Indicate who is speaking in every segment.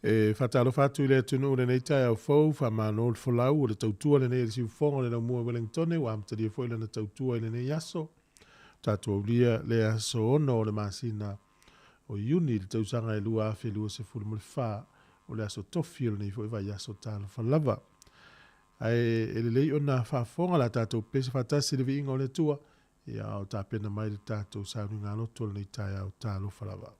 Speaker 1: Whatalo whatu le tunu le nei tai au fau, wha mano le whalau o le tautua le nei si ufonga le nau mua Wellingtone, wa amtari e fwoi le na tautua le nei aso. Tātua ulia le aso ono o le masina o iuni le tausanga e lua afe lua se fulu mo le wha o le aso tofi o le nei fwoi vai aso tālo whalava. Ai e le lei o na whafonga la tātou pese whatasi le vi inga o le tua, ia o tāpena mai le tātou sauni ngā loto le nei tai au tālo whalava.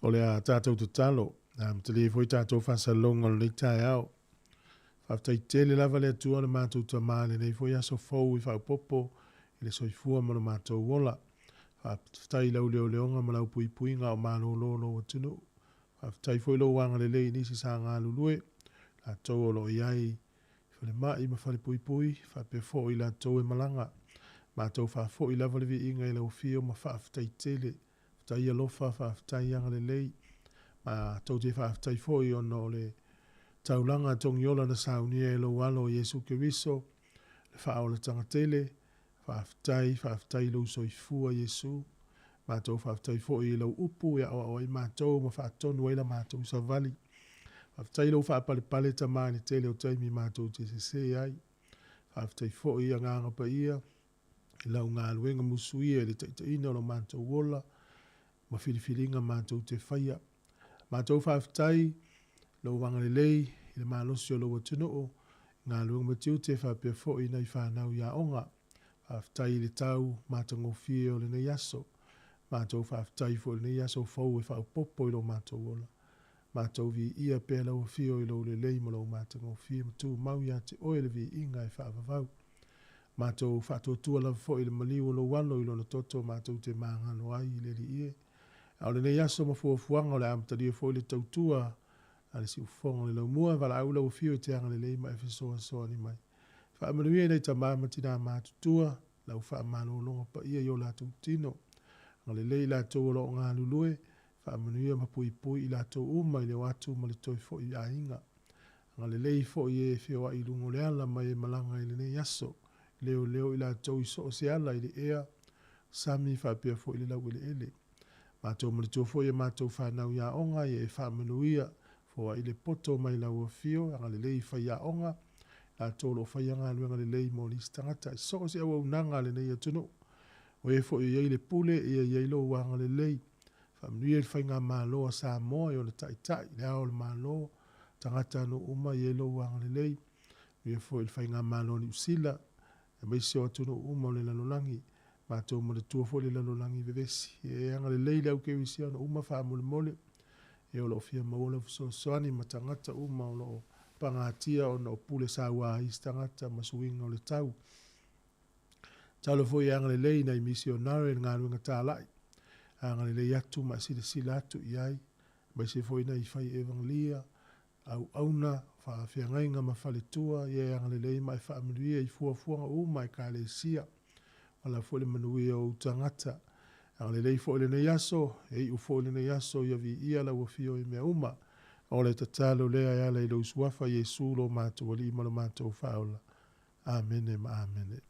Speaker 1: o le a tātou te talo. Te le foi tātou whasalonga le tai au. Whaftai tele lava le atua le mātou ta māle nei foi aso fau I whaupopo I le soifua ma le mātou wola. Whaftai lau leo leonga ma lau pui pui ngā o mālo lolo o tunu. Whaftai foi lo wanga le lei nisi sa ngā lulue. La tau o lo iai. Whale mai ma whale pui pui. Whape fo I la tau e malanga. Mātou whafo I lava le vi inga I lau fio ma whaftai tele. Whaftai alofa whaftai anga le lei. Ma tau te whaftai fo I ono le taulanga tongiola na saunia e lo walo Yesu Keriso. Le whaola tangatele. Whaftai lo soifua Yesu. Mātou whaftai fo I lau upu e awa I mātou ma whaatonu e la mātou savali. Whaftai lo whaapale pale tamani tele o taimi mātou te se ai. Whaftai fo I anganga pa ia. I lau ngā luenga musuia le taitaina o lo mātou wola. Ma whiriwhiringa mātou te whaia. Mātou whaftai lo wangale lei I le mālosi o lo watino o. Ngā luenga matiu te whapea fo I nei whanau ia onga. Whaftai le tau mātango fie o le nei aso. Mātou whaftai fo le nei aso fau e whaupopo I lo mātou wola. Mātou vi ia pēla o fio I lo le lei mo lo mātango fie matu mau ia te oele vi inga e whaavavau. Mātou whaatotua lava fo I le maliu o lo walo I lo na toto mātou te māngano ai I le li ie. Au le nei aso mafuafuanga o le amataria fo I le tautua a le si ufonga le lau mua wala au lau fio te anga le lei ma e fisoa soa ni mai. Whaamanuia nei ta māmatina mātutua lau whaamano longa pa ia I o la tino. Nga le lei la tau lo ngā lulue whaamanuia ma pui pui I la tau uma I le watu ma le toi fo I a inga. Nga le lei fo I e whio a I lungo le ala mai e malanga I le nei aso. Leo I la tau I so se ala I le ea. Sami whapea fo I le lau I le ele. Mātou maritua fo I mātou whanau ia onga I e whaamanuia fo I le poto mai lau a fio. Nga le lei whai ia onga. La tolo whai anga luenga le lei mo li stangata. I so se awa unanga le nei atunu. O e fo I le pule I lo wanga le lei. Whaamanuia I whai ngā mālo a Sāmoa I o le tai. Le ao le mālo. Tangata no uma I lo wanga le lei. Nui e fo I whai ngā mālo ni usila. E mai se o atunu uma o le lalolangi. Mātou mo le tua fo le lalolangi vevesi. E anga le lei lau ke wisi ana uma wha mole mole. E o lo fia maola fusoani matangata uma o lo pangatia o no pule sawa istangata masuinga o le tau. Talo fo I anga le lei nei misionare ngā runga tālai. Anga le lei atu ma sila atu iai. Mai se fo I nei whai evangelia. Au auna whawhiangainga ma whaletua. Ie anga le lei mai whaamiruia I fuafuanga o mai ka le sia. Wala fo le manuia o tangata. Anga le lei fo le nei aso. E u fo le nei aso ia vi ia la wafio I mea uma. O le tatalo lea ia le lo suafa Yesu lo mātou wali ma lo mātou whaola. Amene ma amene.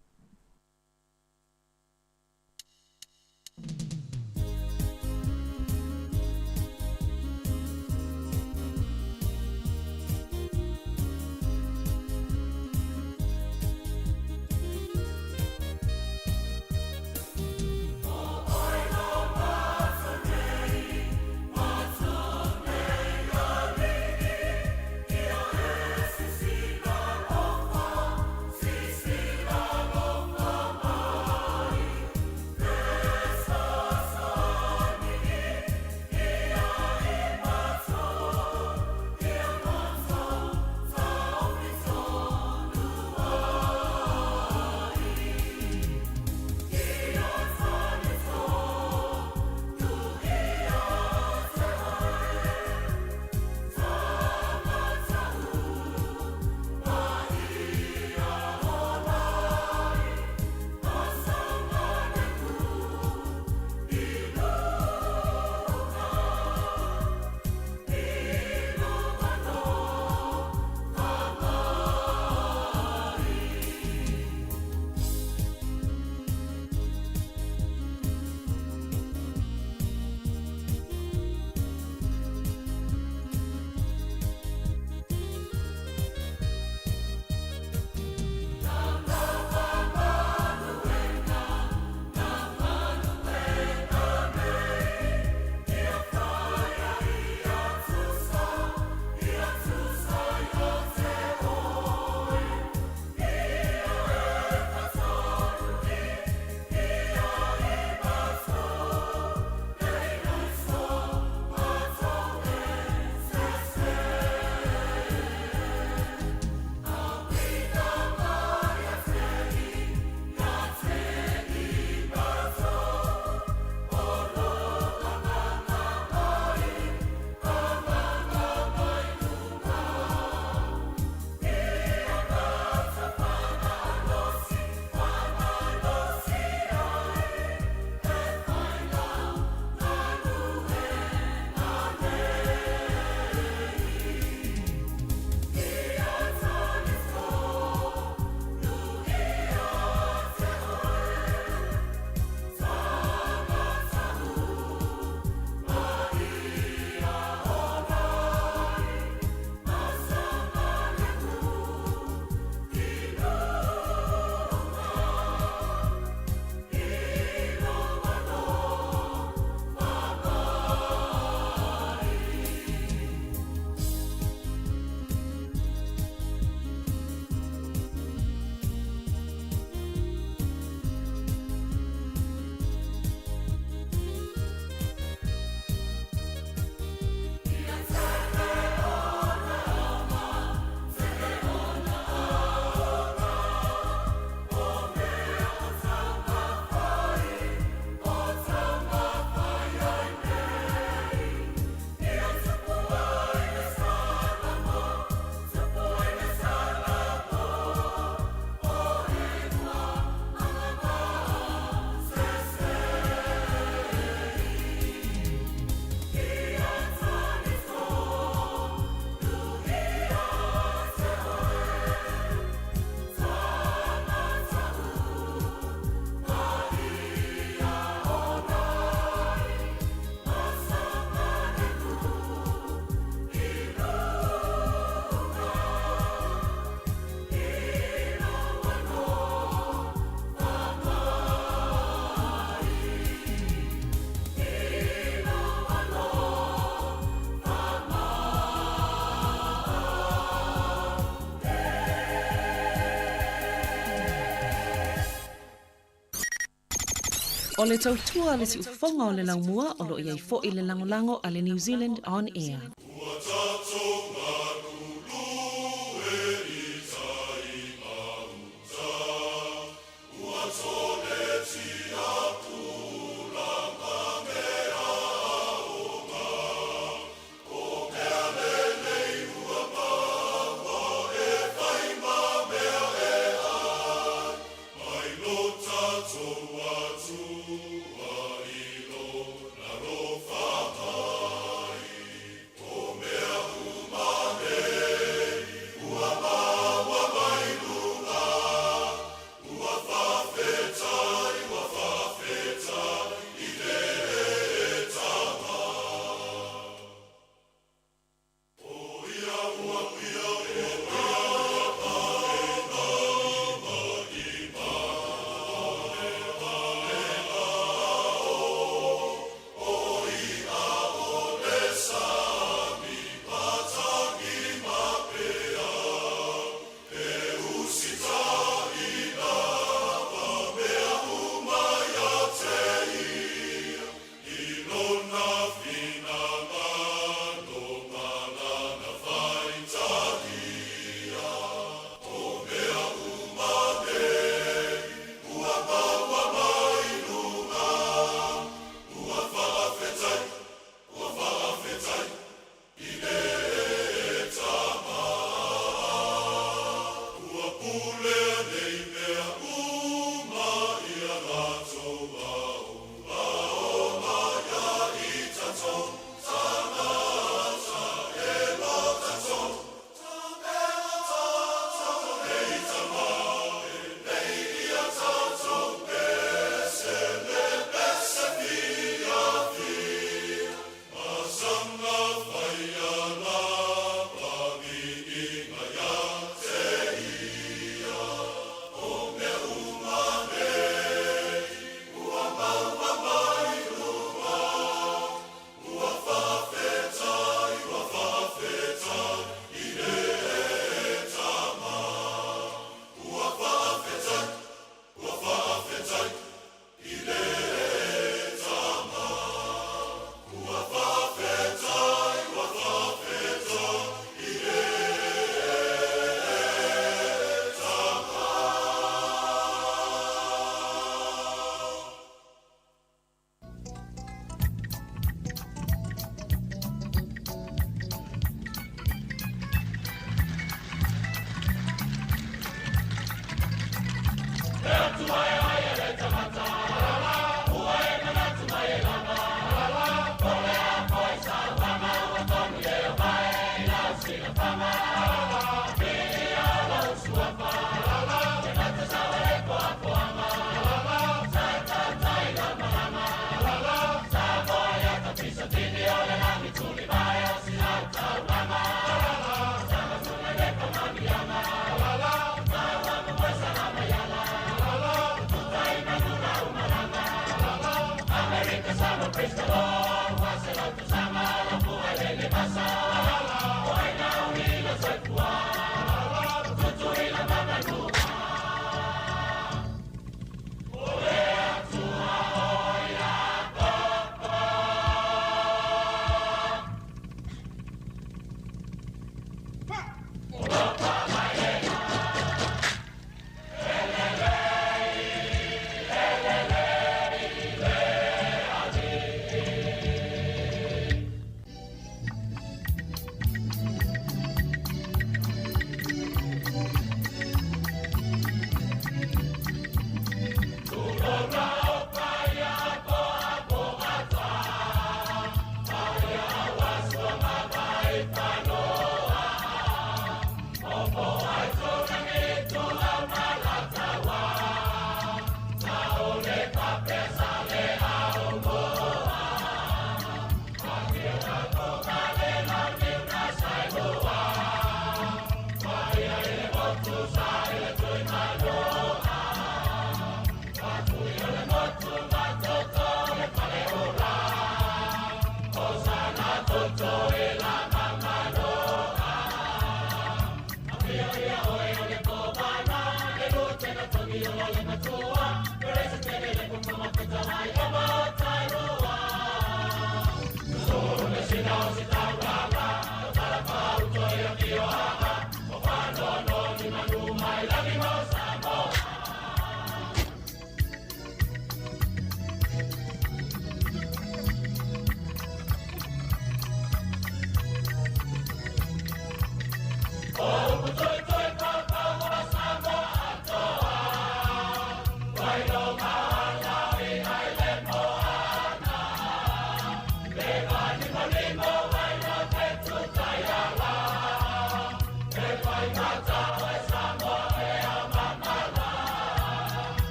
Speaker 2: Sisi O le tautua le si ufonga o le laumua o lo iai fo i le langolango a le New Zealand On Air.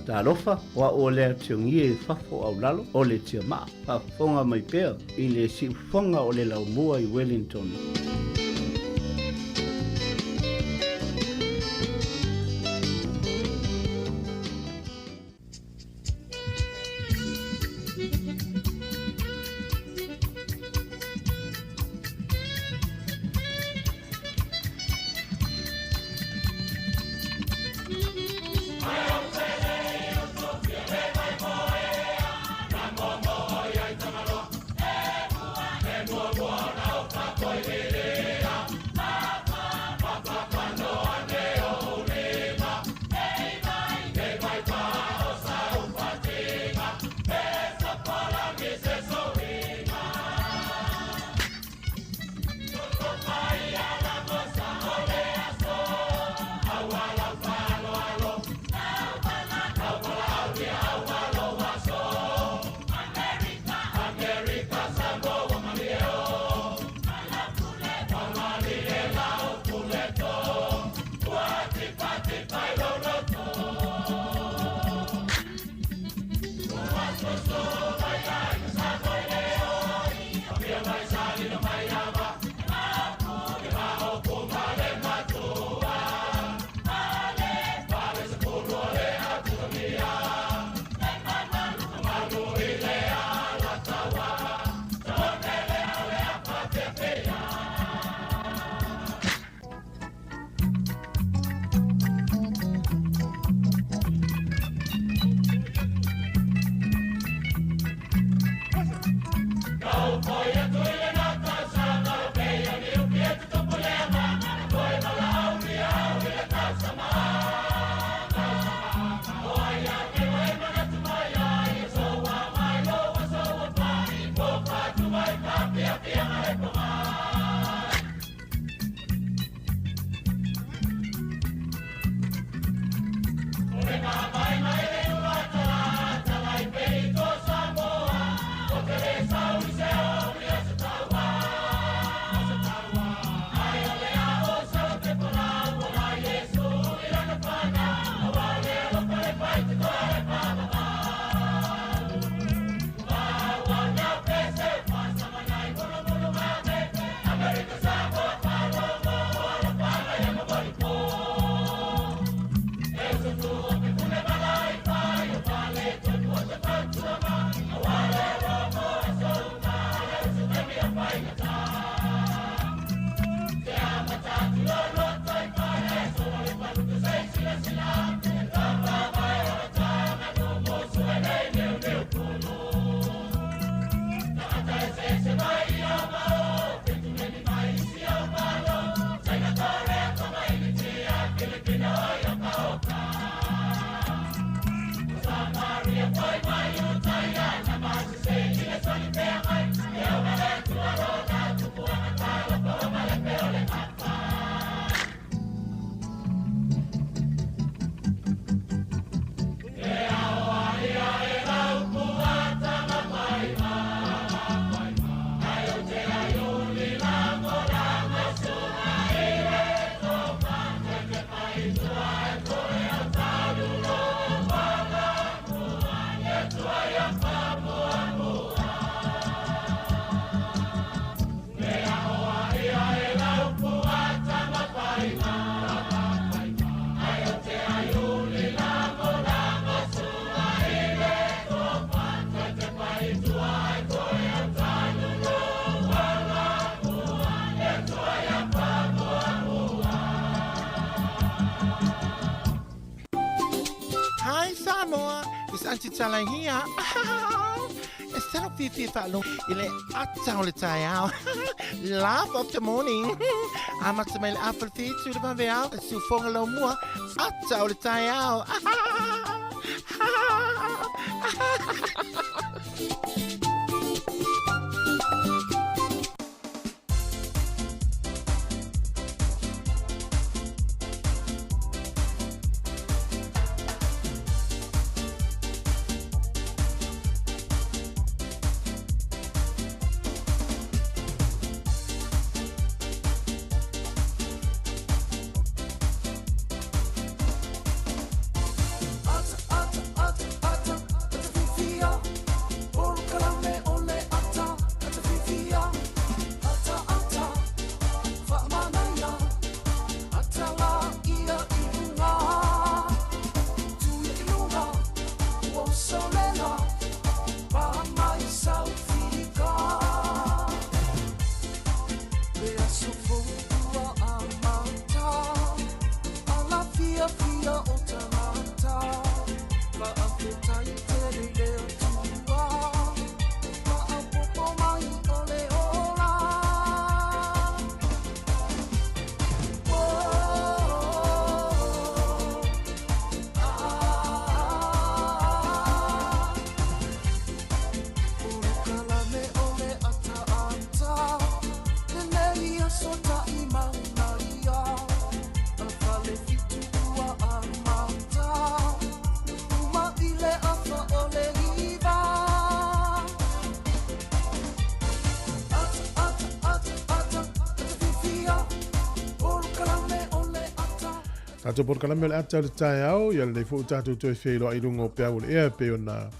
Speaker 3: Talofa wa o le tiongi e fafo au lalo o le tia maa fafonga mai pea i le siufonga o le laumua i Wellington.
Speaker 4: Hi, Sāmoa. It's Auntie Tala here. Instead of Fifi Falo, ile atau le tayao. Laugh of the morning. Amat sa may apple feet to the babayao. Sufong lo mua. Atau le tayao.
Speaker 1: Tato por kalame le ata le tai au, ia le fu tato toi whelo ai rungo pia ule ea pe ona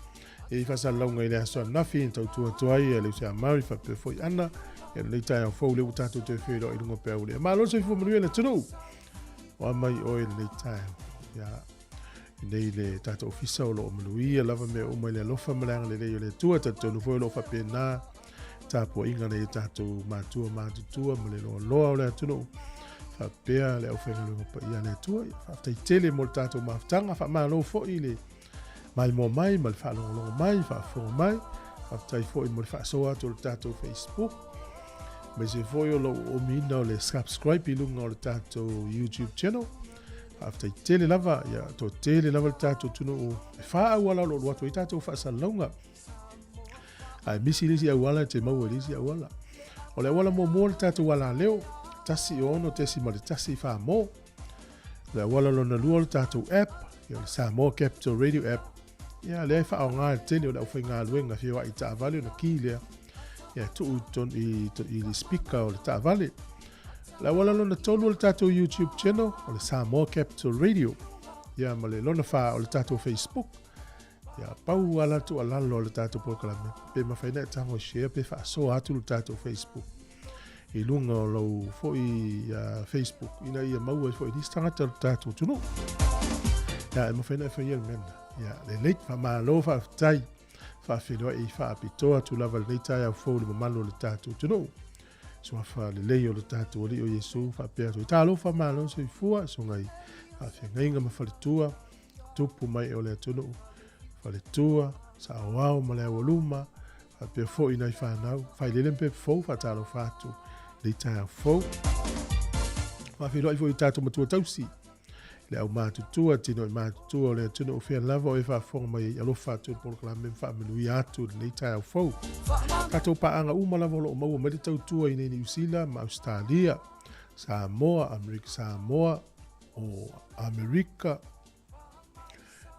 Speaker 1: e whasa launga i le aso nafi, tau tua tuai, e le usea mauri wha pe foi ana, ia le tai au fau le u tato toi whelo ai rungo pia ule. E maa loso i fu manuia le tunu, o mai o e le tai au, ia nei le tato ofisa o lo o manuia, lava me o mai le alofa malanga le leo le tua, tato nu foi lo wha pe na, tapo inga nei tato mātua mātutua, ma le loa loa o le tunu, Whapea le au whengalunga pa ia le tua, whaftai tele mo le tātou maftanga, whamalo fo i le mai mo mai, ma le whalongolongo mai, whafonga mai, whaftai fo i mo le whasoa to le tātou Facebook, me se fo i o lo o mina o le subscribe i lunga o le tātou YouTube channel, whaftai tele lava, ia to tele lava le tātou tunu o wha au ala lo watu i tātou whasalonga, ai misi lisi au ala te maua lisi au ala, o le wala mo le tātou wala leo, tasi o ono tesi ma le tasi wha mo. Le wala lona lua le tātou app, ia le Sāmoa Capital Radio app, ia le wha o ngā tene o le au ngā luenga whiwa i tā vale o na ki lea, ia tuu ton i le speaker o le tā vale. Le wala lona tolu o le tātou YouTube channel, o le Sāmoa Capital Radio, ia ma le lona wha o le tātou Facebook, ia pau ala tu alalo o le tātou proklame, pe mawhaina e tango share, pe wha so atu le tātou Facebook. I lunga o lau fo i Facebook, ina ia maua fo i nistangata o tātou tunu. Ia, e mawhaina e whaia mena. Ia, le leit wha maa lo wha tai, wha whenua i wha apitoa tu lava le neitai au fo le mamalo le tātou tunu. So wha le lei o le tātou o li o Yesu, wha pēr tu i tālo wha maa lo so i fua, so ngai wha whengainga ma whaletua, tupu mai o le tunu, whaletua, sa awao ma le awaluma, wha pēr fo i nei whanau, whai lelempe fo wha tālo whātu, le tai au fau. Ma whilo i fo i tātou matua tausi. Le au mātutua, tino i mātutua, le tino o whia lava o e whafonga mai alofa atu polo kala me whaamenu i atu le tai au fau. Tātou paanga uma lava o maua mai tautua i nei New Zealand, ma Australia, Sāmoa, Sāmoa, o Amerika.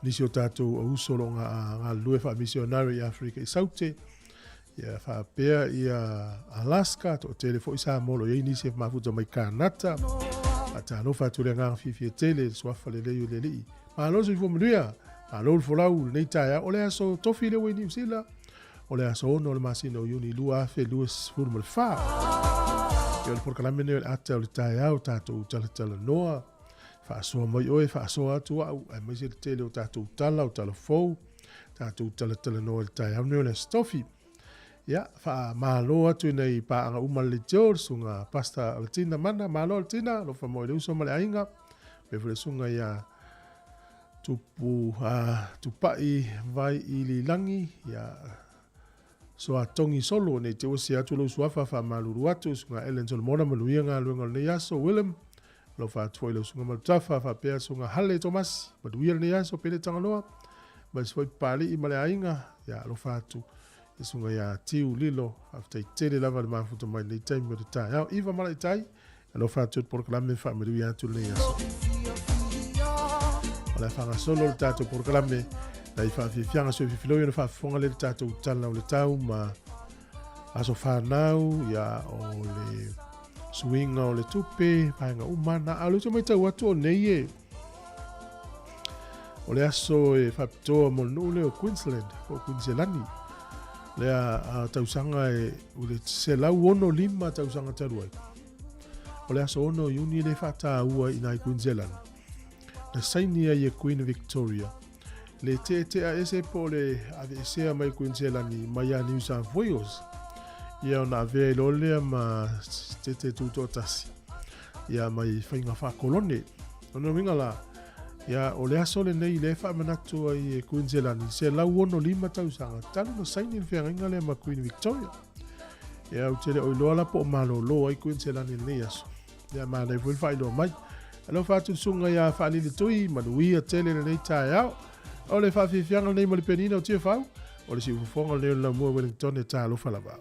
Speaker 1: Nisi o tātou a usoro ngā lue wha misionari i Afrika i Saute, ia whapea i Alaska, to tele fo i Sāmoa, i nisi e mafuta mai Kanata, a tāno whature ngā whiwhia tele, swafa le leo le lii. Ma aloso i fumanuia, ma lolo folau, nei taia, o le aso tofi le wei New Zealand, o le aso ono le masino yuni lua afe luas furma le wha. Ia le porkalamene o le ata o le taia o tātou tala noa, whaasoa mai oe, whaasoa atu au, ai mai se le tele o tātou tala o tala fou, tātou tala noa le taia, o le stofi. Ia, wha malo atu nei paanga uma le teor, sunga pasta alatina mana, malo alatina, lo wha moe leuso male ainga, me vile sunga ia tupai vai i li langi, ia so a tongi solo, nei te osi atu lo suafa wha maluru atu, sunga Ellen Solomona maluia ngā luenga le yaso, Willem, lo wha atuoi lo sunga malutafa, wha pea sunga Hale Tomasi, maluia le yaso, pele tanganoa, ma swai pali i male ainga, ia lo wha atu, sunga ia tiu lilo after tele lava le mafuta mai nei tai mo tai au iva mala tai lo fa tu por klame fa me ia tu le aso ala fa solo le tato por klame dai fa fi fianga so fi filo ia fa fonga le tato tala le tau ma aso fa nau ia o le swinga o le tupe painga umana alu to mai tau atu nei e o le aso e fa to mo no le Queensland o Queensland lea tausanga e ule se lau ono lima tausanga tarua. O lea so ono iuni le whata ua i nai Queensland. Na sainia i e Queen Victoria. Le te a ese po le ave esea mai Queensland i mai a New South Wales. Ia ona ave lolea ma te tūtua tasi. Ia mai whainga whakolone. Ono minga la, ia o le aso le nei le wha manatu ai e Queensland, se lau ono 5 tausanga, tanu na saini le whiangainga le ma Queen Victoria. Ia au tele o iloa la po o malo lo ai Queensland le nei aso. Ia maa nei fuil whailoa mai. Alo whatu sunga ia whaanili tui, manuia tele le nei tae au. O le whawhiwhianga nei mo le penina o tia whau. O le si ufufonga leo la mua Wellington e tā alofa la wau.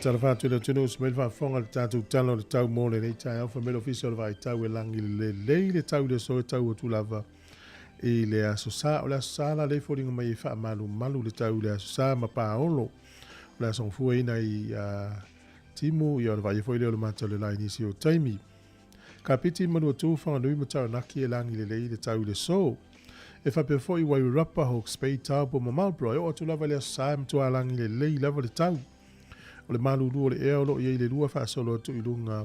Speaker 1: Atala whātua na tunu usmel whaafonga le tātou talo le tau mōle nei tai au whamela official vai tau e langi le lei le tau le so e tau o tūlava i le aso sā o le aso sā la le fōringa mai e wha malu malu le tau le aso sā ma pāolo o le aso ngfua ina i timu i ona vai e fōi leo le mātou le lai nisi o taimi ka piti manu o tū whanganui ma tau naki e langi le lei le tau le so e whape fōi wai rapa Hawke's Bay tau po ma Marlborough o tūlava le aso sā mtua langi le lei lava le tau o le malulu o le ea o lo i le lua whaasolo atu i lunga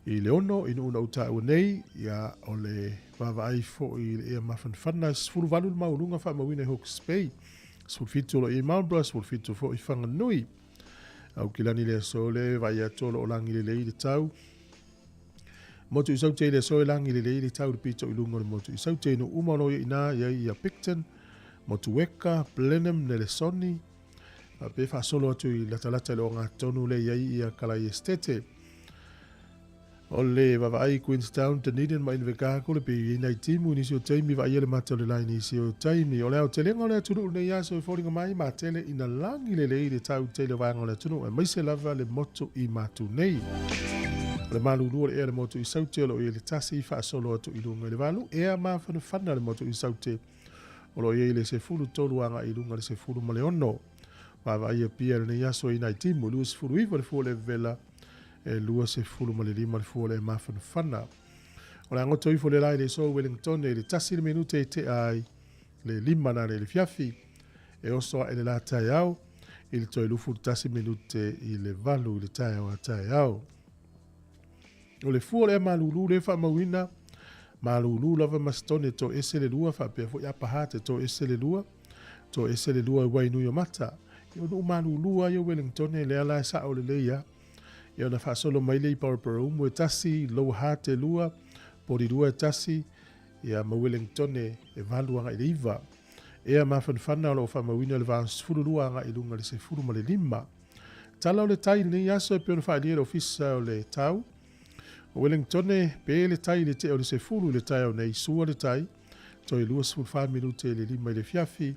Speaker 1: i le ono i nuna uta ua nei ia o le wawai fo i le ea mawhanwhana sfuru walu le maulunga wha mawina i Hawke's Bay sfuru fitu lo i Marlborough sfuru fitu fo i whanganui au kilani le so le vai atolo o langi le lei le tau motu i saute le so i langi le lei le tau le pito i lunga le motu i saute no umano i na ia Picton motu weka Blenheim ne le Soni a pe fa solo atu i latalata le o ngā tonu le iai i a kalai estete. O le wawai Queenstown, Dunedin ma inweka ko le pe i nei timu nisi o taimi wa ia le matau le lai nisi o taimi. O le au telenga o le atunu nei aso i fōringa mai ma tele ina langi le lei le tau tele wanga o le atunu e maise lava le moto i matu nei. O le malulu o le ea le moto i saute o lo i le tasi i fa solo atu i lunga le walu ea ma whana le moto i saute o lo i le se fulu tolu anga i lunga le se fulu ma le ono. Pava ia pia le yaso ina timu lua se fulu iwa le fule vela e lua se fulu ma le lima le fule mafana fana. O le angoto ifo le lai le so Wellington e le tasi le minute te ai le lima na le fiafi e oso e le la tai au i le toi lufu tasi minute i le valu i le tai au a tai au. O le fule malulu le fa mawina malulu lava mastone to ese le lua fa pe fo ya pahate to ese le lua e wainu yo mata. Yo no malulua yo Wellington e le ala sa o le leia. Yo na fasolo mai le Parapara mo tasi lo hate lua pori lua tasi ya ma Wellington e valu anga i iva. E ma fanfana lo fa mawina le vans fulu lua anga i lunga le se fulu ma le lima. Tala o le tai ni yaso e pio fa le ofisa o le tau. O Wellington e pe le tai le te o le se fulu le tai o nei sua le tai. To i lua sfulu 5 minute le lima i le fiafi.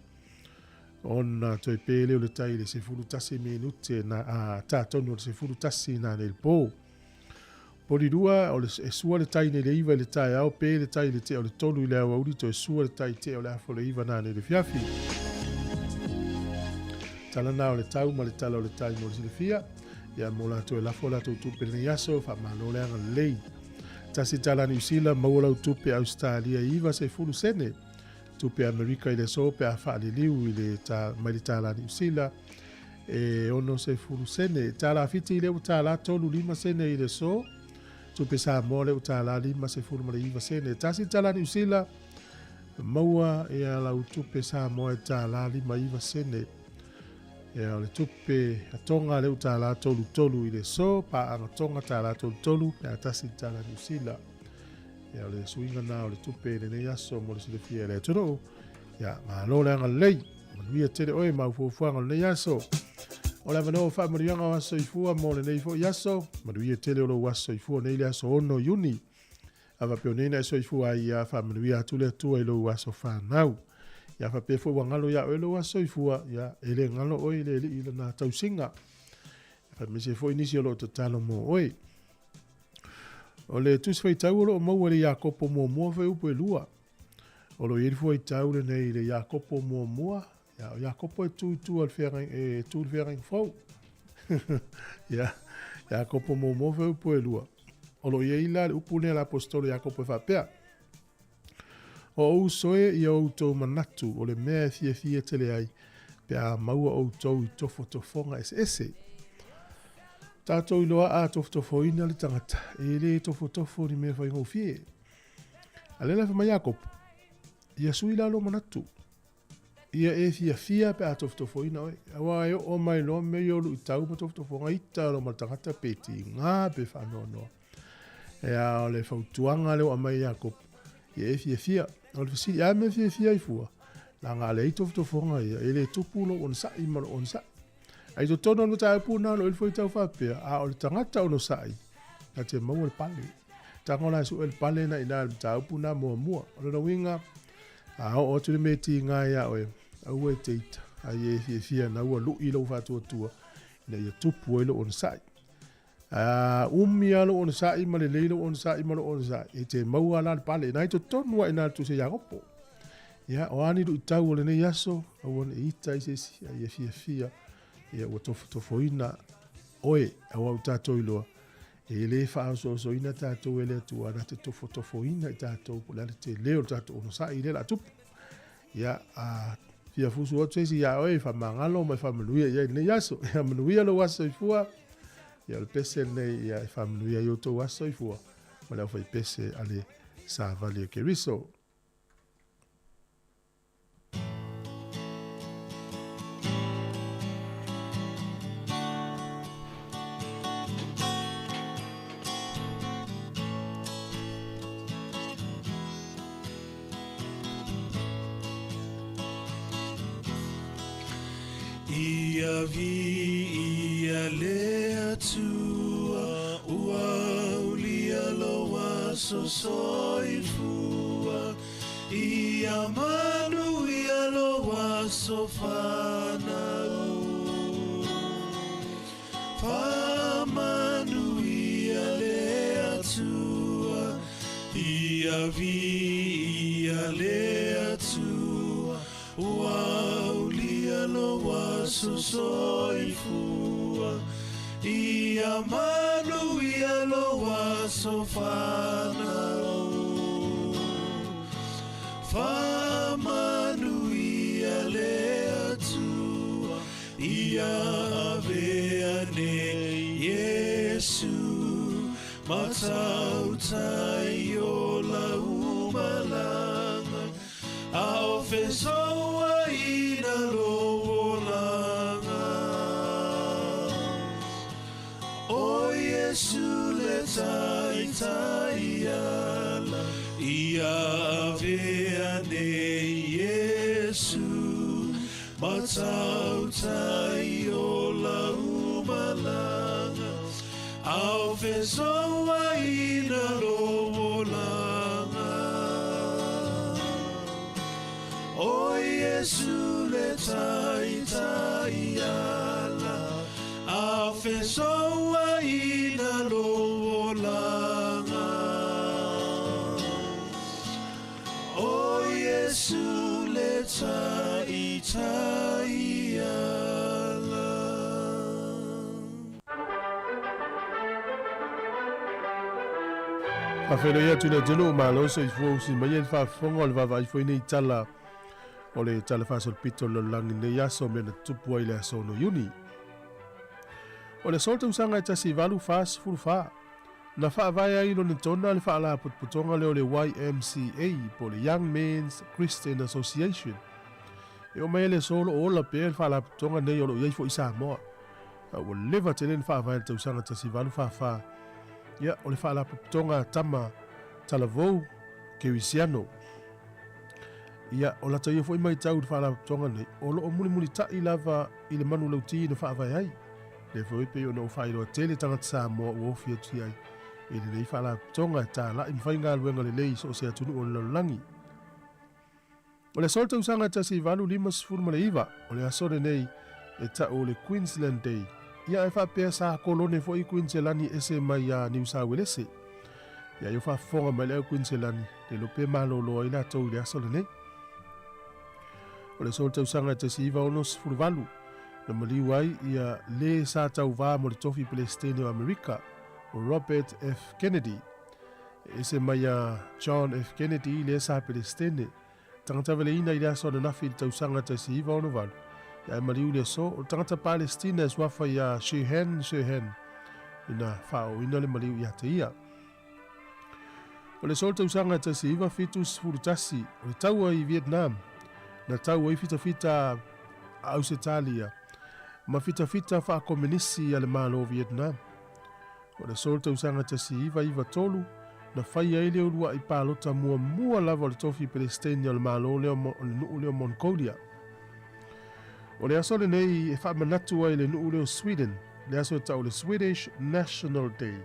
Speaker 1: Ona toi pele o le tai le se fulu tasi minute na a tātonu o le se fulu tasi na ne il pō. Pori rua o le sua le tai ne le iwa le tai au pe le tai le te o le tolu i le awa uri toi sua le tai te o le afo le iwa na ne le fiafi. Tala na o le tau ma le tala o le tai mo le sile fia. Ia mo la toi lafo la tau tupe le yaso fa malo le anga lei. Tasi tala ni usila maua lau tupe Australia iwa se fulu sene. Tupe Amerika i le so pe a whaale liu i le mai le tāla ni usila e ono se furu sene tāla fiti i le u tāla tolu 5 sene i le so tupe Sāmoa le u tāla 5 se furu ma le 1 sene tasi tāla ni usila maua e ala u tupe Sāmoa e tāla 5 sene e o le tupe atonga le u tāla tolu i le so pa anga tonga tāla tolu pe a tasi tāla ni usila ya le suinga na o le tupe le nei aso mo le silefia le tono ya ma lo le anga lei mo via tele oi ma fuanga le nei aso o la vano fa morianga wa soifua mo le nei fo yaso ma via tele o lo wa soifua nei le aso ono yuni ava peonena soifua ia fa via tule tu e lo wa so fa nau ya fa pe fo wangalo ya o lo wa soifua ya ele ngalo oi le ile na tausinga fa me se fo inisio lo totalo mo oi. O le tusi fai tau o maua le Iakopo mua fai upo e lua. O lo iri fai tau le nei le Iakopo mua. O Iakopo e tu al wherang fau. Iakopo mua fai upo e lua. O lo ila le upo le apostolo Iakopo e whapea. O usoe i au tau manatu o le mea fia tele ai. Pea maua au tau i tofonga ese. Tātou iloa a tofo ina le tangata. E le tofo ni mea whai ngofie. A lela wha mai Iakopo. Ia sui lalo manatu. Ia e fia pe a tofo ina oi. Awa e o mai lo me yolu i tau ma tofo nga ita lo ma tangata peti. Ngā pe whanono. E a le whautuanga leo a mai Iakopo. Ia e fia. O le fasili a me fia i fua. La ngā le ito whonga ia, e le tupu lo on sai ma lo on sai. Ai to tono no tai puna lo ilfo i tau whapea, a o le tangata o no sai, na te mau le pale. Tangola su el pale na ina le tau puna mua mua, o le winga, a o tu le meti ngā ia oe, au e teita, a ye fia na ua lu ilo whatua tua, ina ia tupu e lo on sai. Umia lo on sai, ma le leilo on sai, ma lo on sai, e te mau ala le pale, na i to tonua ina tu se yagopo. Ia, o ani du itau o le ne yaso, au ane ita i se si, a ia fia, ia ua tofoina oe, au au tātou iloa, e le wha so ina tātou e le atua, na te tofoina i tātou, po le te leo tātou ono sa i le la tupu. Ia, fia fusu o tesi, ia oe, wha mangalo, mai wha manuia, ia ne yaso, ia manuia lo waso i fua, ia le pese nei, ia wha manuia i oto waso i fua, ma leo whai pese ale sa vali ke riso.
Speaker 5: Ia vi ia lea tua ua ulia loa so soifua ia manu ia loa so whanau whamanu ia lea tua ia vi ia lea tua ua ulia loa so soifua ia manu ia loa so whanau whamanu ia lea tua ia avea ne Yesu matau tai o la umalanga a ofesoa ina lolanga o Yesu le tai tai ala ia avea ne Yesu matau tai o la umalanga a ofesoa ina lolanga o Yesu le tai tai ala a fesoa ina lolanga o Yesu le tai tai ala.
Speaker 1: Whawhero ia tuna tino malo so i fuosi mai e whawhonga o le wawai fwine i tala o le tala whasol pito lo langi ne yaso me na tupu ai le aso no yuni. O le solta usanga e tasi valu fas furufa. Na whaavai ai lo ne tona le whaala putputonga leo le YMCA po le Young Men's Christian Association. E o mai le solo o la pe le whaala puttonga nei o lo iai fo i Sāmoa. O lewa tene le whaavai le tausanga tasi valu fafa. Ia o le whaala puttonga tama talavou ke wisiano. Ia o lata ia fo i mai tau le whaala puttonga nei. O lo o muli ta i lava i le manu lauti na whaavai ai. Le fo i pe o na whairo tele tangata Sāmoa o ofia ti ai. E le nei whaala puttonga ta la i mwhai ngā luenga le lei so se atunu o le lalangi. O le solta usanga ta si valu lima sifuru le iwa. O le asore nei e ta o le Queensland Day. Ia e whapea sa kolone fo i Queensland ese mai a New South Wales. Ia i whafonga mai leo Queensland le lope malolo i la tau le asore nei. O le solta usanga ta si iwa ono sifuru valu. Na maliwai ia le sa tau vā mo le tofi Palestine o Amerika o Robert F. Kennedy. Ese mai a John F. Kennedy le sa Palestine. Tangata vele ina i le aso na nafi tau sanga ta si iwa ono valu. Ia e maliu le so o tangata Palestina e swafa ia Shehen ina whao ina le maliu ia te ia. O le sol tau sanga ta si iwa fitus furutasi o le taua i Vietnam. Na taua i fita Ausitalia. Ma fita wha komunisi ale malo Vietnam. O le sol tau sanga ta si iwa tolu na whai ai leo lua I pālota mua lava o le tofi Palestine o le malo leo o le nuu leo Mongolia. O le aso le nei e whaamanatu ai le nuu leo Sweden, le aso e tau le Swedish National Day.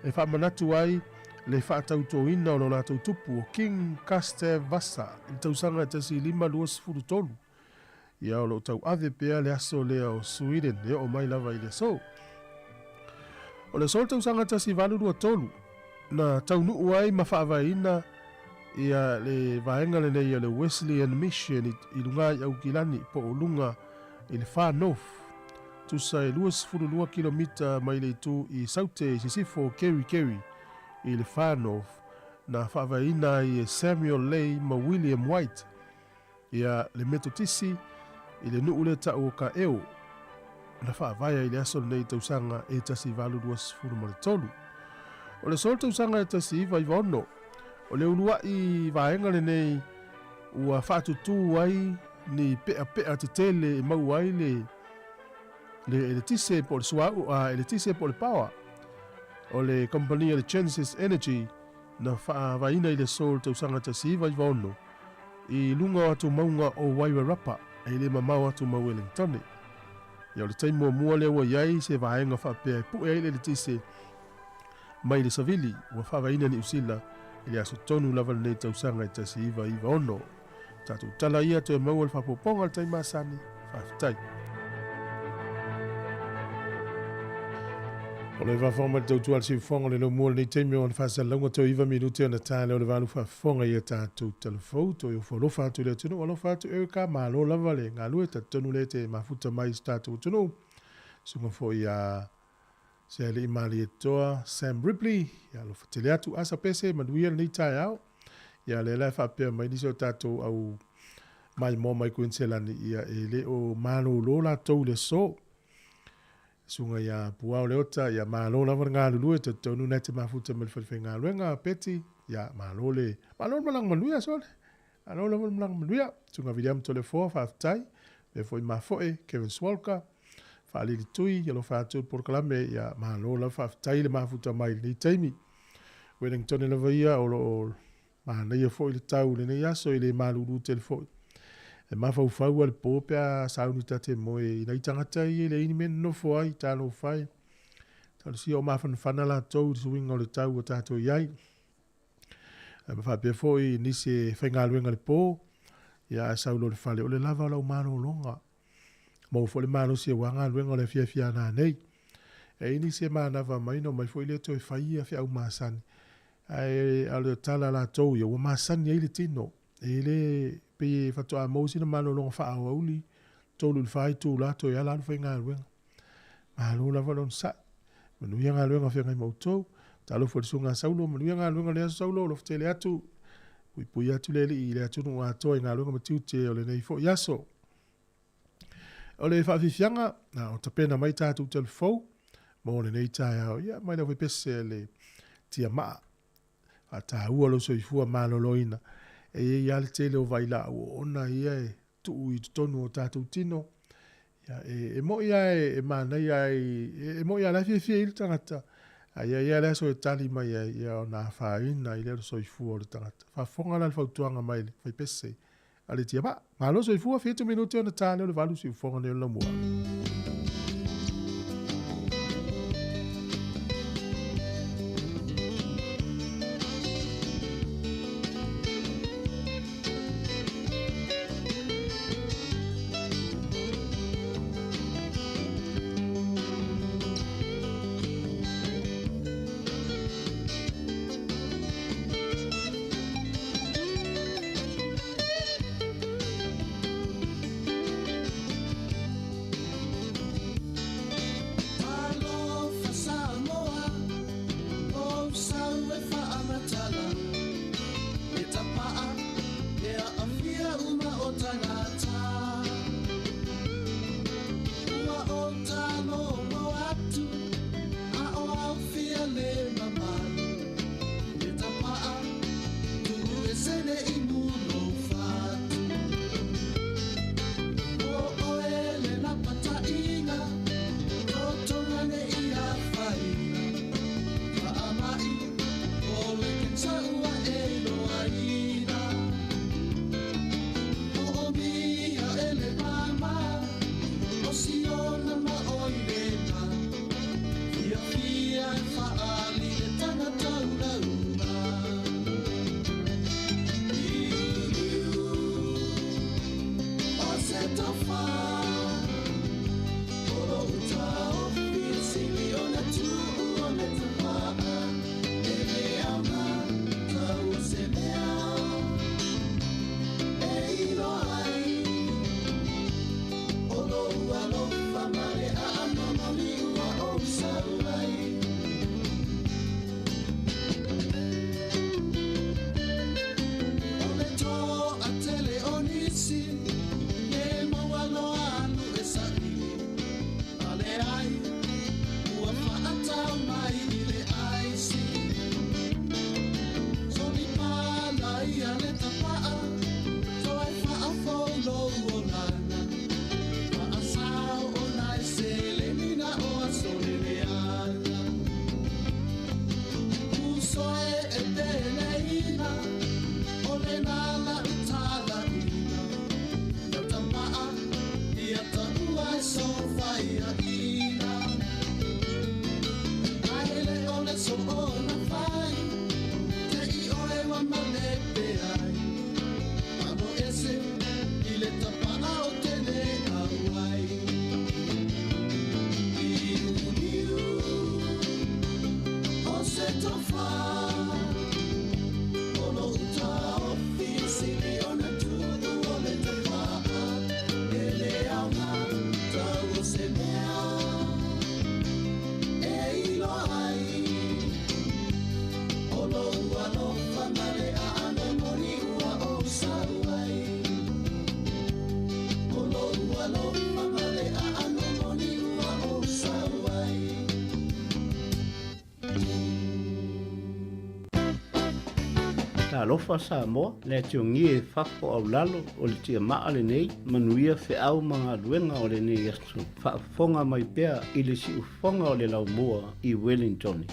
Speaker 1: E whaamanatu ai le whaatautoina o lo lātou tupu o King Gustav Vasa, I tausanga tasi 523. Ia o lo tau ave pea le aso lea o Sweden, le o mai lava I le so. O le sol tausanga tasi 223, na tau nuu ai ma whaavaina ia le vaenga le nei le Wesleyan Mission I lunga I au kilani po o lunga I le far north. Tusa e 2 kilomita mai le tu I saute sisifo Kerry I le far north na whaavaina I Samuel Lay ma William White. Ia le metotisi I le nuu le tau o ka eo na whaavaia I le aso nei tausanga e tasi valu 2 O le sol tausanga e tasi iwa I ono. O le unua I vaenga le nei ua whaatutu ai ni pea te tele e mau ai le tise po le suau a le tise po le power. O le kompania le Genesis Energy na whaavaina I le sol tausanga tasi iwa ono. I lunga atu maunga o Wairarapa e le mamau atu ma Wellington. Ia o le taimua mua le ua iai se vaenga whapea e pu e le tise mai le savili ua whaavaina ni usila I le aso tonu lava nei tausanga I tasi iwa ono. Tatu tala ia to e maua le whapoponga le taimasani whaftai. O le whawhonga le tautua le siwhonga le no mua nei teimi o le whasalunga to iwa minute o na tāle o le walu whawhonga ia tātou telefou to i whalofa atu le tunu o lofa atu Erika malo lava le ngā lue tatonu le te mafuta mai tātou tunu. Sunga fo ia se ali mali toa Sam Ripley ya lo fatele atu asa pese manuia nei tai au ya le la fa pe mai diso tato au mai mo mai kuinselani ia ele o malo lola to le so sunga ya puao le ota ya malo la nga lu te tonu net mafuta mel fenga lenga peti ya malo malang manuia so alo lo malang manuia sunga William to le fo fa tai e foi ma foi Kevin Swalker Fali li tui, yalo whātua porkalame, ia mahalo la whaftai le mafuta mai ni teimi. Wellington la vaia o lo mahanai a fōi le tau le nei aso I le maluru te le fōi. E mawhau le pōpea saunita te moe I nei tangata I le ini men no fōai, tālo whai. Tālo si o mawhanwhana la tau di suinga o le tau o tātou iai. E mawhapea fōi nise whaingaluenga le pō, ia saulo le whale o le lava lau mano longa. Mo fo le malo se wanga luenga le fia na nei. E ini se mana va mai no mai fo ile to faia fia masani. Ai ale tala la to yo masani ile tino. Ele pe fa to amosi na malo lo fa auli. To lu fai tu la to ya la fa nga luenga. Malo la valon sa. Manu ya nga luenga fia ngai mo to. Talo fo sunga saulo manu ya nga luenga le saulo lo tele atu. Pui atu le ile atu no ato nga luenga matiu te o le nei fo yaso. O le whawhiwhianga, na o tapena mai tātou telefou, mo le nei tai au, ia mai na pese le tia maa, a tā ua lo soifua maloloina, e ia le tele o vaila o ona ia e tuu I tonu o tātou tino, ia e mo ia e mana ia e mo ia la fie il tangata, a ia le aso e tali mai ia o nā whaina I le soifua o le tangata, whafonga la whautuanga mai le, whai pese, ale tia ba malo so ifua fetu minuti ona tale o le valu si fonga ne la mua
Speaker 3: alofa Sāmoa le tiongie fafo au lalo o le tia maa le nei manuia fe au mga luenga o le nei asu whaafonga mai pea i le si ufonga o le lau mua i Wellington.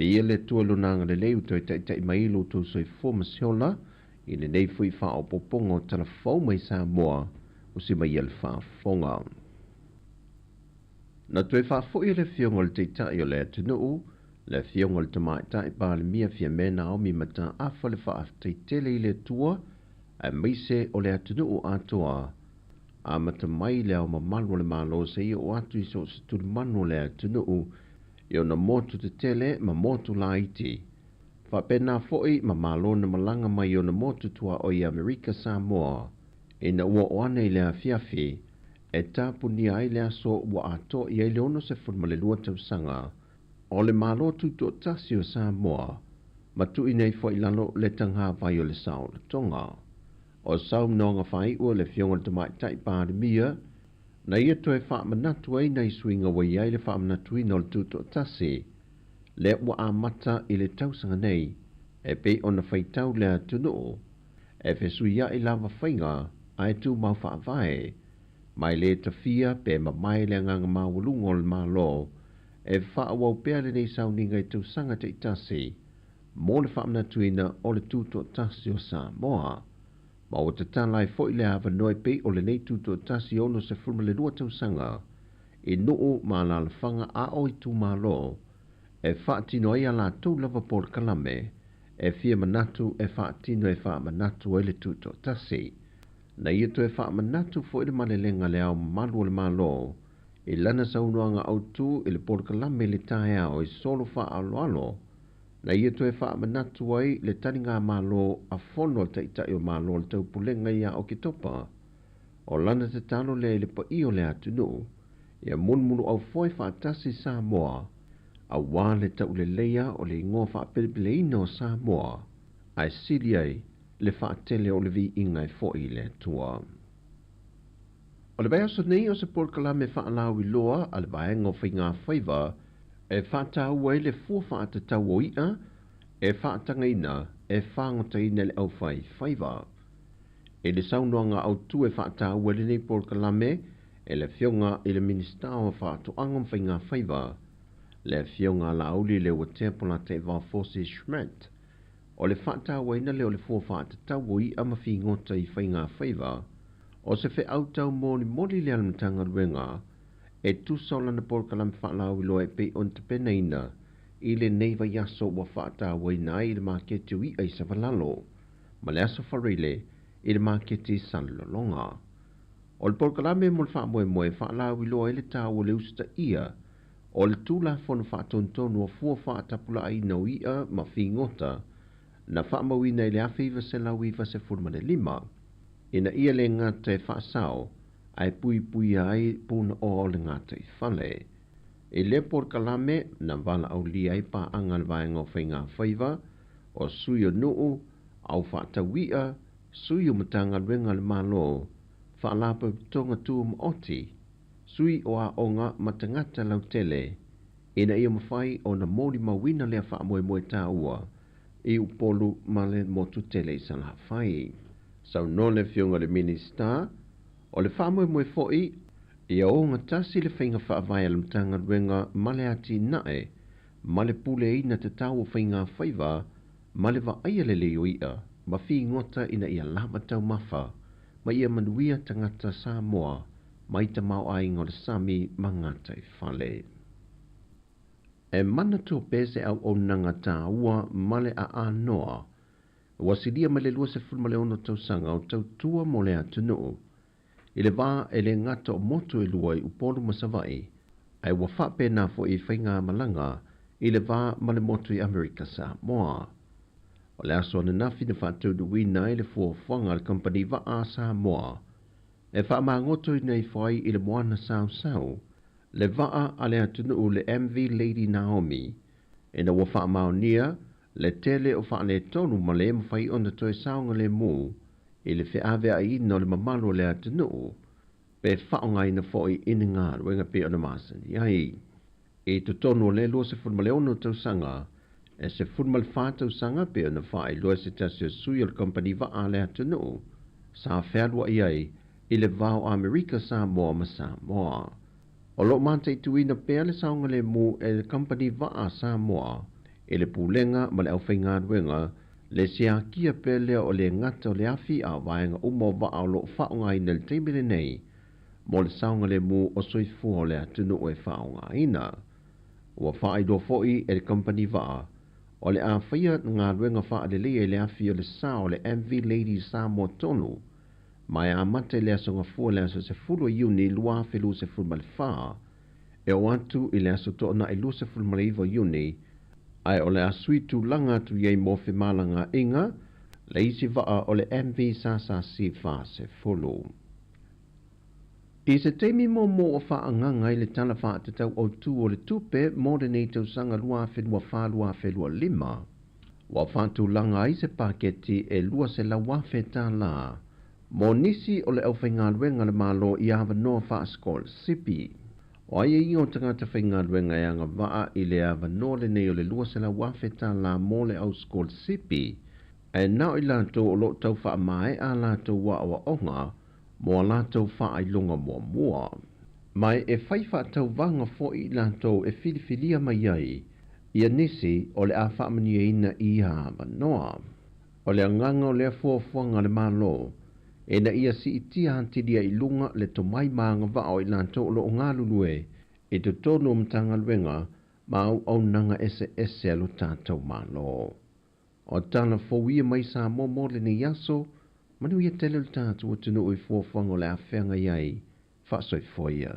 Speaker 6: Ia le tua lunanga le leu toi tai mai lo tu soi formasiola i le nei fui fa o popongo telefon mai Sāmoa o si mai el fa fonga. Na toi fa fo i le fiongo le teitai o le atunuu, le fiongo le tamai tai pa le mia fia mena o mi mata afa le fa teitele i le tua, a meise o le atunuu atoa, a mata mai le au mamalu le malo se i o atu i so se tu manu le atunuu, i ona motu te tele ma motu la iti. Fa pena foi ma malona malanga mai i ona motu tua o i Amerika Sāmoa. Ina ua oane i lea fiafi, e tapu ni ai lea so ua ato i ai leono se funma le lua tausanga. O le malo tuto tasi o Sāmoa, ma tu inei foi lalo le tangha vai o le sao le tonga. O sao mnonga fai ua le fionga tamai tai pāri mia, na ia toe wha manatu ai nei swinga wa iai le wha manatu i no le tuto tasi. Le ua amata i le tausanga nei, e pe ona whaitau le atunu, e whesui ia i lava whainga, ai tu mau wha vai, mai le tawhia pe ma mai le nganga mawalungo le malo, e whaawau pēr le nei sau ni ngai tau sanga te itasi, mō le whaamna tuina o le tūto tasi o Sāmoa. Ma o te tālai fo i le hawa noi pei o le nei tūto tasi ono se fulma le lua tau sanga, e noo ma la whanga a o i tū malo, e whaatino ai ala tau lava por kalame, e fia manatu e whaatino e wha manatu e le tūto tasi. Na ia to e wha manatu fo i le malelenga le au malu le malo, e lana saunoanga au tū i le por kalame le tae au i solo wha alo alo. Na ia to e wha manatu ai le taringa malo a fono te itai o malo le tau pulenga ia o ki topa. O lana te talo le pa i o le atunu, ia munmunu au foi wha atasi Sāmoa, a wā le tau le leia o le ingoa wha apelipele ino Sāmoa, ai siri ai le wha atele o le vi ingai foi le tua. O le baya so nei o se polkalame wha alau i loa a le baenga o whainga whaiva, e whātau ai le fua whātatau o ia, e whātanga ina, e whāngota ina le au whai whaiva. E le saunoanga au tu e whātau ai le nei polkalame, e le fionga i le minista o whātu angam whainga whaiva, le fionga la auli le watepola te Valfosi Schmidt. O le whātau ai na leo le fua whātatau o ia mawhi ngota i whainga whaiva, o se whi autau mōni le alamtanga ruenga, e tu solana polkalame whaalau i loa e pei on te pena ina, i le neiva yaso wa whaatau ai na i le maketi ui ai sa valalo, ma le aso wharile i le maketi sanlolonga. O le polkalame mo le whaamoe moe whaalau i loa i le tau o le usta ia, o le tūla whonu whaatontonu o fua whaatapula ai na uia ma whingota, na whaamawina i le awhiva se lauiva se furmane lima, ina ia le ngata e whaasao, ai pui ai puna o le ngata i whale. E le polkalame na wala au li ai pa angal vaenga o whainga whaiva, o sui o nuu, au whaatawia, sui o matanga renga le malo, whaalapa tonga tua maoti, sui o a onga matangata lau tele, ina ia mawhai o na mori mawina lea whaamoe moe tā ua, i upolu male motu tele i sana hawhai. Sau no le fionga le minista, o le whaamoe moe foi, ia o ngatasi le whainga whaavai alamtanga ruenga male ati nae, male pule ina te tau o whainga whaiva, male wa aia le leo ia, ma whi ngota ina ia lama tau mafa, ma ia manuia tangata Sāmoa, ma ita mau ai ngore sami mangata i whale. E mana tō pese au o nanga tā ua male a anoa, wasilia male lua se fulma le ono tau sanga o tau tua mo le atunu. I le wā e le ngata o motu e lua i upolu masawai, ai wa whape na fo i whainga malanga, i le wā male motu i Amerika Sāmoa. O le aso na nafi na whātou duwina i le fuawhanga le company wa a Sāmoa, e wha mangoto i nei whai i le moana sau, le waa a le atunu le MV Lady Naomi, e na wa wha maonia, le tele o wha le tonu ma le mwhai o na toi saunga le mū, i le whi a i no le mamalo le atunu, pe whaonga ina whoi ina ngā ruenga pe o na masani ai. E to tonu le lua se funma le ono tau sanga, e se funma le whātau sanga pe o na whai lua se tasio sui o le company wa a le atunu, sa whērua i ai, i le vau Amerika Sāmoa ma Sāmoa. O lo mante i tuina pēr le saunga le mū e le company wa a Sāmoa, e le pūlenga ma le au whainga ruenga, le sea kia pēr lea o le ngata o le awhi a waenga umo wa au lo whaonga ina le teimile nei, mo le saunga le mū o soifu o le atunu o e whaonga ina. Ua whaai do foi e le company wa o le a whaia ngā ruenga wha le lea le awhi o le sa o le MV Lady Sāmoa tonu, mai a mate le aso ngafua le aso se fulu iuni lua whelu se fulma le wha, e o atu i le aso toona i lu se fulma le iwa iuni, ai o le asuitu langa tu iei mo whi malanga inga, le isi waa o le MV Sasa si wha se fulu. I se teimi mo o wha anganga i le tala wha te tau o tu o le tupe, mo le nei tau sanga lua whelua lima, wa whantu langa i se paketi e lua se la wawheta la, mo nisi o le au whainga ruenga le malo i awa noa wha skol sipi. O aia i o tangata whainga ruenga e anga waa i le awa noa le nei o le lua se la wawheta la mo le au skol sipi. E nao i lato o lo tau wha mai a lato wa awa onga, mo a lato wha ai lunga mua. Mai e whaifa tau vanga fo I lantou e filifilia mai ai, ia nisi o le a whaamania ina I ha manoa. O le anganga o le fuafuanga le malo, e na ia si itia hantidia I lunga le tomai maanga vao I lantou lo ngā lulue, e te tono mtanga luenga, ma au nanga ese alo tātou malo. O tana fōwia mai Sāmoa mo le ni yaso, manu ia tele le tātou atunu I fuafuanga o le a whenga iai, whaasoi foia.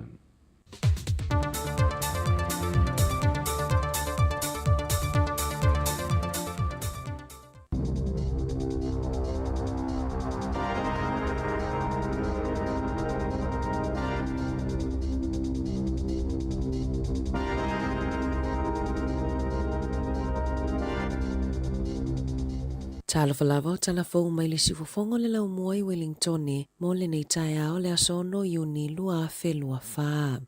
Speaker 2: Tala falava o tala fau mai le sifofongo le lau mua I Wellingtone mo le nei tai ao le asono Iuni lua whelua whaa.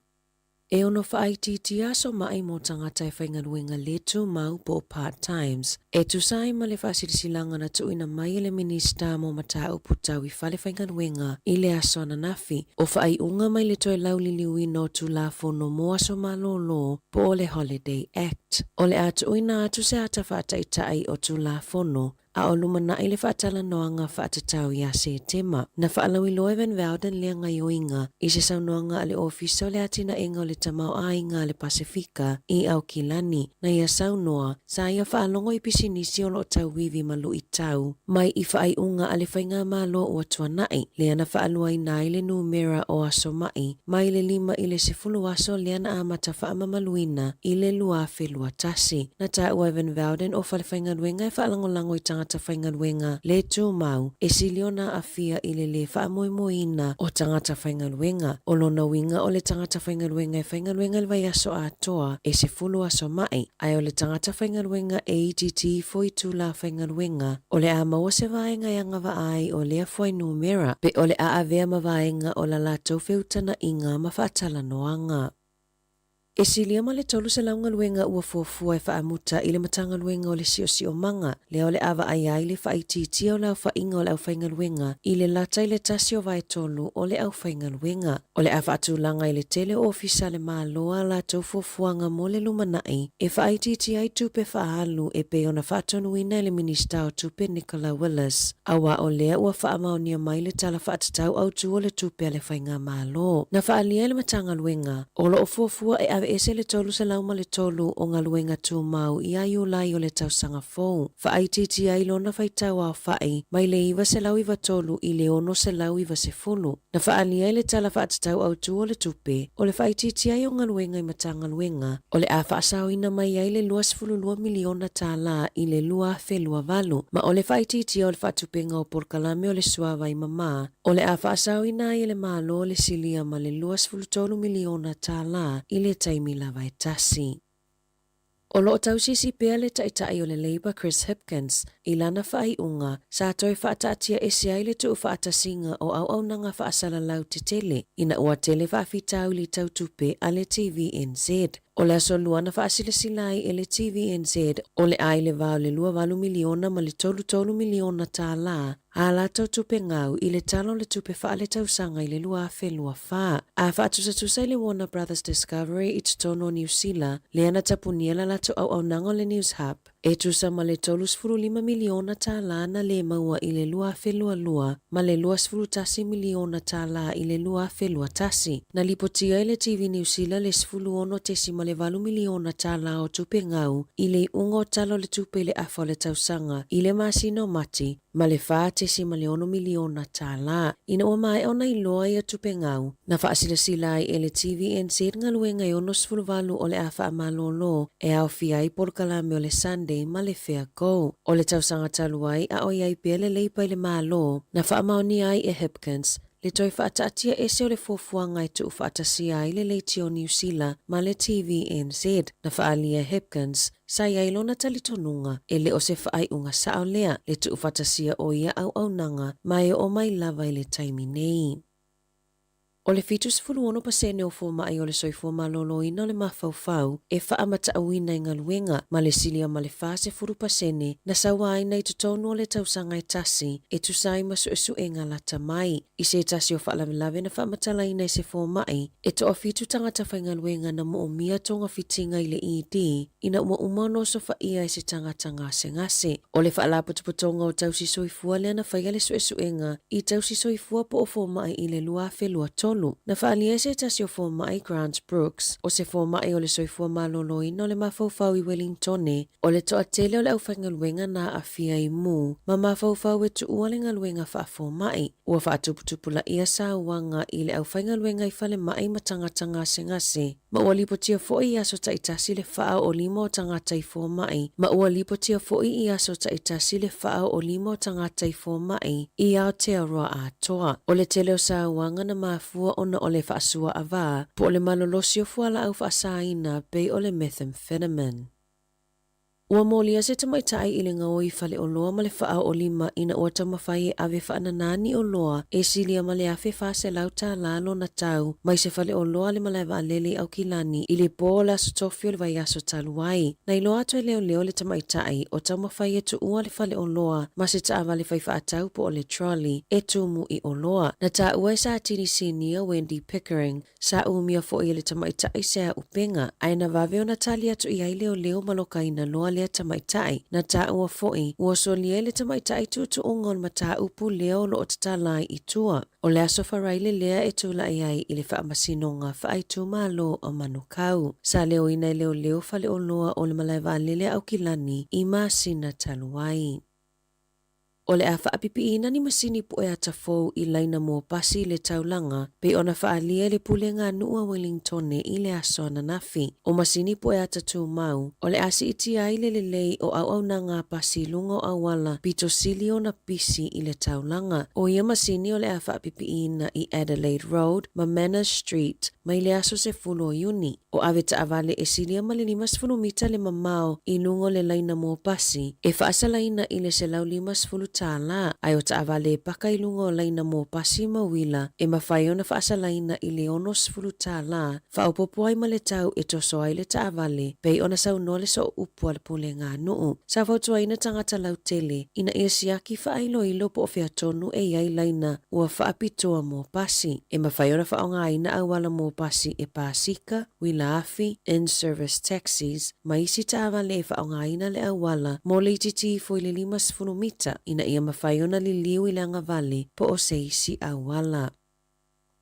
Speaker 2: E ono whaaititi aso mai mo tangata e whaingaruenga letu mau po part-times. E tu sai ma le whaasirisilanga na tuina mai le minista mo mata uputau I whale whaingaruenga I le aso ananafi. O whaai unga mai le toi lau liliui no tu la fono mo aso malolo po le Holiday Act. O le atu uina atu se ata whaataitai o tu la fono. A o lumana I le whaatala noanga whaatatau ia se tema. Na whaalawi loe Van Velden lea ngai oinga I se sau noanga ale ofiso le atina inga o le tamau ainga le Pasifika I au kilani. Na ia sau noa, sa ia whaalongo I pisinisi o lo tau wivi malu I tau. Mai I whaai unga ale whainga malo o atuanai. Lea na whaalua I nai le numera o aso mai. Mai le 5 I le 10 aso lea na amata whaamamaluina I le lua whelua tasi. Na ta ua Van Velden o whale whaingaruenga e whaalangolango I tangata whaingaruenga le tū mau e siliona a fia I le whaamoimoina o tangata whaingaruenga. O lona winga o le tangata whaingaruenga e whaingaruenga le vai aso atoa e 10 aso mai. Ai o le tangata whaingaruenga e ITT foi tū la whaingaruenga. O le a maua se vaenga yanga ai o lea foi numera. Pe o le a avea ma vaenga o la latou whiutana inga ma whaatala noanga. E silia ma le tolu se launga luenga ua fuafua e whaamuta I le matanga luenga o le sio manga. Leo le awa ai le whaititi o lau whainga o le au whainga luenga I le lata I le tasi o vai tolu o le au whainga luenga. O le awa atulanga I le tele ofisa le maloa la tau fuafuanga mo le lumanai. E whaititi ai tupe whaalu e pe ona whaatonuina le minista o tupe Nicola Willis. Awa o lea ua whaamaunia mai le tala whaatatau au tu o le tupe le whainga malo. Na whaalia le matanga luenga. O lo o fuafua e ese le tolu se lauma le tolu o ngā luenga tū mau I aio lai o le tausanga fōu. Whaititi ai lona whaitau au whai, mai le iwa se lau iwa tolu I le ono se lau iwa se fulu. Na whaalia le tala whaatatau au tū o le tupe, o le whaititi ai o ngā luenga I matanga luenga, o le a whaasau ina mai ai le 2.2 miliona tā la I le 2.2, ma o le whaititi o le whaatupenga o porkalame o le suawa I mama, o le a whaasau ina ai le malo le silia ma le 2.3 miliona tā la I le taimi lava e tasi. O loo tausisi pea le taitai o le Labour Chris Hipkins I lana whaiunga sa toi whaatatia ese ai le tuu whaatasinga o au nanga whaasala lau te tele ina ua tele whaafitau li tautupe a le TVNZ. O le aso luana whaasilasilai e le TVNZ o le ai le vau le 2 miliona ma le 3 miliona tā la a la tautupe ngau I le talo le tupe wha le tausanga I le 2.2. A whaatusatusa I le Warner Brothers Discovery I tutono New Zealand le ana tapuniela la to au nango le News Hub. E tusa ma le 3.5 miliona tā la na le maua I le 2.2 ma le 2.3 miliona tā la I le 2.3. Na lipotia I le TV New Zealand le 10 ma le 4 miliona tā la o tupe ngau I le ungo talo le tupe le afa le tausanga I le masino mati ma le 10 ma le 1 miliona tā la. Ina o mai ona I loa I a tupe ngau na whaasilasilai e le TVNZ ngaluenga I 1.5 o le afa amalolo e au fia I porkalame o le Sunday ma le fair go. O le tausanga taluai a o iai pia le leipa I le malo na whaamaoni ai e Hipkins le toi whaataatia ese o le fuafuanga I tu whaatasia ai le leiti o New Zealand ma le TVNZ na whaalia Hipkins sa iai lona talitonunga e le o se whaaiunga sao lea le tu whaatasia o ia au nanga mai o mai lava I le taimi nei. O le fitu sifulu ono pasene o fōmai o le soifua malōlōina o le mafaufau e whaamataauina i ngaluenga ma le silia ma le fāse furu pasene na sawa aina i tutonu o le tausanga e tasi e tusai masu e suenga lata mai. I se tasi o whaalawelawe na whaamatalaina i se fōmai e to o fitu tangata whai ngaluenga na mo o mia tonga fitinga i le ED ina ua umano so whaia i se tangata ngase ngase. O le whaalaputuputonga o tausi soifua lea na whaia le suenga i tausi soifua po o fōmai i le lua whelua na whaalia se tasi o fōmai Grant Brooks o se fōmai o le soifua malōlōina o le mafaufau i Wellingtone o le toa tele o le aufwhaingaluenga na awhia i mū ma mafaufau e tu ua le ngaluenga wha fōmai ua whaatuputupula ia Sāoanga i le aufwhaingaluenga i whale mai ma tangata ngase ma ua lipotia fo'i i aso taitasi le wha o lima o tangata i fōmai ma ua lipotia fo'i i aso taitasi le wha o lima o tangata i fōmai i Aotearoa atoa o le tele o Sāoanga na mafua ona o le whaasua awā, po le malolosio fuala au whaasaina bei o le methamphetamine. Ua molia se tamaitai i le ngaoi fale o loa ma le wha o lima ina ua tamawhai e ave whaananani o loa e silia ma le awhi whaase lau tā lalo na tau mai se fale o loa le malaiwa alele au kilani i le bō la sotofio le vai aso taluai. Na i loa atu e leo le tamaitai o tamawhai e tu ua le fale o loa ma se taawa le whaifa atau po o le trolley e tumu i o loa. Na tā ua e sa tini sinia Wendy Pickering sa umia fo i le tamaitai sea upenga aina vave o natali atu i ai leo maloka ina loa le tamaitai na tā ua fo'i ua solia le tamaitai tutu ungon ma tā upu leo lo o tatalai i tua. O le aso wharaile lea e tūla ai i le whaamasinonga whaaitu malo o manukau. Sa leo ina leo whale o loa o le malaiwa alele au kilani i masina taluai. O le a whaapipiina ni masini po e ata fōu i laina mō pasi le taulanga pe ona whaalia le pulenga nua Wellingtone i le aso ananafi. O masini po e ata tū mau, o le asi iti ai le lei o au na ngā pasi lungo awala pito sili o na pisi i le taulanga. O ia masini o le a whaapipiina i Adelaide Road, ma Manor Street, mai le aso se fulo Iuni. O aveta avale e silia ma le 5 mita le mamao i lungo le laina mō pasi, e whaasalaina i le se lau 5 tala, ai o taavale paka i lungo laina mō pasi mawila, e mawhai ona whaasalaina i le 9 tala, whaopopo ai ma le tau e toso ai le taavale, pei ona sau nole so upua le pule ngā nuu. Sa whautua ina tangata lau tele, ina ia siaki whaailo ilo po o whea tonu e iai laina ua whaapitoa mō pasi, e mawhai ona whaonga ina awala mō pasi e pāsika, wilaafi, in-service taxis, maisi taavale e whaonga ina le awala, mō le titi fo i le 5 mita, ina ia mawhai ona li liu i langa vale po o seisi awala.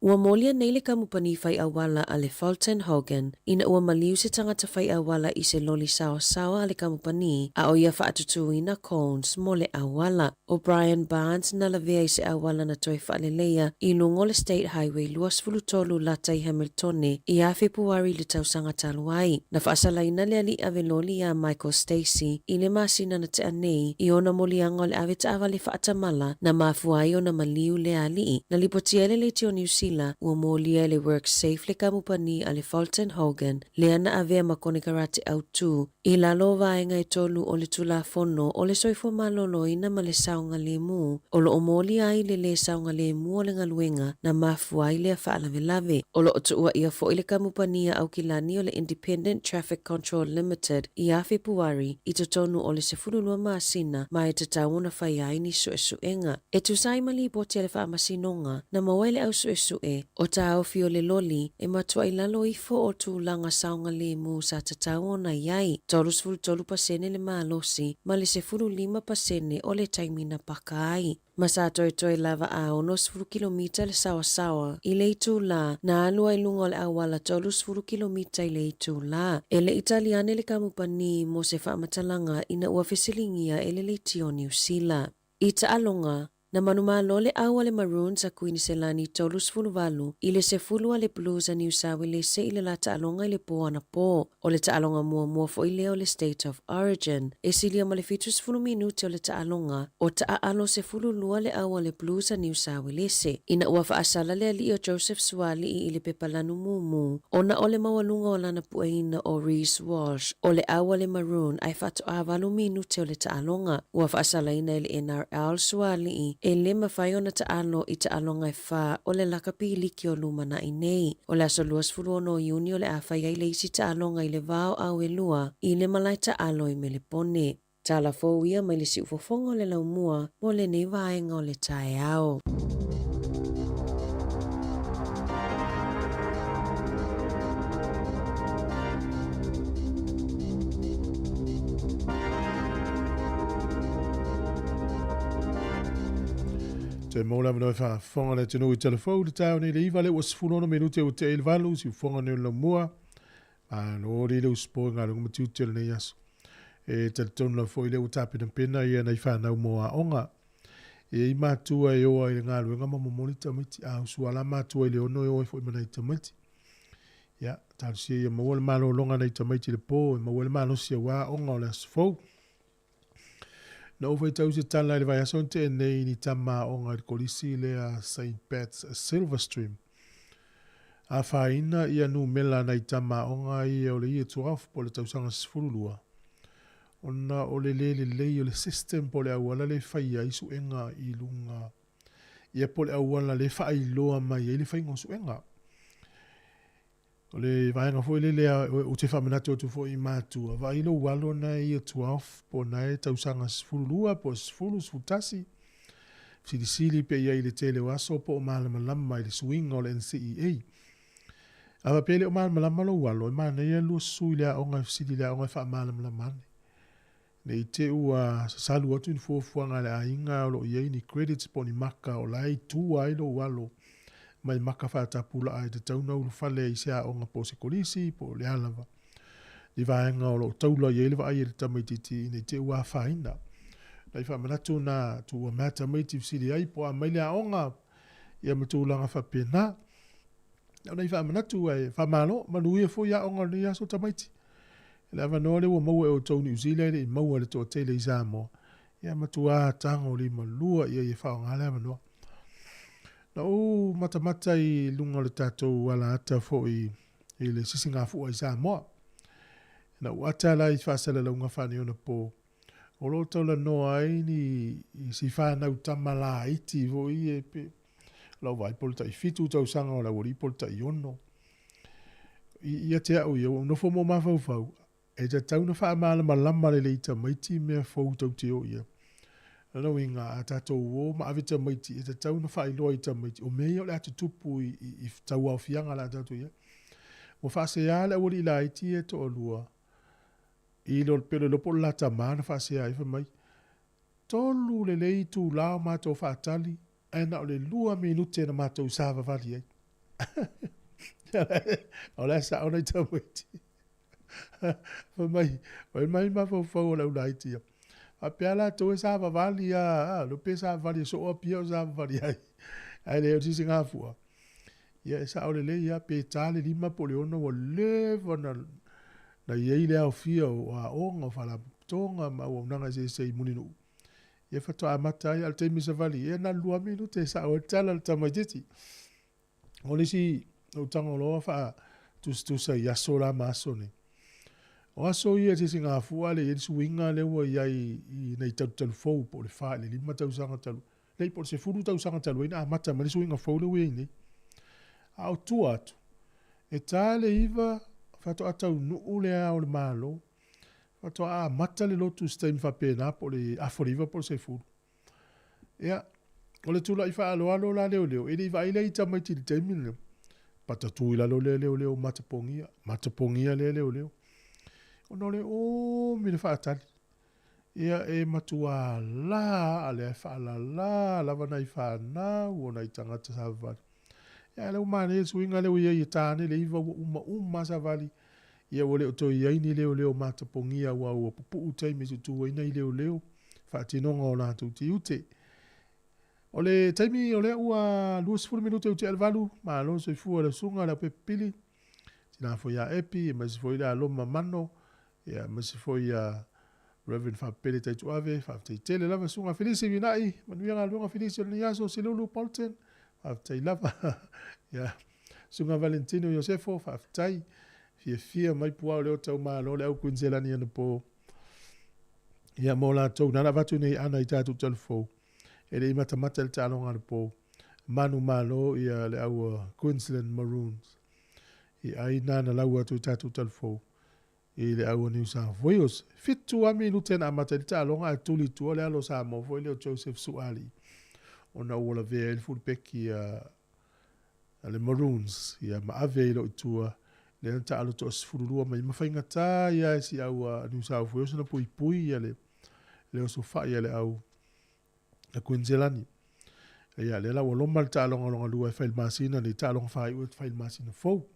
Speaker 2: Ua molia nei le kamupani whai awala a le Fulton Hogan, ina ua maliu se tangata whai awala i se loli sawa a le kamupani, a o ia whaatutuina Cones mo le awala. O Brian Barnes na lavea i se awala na toi whaaleleia i lungo le State Highway 2 lata i Hamiltone i a Februari le tausanga taluai. Na whaasalaina le ali ave loli a Michael Stacey i le masina na te anei i ona molianga o le ave ta awale whaatamala na mafuai o na maliu le ali. Na lipotiele le tio New Zealand ua molia le work safe le kamupani a le Fulton Hogan le ana avea makone karate au tu i lalo vaenga i tolu o le tula fono o le soifua maloloina ma le saunga le mu o lo o molia ai le saunga le mu o le ngaluenga na mafua i le whaalawelawe o lo o tuua ia fo i le kamupani au kilani o le Independent Traffic Control Limited i a Februari i tonu o le 10 masina ma e tatau na whaiai ni suenga. E tu sai mali poti le whaamasinonga na mawele au sue o tau fio le loli e matua i lalo i fo o tu langa saunga le mu sa tatau ona iai. Tolu pasene le malosi ma le 15% o le taimina paka ai. Masa toi lava a ono 10 kilomita le sawa i le itu la na alua i lungo le awala 10 kilomita i le itu la. E le Italiane le kamupani mo se whaamatalanga ina ua fesilingia e le tio New Zealand. I ta alonga na manumalo le awa le Maroons a Queenselani 10 i le 10 le Blues a New South Wales i le la taalonga i le po ana po o le taalonga mua fo i leo le State of Origin e silia ma le 7 minuti o le taalonga o taalo 10 le awa le Blues a New South Wales ina ua faasala le ali o Joseph Swali i le pepalanu mumu ona o le mawalunga o lana pueina o Reese Walsh o le awa le Maroon ai fatu avalu minuti o le taalonga ua faasala ina i le NRL Swali E le mawhai ona ta alo I ta alo ngai wha o le laka pi liki o lumana I nei. O le aso luas furu ono Iuni o le awhai ai le isi ta alo ngai le vao au e lua I le malai ta alo I me le pone. Ta la fo ia mai le si ufofongo le lau mua mo le nei vaenga o le tae ao.
Speaker 1: Te mola mano fa fonga le tino I telefou le tau ni le iwa le was fulono minute o te il valu si fonga ni la mua a no le uspo nga lo mtu te le yaso e te ton la foi le utapi na pena ia na fa na mo a onga e I matua e o ai nga lo nga mo monita miti a suala matua le ono e o foi mana itamati ya tal si e mo le malo longa na itamati le po e mo le malo si wa onga le sfo no foi tau se tala le vai asonte nei ni tama onga I kolisi le a St. Pat's Silverstream. A faina ia nu mela na I tama onga I o le ia tuaf po le tausanga sfurulua. Ona o le le o le system po le awala le fai ai suenga I lunga. Ia po le awala le fai loa mai ai le fai ngo suenga. O le vaenga foi le o te whamanatu o tu foi mātua. Vai lo walo na ia 12 po na e tausanga sfurulua po sfuru sfutasi. Sili pe ia I le tele waso po o malama lama I le swing o le NCEA. Awa pele o malama lama lo walo. E mana ia lua sui lea onga sili lea onga wha malama lama ne. Ne I te ua salu atu ni fuafuanga le a inga o lo iei ni credits po ni maka o lai tua I lo walo. Mai maka whaatapula ai te tauna ulu whale I sea o ngā pose kolisi po le alawa. Ni vaenga o lo taula I elewa ai e tamaititi nei te ua whaina. Nei whamanatu na tu ua mata maiti visiri ai po a maile a onga ia matulanga whapena. Nei whamanatu ai whamalo manuia fo ia onga ni aso tamaiti. Le avanore ua maua e o tau New Zealand I maua le toa tele I Sāmoa. Ia matua tango li malua ia I whaonga le avanoa. Na o mata I lunga le tatou wala ata fo I le sisinga fu ai Sāmoa. Na o ata la I whasala launga whani ona po. O lo tau la noa ai ni si whanau tamala iti fo I e pe. Lau vai polta I fitu tau sanga o la wari polta I ono. Ia te au ia no fo mo mawhau. E te tau na wha malama lama le leita maiti mea fau tau te o ia. Ano inga a tatou o ma avita maiti e te tau na whai loa I ta maiti. O mea o le atu tupu I tau au fianga la tatou ia. Mo whase a le awari la iti e to o lua. I lo pelo lopo lata mana whase a ifa mai. Tolu le lei tu lao mātou whaatali. Aina o le lua minute na mātou sāwa wali ai. O le sa ona I ta maiti. Mai mawhau o lau la iti ia. A peala to sa vali a lo pesa vali so o pio sa vali ai ai le tisi nga fu ia sa o le ia pe tale lima po le ono o le vona na ia ile au fio a onga fala tonga ma o nanga se muninu ia fato a mata al te misa vali e na lua minute sa o tala ta majiti o le si o tango lo fa tu sa ia sola masone. O aso ia te singa fua le yesu winga le wa iai I nei tau fou po le wha le lima tau sanga talu. Nei po se furu tau sanga talu ina a mata ma le swinga fou le wei nei. A o tu atu. E tā le iwa fato atau nuu le a o le malo. Fato a mata le lotu stein fa pena po le aforiva po se furu. Ia, o le tula I wha alo la leo leo. E le iwa ile I tamaiti le teimine leo. Pata tui la lo leo matapongia. Matapongia leo leo. Ono le o mi le whaatali. Ia e matua la, ale whaala la, lava nei whanau, o nei tangata sa vali. Ia leo mane e suinga leo ia I tāne, le iwa uma sa vali. Ia o leo toi aini leo matapongia wa ua pupu utei me tutu aina I leo. Whaatinonga o nātou ti ute. O le taimi o leo ua 20 minute ute alvalu, ma lo se fua le sunga la pepili. Tina fo ia epi, e masi fo ila loma mano. Ia masi fo ia Reverend Fapele tai tuave, faftai tele lava sunga Felisi vinai, manuia lunga Felisi ni yaso silulu Polten, faftai lava. Ia sunga Valentino Josefo, faftai fia mai puao leo tau malo leo Quinzelani ana po. Ia mola tau nana vatu nei ana I tatu telefo. e le mata le talonga le po manu malo ia le au Queensland Maroons i ai nana lau atu tatu talfo i le au New South Wales fitu ami luten amata le talonga atuli tua le alo Sāmoa foi le o Joseph Suali ona ua vea le fulpeki le Maroons ia maave i lo itua le anta alo to sfurulua mai mawhaingata ia e si au New South Wales na pui ia le o sofa ia le au na Queensland ia le la waloma le talonga lua e whail masina ni talonga whai ua whail masina fau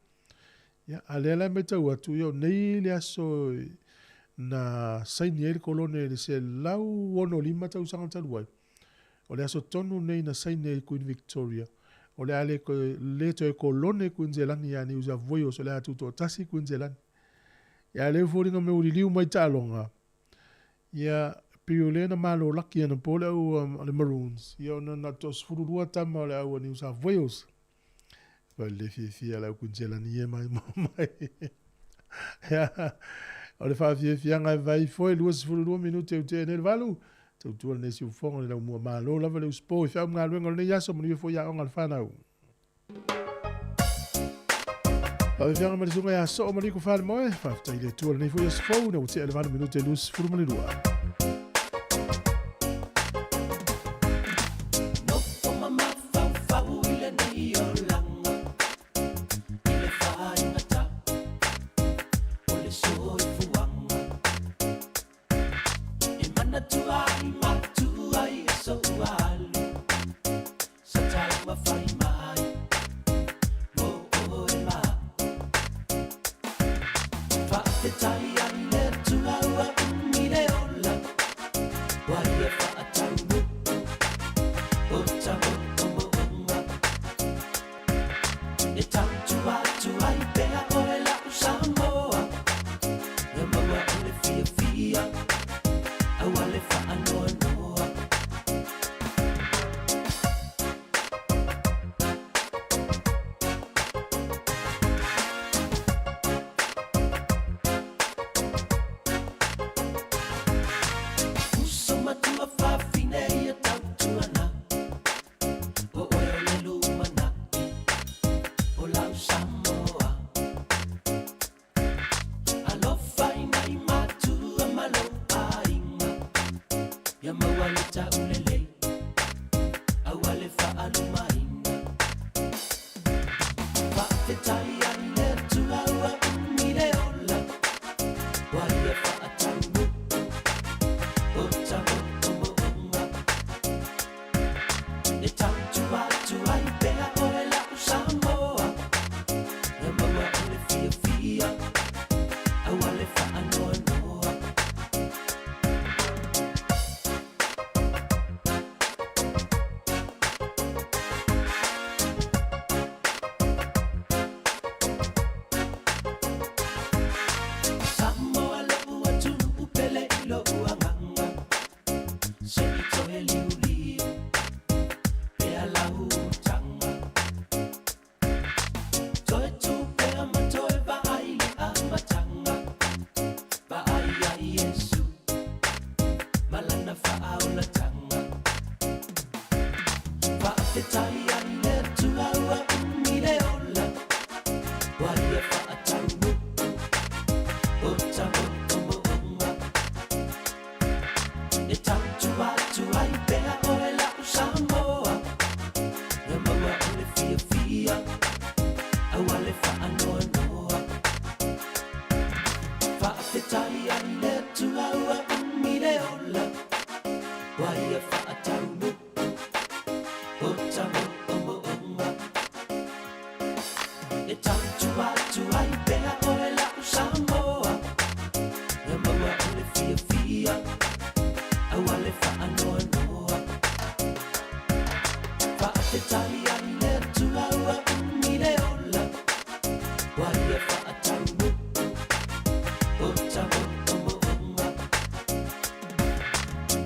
Speaker 1: ia a le la me tau atu ia nei le aso na saini ele kolone le se lau ono lima tau sanga taluai o le aso tonu nei na saini ele Queen Victoria o le ale le to e kolone Queensland ia ni usa voio so le atu to tasi Queensland ia le furinga me uri liu mai talonga ia piole na malo laki ana pole au le Maroons ia na tos fururua tama le au New South Wales pa le fia la Queensland ia mai ia o le fia ngai vai foi luas fururua minute te ne valu tu ne si fonga le mo malo la vale spo fa nga luenga le yaso mo foi ya onga fa na pa via ma sunga ya so mo ni ko fa mo fa ta ile tu ne foi spo no te le 20 minute lus furuma le lua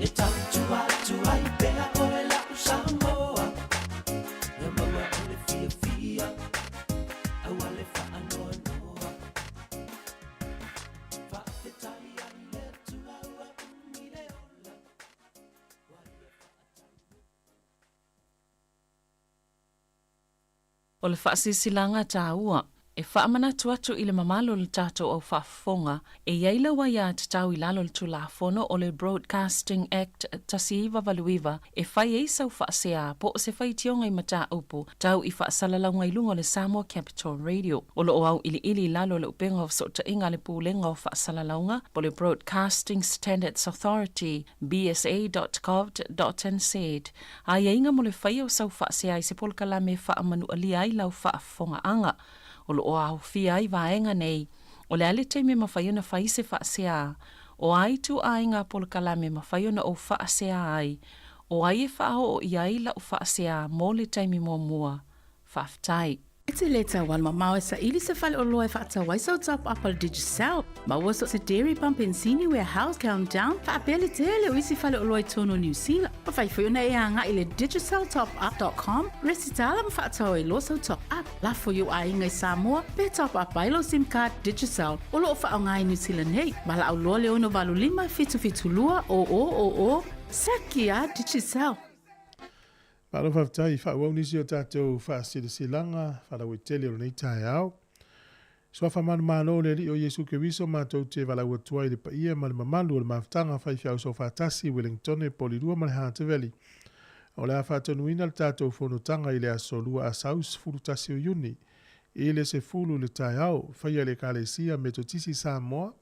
Speaker 5: It's time to I bear
Speaker 7: O le whaasilanga tāua, e whaamana tuatu i le mamalo le tātou au whaafonga, e iaila wa ia te tau i lalo le tulafono o le Broadcasting Act tasiiwa valuiva, e whai e sau whaasea po o se whai tionga i mata upu, tau i whaasalalau ngai lunga le Sāmoa Capital Radio. O lo au ili lalo le upenga o sota inga le pūlenga o whaasalalaunga, po le Broadcasting Standards Authority, bsa.gov.nz. A inga mo le whai o sau whaasea i se polkala me whaamanu alia i lau whaafonga anga. O lo au fia ai vaenga nei, o le ale te me mawhaiona whai se whaasea, o ai tu ainga polkala me mawhaiona o whaasea ai, o ai e whao o iai la o whaasea mō le taimi mua, whaftai.
Speaker 8: E te leta wal mamau e sa ili se whale o loa e whaata waisau top apal Digicel. Ma waso se Dairy Pump and Senior Warehouse Countdown, whaapele tele o isi whale o loa i tono New Zealand. Pa whaifuyona e anga i le digiceltopup.com, resitala ma whaata o e loso top up. La fo yu a inga i Samoa, pe top up bailo SIM card Digicel. O loo wha o ngai New Zealand hei, ma la au loa le ono valu 5 fitu lua o. Saki a Digicel.
Speaker 1: Palo whaftai, whauau nisi o tātou whaasilasilanga, whalau e tele o nei tae au. Soa whamanu mālo le li o Yesu Keriso mātou te walau atua i le paia ma le mamalu o le maftanga whaiwhiau so whatasi Wellington e polirua ma le Hunter Valley. O le a whatonuina le tātou whonotanga i le asolua a saus furutasi o Iuni. I le se fulu le tae au, whaia le kalesia me totisi Sāmoa,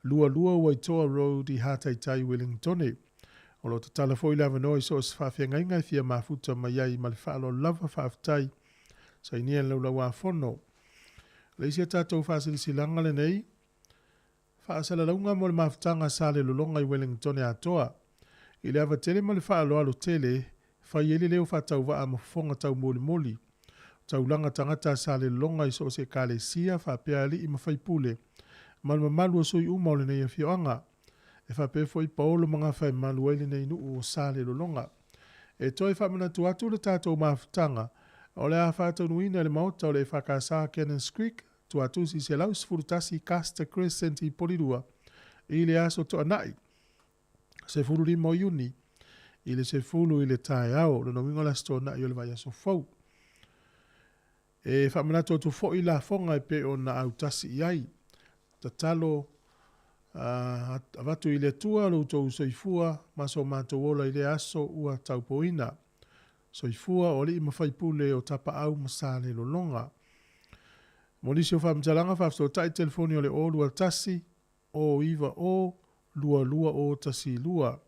Speaker 1: lua Waitoa Road i Hataitai Wellington e. O lo te tala fo i lava noi so se whawhianga ingai fia mafuta mai ai ma le whaalo lava whaftai sa inia lau lau a whono. Le isi a tātou whaasilisilanga le nei, whaasala launga mo le mafutanga sa le lolonga i Wellington e atoa. I le ava tele ma le whaalo alo tele, whai ele leo whatau wa a mafonga tau moli. Tau langa tangata sa le lolonga i so se kale sia whapea li i mawhaipule. Malma malu o sui uma o le nei a fioanga. E whape foi paolo mga whai maluele nei nuu o sale lolonga. E toi whamana tuatu le tātou mafutanga, o le a whātau nuina le maota o le whakasa Cannons Creek, tuatu si se laus furutasi Casta Crescent i polirua, i le aso to anai. Se furu lima o Iuni, i le se fulu i le tae au, le nomingo la sto na i o le vai aso fau. E whamana tuatu fo i la fonga e pe o na au tasi i ai, tatalo avatu i le tua lo tau soifua maso mātou ola i le aso ua taupoina. Soifua o li i mawhaipule o tapa au masane lo longa. Monisi o whamtalanga whafto tai telefoni o le o lua tasi, o iwa o, lua o tasi lua.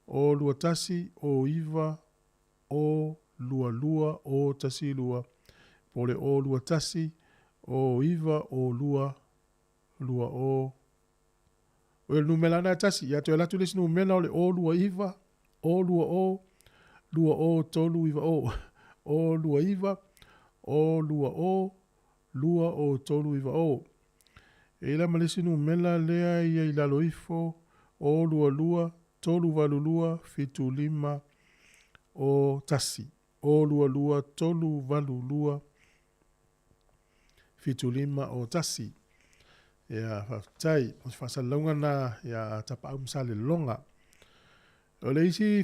Speaker 1: O lua tasi, o iwa, o lua o tasi lua. Po le o lua tasi, o iwa, o lua o. O le numela na tasi, ia te o latu lesi numela o le o lua iwa, o lua o tolu iwa o, o lua iwa, o lua o tolu iwa o. E la malesi numela lea ia i lalo ifo, o lua, tolu valulua, fitu lima o tasi. O lua, tolu valulua, fitu lima o tasi. Ia whaftai, o se whasalaunga na ia tapa au msale longa. O le isi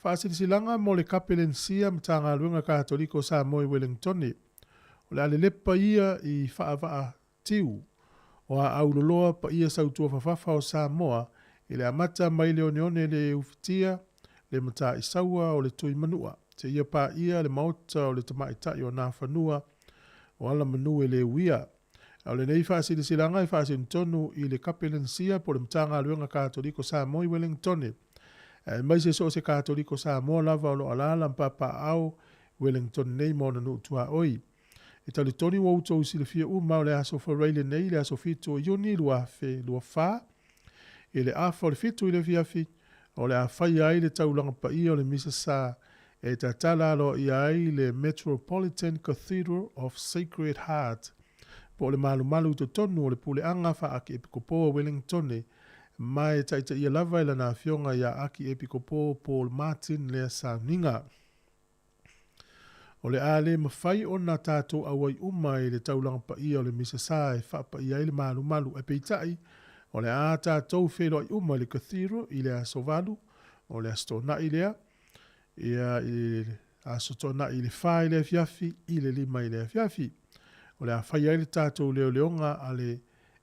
Speaker 1: whaasirisilanga mo le kapelensia mtanga luenga katoliko Sāmoa i Wellington. O le alelepa ia i whaavaa tiu. O a auloloa pa ia sautua whawhawha o Sāmoa i le amata mai le oneone le ufitia le mata i saua o le tui manua. Te ia pa ia le maota o le tamaitai o nā whanua o ala manu e le uia. Au le nei whaasirisilanga i whaasintonu i le kapelensia po le mtanga luenga katoliko Sāmoa i Wellington. Mai se so se katoliko Sāmoa lava o lo alala mpapa au Wellington nei mona nu tua oi. E tali toni wa uto usile fia uma o le aso whareile nei le aso fitu o Iuni lua wha. E le afa o le fitu i le fiafi o le awhai ai le taulanga pa ia o le misa sa e tatala lo i ai le Metropolitan Cathedral of Sacred Heart. Po le malu to tonu o le pule anga wha aki epikopo o Wellington mai taita ia lava ila na fionga ia aki epikopo Paul Martin le sauninga. O le ale mawhai o na tātou awai umai le taulanga pa ia o le misa sa e whapa ia ile malu e peitai o le a tātou whelo i umai le cathedral i le asovalu o le astona i lea ia i sotona i le wha i le fiafi, i le lima i le fiafi. O le a whai ai le tātou leo leonga a le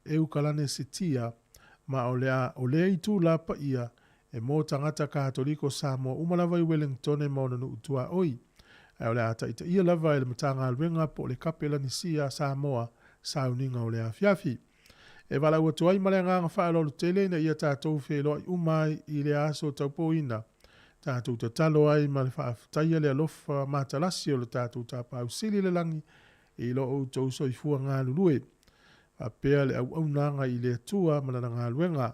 Speaker 1: eukalane sitia, ma o le i tū lapa ia, e mō tangata kātoliko Sāmoa umalawa i Wellington e mauna nu utua oi. E o le ata ita ia lava e le matanga alwenga po le kapela ni sia Sāmoa sauninga o le a fiafi. E wala ua tuai ma le nganga whaelolo tele na ia tātou wheloi umai i le aso taupo ina. Tātou ta talo ai ma le whaaftaia le alofa mātalasi o le tātou tāpau sili le langi i lo o tau soifua ngā lulue. A pea le au nanga i le atua ma na ngā luenga.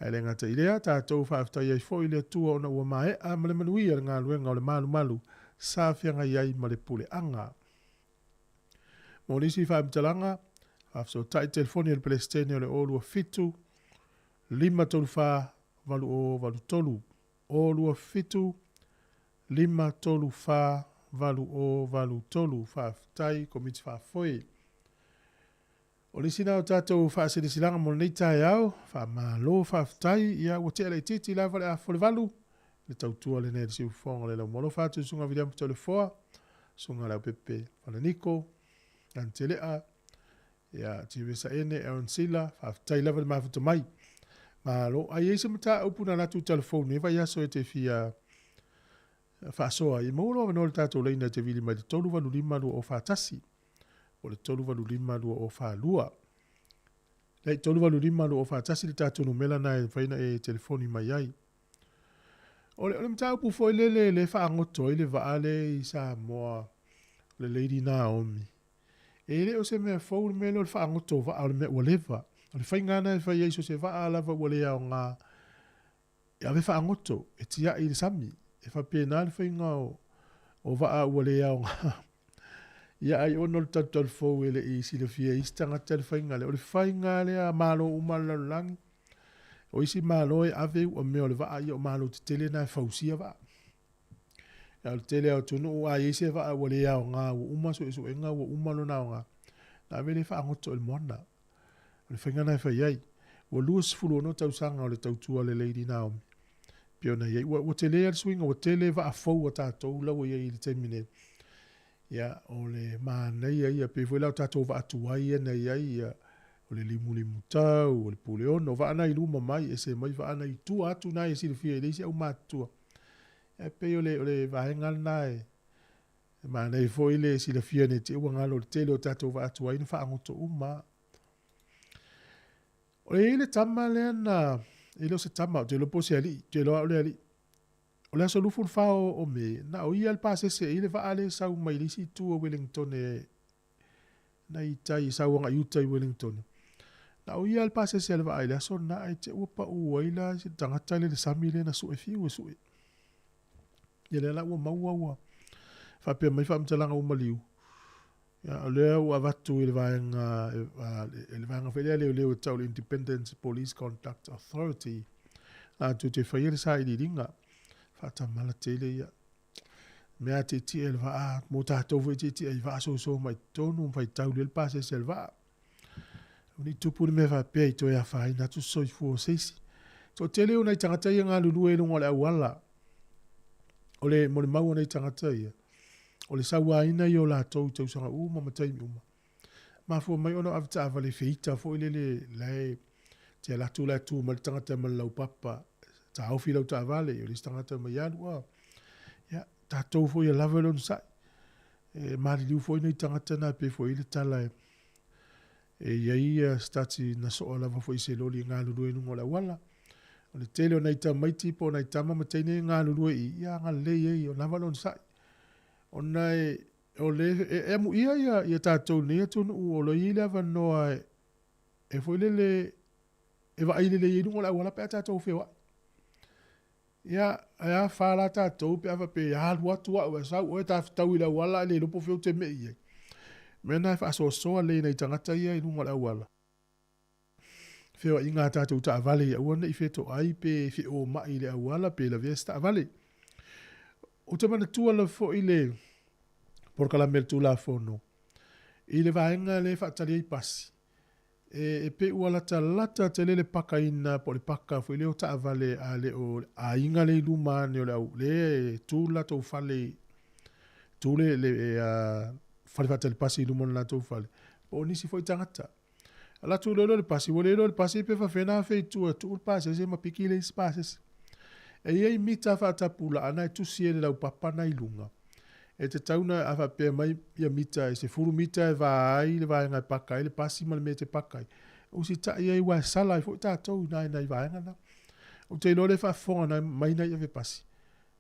Speaker 1: E le ngata i lea tātou whaaftaia i fo i le atua o na ua mae a ma le manuia le ngā luenga o le malu malu sa fianga iai ma le pule anga. Monisi whaamtalanga, whaafso tai telefoni le Palestine o le olua fitu, 5 tolu wha, valu o valu tolu. Olua fitu, 5 tolu wha, valu o valu tolu, whaaftai, komiti whaafoi. O le sina o tātou whaasirisilanga mo nei tai au, whaamalo whaaftai, ia watea le titi la vale a fole valu, le tautua le nere si ufonga le lau molo whātu sunga vidiam pito le foa, sunga lau pepe whananiko, antelea, ia tivesa ene e on sila, whaaftai lava le mafuta mai. Malo, ai eise mata upuna natu telefoni, vai aso e te fia whaasoa, i maulo a le tātou leina te vili mai le tolu valu lima lua o whaatasi, o le tolu valu lima lua o whaalua. Lei tolu valu lima lua o whaatasi le tātou numela na e whaina e telefoni mai ai. O le mta upu foi le whaangoto i le vaale i Sāmoa, le Lady Naomi. E le o se mea fau le mea le whaangoto va le mea ua lewa. O le whaingana e whai eiso se vaa lava ua lea o ngā. E ave whaangoto, e tia i le sami. E whapena le whainga o vaa ua lea o ngā. Ia ai ono le tatu fau e le i si le fia istanga te le whainga le. O le whainga le a malo umala langi. O isi malo e ave o mea o le vaa i o malo te tele na e fausia vaa. Ia le tele au tunu o a isi e vaa ua lea o ngā ua umaso e so e ngā ua umalo na o ngā. Na vele whaangoto le mona. O le whaingana e whai ai. Ua luas fulu ono tausanga o le tautua le Lady Naomi. Pio na iei. Ua tele al swinga, ua tele vaa fau a tātou lau iei i le temine. Ia o le mānei ai, pe fwela o tātou vaa tuai e nei ai, o le limu tau, o le pule ono, vaa na i luma mai, e se mai vaa na i tua atu na i si le fia i leisi au mātua. E pe o le vahengal na e, mānei fo i le si le fia ne te ua ngalo le tele o tātou vaa tuai na wha angoto uma. O le ele tama lea na, ele o se tama, te lo posi ali, te lo le ali. O le aso lufun whao o me, na o ia alpase se ile vaale sau mai lisi tua Wellington e, na i tai sau anga iuta i Wellington. Na o ia alpase se ile vaale aso na ai te upa uaila, se tangata ile sami le na sue fiu e sue. Ia la ua maua ua, whapea mai whamtalanga umaliu. Ia lea ua vatu ile vaenga whelea leo tau le Independent Police Conduct Authority, na tu te whaia sa i ringa. Fata mala tele ia. Mea te ti el vaa, mo tātou fwe te ti ai vaa so mai tonu, mai tau lel pase sel vaa. Uni tupu ni me vaa pia i toi a whai, natu soi fuo seisi. So tele o nei tangata ia ngā lulu e lunga le awala. O le mo le mau o nei tangata ia. O le saua ina i o la tau sanga ma taimi uma. Ma fua mai ono avita avale feita fo ile le te latu ma le tangata ma lau papa. Ta au filau ta vale o listangata mai alua. Ya tatou fo ia lavelon sai. E mari liu fo nei tangata na pe fo ile tala e ia stati na so lava fo se loli nga lulu e ngola wala. O le tele o nei ta mai tipo nei tama matene nga lulu e ia nga le e o lavelon sai. O nei o le e mu ia tatou ne tonu o lo ile va no e fo ile e va ile le ngola wala pe tatou fe wa. Ia, a whala tātou pe awa pe halu atua ua sau oe tā whitau ila wala le lupo whiu te mei ei. Mena e whaaso soa le nei tangata ia i nunga la wala. Whiwa i ngā tātou ta avale ia uana i wheto ai pe whi o mai le awala pe la viesta avale. O te mana tua la fo i le porkala mel tu la fono. I le vaenga le whaatari ai pasi. E pe ua lata te le paka ina po le paka fo le o ta avale a le o a inga le luma ne o le au le tu la to fale tule le fale fatale pasi lu mon la to fale o nisi foi tangata ala tu le pasi wole le pasi pe fa fena fe tu pasi se ma pikile pasi e ei mita fa tapula ana tu siele la papa na ilunga e te tauna afa pe mai ia mita e se furu mita e va ai le va ngai paka le pasi mal me te paka o si ta ia wa sala fo ta to na va ngana o te lo le fa fo na mai na ia ve pasi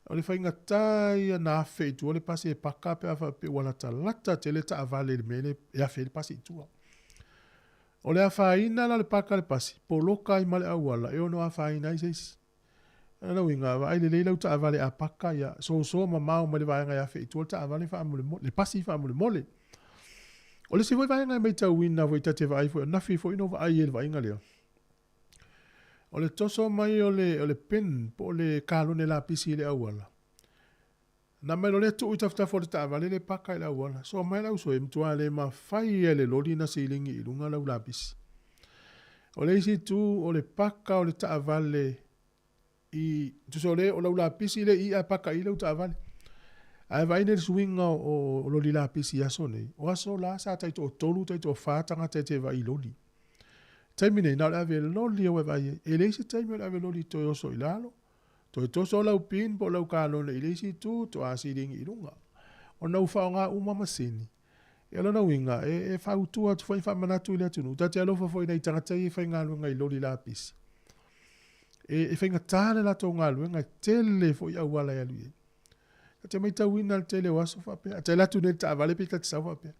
Speaker 1: o le fainga tai na fe tu o le pasi e paka pe afa pe wala ta lata te le ta avale le mele e afa le pasi tu o le afa ina la le paka le pasi po loka i male awala e ono afa ina i seisi ana winga va ai le leila ta avale a paka ya so ma mau ma le va nga ya fe tu ta avale fa mo le pasi fa mo le mole o le si voi va nga me ta wina voi ta te vai fo na fi fo ino va ai le va inga le o le toso mai o le pen po le kalone la pisi le awala na me lo le tu utafta fo ta avale le paka le awala so mai la so im tu ale ma fai le loli na silingi i lunga la pisi o le si tu o le paka o le ta avale i tu sole o la pisi le i a paka i le uta avale ai vai ne swinga o lo li la pisi aso nei o aso la sa tai to tolu tai to fatanga te vai loli termine na la ve loli o vai e le si termine la ve loli to so ilalo to so la upin po la ka lo le si tu to asiring i lunga o na ufa nga uma masini e lo na winga e fa utu at fa manatu le tunu ta te lo fo nei tanga tai fa nga lo ngai loli la pisi e whainga tāne la tō ngā luenga tele fo i awala ya lui. Te mai tau ina tele waso whapea. Te latu ne ta avale pita te sa whapea.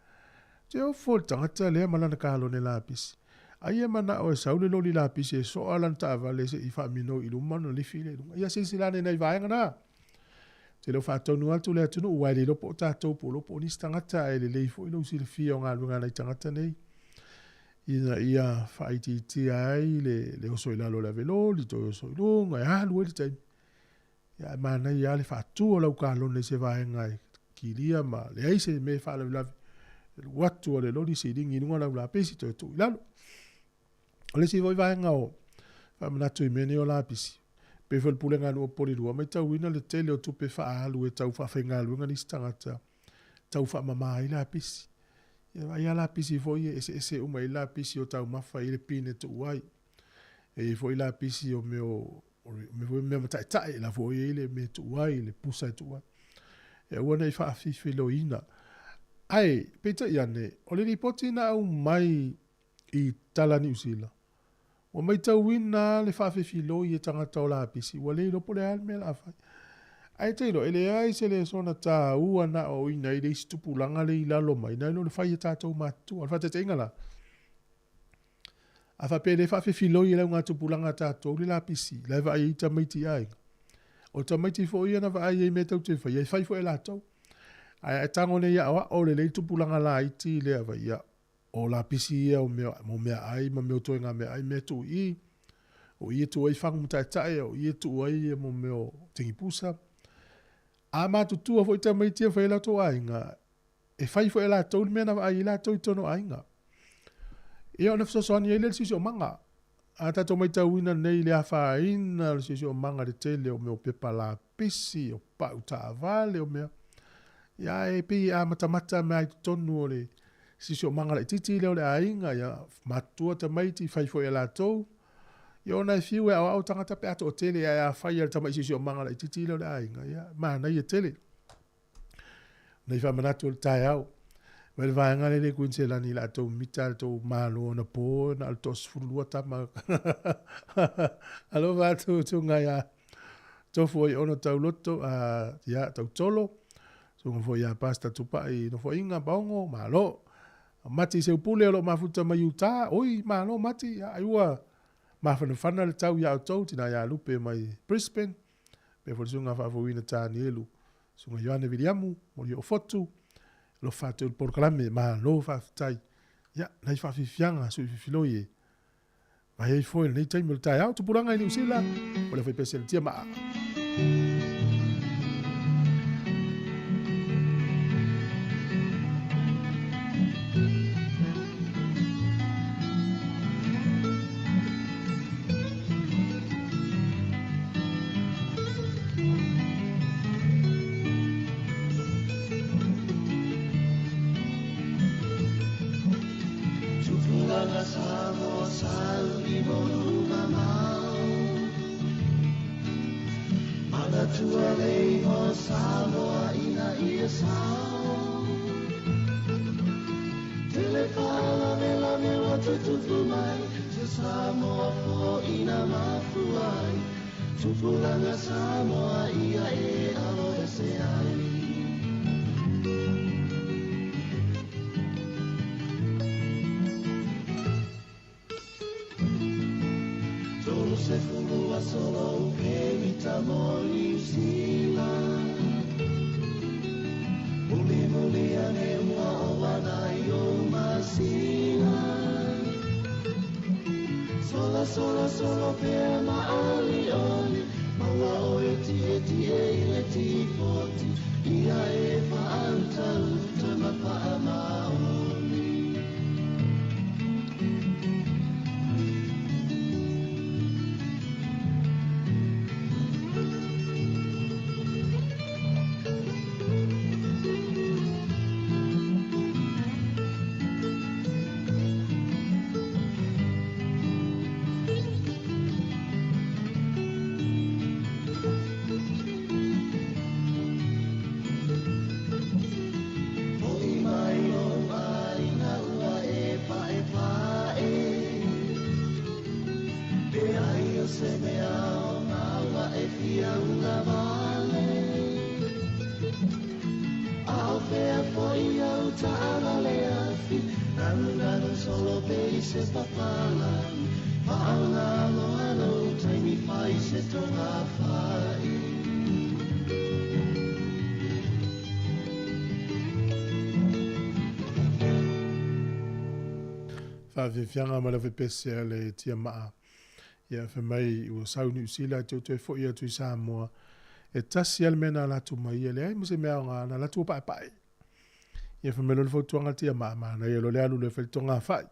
Speaker 1: Te o fo tangata lea malana kālo ne la pisi. Ai e mana o e saule loli la pisi e so alan ta avale se i whamino i lumano li file lunga. Ia silsilane nei vaenga na. Te leo whātonu atu lea tunu uai le lopo o tātou po lopo o nis tangata e le leifo i lo sile fia o ngā luenga nei tangata nei. Ia whaiti ai le oso i lalo la velo, li toi oso i lunga, e halu e li taimi. Ia mana i ale whaatua lau ka lone se vaenga e kiria ma le aise me whaala lavi. Watu o le lori se ringi lunga lau la pesi toi tu i lalo. O le si voi vaenga o whamanatu i mene o la pesi. Pe whal pulenga lua poli rua, mai tau ina le tele o tupe whaalu e tau whawhenga luenga nisi tangata. Tau whamama i la pesi. Ia la pisi foi ese uma i la pisi o tau mafa i le pine tu uai. E foi la pisi o meo tai la foi i le me tu uai, le pusa tu uai. E wana i whaafifi lo ina. Ai, peta iane, o le ripoti na au mai i tala ni usila. O mai tau wina le whaafifi lo i e tangata o la pisi. Wa le lopo le alme la fai. Ai teilo, ele ai se le sona tā ua na o ina i le istupu langa le ilalo mai, na ilo le whai e tātou mātua, al whate te ingala. A whape le whawhi filoi e lau ngā tupu langa tātou, le la pisi, le whai i tamaiti ai. O tamaiti fo ia na whai e me tau te whai, e whai fo e lātou. Ai tango ne ia awa, o le tupu langa la iti le awa ia, o la pisi ia o mea ai, ma meo toi ngā mea ai, mea tu i, o i e tu ai whangu mtai tae, o i e tu ai e mo meo tingi pusa. A mātutua fo i ta mai tia whai lato ainga. E whai fo e la tau ni mena ai la tau i tono ainga. E o nafso soani e le sisi o manga. A tato mai tau ina nei le a whaina le sisi o manga le tele o meo pepa la pisi o pa uta avale o mea. Ia e pi a matamata mea i tonu o le sisi o manga le titi leo le ainga. Ia matua ta mai ti whai fo e la tau. Ia ona e fiu e au tangata pe ato o tele a whai al tamai sisi o manga le titi leo le ainga. Ia mana i e tele. Nei whamanatu o le tai au. Wel vaenga le Queensland la to mita to malo na po na to sfurua tama. Alo va to ngaya. To foi ono tau loto a ya tau tolo. So foi ya pasta tupa i no foi inga bongo malo. Mati se upule lo mafuta mayuta. Oi malo mati ya aiwa. Mafana fana le tau ya to tina ya lupe mai Brisbane. Pe foi sunga fa foi na tani elu. Sunga Joane Viliamu mo yo foto. Lo fatu il proclame ma lo fa tai ya nei fa fianga su filoie ma ei foi nei tai mil tai auto puranga ni usila o le foi pesel tia ma
Speaker 5: tua lei o Sāmoa ina ia sao. Tele pala mela mela tutupu mai, te Sāmoa fo ina mafuai. Tupulanga Sāmoa ia e aloha se ai. Tolu se fulua solo ke mita mo New Zealand. Muli muli ane ua o wana i o masina. Sola sola solo pe maali oli. Maua o e i le ti poti. Ia e whaantau te mapa maoni.
Speaker 1: Fianga ma le pese le tia maa. Ia fe mai ua sau ni usila te te fo ia tu Sāmoa. E tasi al mena la tu mai le ai mse mea nga na la tu pai pai. Ia fe melo le fo tuanga tia maa ma na ia lo le alu le fe tonga fai.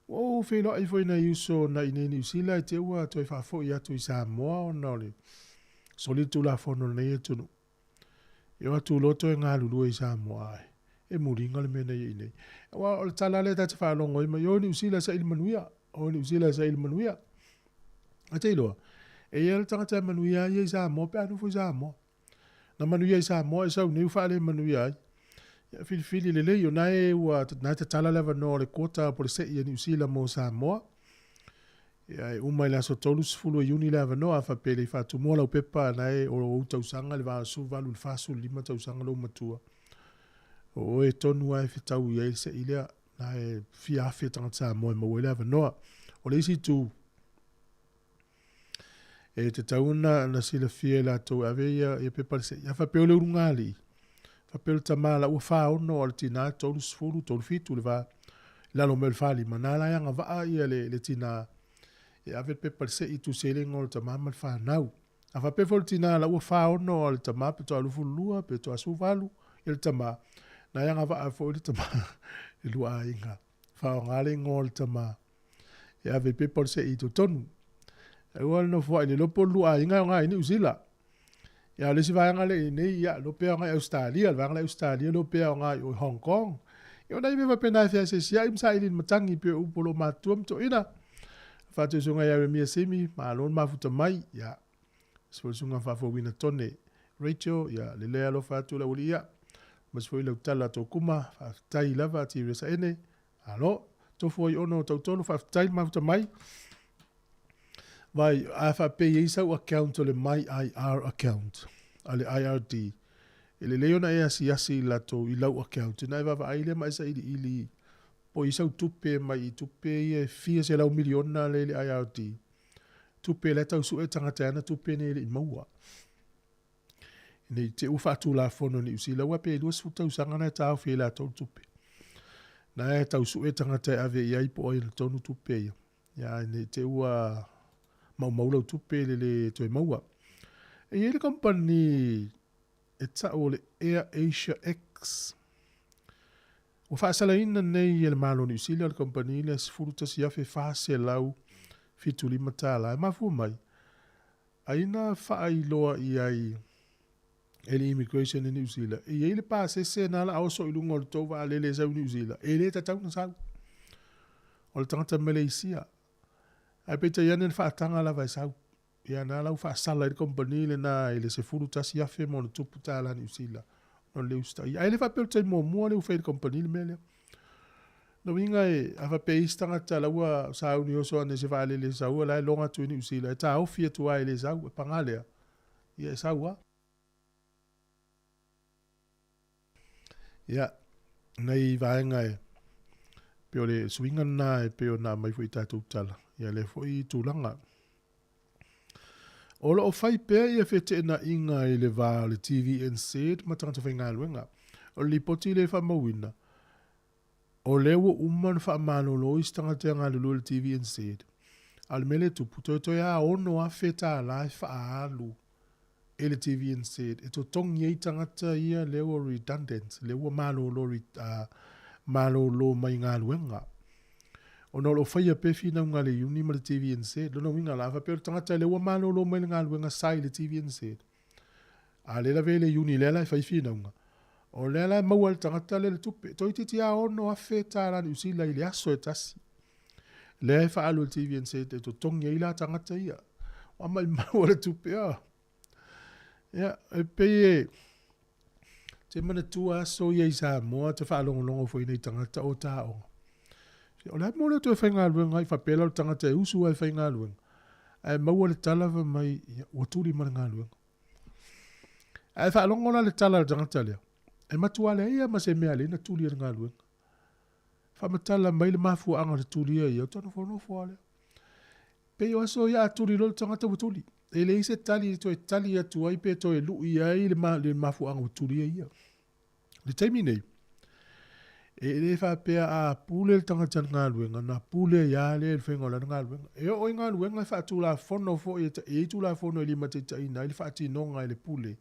Speaker 1: O fe lo ai fo ina yuso na ine ni usila te ua tu fa fo ia tu Sāmoa o na le. Soli tu la fo no nei tunu. Ia tu loto e ngā lulu i Sāmoa ai. E muringa le mena i nei. Wa o tala le tata fa longo i ma yo ni usila sa il manuia. O ni usila sa il manuia. A te iloa. E ia le tangata manuia i Sāmoa pe anu fu Sāmoa. Na manuia i Sāmoa e sau ni ufa le manuia ai. Ia fili le le yo na e ua na te tala leva no le kota po le se i ni usila mo Sāmoa. Ia e umai la so tolu sifulu e uni leva no a fa pele fa tu mola o pepa na e o tausanga le va su valu le fasu lima tausanga lo matua. O e tonu ai fitau i se ilea na e fiafe tangata mo e mawele ava noa. O le isi tu e te tauna na sila fie la tau ave ia e pepa se ia fa peo le urungali. Fa peo le tamala ua faa ono al tina tolu sifuru tolu fitu le va lalo me le fali manala yanga vaa ia le tina e ave pepa se i tu se le ngol tamama le faa nau. A fa peo le tina la ua faa ono al tamama pe to alufu lua pe to asu valu il tamama. Na yanga va fo le tama e lua inga fa ngale ngol tama e ave people se i to tonu e wal no fo le lopo lua inga nga ni usila ya le si va ngale ni ya lo pe nga Australia va nga Australia lo pe nga o Hong Kong yo dai me va pena fa se sia im sa ilin matangi pe u polo matum to ina fa te sunga ya mi semi ma lon ma futa mai ya so sunga fa fo wina tone Rachel ya le le lo fa tu la ulia mas foi le tala to kuma fa tai lava ti resa ene alo to foi ono to tonu fa tai ma to mai vai a fa pe isa o account le mai IR account ale IRD ele leona e asi la to i lau account na va vai le mai sa ili po isa tupe mai tupe e fia se lau miliona le IRD tupe le tau su e tangata ana tupe ne le maua ni te ufa tu la fono ni usila wa pe lu su tau sanga na tau fe la tau tupe na e tau su e tangata ave ia i po il tonu tupe ya ni te ua mau lo tupe le to maua e ele company e ta o le Air Asia X o fa sala ina nei ele malo ni usila le company le sfuruta sia fe fa se lau fituli matala ma fu mai aina fa ai loa i ai ele immigration in New Zealand. E ele pase se na la so ilunga o tova le sa New Zealand. Ele ta tau na sa. O tangata Malaysia. Ai pe te yanen fa tanga la vai sa. ia na lau whaasala i kompani le na i le se furu tasi afe mo na tupu tāla ni usila. No le usta. Ai le whapeo tai mua le ufei kompani le mele. No winga e awa pe istanga ta laua sa uni oso ane se vale le saua la longa tu ni usila. E ta au fia tu ai le sau e pangalea. Ia e saua. Ia. Nei vaenga e. Peo le swinga na e peo na mai fui tātou tala. Ia le fui tūlanga. Ola o fai pea ia fete na inga i le vā le TV and said ma tangata whai ngā luenga. O li poti le wha mawina. O lewa uman wha amano lois tangata ngā lulu le TV and said. Al mele tupu toi a ono a feta lai wha alu e le TV and said. E to tongi ei tangata ia lewa redundant. Lewa malo lo mai ngā luenga. O no lo fai a pefi na ngā le uni ma le TV and said. Lono winga la fa pero tangata lewa malo lo mai ngā luenga sai le TV and said. A le la vele uni lela fai fi na ngā. O lela mawal tangata le tupe. Toi titi a ono a feta la ni usila ili aso e tasi. Le fa alu le TV and said. E to tongi ei la tangata ia. O mai mawal tupe a. Ia, e peye. Te mana tua so ia i Sāmoa te whaalongo fo i nei tangata o tā o. O lai mōna tu e whai ngā luenga i whapela o tangata e usu ai whai ngā luenga. E maua le talawa mai o tūri mana ngā luenga. E whaalongo na le tala le tangata lea. E matua le ia ma se mea le na tūri ngā luenga. Whamatala mai le mafua anga le tūri ia o tana whono whale. Pe o aso ia tūri lo le tangata o tūri. E le ise tali to e tali atu ai pe to e lui ai le mafua anga o tūri ia. Le taimi nei. E le wha pea a pule le tangata ngā luenga, na pule ia le whenga la ngā luenga. E o ngā luenga wha atu la whono fo e tu la whono i lima te taina, i le wha ati nonga i le pule.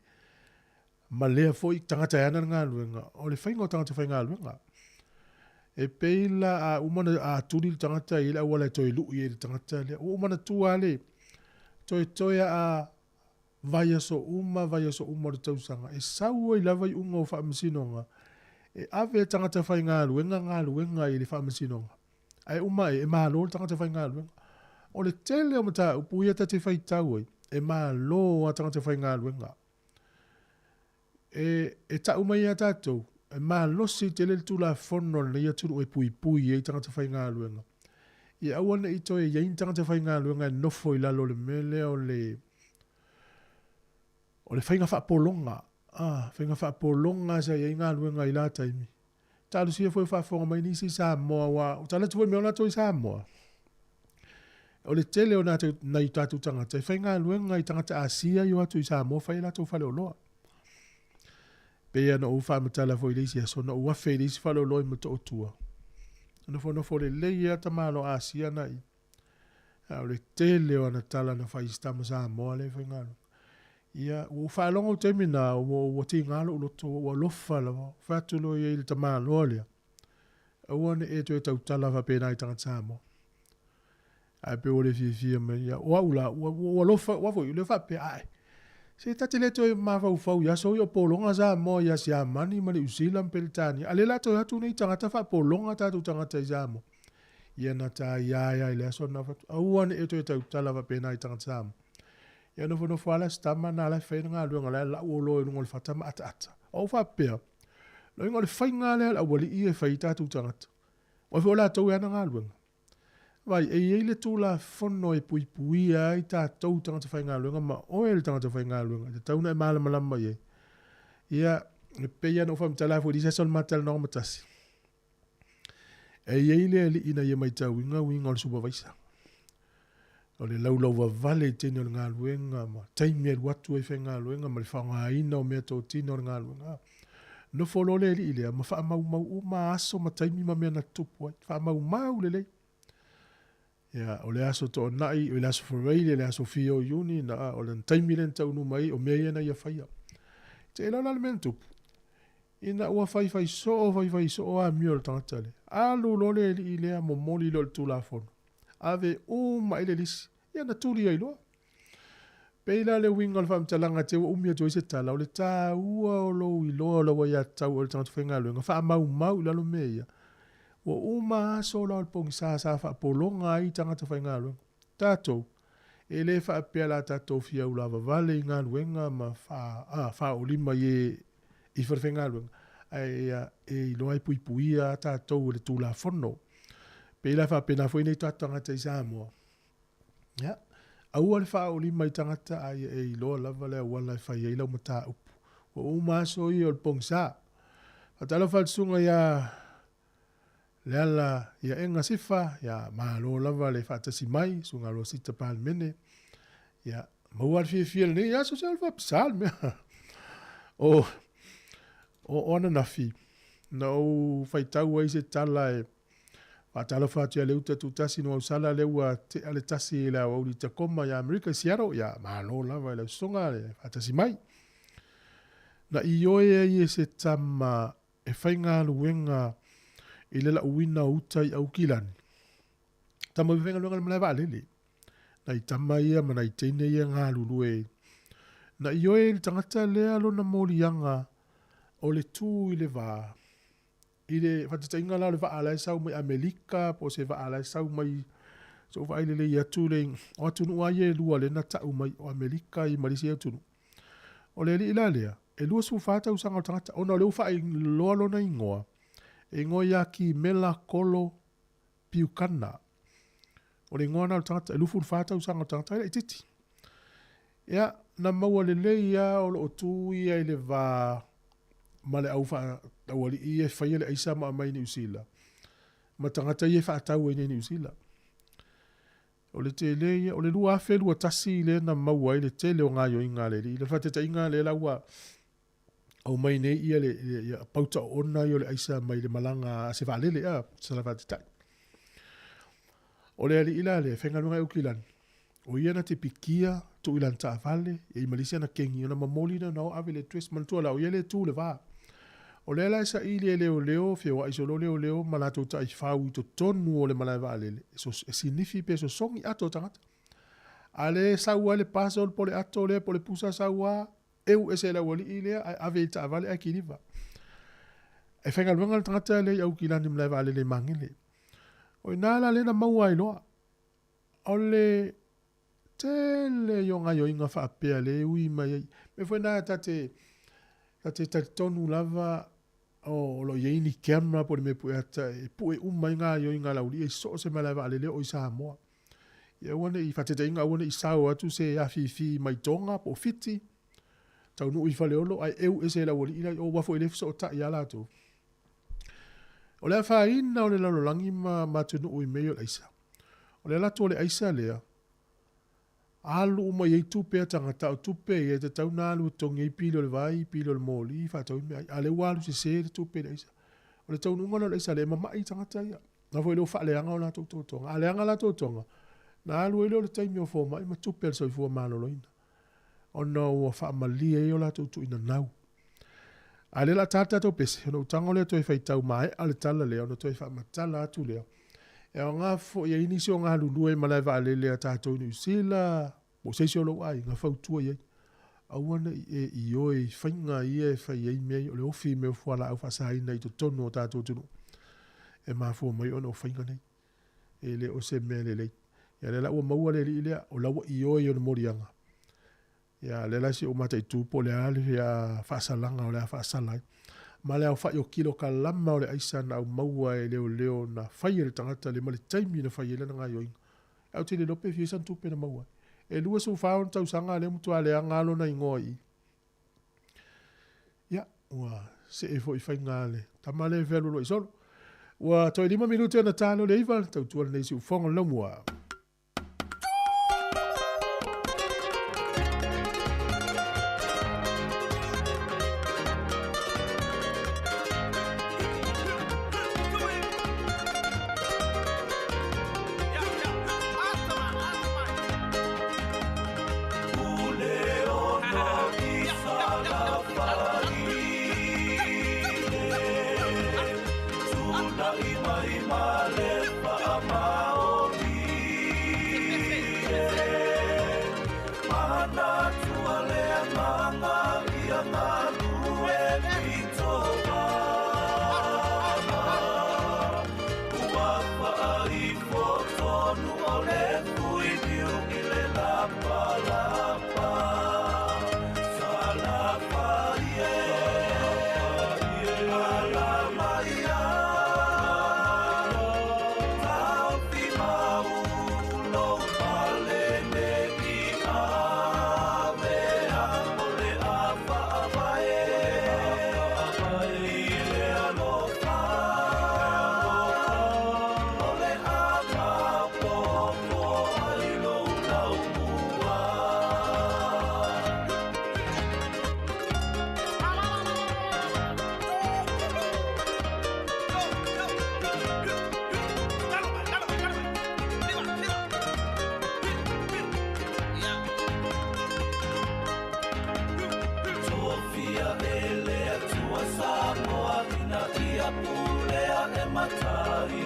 Speaker 1: Ma lea fo i tangata ana ngā luenga, o le whenga o tangata whenga luenga. E peila a umana a turi le tangata i le awala toi lui e le tangata le, o umana tua le, toi a vaya so uma le tausanga. E saua i lava i unga o wha amasinonga. E ave tangata whai ngā luenga i le wha amasinonga. Ai uma e malo le tangata whai ngā luenga. O le tele o mata upuia ta te whai tau e malo a tangata whai ngā luenga. E ta uma ia tātou. E malo si te le tula whono le ia turu e pui e tangata whai ngā luenga. I awana i toi e in tangata whai ngā luenga e nofo i lalo le mele o le whainga whaapolonga. Whainga whaapolonga sa i ngā luenga i la taimi. Tālu sia foi whaafonga mai nisi Sāmoa wa. O tala tu mea ona toi Sāmoa. O le tele o nā i tātou tangata. I whainga luenga i tangata Asia i o atu i Sāmoa whai la tau whale o loa. Pea na uwha matala foi leisi aso na uwafe leisi whale o loa i mato o tua. Ana fo le leia ta malo Asia na i. O le tele o na tala na whai stama Sāmoa le whainga luenga. Ia, o whaalonga o teimi nā, o te ngalo o loto, o lofa lawa, whatulo i ele ta māloa lea. Awane e to e tau talawa pēnā i tangata Sāmoa. Ai pe o le fia me, ia, o aula, o lofa, o foi, le whape, ai. Se tate le to e mawhau, ia so i o polonga Sāmoa, ia si amani, mani usilam pelitani. Ale la to hatu nei tangata wha polonga tātou tangata i Sāmoa. Ia na tā ia i le aso na whatu. Awane e to e tau talawa pēnā i tangata Sāmoa. Ia no fono fala stama na la whainga ngā luenga la la uolo e nungol whatama ata. O whapea. No ingo le whainga la wali i e whai tātou tangata. O whi o la tau ana ngā luenga. Vai, e le tū la whono e pui ai tātou tangata whainga luenga, ma o e le tangata whainga luenga. Te tauna e māla malama i e. Ia, e peia no whamtala fo i disa sol matala na o matasi. E le li ina i e mai tau inga winga o le supervisor. O le laulau wa vale tene o le ngā luenga, ma taimi e watu e whai ngā luenga, ma le whaonga ina o mea tō tine o le ngā luenga. No wholole li ilea, ma wha mau ma aso ma taimi ma mea na tupu ai. Wha mau le lei. Ia, o le aso tō nai, o le aso whareile, le aso fio uni, na o le taimi len tau numai, o mea iana ia whaia. Te e lau le mea tupu. Ina ua whai so o a mio le tangatale. Alu lole li ilea, mo moli lo le tūla whono. Ave uma ile lisi. Ia na tūri ai loa. Peila le winga le whamtalanga te wa umia joise tala. O le tā ua o lo i loa la wa ia tau o le tangata whainga luenga. Wha mau lalo mea. Wa uma aso la o le pongi sa wha polonga ai tangata whainga luenga. Tātou. e le whaapea la tātou fia ulawa vale i ngā luenga ma wha o lima i whawhenga luenga. E loai pui puia tātou le tūla whono. Pe la whaapena fwene i tātangata i Sāmoa. Ya. Aua le wha o lima i tangata ai e loa lava le awala e whai eilau ma tā upu. O umaso i o le pongsa. Atalo whalsunga ia le ala ia enga sifa, ia malo lava le whaatasi mai, sunga lo sita pāl mene. Ia mauar fia le ia so selva pisal mea. O ona nafi. Na o whaitau ai se tala e whaatalo whaatia leu tatu tasi no au sala leua te ale tasi le au li te koma ia Amerika siaro, ia malo lava le sunga le whaatasi mai. Na i oe e se tama e whainga luenga i le la uina utai au kilani. Tama i whainga luenga le malai waalele. Na i tama ia mana i teine ia ngā lulue. Na i oe le tangata lea lo na morianga o le tū i le vā. I le whatatainga la le vaa lai sau mai Amerika, po se vaa lai sau mai so vai le ia tū le o atunu aie lua le na tau mai o Amerika i marisi atunu. O le li ila lea. E lua su fata usanga o tangata. O na leu wha i loa lona ingoa. E ngoi a ki mela kolo piukana. O le ingoa na o tangata. E lufu fata usanga o tangata. E titi. Ia, na maua le leia o lo tu ia i le va male au wha awali i e whaia le aisa ma mai ni usila. Ma tangata i e wha atau e ni usila. O le te leia, o le lua afe lua tasi le na maua i le te leo ngā yo inga le. I le whateta inga le laua au mai nei ia le pauta ona i o le aisa mai le malanga se waalele a salavatitai. O le ali ila le whengalunga e ukilan. O ia na te pikia tu ilan ta vale e i malisia na kengi ona mamoli na nao ave le twist mantua la o ia le tu le va. O le ala isa ili e leo feo aiso lo leo malato ta i whau i to tonu o le malai waalele. E sinifi pe so songi ato tangata. Ale saua le paso po le ato le po le pusa saua eu ese la wali ile ave ta vale akiliva e fenga luanga tangata le au kilani mla vale le mangile o nala le na maua ilo ole tele yonga yo inga fa pe le ui mai me foi na tate tonu lava o lo yeni kema por me pueta e pu mai nga yo inga la uli e so se mala vale le o Sāmoa ia wona i fatete inga wona i sao atu se ya fi mai tonga po fiti tau nu i whale olo, ai eu ese la wali ina o wafo i lefso o ta i ala tu. O lea wha ina o le lalolangi ma tunu ui meo le aisa. O lea lato o le aisa lea, alu uma iei tupe a tangata o tupe i te tau nalu tongi i pilo le vai, pilo le moli, wha tau ime, ale walu se le tupe le aisa. O le tau nunga le aisa lea, mamai tangata ia. Na fo i leo wha leanga o la tau tonga, a leanga la tau tonga. Na alu i leo le taimi o fōma, ima tupe le soifua maloloina. O no ua whaamalia e o la tutu ina nau. A le la tata tau pese, ono utango lea toi whaitau mai, ale tala lea, ono toi whaamatala atu lea. E o ngā fo, ia inisi o ngā lulu e malai wa ale lea tātou ni usila, mo seisi o lo ai, ngā whautua iei. Auana i oe, whainga i e whai ei mei, o le ofi meo fuala au whasaina i to tono o tātou tunu. E mā fua mai ono o whainga nei. E le o se mea le lei. Ia le la ua maua le li lea, o laua i oe o le morianga. Ya le la si o mata i tupo le ale ya whaasalanga o le a whaasalai. Ma le au whai o kilo ka lama o le aisa na au maua e leo na whai le tangata le male taimi na whai le na ngā yoinga. Au te le lope fiesan tupe na maua. E lua su whaon tau sanga le mutua le angalo na ingoa i. Ya, ua se e fo i whai ngā le. Tamale e velu lo i solo. Ua toi 5 minute na talo le iwa, tau tuala nei si ufonga laumua.
Speaker 5: Ole fui diu ile la matai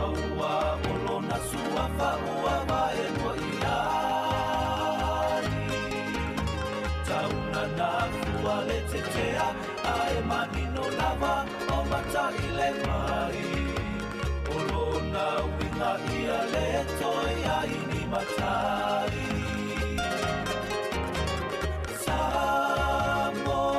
Speaker 5: aua olona sua whaua vae mo iai tauna na fua le te tea ae manino lava o matai le mai olona winga ia le toi ai ni matai Sāmoa.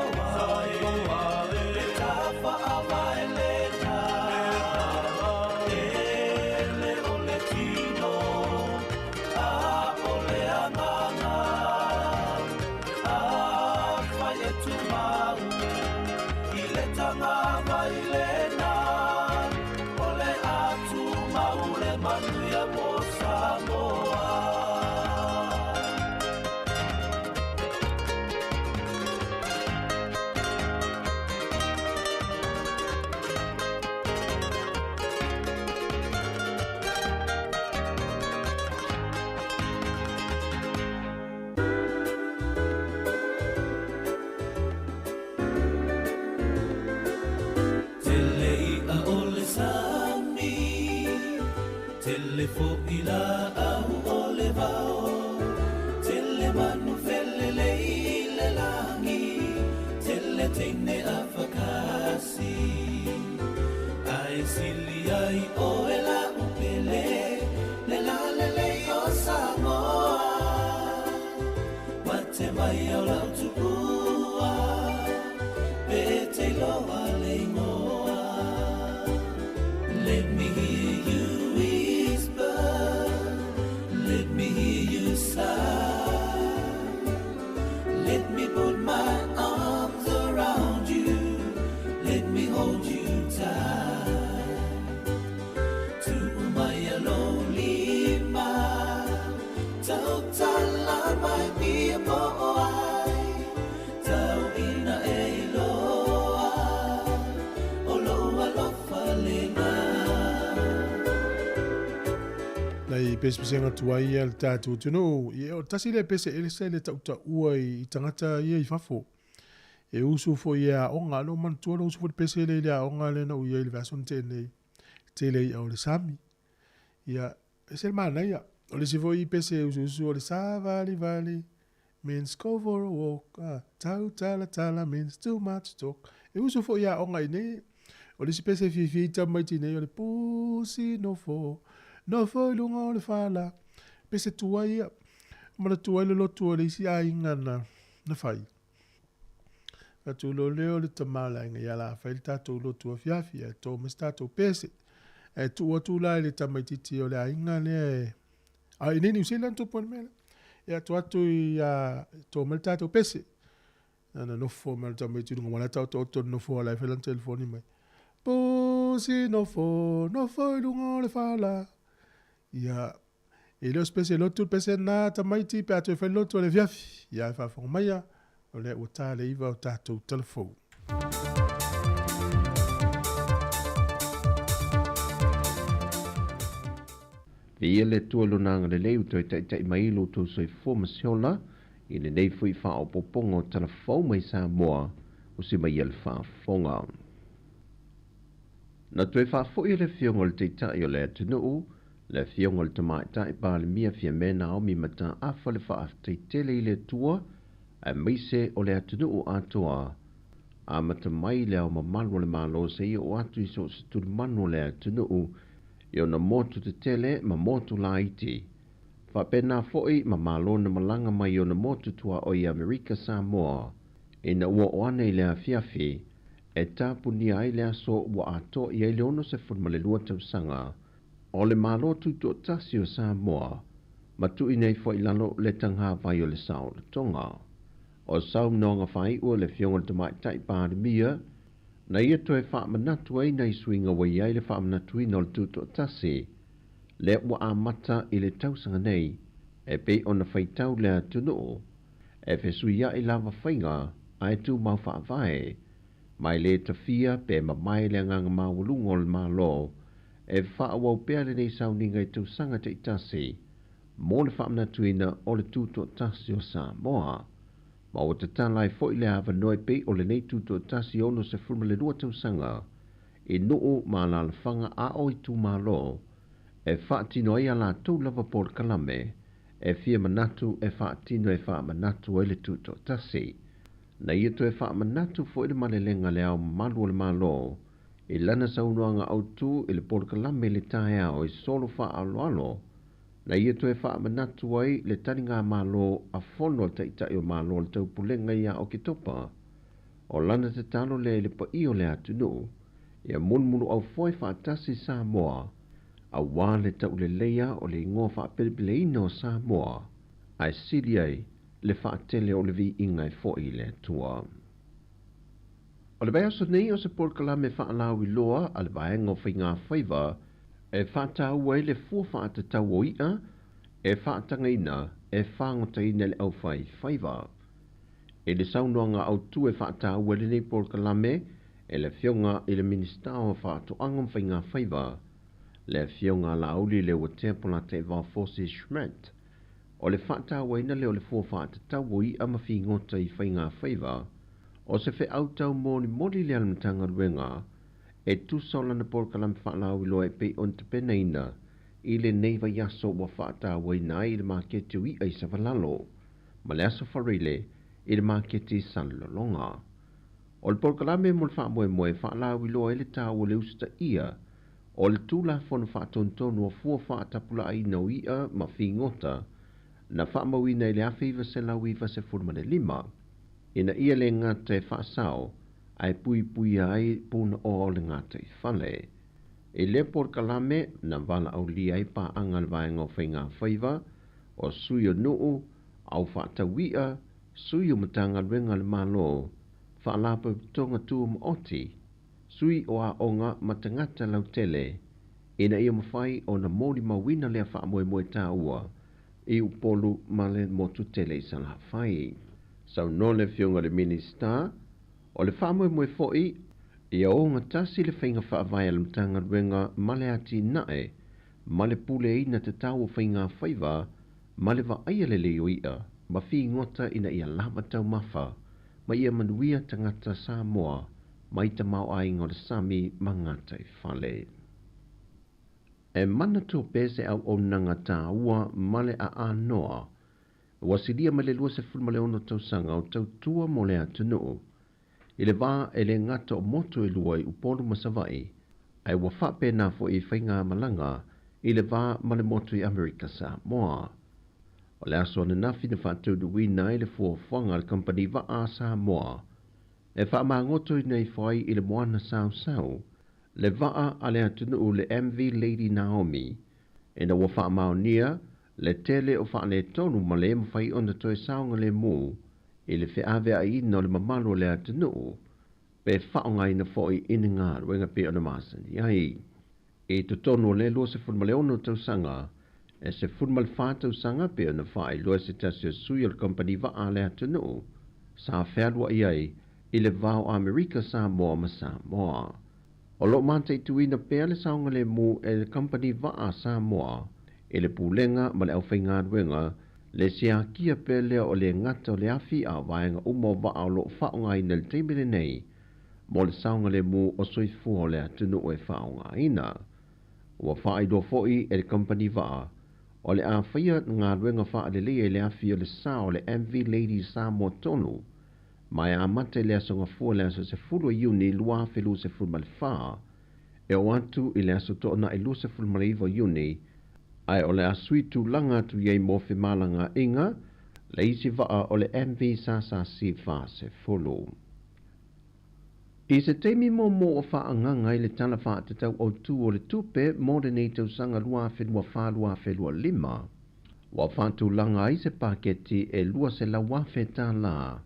Speaker 5: Tele fo'ila au ole vao Tele manu felele I le langi Tele teine a whakasi Ai sili ai o e la upele Le la lele o Sāmoa Ma te mai au lau tupua Pe te loa le ingoa Let me hear you Let me hear you sigh. Let me put my arms around you. Let me hold you tight. To my lonely mind, tau tala mai pia moai. Tau ina e loa, o loa lofa lenga.
Speaker 1: Nei pese senga tuai al tatu tunu e o tasi le pese ele se le tauta ua I tangata ia I fafo e usu fo ia onga lo man tua lo usu fo pese le ia onga le na uia I le vason tene tele I au le sami ia se le mana ia o le sifo I pese usu o le sa vali means go for a walk tau tala means too much talk e usu fo ia onga I ne o le si pese fifi tamaiti ne o le pusi no foi lunga o le whala. Pese tua ia. Mana tua le lotu o le isi a inga na whai. Ka tu lo leo le tamala inga ia la whai le tatou lotu a fiafi e tō mas tatou pese. E tu o tu lai le tamaititi o le a inga le e. A i nini usila nto pone mele. E atu atu I tō mal tatou pese. Ana nofo mal tamaititi nga wana tau tō nofo a lai whai lan telefoni mai. Posi nofo lunga o le whala. Ia e leo spese lotu pese na tamaiti pe atu e whai lotu o le fiafi. Ia e whawhonga maia o le o tā le iwa o tātou telefou.
Speaker 6: Ia le tua lunanga le leu toi tai mai lo tu soi forma siola I le nei fui wha o poponga o telefou mai Sāmoa o si mai ele wha fonga. Na tue wha fo I le fionga le te tai o le atunuu le fionga le tamai tai pa le mia fia mena o mi mata afa le wha te tele I le tua a meise o le atunuu atoa a mata mai le au mamalo le malo se I o atu I so se tu manu le atunuu I ona motu te tele ma motu la iti. Wha pena foi ma malo na malanga mai ona motu tua o I Amerika Sāmoa ina ua oane I le a fiafi e tapu ni ai le aso ua ato I ai leono se funma le lua tausanga o le malo tuto tasi o Sāmoa ma tu inei foi lalo le tangha vai o le sao le tonga. O sau mnonga whai ua le fionga le tamai tai pāri mia na ia toe wha manatu ai nei suinga wa iai le wha manatu ina o le tuto tasi le ua amata I le tausanga nei e pe ona whaitau le atunuu e fesuia I lava whainga ai tu mau wha vai mai le tawhia pe ma mai le nganga mawulunga o le malo e wha awau pea le nei sau ninga I tausanga te itasi mo le wha manatu ina o le tuto tasi o Sāmoa. Ma o te tālai foi le hawa noi pe o le nei tuto tasi ono se fulma le lua tausanga I nuu malalafanga a o I tu malo, e whaatino ia la tau lava por kalame, e fia manatu e whaatino e wha manatu e le tuto tasi. Na ia to e wha manatu fo ile malelenga le au malu le malo, I lana saunoanga au tu I le por kalame le tae au I solo wha alo, na ia to e wha manatu ai le taringa malo a fono ta itai o malo le tau pulenga ia o ki topa. O lana te talo le pa io le atunu, ia mulmulu au foi whaatasi Sāmoa, a wale tau le leia o le ingoa whaapelipile ino Sāmoa, ai siri ai le whaatele o le vi ingai foi le tua. O le bai aso nei o se porkalame whaalau I loa a le vaenga o whainga whaiva, e whaatau ai le fua whaatatau o ia, e whaatanga ina, e whaangota ina le au whai whaiva. E le saunoanga au tu e whaatau ai le nei porkalame, e le fionga I le minister o whaatoanga whainga whaiva, le fionga la auli le wa tempona te Valforce Schmidt. O le whaatau ai na le o le fua whaatatau o ia mawhi ngota I whainga whaiva, o se whi autau moli le alamtanga ruenga, e tu sola na porkalame whaalau I loa e pe on te pena ina, I le neiva yaso wa whaatau ai na I le maketi ui ai sa valalo, ma le aso wharile I le maketi sanlolonga. O le porkalame mo le whaamoe whaalau I loa e le tau o le usta ia, o le tūla whanu whaatontonu o fua whaatapula ai na uia ma whingota, na whaamawina I le awhiwa se lauiwa se furumane lima, ina ia le ngata e whaasao, ai pui ai puna o le ngata I whale. E le porkalame na wala au li ai pa angal vaenga o whainga whaiva, o sui o nuu, au whaatawia, sui o matanga renga le malo, whaalapa tonga tua maoti, sui o a onga matangata lautele, ina ia mawhai o na mori mawina lea whaamoe tā ua, I upolu male motu tele I sana whai. Sau no le fionga le minister, o le whaamoe foi, ia o ngā tasi le whainga whaavai alamtanga ruenga male ati nae, male pule ina te tau o whainga whaiva, male wa aia le leo ia, ma whi ngota ina ia lama tau mafa, ma ia manuia tangata Sāmoa, mai ta mau ai ngore sami mangata I whale. E mana tō pese au o nanga tā ua male a anoa, wasilia male lua se fulmale ono tau sanga o tau tua mo le atunu. I le wā e le ngata o moto e lua I upolu masawai, ai wa whape na fo I whainga malanga, I le wā male moto I Amerika Sāmoa. O le aso na nafi na whātou duwi na I le fuawhanga le company wa a Sāmoa, e wha maa ngoto I nei whai I le moana sau, le waa a le atunu le MV Lady Naomi, e na wa wha mao nia, le tele o wha le tonu ma le mawhai o na toi saunga le mū, I le whiawe a ina o le mamalo le atunu, pe whaonga ina fhoi ina ngā ruenga pe o na masani ai. E to tonu le lua se funmale ono tau sanga, e se funmal whātau sanga pe o na whai lua se tasio sui o le company wa a le atunu, sa whērua iai, I le vau Amerika Sāmoa ma Sāmoa. O lo mante tuina pea le saunga le mu e le company va a Sāmoa, e le pulenga ma le au whainga ruenga, le sia kia pe lea o le ngata o le afi a vaenga umo va a lo whaonga ina le teimele nei, mo le saunga le mu o soifu o le atunu o e whaonga ina. Ua whaai do foi e le company va, o le a whaia ngā ruenga wha le lea le afi o le sa o le MV Lady Sāmoa tonu, mai a mate le aso ngā fua le aso se fulu iuni lua whelu se fulu male wha, e o atu I le aso to na I lu se fulu male iwa iuni, ai o le asui tu langa tu iei mo whi malanga inga, le isi waa o le MV sasa si wha se fulu. I se teimi mo o wha anganga I le tala wha te tau o tu o le tupe mo le nei tau sanga lua whenua wha lua whenua lima. Wa wha tu langa I se paketi e lua se la wawheta la,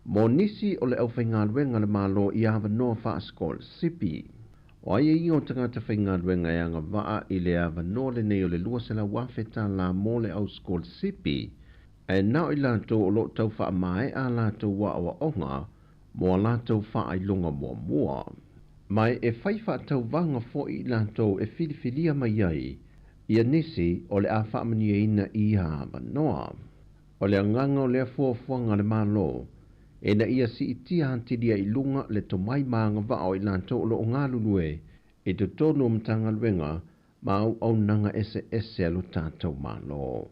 Speaker 6: mo nisi o le au whainga ruenga le malo I awa noa wha skol sipi. O aia I o tangata whainga ruenga e anga waa I le awa noa le nei o le lua se la wawheta la mo le au skol sipi. E nao I lato o lo tau wha mai a lato wa awa onga, mo a lato wha ai longa mua. Mai e whai wha tau vanga fo I lato e whiliwhilia mai ai, ia nisi o le a wha mani ina I awa noa. O le anganga o le fuafuanga le malo, E na ia si itia hantidia I lunga le to mai maanga vao I lanto o lo ngalu nue e to tono mtanga luenga ma au nanga ese alu tātou malo.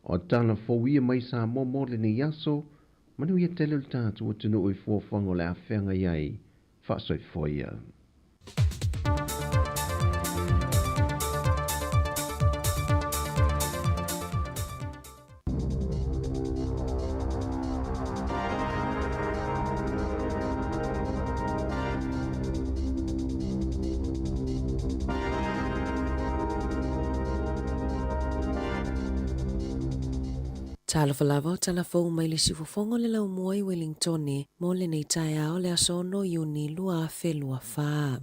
Speaker 6: O tala fōwia mai Sāmoa mo le ni yaso, manu ia tele le tātou atunu oi fuafango le awhenga iai, whaasoi foia.
Speaker 2: Tala falava o tala fau mai le sifofongo le lau mua I Wellingtone mo le nei tai ao le asono Iuni lua whelua wha.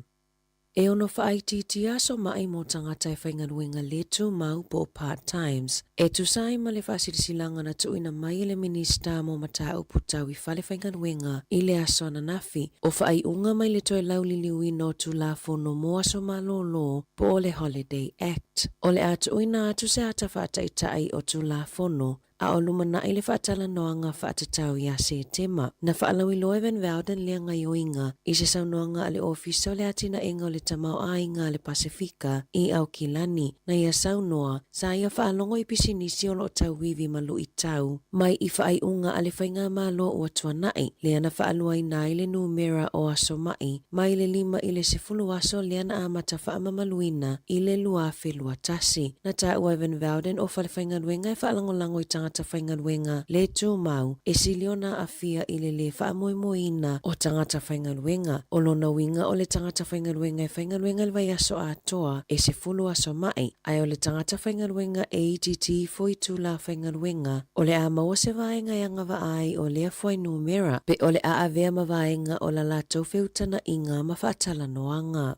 Speaker 2: E ono whaaititi aso mai mo tangata e whaingaruenga le tu mau po part-times. E tu sai ma le whaasirisilanga na tuina mai le minista mo mata uputau I whale whaingaruenga I le aso na nafi. O whaai unga mai le toi lau liliui no tu la fono mo aso malolo po o le Holiday Act. O le atu uina atu se ata whaataitai o tu la fono. A o lumana I le whaatala noanga whaatatau ia se tema. Na whaalawi loe Van Velden lea ngai oinga I se sau noanga ale ofisa le atina inga o le tamau ainga le Pasifika I au kilani. Na ia sau noa, sa ia whaalongo I pisinisi o lo tau wivi malu I tau. Mai I whaai unga ale whainga malo ua tuanai. Lea na whaalua I nai le numera o aso mai. Mai le 5 I le 10 aso lea na amata whaamamaluina I le lua whelua tasi. Na ta ua Van Velden o whale whaingaruenga I whaalangolango I tangata whaingaruenga le tū mau e siliona a fia I le whaamoimoina o tangata whaingaruenga. O lona winga o le tangata whaingaruenga e whaingaruenga le vai aso atoa e se fulu aso mai. Ai o le tangata whaingaruenga ATT foi tū la whaingaruenga o le a maua se vaenga yanga ai o le fuai numera pe o le a avea mavaenga o la latou feutana inga ma whaatala noanga.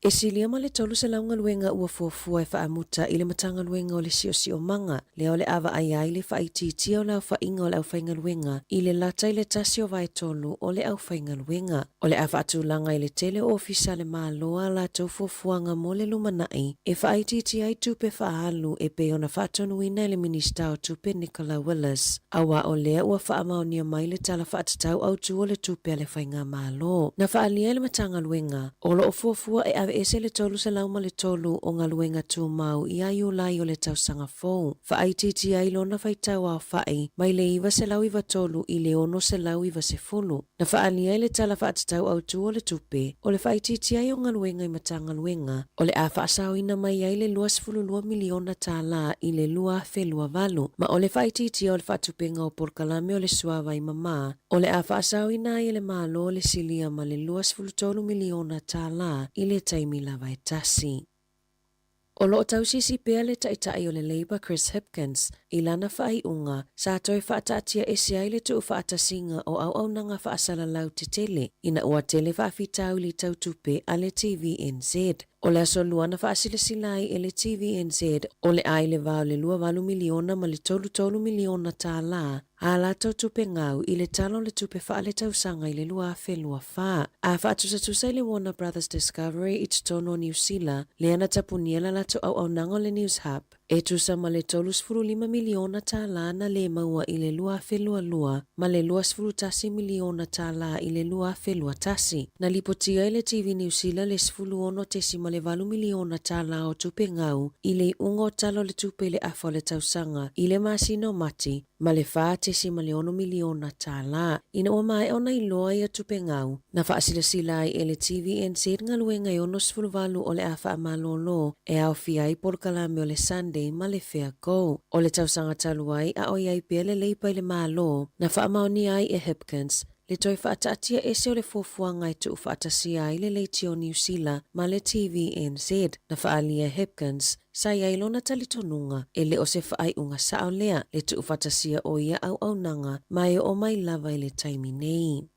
Speaker 2: E silia ma le tolu se launga luenga ua fuafua e whaamuta I le matanga luenga o le sio manga. Lea o le awa ai le whaititia o le au whainga o le au whainga luenga I le lata I le tasi o vai tolu o le au whainga luenga. O le awa atulanga I le tele ofisa le maloa la tau fuafuanga mo le lumanai e whaititia I tupe whaalu e pe ona whaatonuina I le minista o tupe Nicola Willis. Awa o lea ua whaamaonia mai le tala whaatatau au tu o le tupe le whainga malo. Na whaalia le matanga luenga o lo o fuafua e awe ese le tolu se lauma le tolu o ngā luenga tū mau I aio lai o le tausanga fōu. Whaaititi ai lona whaitau au whai, mai le iwa se lau iwa tolu I le ono se lau iwa se fulu. Na whaani ai le tala whaatatau au tū o le tupe, o le whaititi ai o ngā luenga I matanga luenga, o le a whaasau ina mai ai le 2.2 miliona tā la I le 2.8 ma o le whaititi o le whaatupenga o porkalame o le suawa I mama, o le a whaasau ina ai le malo le silia ma le 2.3 miliona tā la I le taimi lava e tasi. O loo tausisi pea le taitai o le Labour Chris Hipkins I lana whai unga sa toi whaatatia ese ai le tuu whaatasinga o au nanga whaasala lau te tele ina ua tele whaafitau li tautupe a le TVNZ. O le aso luana whaasilasilai e le TVNZ o le ai le vau le 2 miliona ma le 3 miliona tā la a la tautupe ngau I le talo le tupe wha le tausanga I le 2.8. A whaatusa I le Warner Brothers Discovery I tutono New Zealand le ana tapuniela la to au nango le News Hub. E tusa ma le 3.5 miliona tā la na le maua I le 2.2 ma le 2.3 miliona tā la I le 2.3. Na lipotia I le TV New Zealand le 10 ma le 4 miliona tā la o tupe ngau I le ungo talo le tupe le afa le tausanga I le masino mati ma le 10 miliona tā la. Ina o mai ona I loa I a tupe ngau na whaasilasilai e le TVNZ ngaluenga I ono 10 o le afa amalolo e au fiai porkalame o le Sunday ma le Fair Go. O le tausanga taluai a o iai pia le leipa I le malo na whaamaoni ai e Hipkins le toi whaataatia ese o le fuafuanga I tu whaatasia I le leiti o New Zealand ma le TVNZ na whaalia Hipkins sa iai lona talitonunga e le o se whaai unga sao lea le tu whaatasia o ia au nanga mai o mai lava I le taimi nei.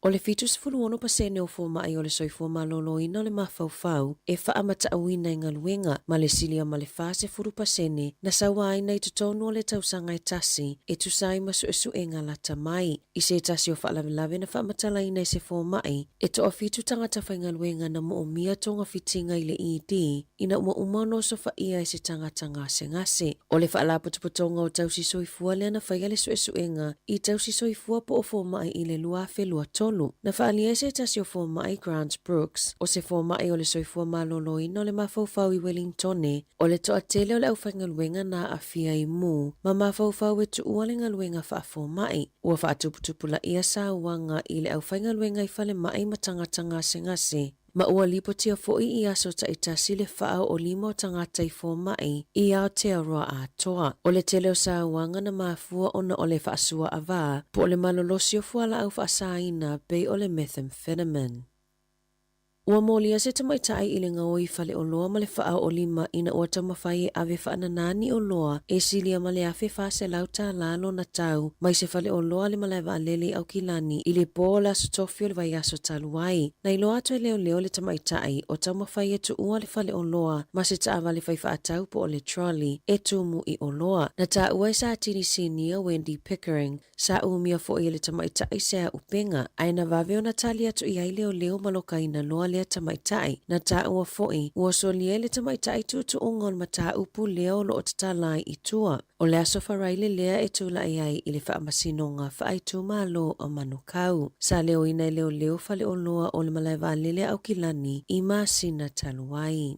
Speaker 2: O le fitu sifulu ono pasene o fo mai o le soifua malolo ina o le mafaufau e whaamata awina inga luenga ma le silia ma le fase furu pasene na sawa aina i tutonu o le tausanga e tasi e tusai masu esu e ngalata mai. I se tasi o whaalawelawe na whaamatala ina i se fo mai e to o fitu tangata whainga luenga na mo o mia tonga fitinga i le ED ina uma no so ia i se tangata ngase ngase. O le whaalaputuputonga o tausi soifua lea na whaiga le su esu enga i tausi soifua po o fo mai i le lua felua tolu. Na whaaliese tasi o fo mai Grant Brooks o se fo mai o le soifua malolo ina o le mafaufau i Wellingtone o le toa tele o le au whaingaluenga na afia i mu ma mafaufau e tu ua le ngaluenga wha fo mai ua wha atuputupula ia Sāoa i le au whaingaluenga i whale mai matangata ngase ngase ma ua lipotia fo'i i aso ta itasi le whao o lima o tangata i fo mai i Aotearoa a toa. O le tele o Sāoa na mafua ona o le whaasua ava po o le malolosi o fuala au whaasaina bei o le methamphetamine. Ua molia se tamaitai i le ngaoi fale o loa ma le whaau o lima ina ua tamawhai e ave whaananani o loa e silia ma le afe whaase lauta lalo na tau mai se fale o loa le malaiwa a lele au kilani i le bōla su tofi o le vai aso taluai. Na i loa atoe leo leo le tamaitai o tamawhai e tu ua le fale o loa ma se taawa le whaifa atau po o le trolley e tumu i o loa. Na ta ua sa atini sinia Wendy Pickering sa umia fo i le tamaitai sea upenga aina vave o Natalia tu i ai leo leo maloka ina loa le tamaitai na ta ua foi ua solie le tamaitai tu ongol mata upu leo lo o tatalai i tua. O le aso wharaile lea e tula ai i le whaamasinonga whaaitu malo o manukau. Sa leo ina leo leo fale o loa o le malaiwa lele au kilani i masina taluai.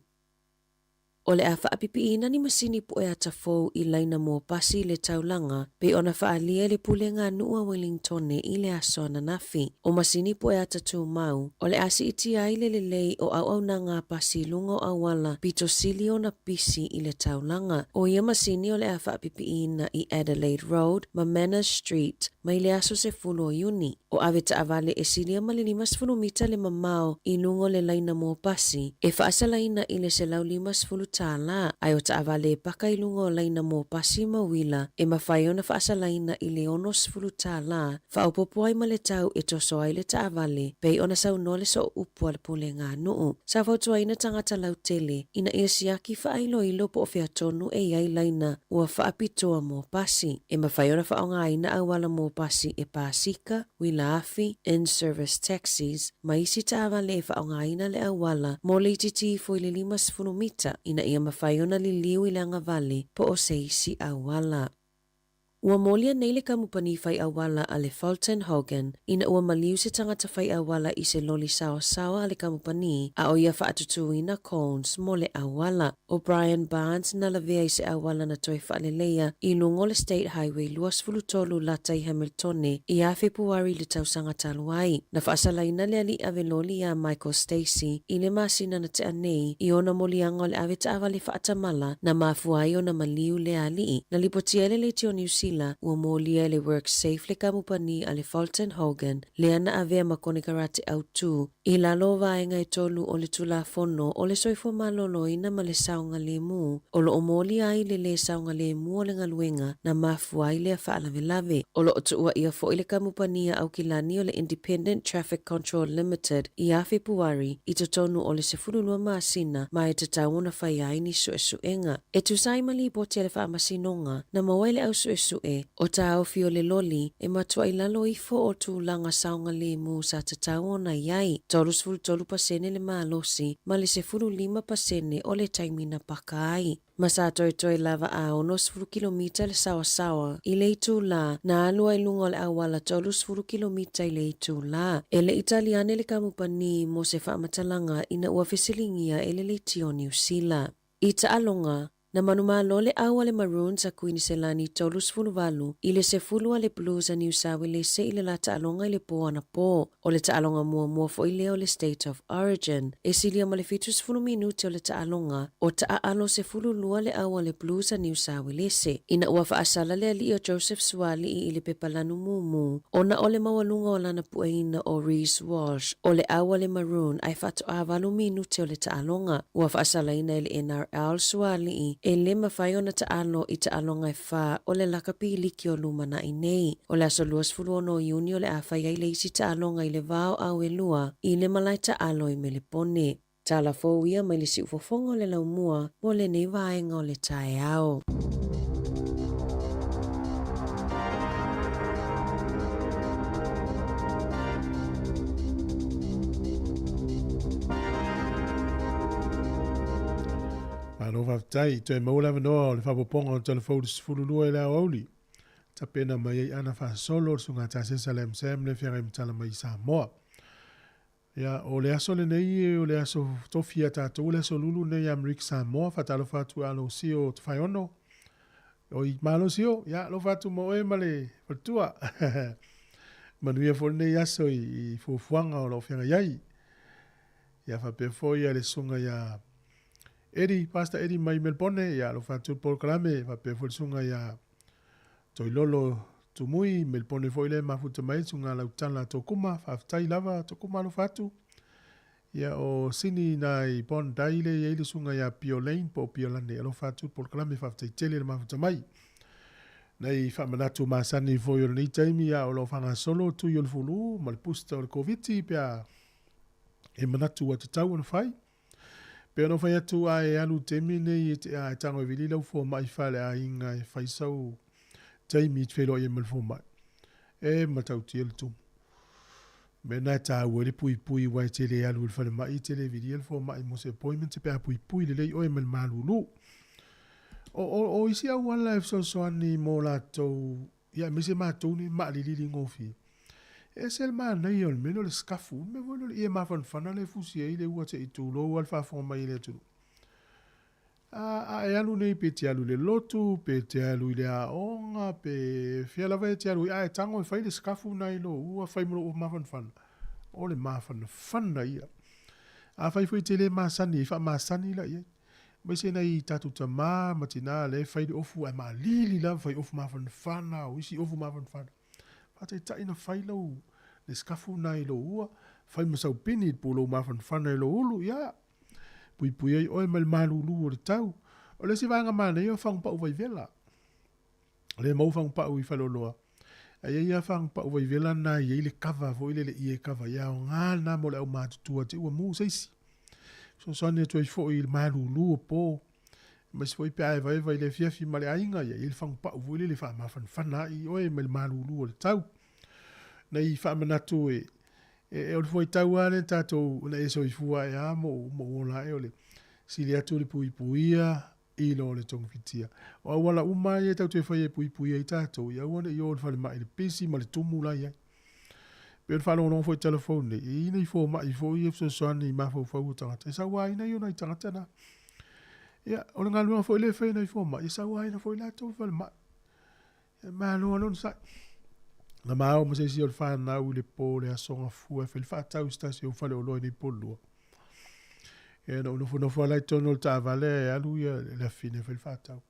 Speaker 2: O le a whaapipiina ni masini po e ata fōu i laina mō pasi le taulanga pe ona whaalia le pulenga nua Wellingtone i le aso ananafi. O masini po e ata tū mau, o le asi iti ai le lei o au na ngā pasi lungo awala pito sili o na pisi i le taulanga. O ia masini o le a whaapipiina i Adelaide Road, ma Manners Street, mai le aso se fulo uni. O ave ta avale e silia ma le 5 mita le mamao i lungo le laina mō pasi, e whaasalaina i le se lau 5 tala, ai o ta avale paka i lungo laina mō pasi mawila, e mawhai ona whaasalaina i le 9 tala, whaopopo ai ma le tau e toso ai le ta avale, pei ona sau no le so upua le pule ngā nuu. Sa whautua ina tangata lau tele, ina ia siaki whaailo ilo po o whea tonu e iai laina ua whaapitoa mō pasi. E mawhai ona whaonga ina awala mō pasi e Pasika, Wilaafi, in-service taxis, maisi ta avale e whaonga ina le awala, mō le ititi fo i le 5 mita, ina ia mawhai ona li liu i langa vale po o seisi awala. Ua molia nei le kamupani whai awala a le Fulton Hogan, ina ua maliu se tangata whai awala i se loli sawa a le kamupani, a o ia whaatutuina Cones mo le awala. O Brian Barnes na la vea i se awala na toi whaaleleia i lungo le State Highway 2 lata i Hamiltone i a Februari le tausanga taluai. Na whaasalaina le ali ave loli a Michael Stacey i le masina na te anei i ona molianga o le ave ta ava le whaatamala na mafuai o na maliu le ali. Na lipotiele le tio New Zealand ua molia le work safe le kamupani a le Fulton Hogan le ana avea makone karate au tu i lalo vaenga i tolu o le tula fono o le soifo malolo ina ma le saunga le mu o lo o molia ai le saunga le mu o le ngaluenga na mafuai le a whaalavelave o lo o tuua ia fo i le kamupani au kilani o le Independent Traffic Control Limited i a Februari i totonu o le 10 masina ma e tatawuna whaiai ni suenga. E tu saimali po te le whaamasinonga na mawaile au suesu o tau fio le loli e matua i lalo i fo o tu langa saunga le mu sa tatau ona iai. Tolus fulu tolu pasene le maalosi ma le 15 pasene o le taimina pakai. Masa toi lava a o 9 kilomita le sawa i le itu la na alua i lungo le awala tolus 10 kilomita i le itu la. E le Italiane le kamupani mo se whaamatalanga ina ua fesilingia e le tio New Zealand. I ta alonga na manumalo le awa le Maroons a Queensland tolus fuluvalu i le 10 le Blues a New South Wales i le la taalonga i le po ana po o le taalonga mua fo i leo le State of Origin e silia ma le 7 minuti o le taalonga o taalo 10 le awa le Blues a New South Wales ina ua faasala le ali o Joseph Swali i le pepalanu mumu ona o le mawalunga o lana pueina o Reese Walsh o le awa le Maroon ai fatu avalu minuti o le taalonga ua faasala ina i le NRL Swali E le mawhai ona taalo I taalo ngai wha o le lakapi liki o lumana I nei. O le aso luas fulu ono Iuni o le awhai ai le isi taalo ngai le vao au e lua I le malai taalo I me le pone. Tala fōu ia mai le si ufofongo le laumua mo le nei vaenga o le tae ao.
Speaker 1: Ano whaftai, te maula wanoa o le whapoponga o telefou le sifurulua I le auli. Ta pena mai ai ana wha solo sunga ta Jerusalem Sam le whianga mtala mai Sāmoa. Ia o le aso le nei o le aso tofia tātou le aso lulu nei Amerika Sāmoa whatalo whatu alo sio te whai ono. O I malo sio, ia lo whatu mo e male whatua. Manuia fo nei aso I fuafuanga o lo whianga iai. Ia whapefo ia le sunga ia Pastor Eddie mai Melbourne, ia lo whatu Paul Kalame, whapefo le sunga ia Toilolo tumui Melbourne foi le mafuta mai sunga lautala tokuma whaftai lava tokuma lo whatu. Ia o sini nai bon daile ia ile sunga ia Piolane po Piolane lo whatu Paul Kalame whaftai tele le mafuta mai. Nei whamanatu masani foi o nei taimi ia o lo whanga solo tu yol fulu ma le pusta o le COVID pia e manatu atu tau na whai. Pea no whai atu a e alu temi nei e a tango e vili lau fo mai whale a inga e whaisau taimi te whelo i malfo mai. E matau ti el tum. Me na ta wale pui pui wai tele alu il whale mai tele vili el fo mai mo se appointment te pea pui pui le lei o e mal malulu. O isi au wala e so ani mo la tau ia me se matou ni ma li li ngofi. E se ma na yo meno le skafu me volo e ma fan fana le fusi e le ua te itu lo al fa fo mai le tu. E alu nei pe te alu le lotu, pe te alu le a onga, pe fiala vai te alu e tango e fai le skafu nai lo ua fai mo o ma fan fana. O le ma fan fana ia. A fai foi te le ma sani, fa ma sani la ia. Mai se nei tatu ta ma matina le fai de ofu e ma lili la fai ofu ma fan fana, o isi ofu ma fan fana. Fate ta ina fai lo le skafu nai lo ua, fai masau pini po lo ma fan fana lo ulu ia. Pui pui ai oe mal malulu o le tau. O le si vanga mana ia whang pa uwai vela. Le mau whang pa ui whaloloa. Ai ia whang pa uwai vela na ia le kava, vo ile le ie kava. Ia o ngā na mo le au mātutua te ua mū seisi. So sane tu ai fo i malulu o po. Mas foi pe ai vai le fiafi male ainga ia il whang pa uwai le wha ma fan fana i oe mal malulu o le tau. Nei wha manatu e o foi tau ane tatou na e soi fua e a mo ona e ole si le atu le pui puia i lo le tong fitia o wala uma e tau te fai e pui puia i tatou ia wane i o le fale mai le pisi ma le tumu la ia pe o fale ono foi telefone i nei fo mai fo i efso soani i mafo fau tangata e sa wai na i ona i tangata na ia o le ngalua foi le fai na i fo mai i sa wai na foi la tau fale mai e ma no anon sa na mau mo se si o fa na u le po le asonga fu e fel fa tau sta se o fa le o lo ni pollo e no no fa la tono ta vale alu ia la fine fel fa tau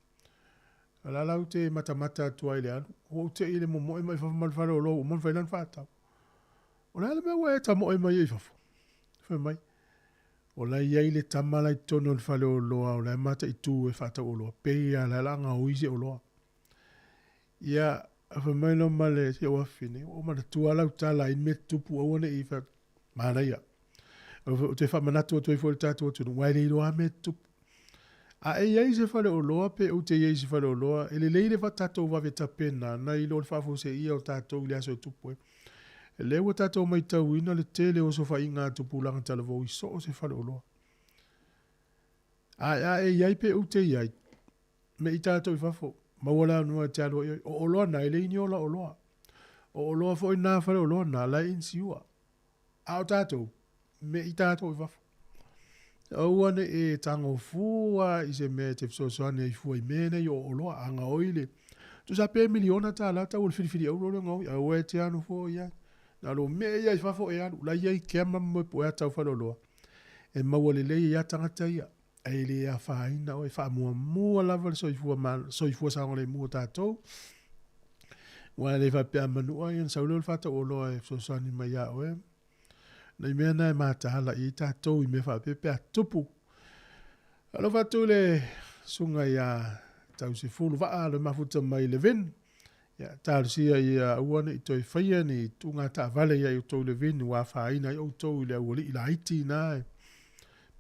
Speaker 1: ala la te mata mata tu ai le alu o te ile mo mai fa mal fa lo mo fa lan fa tau o la me wa ta mo mai fa mai o la ia ile tamala tono fa le o lo o la mata i tu e fa tau o lo pe ia la la nga o ise o lo ia afa mai no male se o fine o mana tu ala tala in met tupu o ne i fa mana ia o te fa manatu to i fo tatu tu no wai le lo a met tupu a e ia se fa le o loa pe o te ia se fa le o loa ele le fa tatu va veta pena na i lo fa fo se ia o tatu le aso tupu e le o tatu mai tau ina le tele o so fa inga tupu langa tala vo i so se fa le o loa a e ia pe o te ia me i tatu i fa fo ma wala no te alo o lo na ile ni ola o lo fo na fa o lo na la in siua au tato me i tato va o wane e tango fua i se me te so ane i fu i mene yo o lo anga oile tu sa pe miliona ta la ta o fili o lo ngo o e te anu fo ya na lo me ya i fa fo e anu la ia i kema mo po ya ta fa lo e ma wale le ya tanga ta ia ele a faina o fa mo lava so i fu sa ngole mo tato wa le fa pe manu o en sa lo fa to lo e so sa ni mai ya o nei me na ma ta la i tato i me fa pe tupu alo fa tu le sunga ia tau se fulu waa le mafuta mai le ven. Ia tārusia ia uana I toi whaia ni tunga ta vale ia I tau le ven wa whaina I o tau le awali I la haiti nai.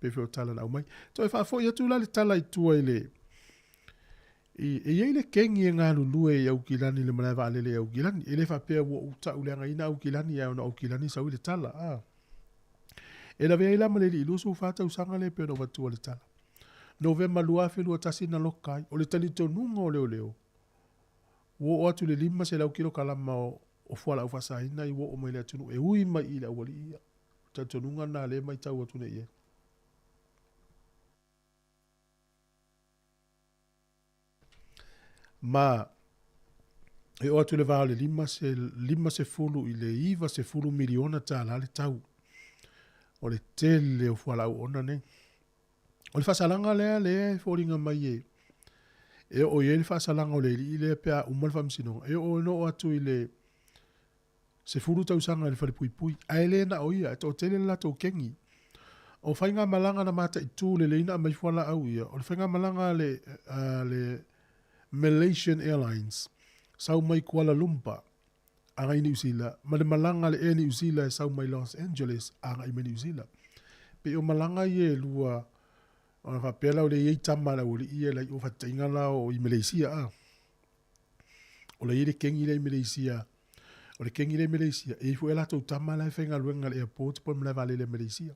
Speaker 1: Pewhio tala na umai. Toi whafo ia tula le tala I tua I le. E iei le kengi e ngā lulue I au kilani le malai vale le au kilani. E le whapea ua uta uleanga ina au kilani ia ona au kilani sau I le tala. E la vea ilama le li ilusu whata usanga le peo no watua le tala. November lua lua tasi na lokai. O le tali tonunga o leo leo. Wo o atu le lima se lau kilo kalama o fuala au fasaina I wo o mai le atunu. E hui mai I le awali ia. Ta tonunga na le mai tau atune ia. Ma e o atu le vao le lima se fulu I le iwa se fulu miliona ta la le tau. O le tele o fuala au ona ne. O le fasalanga le fōringa mai e. E o ye le fasalanga o le li le pea umal famsino. E o no atu I le se fulu tausanga le fale pui pui. A ele na o ia, o tele la tau kengi. O whainga malanga na mata I tū le leina mai fuala au ia. O le whainga malanga le Malaysian Airlines. Sau mai Kuala Lumpur. Anga I New Zealand. Ma le malanga le e New Zealand sau mai Los Angeles. Anga I New Zealand. Pe o malanga ye lua o na whapela o le iei tama la o le ia lai o whatainga la o I Malaysia. O le iei kengi le I Malaysia. O le kengi le Malaysia. E fu e la tau tama la whainga luenga le airport po mle vale le Malaysia.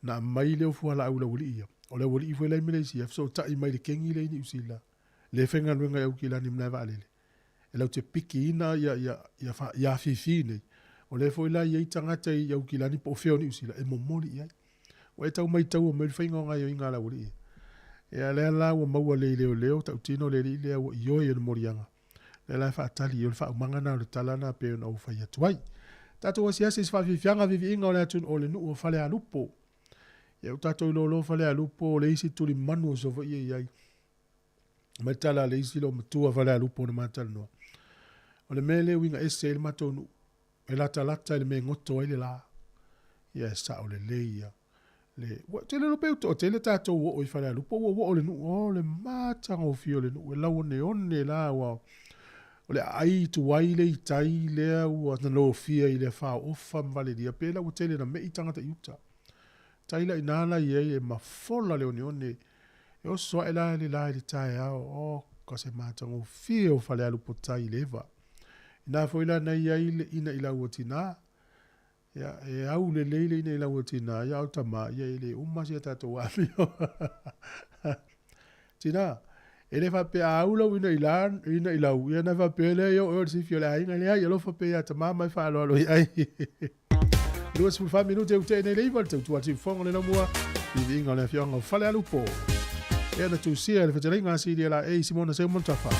Speaker 1: Na mai le o fuala au la o le ia. O le o le ifu e la Malaysia. So ta I mai le kengi le I New Zealand. Le whainga luenga au ki la ni mle vale le. E lau te piki ina ia fifi nei. O le fo ila iei tangata I au ki la ni po feo New Zealand. E momoli iai. O e tau mai tau o mai whainga o ngai o inga la uri. E a lea la ua maua le leo tau tino le li lea ua ioi e morianga. Le la whaatali o le whaumangana o le talana pe o na uwhai atuai. Tato o siasi is whawhiwhianga vivi inga o le atun o le nuu o whale a lupo. E o tato I lolo whale a lupo o le isi tuli manu o sofa ia iai. Mai tala le isi lo matua whale a lupo na matala noa. O le mele winga ese ele matonu. E lata le me ngoto ele la. Ia sa o le leia. Tele lo peu to tele tato o I whare lupo o le nu o le matanga o fio le nu e lau one la wa o le ai tu wai le I tai le ua na lo fia I le wha ofa mvale dia pela o tele na mei tangata iuta tai la inala I e mafola le one e o soa e la le tai au o kase matanga o fio o whare lupo tai leva ina fo ila na iai le ina ila ua tina ya e au le leile ina ila watina ya au tama ya ele umasi tato wami tina ele fa pe au lo ina ila ya na fa pe le yo o si fio la ina le ya lo fa pe ya tama mai fa lo ai 2 minuti u te ne le iva tu ati fongo le no mua vi inga le fionga fale a lupo e na tu sia le fa ringa si la e Simona se montafa.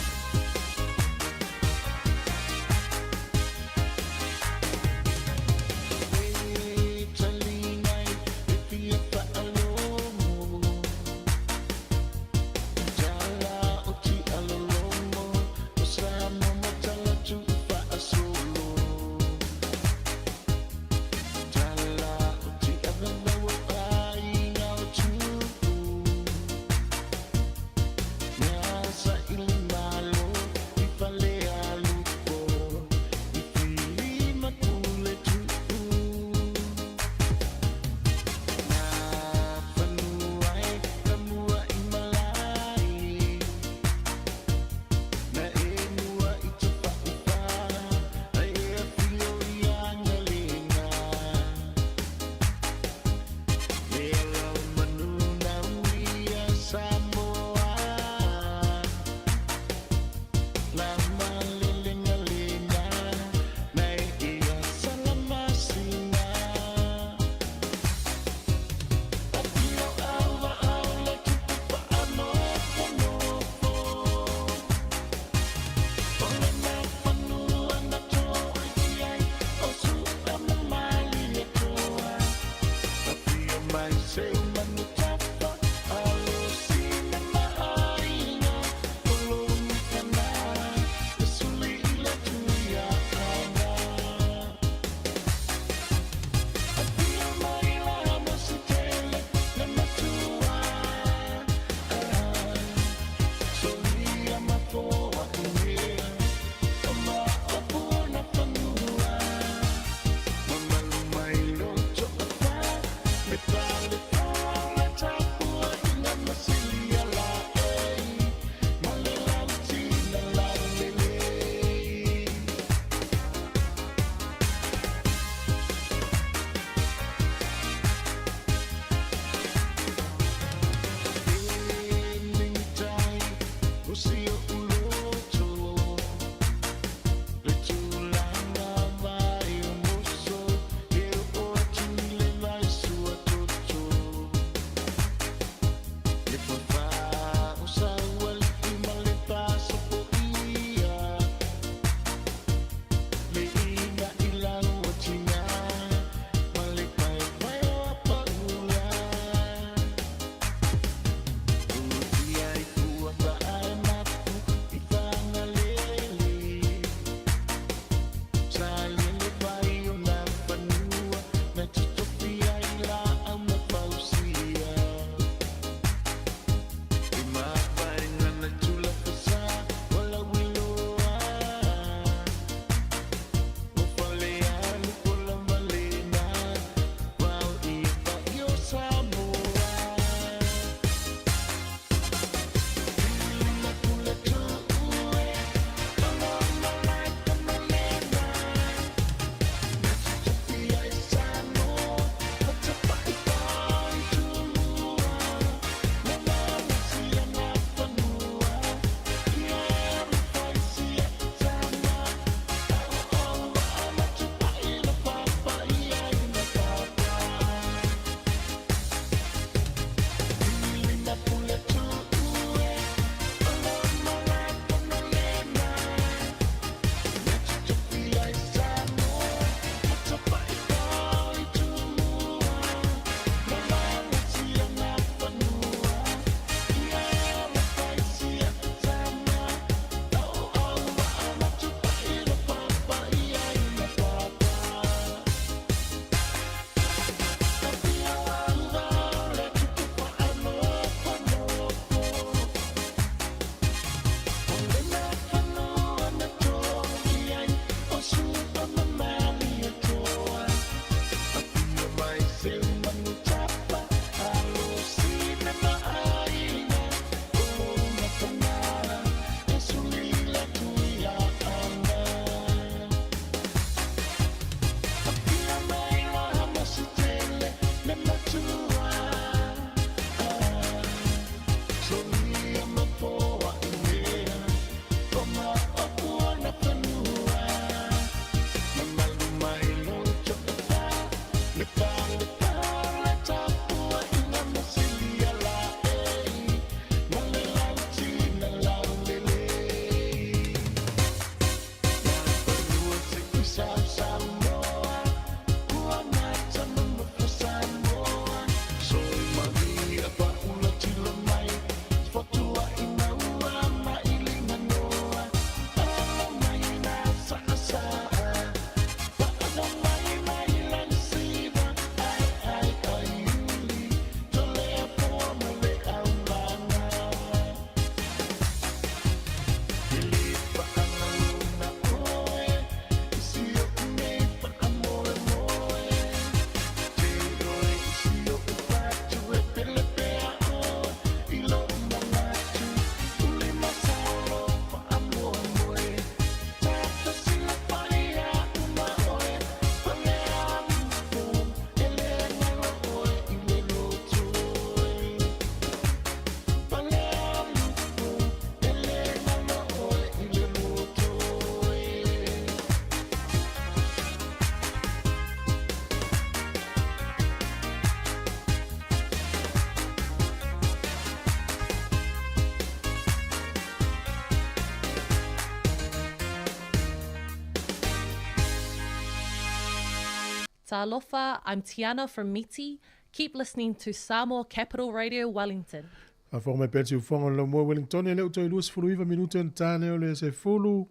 Speaker 9: Talofa, I'm Tiana from Miti. Keep listening to Sāmoa Capital Radio Wellington.
Speaker 1: A forma peti u fonga lo mo Wellington e leo toi luas fuluiva minuto en tane o le se fulu.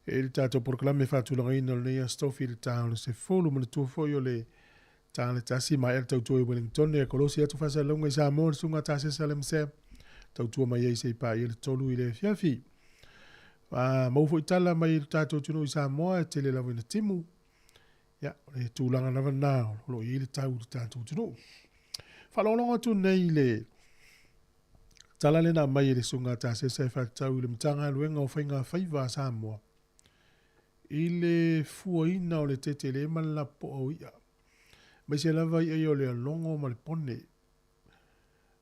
Speaker 1: E il tato proclame fatu la ina o le ia stofi il tau le se fulu mo le tua foi o le tane tasi mai el tau tua i Wellington e kolosi atu fasa longa i Sāmoa le sunga tasi salem se. Tau tua mai ei se pa i le tolu i le fiafi. Maufo i tala mai il tato tunu i Sāmoa e tele la wina timu. Ya, e tūlanga na vanao, lo i le tau le tato tunu. Whalolonga tu nei le tala le na mai le sunga ta se se whakatau le mtanga luenga o whainga whaiva Sāmoa. I le fuaina o le tete le mala po o ia. Mai se lava i o le alongo ma le pone.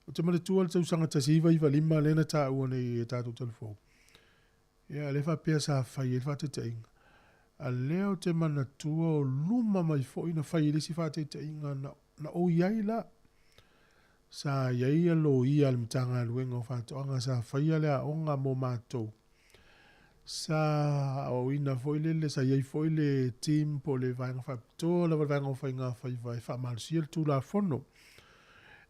Speaker 1: O te male tua le tau sanga ta siva i lima lena ta ua nei e tato telefo. Ia le wha pia sa whai e wha te teinga. A leo te mana tua o luma mai fo ina whai le si wha te teinga na o iai la. Sa iai alo ia le mtanga luenga o whatoanga sa whai le a onga mo mātou. Sa o ina foile sa iai foile team po le vainga whaptoa la vainga o whainga whai vai whamarusia le tūla whono.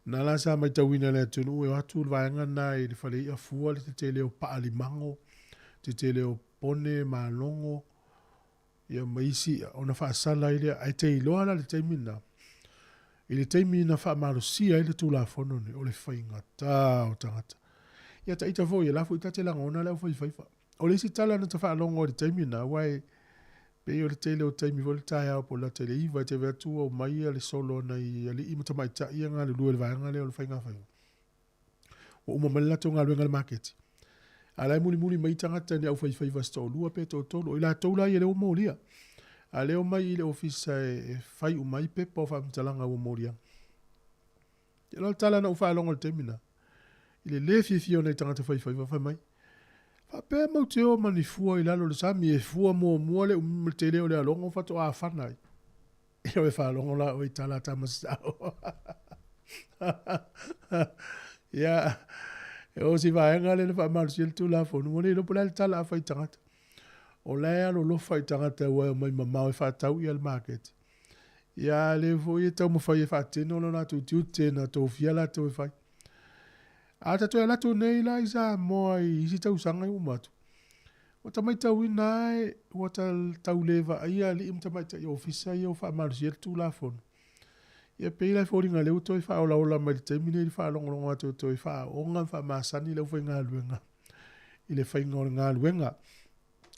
Speaker 1: Na la sa mai tawina le tunu e watu le vainga na e le whale ia fua le te leo paalimango, te leo pone malongo, ia maisi o na whaasala ile ai te iloa la le teimina. I le teimina whamarusia ile tūla whono ne o le whainga tā o tangata. Ia ta ita fo i lafu i tate langona leo whaiwhaifa. O le isi tala na ta whaalongo o le teimina, wai pe o le tele o teimi vo le tae au po la tele iwa te veatua o mai le solo na i ali ima ta mai ta ia ngā le lua le vaenga leo le whainga whai. O uma mele lato ngā luenga le market. A lai muli mai tangata ni au whai vasto lua pe to tolo. O ila taula i le o maulia. A leo mai i le ofisa e whai o mai pepa o whamtalanga o maulia. I la tala na u whaalongo le teimina. I le le fifio nei tangata whai mai. Pe mau te o mani fua i lalo le sami e fua mua le te leo le alongo fato a whanai. E o e whalongo la o i tala tamasao. Ia, e o si vaenga le wha marusi el tu la fonu. Mone i lopo le tala a whai tangata. O le alo lo whai tangata ua o mai mamau e whatau i al market. Ia, le fo i tau mawhai e whatino no na tu tiute na tau fiala tau e whai. A tato e lato nei la i Sāmoa i isi tau sanga i umatu. O ta mai tau inai, o ta tau lewa a ia li im ta mai ta i ofisa i o wha marusi el tū la fono. Ia peila i fōringa leo toi wha ola ola mai te mine i wha longa atu toi wha onga wha maasani leo whai ngā luenga. I le whai ngā luenga.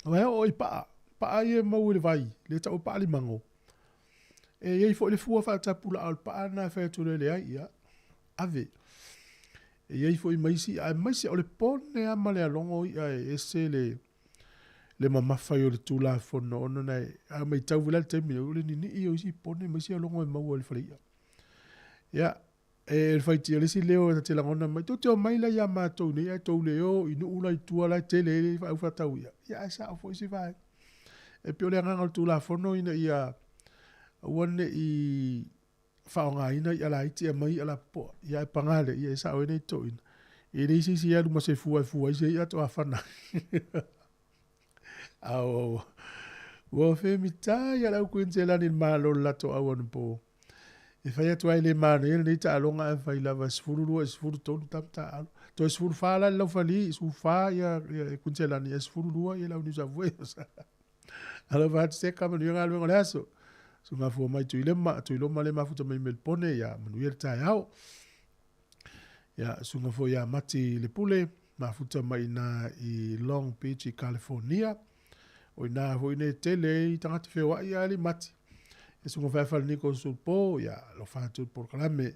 Speaker 1: O hea o i paa. Paa i e mau le vai, le ta o paa li mango. E iei fo le fua wha tapula al paa na whai tu le ai ia. Ave. E iei fo i maisi, a maisi o le pone a male a longo i a ese le mamawhai o le tūla whono ono nei, a mai tau vila le teimi, o le nini i o isi pone maisi a longo e mau o le whalia. Ia, e le whaiti a lesi leo e te langona mai, tō te o maila ia mātou nei, ai tau leo, inu ula i tua lai tele, au whatau ia. Ia, e sa au fo isi vai. E pio le anganga le tūla whono ina ia, wane i whaonga ina i ala iti a mai ala po, ia e pangale, ia e sao ene i to ina. I le isi si alu ma se fua i se ia to a whana. Au, ua whe mita i ala uku inse lani malo lato au anu po. E whai atu ai le mano, ia nei ta alonga e whai lava sifuru lua, sifuru tonu tamta alu. To e sifuru whala lau whali, sifuru wha ia e kunse lani, e sifuru lua ia lau nisa vue. Ala whati se kama nuia ngā luenga le aso. So ngā fua mai tu iloma le mafuta mai melpone, ia manu ia le tai au. Ia, so ngā fua ia mati le pule, mafuta mai na i Long Beach i California. O ina fua ine tele i tangata whewa ia li mati. E so ngā whaiwhal niko sulpo, ia lo whātu por kalame,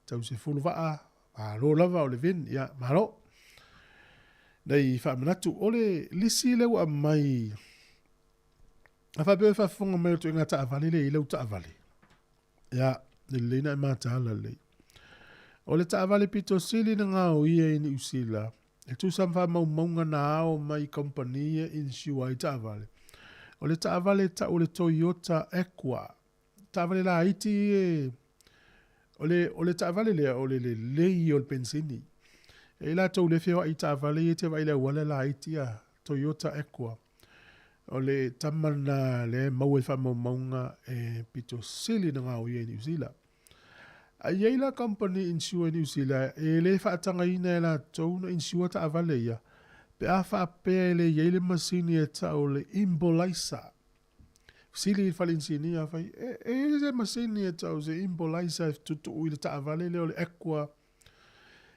Speaker 1: tau se fulu waa, a lo lava o le vin, ia maro. Nei whaamanatu, ole lisi lewa mai, a whapewe whafonga mai o tu inga taawale le ilau taawale. Ia, le leina e mātahala le. O le taawale pito sili na ngā o ia ini usila. E tu sam wha maunga na ao mai kompania insua i taawale. O le taawale ta o le Toyota Equa. Taawale la iti e... O le taawale lea o le lei o le pensini. E la tau le whiwa i taawale e te waile wale la iti a Toyota Equa. o le tamana le maue whamaunga e pito sili na ngā o New Zealand. A yeila company insure New Zealand e le whaatanga ina e la tau na insure ta avale ia. Pe a whaapea le yeile masini e tau le imbolaisa. Sili i whale insini a whai le masini e tau se imbolaisa e tutu ui le ta avale le o le ekua.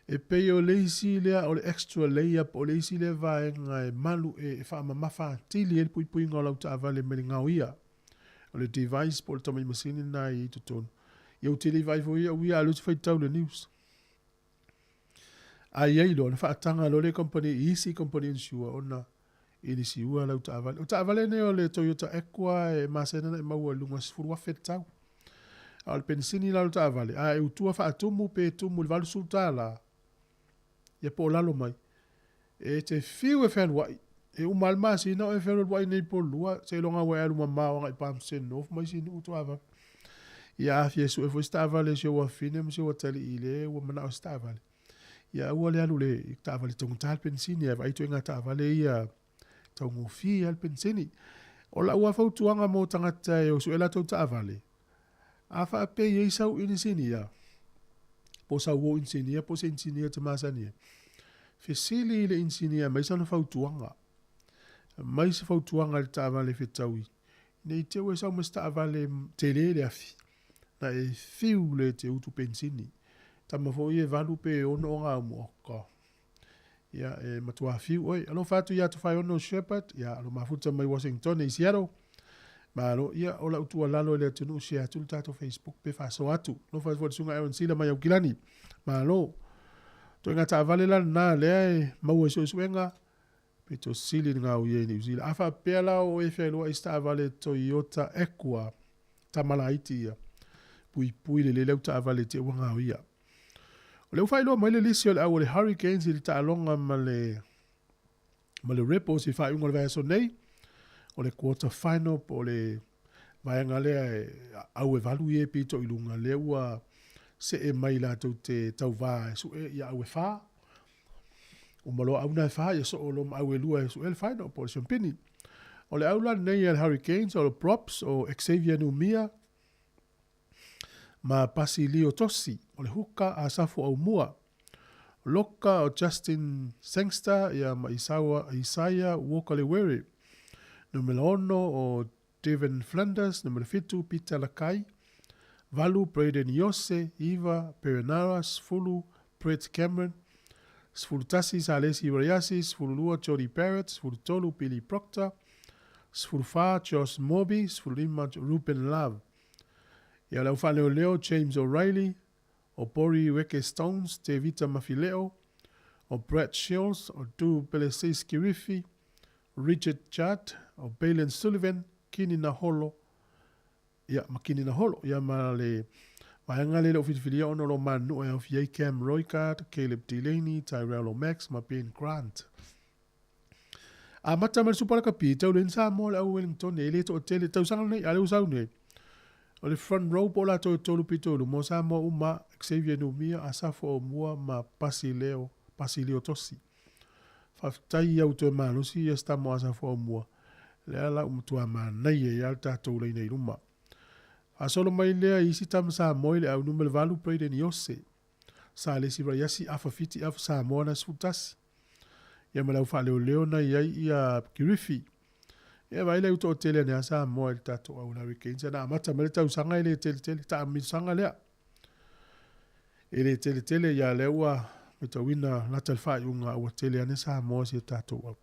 Speaker 1: E pei o leisi lea o le extra layup o leisi lea vaenga e malu e whaamamafa tili e pui pui ngau lau ta avale me le ngau ia. O le device po le tamai masini na i tutonu. Iau tili vai foi au ia alu fai tau le news. Ai ai lo na whaatanga lo le company easy company insure ona ili si ua lau ta avale. O ta avale ne o le Toyota Equa e masena na e maua lunga sifuru wa fetau. Au le pensini lau ta avale. A e utua whaatumu pe tumu le valu sultala. Ia po lalo mai. E te fiu e whanwai. E umalmasi na o e whanwai nei po lua. Se longa wai alu mamao ngai pam sen of mai sini utu avale. Ia afi e su e fo sta avale se ua fine mo se ua tali ile ua mana o sta avale. Ia ua le alu le ta avale tongu tal pensini e vai tu inga ta avale ia tongu fi al pensini. O la ua fautuanga mo tangata e o su e la tau ta avale. Afa a pe ye sau inisini ia. Po sa wo insinia po se insinia te masania. Fesili le insinia mai sa na fautuanga. Mai sa fautuanga le ta avale fetaui. Nei te ue sau masta avale tele le afi. Na e fiu le te utu pensini. Tama fo ie valu pe ono o ngā muoka. Ia e matua fiu. Oi, alo fatu ia tu fai ono Shepherd. Ia alo mafuta mai Washington e Seattle. Ma alo ia o la utua lalo le tunu se atu tato Facebook pe faso atu. No fai fo sunga e sila mai au kilani. Ma alo. To inga ta avale la na le maua so suenga. Pe to sili ngā uie New Zealand. Afa pela o e whelua i sta avale Toyota Equa. Tamalaiti ia. Pui le leu ta avale te wanga ia. O leu whailo mai le lisi o le au le hurricanes i ta alonga ma le ripples i whai unga le vaeso nei. O le quarter final po le vaenga lea au e valu i e pito i lunga leua se e mai la tau te tau vaa su e ia au e wha. O malo au na e wha ia so o lom au e lua e su e le final po le champini. O le au la nei e hurricanes o le props o Xavier Numia ma pasi Leo Tosi o le huka a safo au mua. Loka o Justin Sangster ia ma Isaiah Walker le were. Numero 1 o Devin Flanders, numero 7 Peter Lakai, Valu Braden Yose, Eva Perenara, Sfulu Brett Cameron, Sfulu Tassi Salesi Rayasi, Sfulu Lua Jody Barrett, Sfulu Tolu Billy Proctor, Sfulu Fa Josh Moby, Sfulu Lima Ruben Love. Ia lau whaneo leo James O'Reilly, o Bori Weke Stones, Te Vita Mafileo, o Brett Shields, o Du Belesis Kirifi, Richard Judd, o Balen Sullivan, Kini na holo. Ia, ma kini na holo. Ia ma le vaenga le o fitifilia ono lo manu e o fie Cam Roycard, Caleb Delaney, Tyrell O'Max, ma Ben Grant. A mata ma supala kapi, tau len Sāmoa le au Wellington, e le to tele, tau sanga nei, ale usau nei. O le front row po la to tolu pitolu, mo Sāmoa uma, Xavier Numia, asafo o mua ma Pasileo Tosi. Faftai au to malusi ya sta mo asafo o mua. Le ala umtua manai e alta tau lei nei ruma. Asolo mai lea isi tam Sāmoa le au numele valu preide ni ose. Sa le si rayasi afafiti af Sāmoa na sutasi. Ia malau fa leo na iai ia Kirifi. Ia vai leu to tele ne Sāmoa il tato au hurricanes. Na amata mele tau sanga ele tele ta ami sanga lea. Ele tele ia leua me tau wina natal fai unga au tele ane Sāmoa si tato au.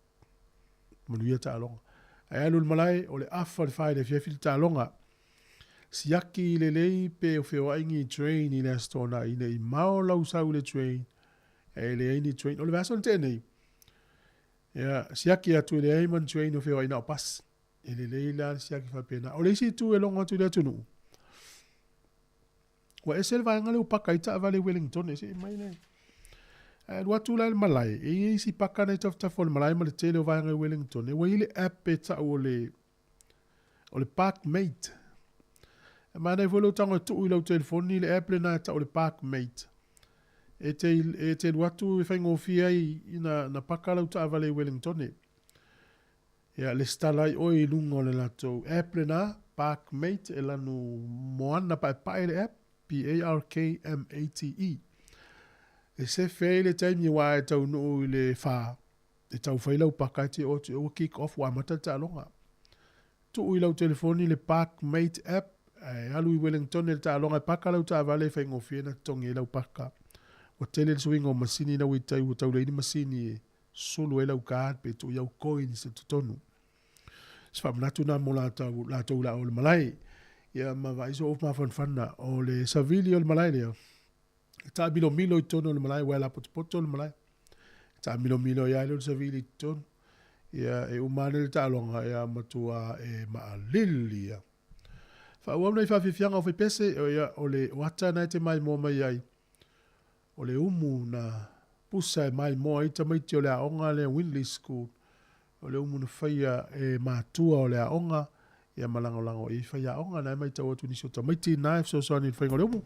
Speaker 1: Manuia ta alonga. Ai alul malai o le afa le fai le fiafili ta alonga. Siaki le lei pe o feo aingi train i le astona i nei mao lau sau le train. E le aini train. O le vason tenei. Ia, siaki atu le aiman train o feo aina o pas. E le lei la siaki fa pena. O le isi tu e longa tu le atunu. Wa esel vaenga le upaka ita avale Wellington e se mai nei. Watu la malai. E isi paka nei tafo le malai ma le tele o vaenga Wellington. E wa ile app e ta o le Parkmate. Ma nei volo tango tu ilo telefoni le app le na ta o le Parkmate. E te watu e whaingo fia i na paka lau ta avale Wellington e. Ia le stalai o I lunga o le latou app le na, Parkmate e lanu moana pae le app, P-A-R-K-M-A-T-E. E se fei le taimi wa e tau nuu I le wha, e tau whailau pakai te o te o kick off wa matata alonga. Tu ui lau telefoni le Parkmate app, alu I Wellington le ta alonga paka lau ta vale whai ngofie na tongi e lau paka. O tele le swing o masini na uitai o tau leini masini e solo e lau kaad pe tu iau coin se tutonu. Sfam natu na mo la tau la o le malai. Ia ma vaiso of ma fanfana o le savili o le malai lea. Ta milo I tono le malai wala poto le malai. Ta milo ia le savili I tono. Ia e umane le ta alonga ia matua e maalili ia. Fa uamna I whawhiwhianga o whipese o le wata na te mai mo mai ai. O le umu na pusa e mai mo I tamaiti o le aonga le Winley School. O le umu na whaia e mātua o le aonga. Ia malangolango I whaia aonga na e mai tau atu nisi o tamaiti na e fso soani whainga o le umu.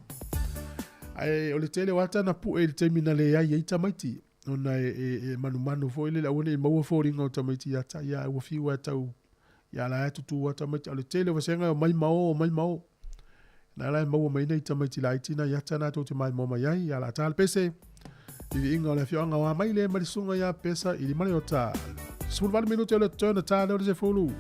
Speaker 1: Ai o le tele wata na pu e le temina le ai e tamaiti. Ona e manu fo ile la one e maua fo ringa o tamaiti ata. Ia e wafiu e tau. Ia la e tutu wa tamaiti. O le tele wasenga o mai mao. Na la maua mai nei tamaiti la itina yata na te mai mo mai ai ala tal pese I inga o le fionga wa mai le malisunga ya pesa I mali o ta 10 minuto le turn ta le se fulu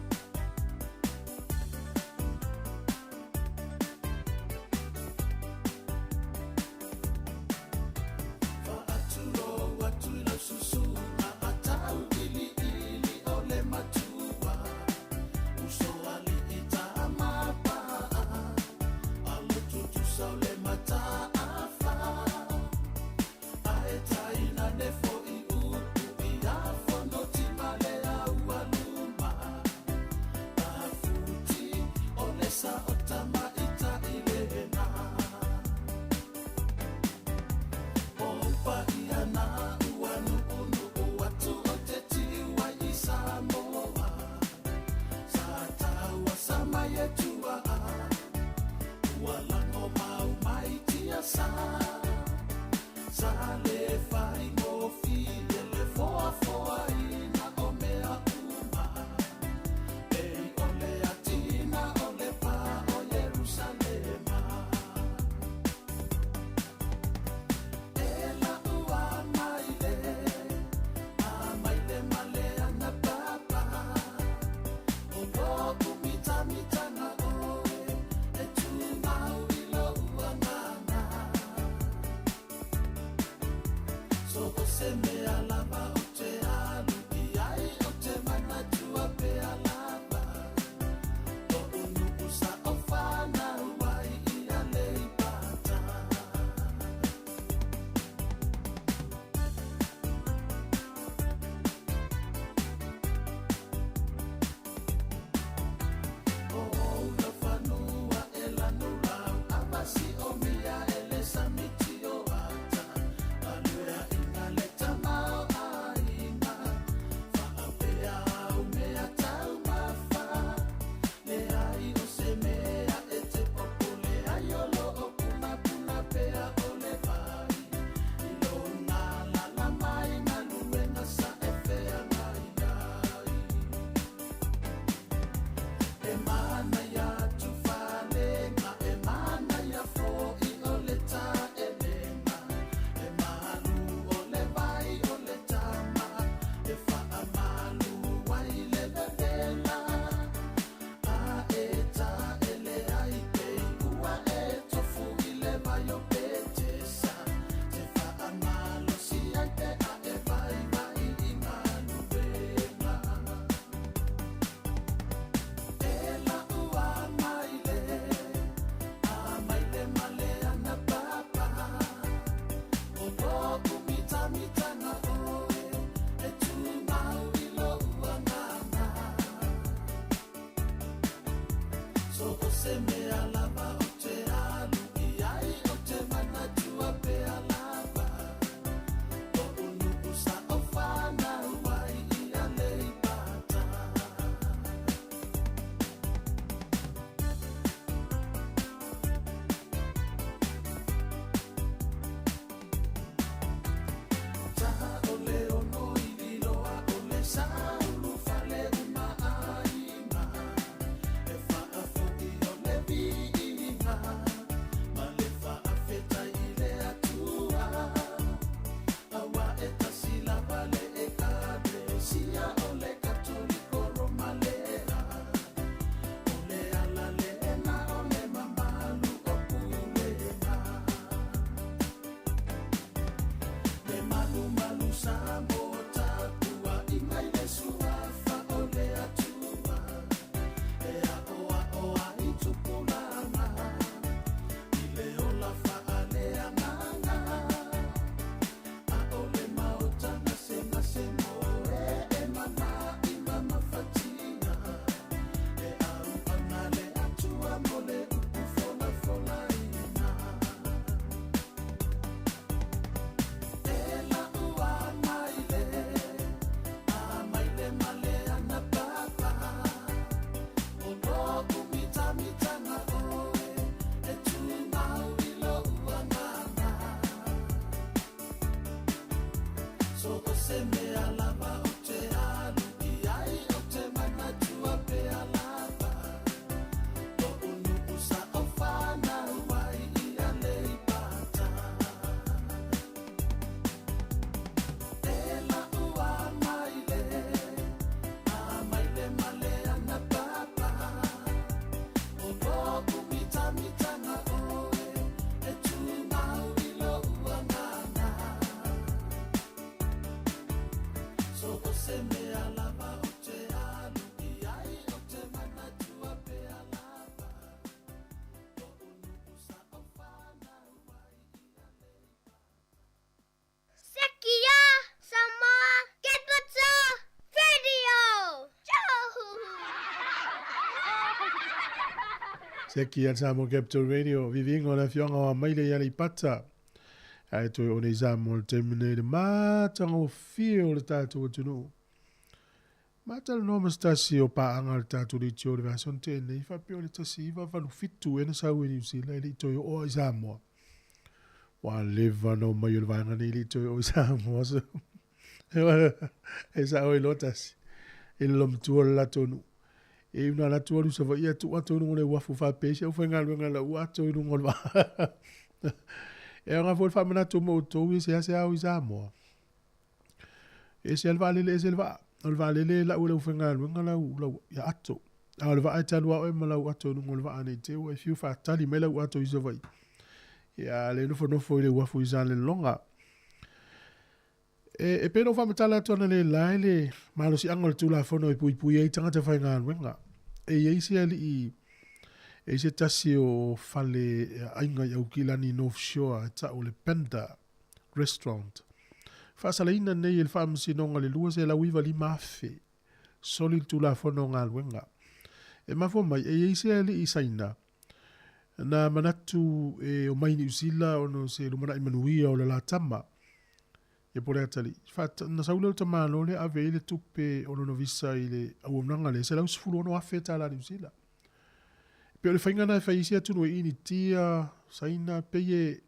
Speaker 1: Seki at Sāmoa Capital Radio, vivingo na fionga wa maile ya li pata. Ai toi o nei Sāmoa te mene mātanga o fio le tātou tunu. Mātala no mastasi o paanga le tātou li tio le vason tēnei, whapio le tasi iwa whanu fitu e na sau e New Zealand, li toi o i Sāmoa. Wa leva no mai o le vanga ni li toi o i Sāmoa. E sa o i lotasi. E lom tua la tonu. E una la tua lusa va ia tu atu no le wafu fa pese o fenga lunga la atu no ngol va. E nga vol fa mana tu mo to wi se au Sāmoa. E se alva le le la u le fenga lunga la u ya atu. Al va ata lua o mala u atu no ngol va ane te o fiu fa tali mela u atu iso vai. Ya le no fo le wafu izale longa. E pero fa matala tona le laile malo si angol tu la fono e pui e tanga te fenga lunga. E isi ali e se tasi o fale ainga ya ukilani North Shore ta o le Panda restaurant. Fa salaina nei el fam sinonga le lua se la wiva li mafe. Soli tu la fono ngalwenga. E mafo mai e isi ali isaina. Na manatu e o mai ni usila ono se lumana imanuia o la tama. E pole atali. Fa na saula o tamalo le ave ile tupe ono no visa ile au mnanga le se la usfulu ono afeta la ni usila. Pe le fainga na faisia tu no ini tia saina peye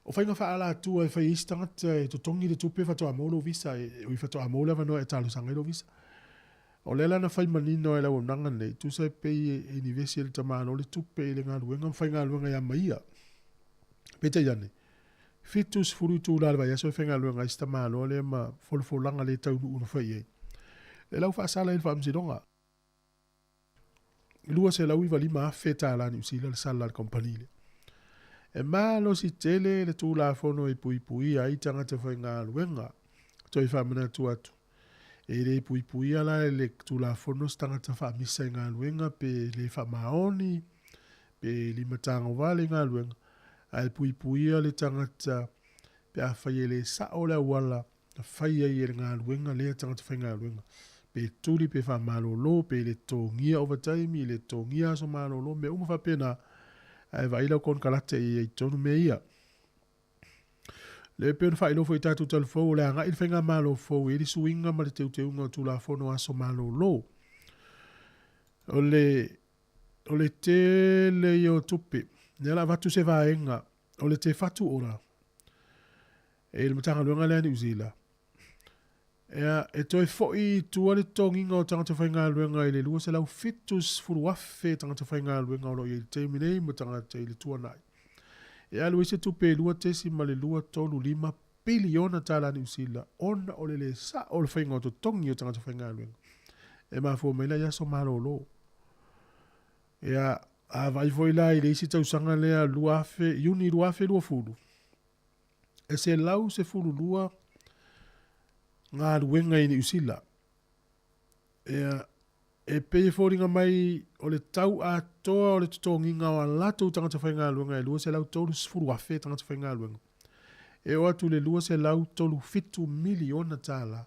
Speaker 1: o fainga fa ala tu e faista e to tongi le tupe fa to amolo visa e o fa to amola va no e talo sanga lo visa. O lela na fai manino e la nanga nei tu sai peye university tamalo le tupe le ngaluenga fainga luenga ya maia. Pete yane. Fitus furutu la va ya so fenga luenga ista malo le ma folfolanga le tau no fai. E la fa sala il fam sidonga. Lua se la uiva lima feta la ni usila le sala le kompanile. E malo si tele le tu la fono e pui ai tanga te whainga luenga. Toi whamana tu atu. E le pui ala le tu la fono stanga te whamisa ngā luenga pe le whamaoni pe lima tanga wale ngā luenga. Ai pui le tangata pe a whai le sao le wala whai ai ngā luenga le tanga te whainga luenga. Pe turi pe fa malolo pe le tongia overtime le tongia so malolo me uma fa pena ai vai lo con kalate e tonu me ia le pe fa ilo foi tatu tal fo le nga il fenga malo fo e di swinga ma le te unga tu la fo no aso malolo o le te le yo tupi nela va tu se va enga o le te fatu ora e le matanga lunga le New Zealand. E toi foi tua le tonginga o tangata whainga luenga i le lua se lau fitus furuafe tangata whainga luenga o lo i te minei mo tangata i le tua nai. E alu ise tupe lua tesi ma le lua tolu 5 biliona tala ni usila ona o le sa o le whainga o to tongi o tangata whainga luenga. E maa fua meila yaso malo lo. E a vai foi la i le isi tausanga lea luafe, yuni luafe lua fulu. E se lau se fulu lua ngā ruenga i ni usila. E pei fōringa mai o le tau a toa o le tutonginga o a lato tangata whainga luenga e lua se lau tolu sifuru wafe tangata whainga luenga. E o atu le lua se lau tolu 5 miliona tala.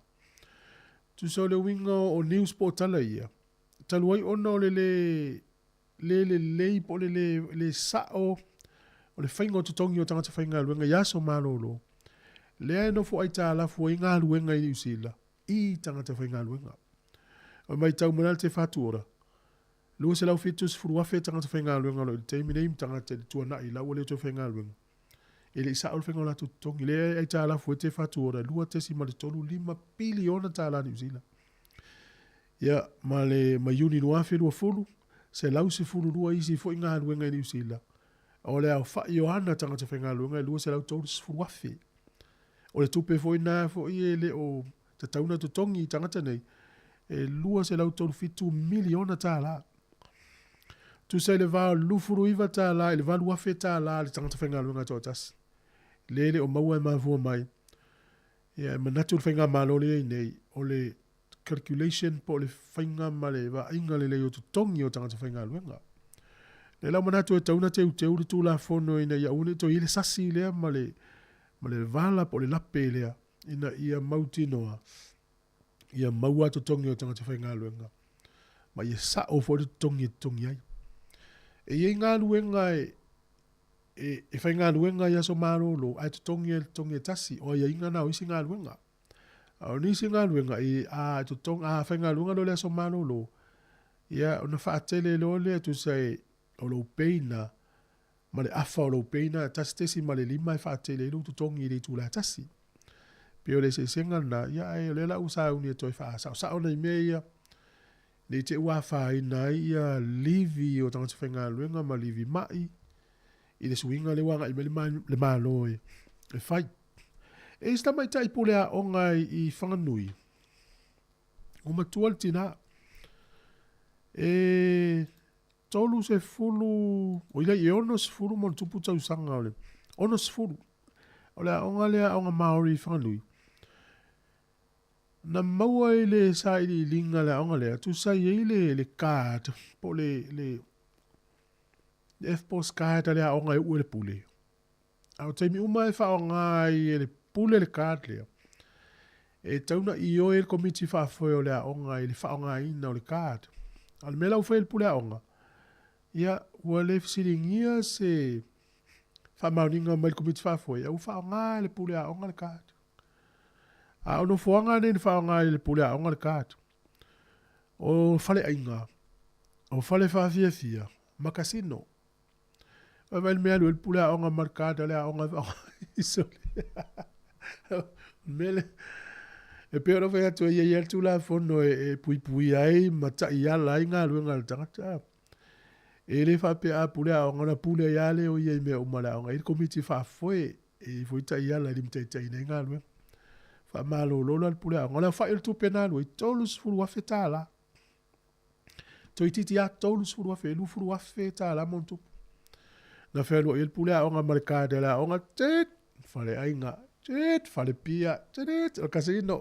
Speaker 1: Tu so le winga o news po tala ia. Talu ai ona o le po le sao o le whainga o tutongi o tangata whainga luenga yaso malolo. Lea no fo ai tā la fo i ngā luenga i usila. I tangata whai ngā luenga. O mai tau manal te whatu ora. Lua se lau fitus furuafe tangata whai ngā luenga lo i te minei tangata le tuana i lau le to whai ngā luenga. E le isa ol whai ngā la tutongi. Lea ai tā la fo te whatu ora. Lua te si ma le tolu 5 biliona tā la ni usila. Ia ma le ma yuni nuafe lua fulu. Se lau se fulu lua isi fo i ngā luenga i usila. O le au whai Johanna tangata whai ngā luenga. Lua se lau tolu furuafe. O le tupe foi na foi ele o te tauna to tongi tangata nei e lua se lau tolu 5 miliona tala. Tu se le va lufuru iva tala, le va lua fe tala le tangata whainga luenga tōtas. Lele o maua e mavua mai. Ia manatu le whainga malole nei o le calculation po le whainga ma le va inga le leo to tongi o tangata whainga luenga. Le lau manatu e tauna te le tu la fono ina ia une to ile sasi lea ma le vala po le lape lea ina ia mautinoa ia maua to tongi o tangata whainga luenga ma ia sa o fo le tongi ai E ia ngā luenga e whai ngā luenga ia so marolo, ai te tongi e tasi, o ia inga nao isi ngā luenga. O nisi ngā luenga te tonga, whai ngā luenga lo lea so marolo, ia ona whaatele lo lea tu sei o lo peina, ma le afa o lo peina, tasi tesi ma le lima e whaatele lo tu tongi i le tu la tasi. Pio le se senga na, ia e le la usa uni e toi wha sa ona i mea ia, le te ua wha ina ia livi o tangata whai ngā luenga ma livi mai, i le suinga le wanga i me le malo e whai. E sta mai tai pulea o ngai i whanganui. O matua le tina. E tolu se fulu, o ila i ono se fulu mon tupu tau sanga ole. Ono se fulu. O lea onga lea onga Maori i whanganui. Na maua i le sa i linga lea onga lea, tu sa i le card, po le F-Post card lea onga e ue le pule. Au taimi uma e wha onga i le pule le card lea. E tauna i o e le komiti whaafoe o lea onga i le wha onga ina o le card. Al mela ufai le pule a onga. Ia, ua le fisiringia se wha mauninga mai le komiti whaafoe. Ia, ufa onga le pule a onga le card. A ono fuanga ne wha onga i le pule a onga le card. O fale ainga. O fale whaafia fia. Makasino. Vai mea lu el pule a onga marcada le a onga isole. Mele. E peo no whea tua ia tu la fono e pui ai mata ia la inga lu inga tangata. E le wha pe a pule a onga na pule ia le o ia i mea umala onga. I komiti wha foe e fuita ia la limta i taina inga lu. Wha malo lolo al pule a onga. La wha il tu pena lu i tolus furu wafe tā la. Toi titi a tolus furu wafe, lu furu wafe tā la montu. Na whenua i il pule a onga marikade la onga tit, whale ainga, tit, whale pia, tit, o kasino.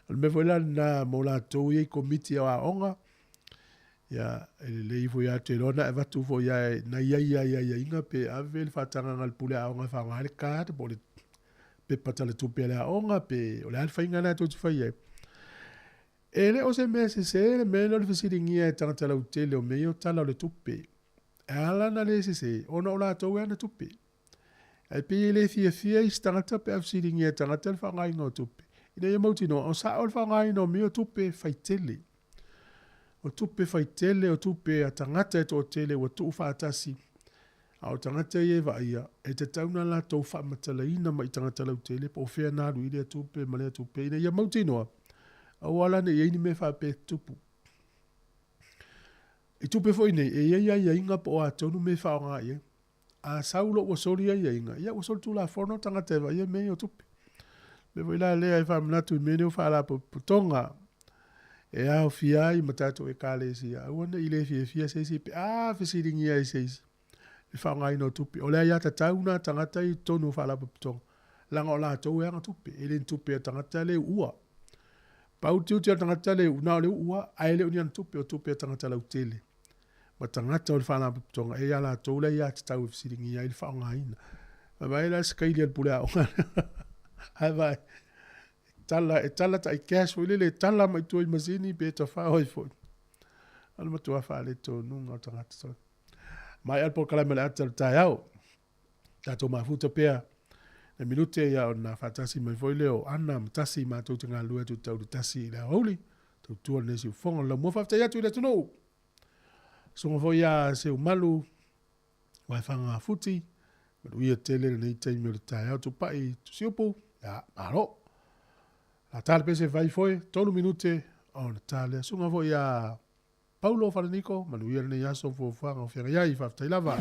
Speaker 1: Me whaila na mo la tau i komiti a onga, ia, le ifu ia te rona e watu fo ia na ia inga pe ave le whatanga ngal pule a onga whanga hale kate, po le pe patale tupe le a onga, pe o le alfa inga na tōtu whai e. E le o se mea se le mea le whasiringia e tangata lau tele o mea o tala o le tupe. E ala na le se, ona o la tau e ana tupe. E pe le fia i tangata pe a whasiringia e tangata le whangai ngā tupe. Ina ia mauti no, o sa o le whangai no mea o tupe whai tele. O tupe whai tele, o tupe a tangata e tō tele, o tu whaatasi. A o tangata i e vaia, e te tauna la tau whaamatala ina mai tangata lau tele, po whea nāru i lea tupe, ma lea tupe. Ina ia mauti noa. Awala ne yei ni me fa pe tupu. I tupe foi nei, e ia inga po a tonu me fa nga ye. A saulo o sori ia inga. Ia o sol tu la forno tanga teva, ia me o tupe. Le voi la lea i fa mnatu i mene o fa la po tonga. E a o fia i matato e kale si. A wana i le fia se si pe a fesiringi ia i se si. E fa nga ino tupe. O lea ia ta tauna tangata i tonu fa la po tonga. Langa o la tau e anga tupe. E le tupe tangata le ua. Pau tiu tia tangata le una le ua, ai le unian tupe o tupe tangata lau tele. Ma tangata o le whana putonga, e ala tōle ia te tau e whasiringi ia i le whaonga ina. Ma mai la skaili al pule a onga. Hai vai, tala ta i cash o le tala mai tua i masini pe ta wha hoi fo. Ala matua wha le tō nunga o tangata so. Mai alpo kalama le ata le tai au. Tato mafuta pea. E minute ia o na whatasi mai foi leo ana matasi ma tau te ngā lua tu tau tasi la houli tau tua nesi u fonga la mua whafta ia tu i le tunu songa foi ia se umalu wai whanga futi manu ia tele nei taimi o le tai au tu pai tu siupu ia maro la tale pese vai foi tolu minute o na tale songa foi ia Paulo Faraniko manu ia nei aso fo whanga o whianga ia i whafta i lava.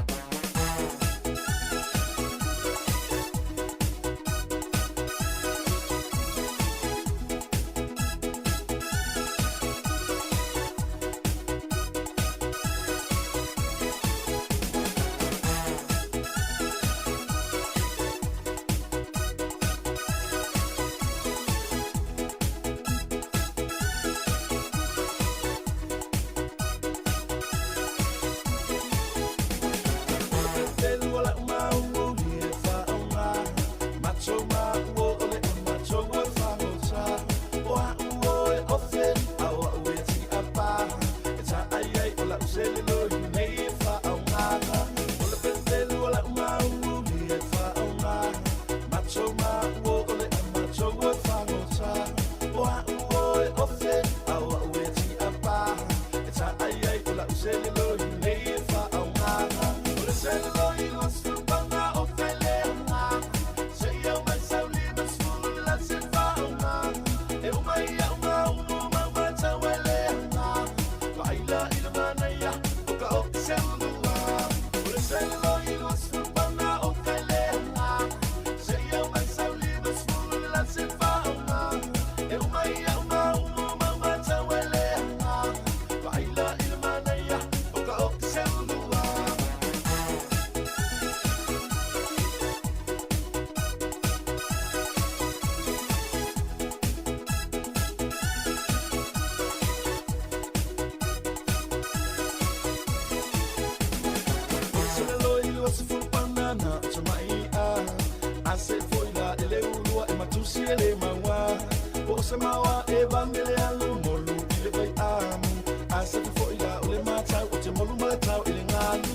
Speaker 5: Sāmoa e bangele alu molu ile vai amu asa fo ila ole mata o te molu mata ile ngalu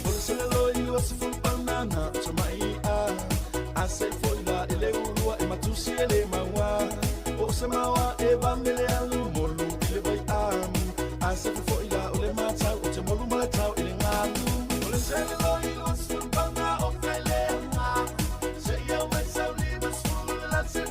Speaker 5: ole sele lo i o se banana so mai asa fo ila ile ulua e matusi ele mawa o Sāmoa e bangele alu molu ile vai amu asa fo ila ole mata o te molu mata ile ngalu ole sele lo i o se banana o kale se ia mai sauli masul la se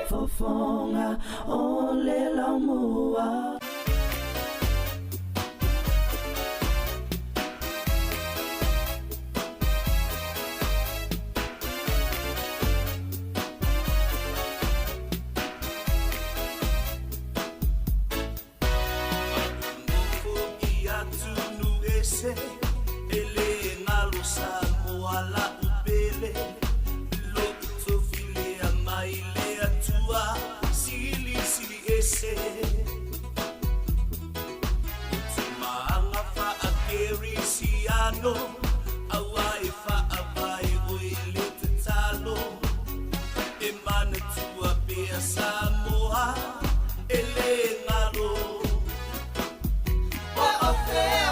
Speaker 10: Fofonga ole la mua.
Speaker 11: Ele ngalo Sāmoa la upele lo utofile amaile atua sili ese tumaanga fa akeri siano awai fa abai oile talo emana tua pea Sāmoa ele ngalo o afea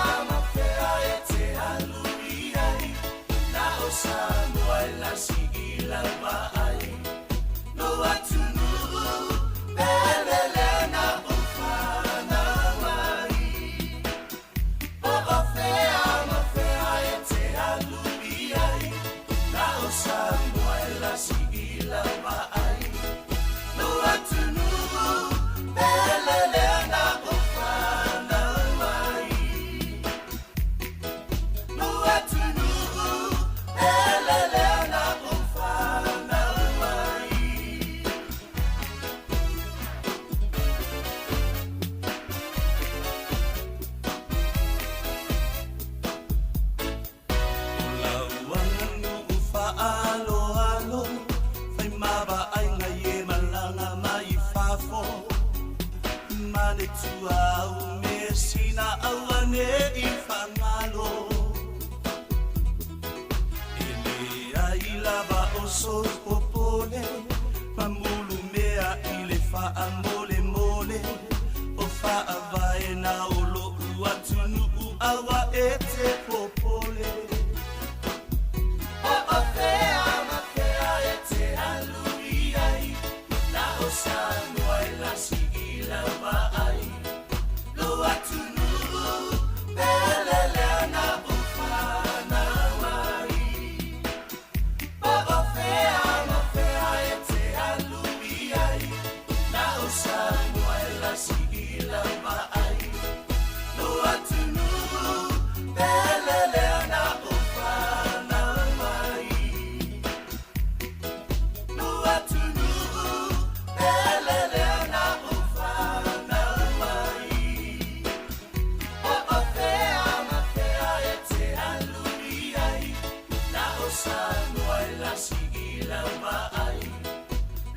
Speaker 11: Sāmoa la sigila vai no atunu belelena ufana mai o afea mafea ete alubiai na Sāmoa la sigila vai no atunu belelena ufana mai no atunu Tua mesina awane ifangalo ele aila ba so popole Pamulu mea ile fa amole mole O fa avae na olo uatunu awa ete popole O afea mafea ete aluiai Na osano ai la sigila vai Lo atunu pelele na ufana wai O afea mafea ete aluiai Na osano ai la sigila vai Lo atunu pelele na ufana wai Lo atunu pelele na ufana wai O afea mafea ete aluiai Na osano ai la sigila vai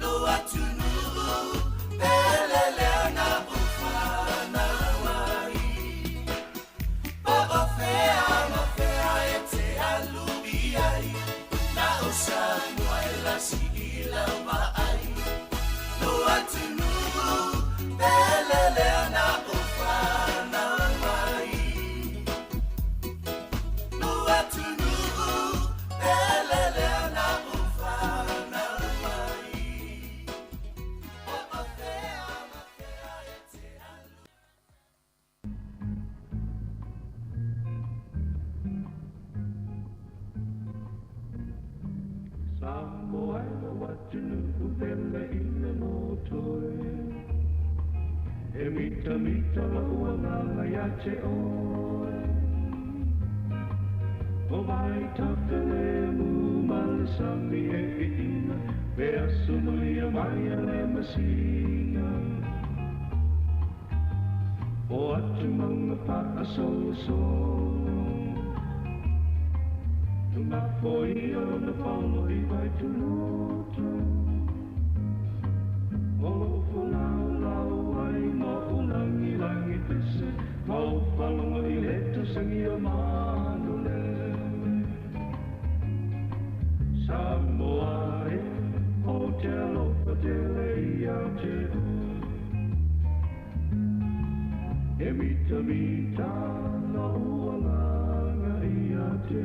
Speaker 11: Lo atunu pelele na ufana wai O afea mafea ete aluiai Na osano ai la sigila vai Lo atunu pelele na ufana wai Lo atunu pelele na ufana wai O afea mafea ete aluiai
Speaker 5: Sāmoa ina watunu uvele ina motoe E mita mita la uanganga ya te oe O vai tafele mu malasami e ina Vea sunuia mai ale masina O atu manga pa solo solo Ma foi ona paulo I vai tu luto O fulau lau ai mo ulangi langi pese Mau falonga I leto sangi o manule Sāmoa e o te alofa te leia te E mita mita na ualanga ia te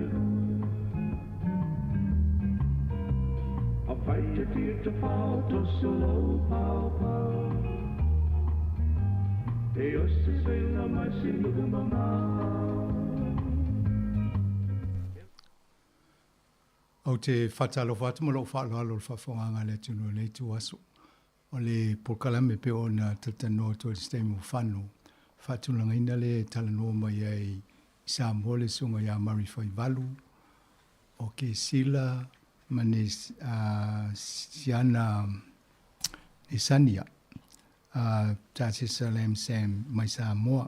Speaker 5: A fight a tear to fall to solo pau pau Deus se sei la mais sin mamá
Speaker 12: O te whatalo whatu mo lo whaalo alo whawhonganga le tunu le tu aso. O le pokalame pe o na tatano to le stemu whanu. Whatulanga ina le talanoa mai ai Sāmoa le sunga ya Mari Whaivalu. O ke sila mane siana e sania. Tāse Salem Sam mai Sāmoa.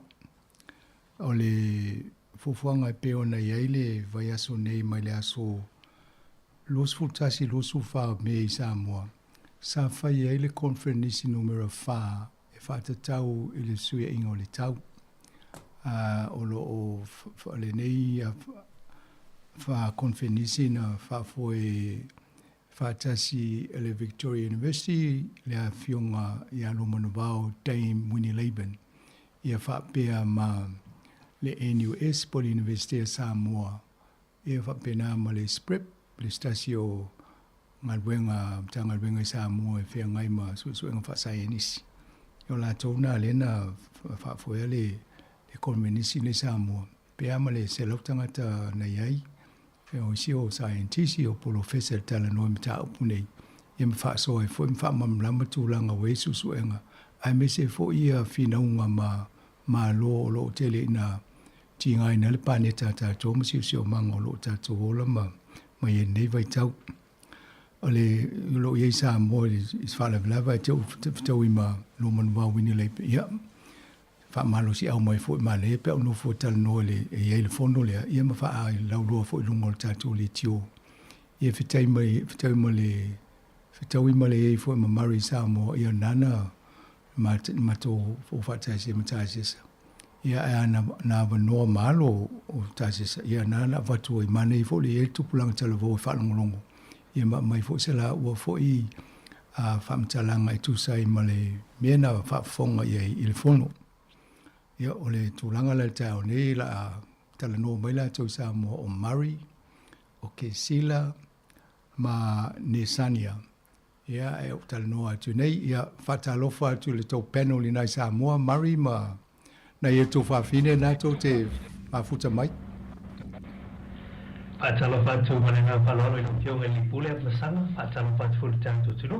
Speaker 12: O le fufuanga pe o na iai le vai aso nei mai le aso los fultasi los ufa me Sāmoa. Sa fai ai le conference numero 5 e fata tau i le suia ingo le tau. O lo o le nei fa conference na fa foi fatasi le Victoria University le a fionga i alo manovao Dame Winnie Laban. Ia fa pea ma le NUS po le University of Sāmoa. Ia fa pena ma le SPREP le stasio ngalwenga tangalwenga Sāmoa e fea ngai ma suenga fa sayanisi. Yo la tona lena fa foi le convenisi le Sāmoa. Pea ma le selautanga ta na iai. E o si o scientisi o professor tala no mta upune. Ia mfa so e foi mfa mamlama tulanga we suenga. Ai me se fo ia fina unga ma lo tele na tinga ina le planeta ta to si o manga lo ta to ola ma ye nei vai tau. Ole lo ye Sāmoa is fala lava te to ima lo man wa Winnie le ia. Fa malo si au mai fo ma le pe no fo tal no le e le fondo le ia ma fa ai la lo fo lungo ta to le tio. Ia fitai mai le fo ma Mari Sāmoa ia nana ma to fo fa ta se mata se. Ia na no malo o ta se ia nana va to i mane fo le tu pulang tala vo fa longo. ia mai fo se la ua fo i whamtalanga i tūsai ma le mena whaafonga i le fono. Ia o le tūlanga le tau nei la tala no mai la tau Sāmoa o Murray, o Kesila, ma Nesania. Ia e o tala no atu nei, ia whatalofa atu le tau panel i nai Sāmoa, Murray ma na ia tō whawhine nā tō te mafuta mai.
Speaker 13: Whatalofa atu mananga whalolo i no pio e li pule at lasanga, whatalofa atu fulu tātou tunu,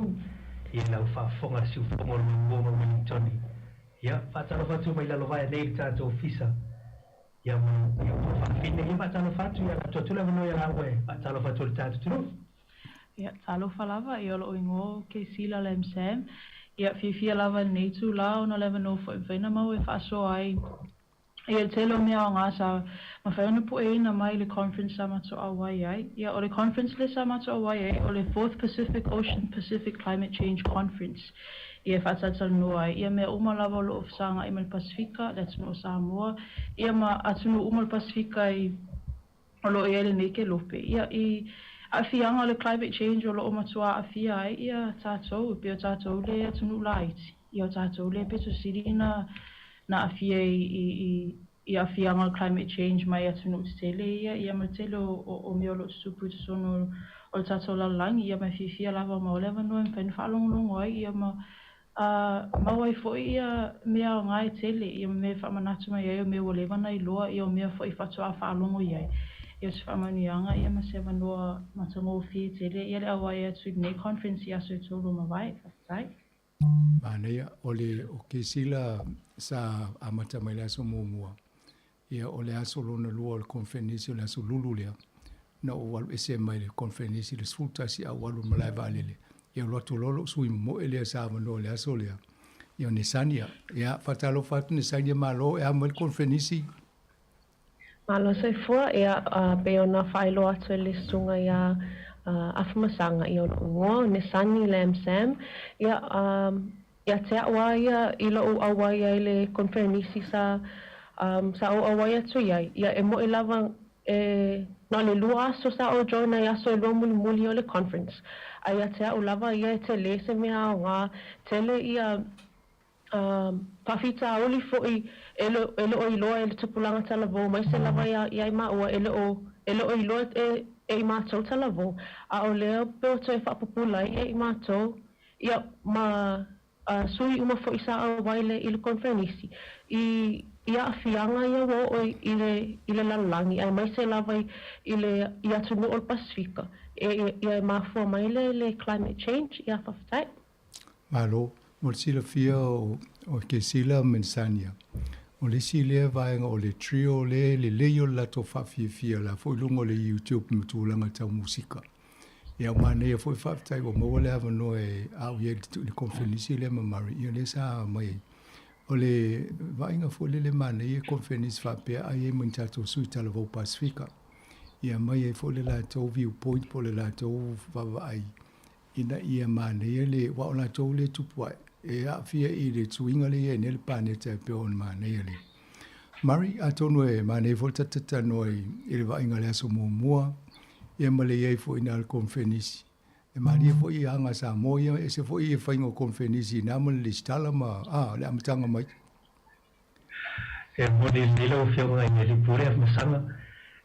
Speaker 13: i lau whaafonga si ufonga o mua Wellingtoni. Ia, whatalofa atu mai lalo vai nei tātou fisa. Ia mo whawhine i whatalofa atu, ia tō tula mano ia rawe, whatalofa atu tātou tunu.
Speaker 14: Ia, talofa lava, i olo ingo ke sila lem Sam. Ia, fia lava nei tu lao na leva no fo vena mau e whaaso ai. Ia, telo mea o ngasa, ma whaona po e na mai le conference sa mato awai ai. Ia, o le conference le sa mato awai ai, o le 4th Pacific Ocean Pacific Climate Change Conference. Ia, whaatatal no ai. Ia, mea uma lava o lo ofisanga i mal Pasifika, that's no Sāmoa. Ia, ma atunu umal Pasifika i o lo e ele neke lope. Ia, a fianga le climate change o lo matua a fia ai ia tātou, pe o tātou le atunu laiti. Ia o tātou le peto sirina na a fia i a fianga le climate change mai atunu tele ia ma tele o mea lo tupu sono o tātou lalangi ia ma fia lava ma o lewa no en pen whaalongolongo ai ia ma mawai fo ia mea o ngai tele ia me whamanatu mai ai o mea o lewa nei loa ia o mea fo i whatua whaalongo iai. Ia se whamanianga, ia ma se wanoa matango fie tere, ia le awai atu nei conference ia so tōru ma vai, whaatai.
Speaker 12: Mānea, o le o ke sila sa amata mai le aso mua. Ia o le aso lona lua o le konfenisi o le aso lulu lea. Na o walu ese mai le konfenisi le sultasi a walu malai valele. Ia o lotu lolo sui mo e lea sa wanoa le aso lea. Ia o Nesania, ia whatalo whatu Nesania malo e amo le konfenisi.
Speaker 15: Malo sai fua ia pe ona whaelo atu le sunga ia afamasanga i ona ungoa, Nesani Lam Sam. Ia te awa ia ilo o awa ia le konferenisi sa o awa ia tu ia. Ia e mo i lava na le lua aso sa o joina ia so e lua muli o le conference. Ia te au lava ia e te lese mea o ngā tele ia pawhita oli fo'i elo o iloa ele tupulanga talavo mai se lava ia i maua elo o iloa e mātou talavo a o leo pe o toi whapupula i mātou ia ma sui uma fo'i sa au waile i le konferenisi ia a fianga ia wo o i le lalangi ai mai se lava i atu no o Pasifika ia mafua mai le climate change ia whawhatai.
Speaker 12: Malo. O le sila fia o ke sila mensania. O le sila vaenga o le trio le leo lato fia la fo ilungo le YouTube mtulanga tau musika. Ia mane fo whaftai o maua le hava no e au ye le konferenisi le mamari. Ia le sa mai. O le vaenga fo le mane e konferenisi whapea ai e mwintato sui talavau Pasifika. Ia mai e fo le lato viewpoint po le lato vavai. Ina ia mane le wa ona tau le tupuai. E a fia i le tuinga le e nele pāneta e peo on mane le. Mari a tonu e mane volta tata noi i le vainga le aso mua e ma le iei fo ina al konfenisi. E mari e fo i anga Sāmoa e se fo i e whainga konfenisi na ma le stala ma le amatanga mai.
Speaker 13: E mo le lilo whionga i le pure af masanga